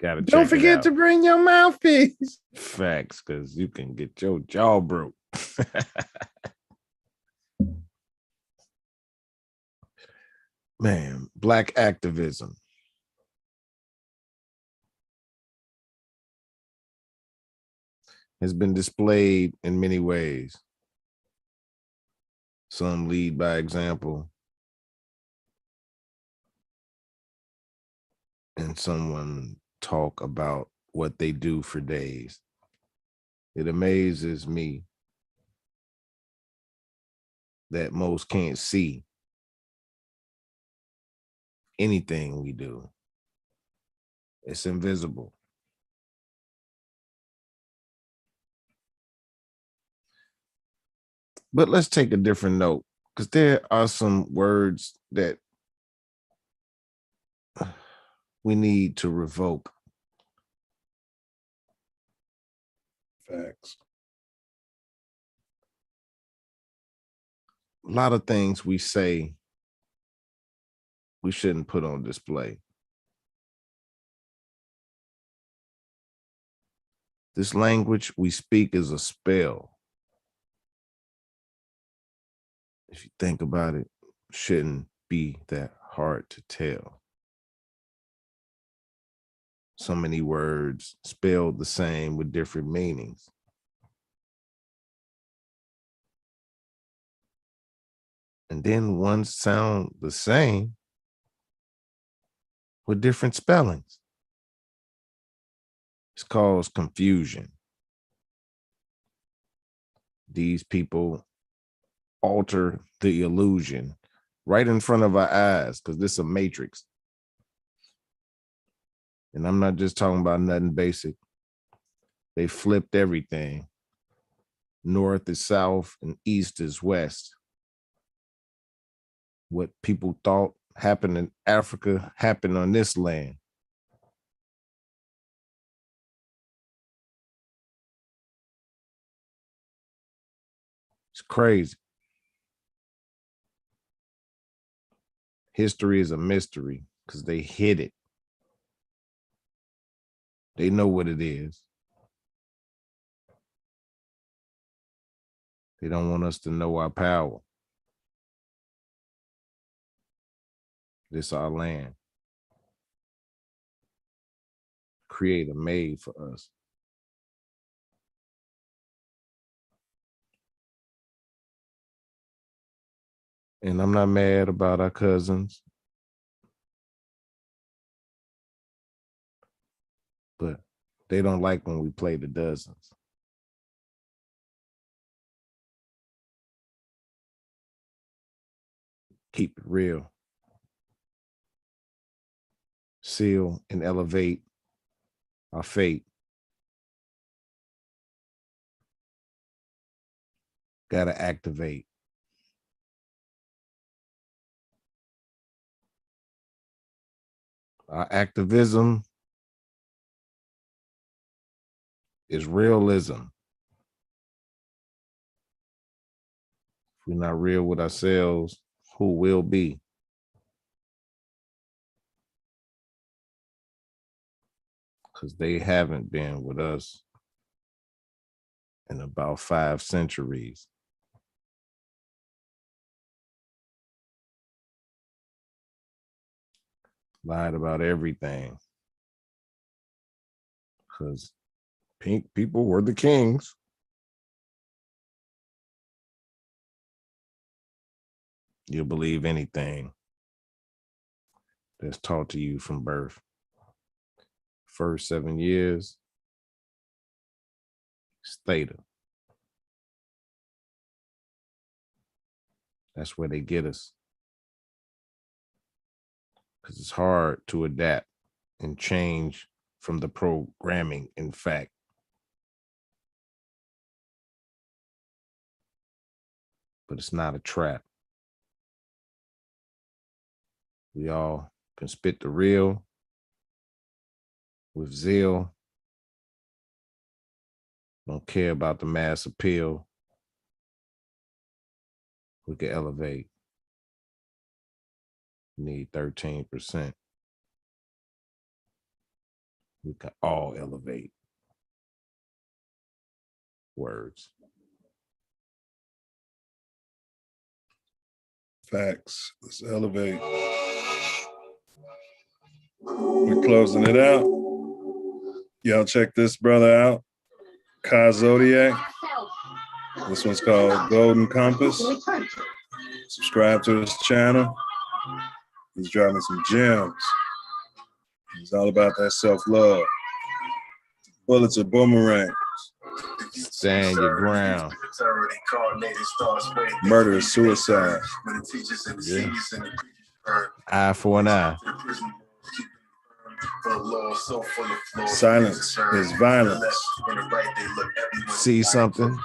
Gotta check Don't forget to bring your mouthpiece. Facts, because you can get your jaw broke. Man, Black activism. Has been displayed in many ways. Some lead by example, and someone talk about what they do for days. It amazes me that most can't see anything we do. It's invisible. But let's take a different note, because there are some words that we need to revoke. Facts. A lot of things we say we shouldn't put on display. This language we speak is a spell. If you think about it, shouldn't be that hard to tell. So many words spelled the same with different meanings. And then ones sound the same with different spellings. It's caused confusion. These people alter the illusion right in front of our eyes, because this is a matrix. And I'm not just talking about nothing basic. They flipped everything. North is south and east is west. What people thought happened in Africa happened on this land. It's crazy. History is a mystery because they hid it. They know what it is. They don't want us to know our power. This is our land. Creator made for us. And I'm not mad about our cousins, but they don't like when we play the dozens. Keep it real. Seal and elevate our fate. Gotta activate. Our activism is realism. If we're not real with ourselves, who will be? Because they haven't been with us in about 5 centuries. Lied about everything. Because pink people were the kings. You'll believe anything that's taught to you from birth. First 7 years, it's theta. That's where they get us. Because it's hard to adapt and change from the programming, in fact. but it's not a trap. We all can spit the real with zeal. Don't care about the mass appeal. We can elevate. We need 13%. We can all elevate. Words. Facts. Let's elevate. We're closing it out. Y'all check this brother out. Kai Zodiac. This one's called Golden Compass. Subscribe to this channel. He's dropping some gems. He's all about that self-love. Bullets are boomerangs. Stand your ground. Murder is suicide. Yeah. Eye for an eye. Silence is violence. See something,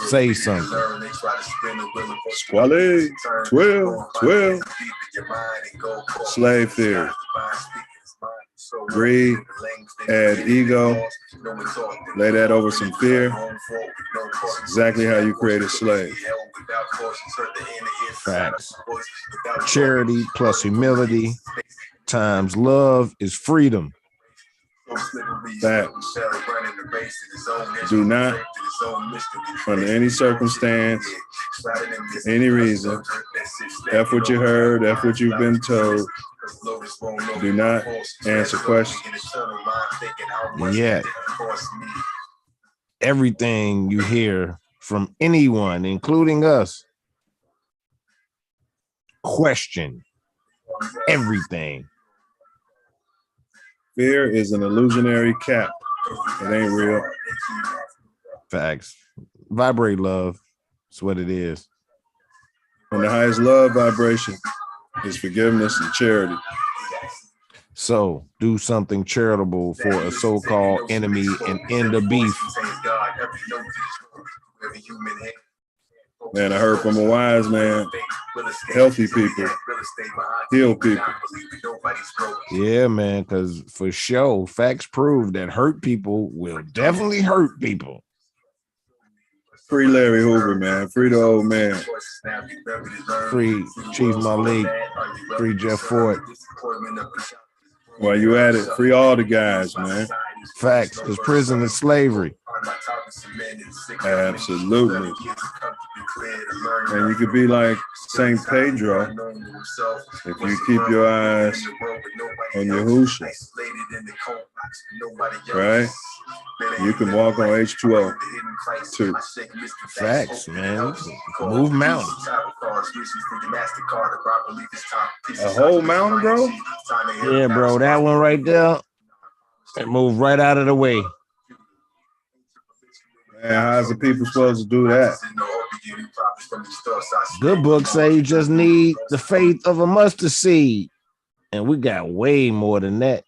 say something. Squally, 12. Slave theory. Greed, add ego, lay that over some fear. It's exactly how you create a slave. Facts. Charity plus humility times love is freedom. Facts. Do not, under any circumstance, any reason, F what you heard, F what you've been told. Do not answer questions. Yet, everything you hear from anyone, including us, question everything. Fear is an illusionary cap. It ain't real. Facts. Vibrate love. That's what it is. And the highest love vibration is forgiveness and charity. So do something charitable for a so-called enemy and end the beef. Man, I heard from a wise man, healthy people heal people. Yeah, man, because for sure, facts prove that hurt people will definitely hurt people. Free Larry Hoover, man. Free the old man. Free Chief Malik. Free Jeff Ford. While you at it, free all the guys, man. Facts, because prison is slavery. Absolutely. And you could be like St. Pedro if you keep your eyes on Yahushua, right? You can walk on H2O too. Facts, man. Move mountains. A whole mountain, bro? Yeah, bro. That one right there. And move right out of the way. Man, how's the people supposed to do that? Good book say you just need the faith of a mustard seed. And we got way more than that.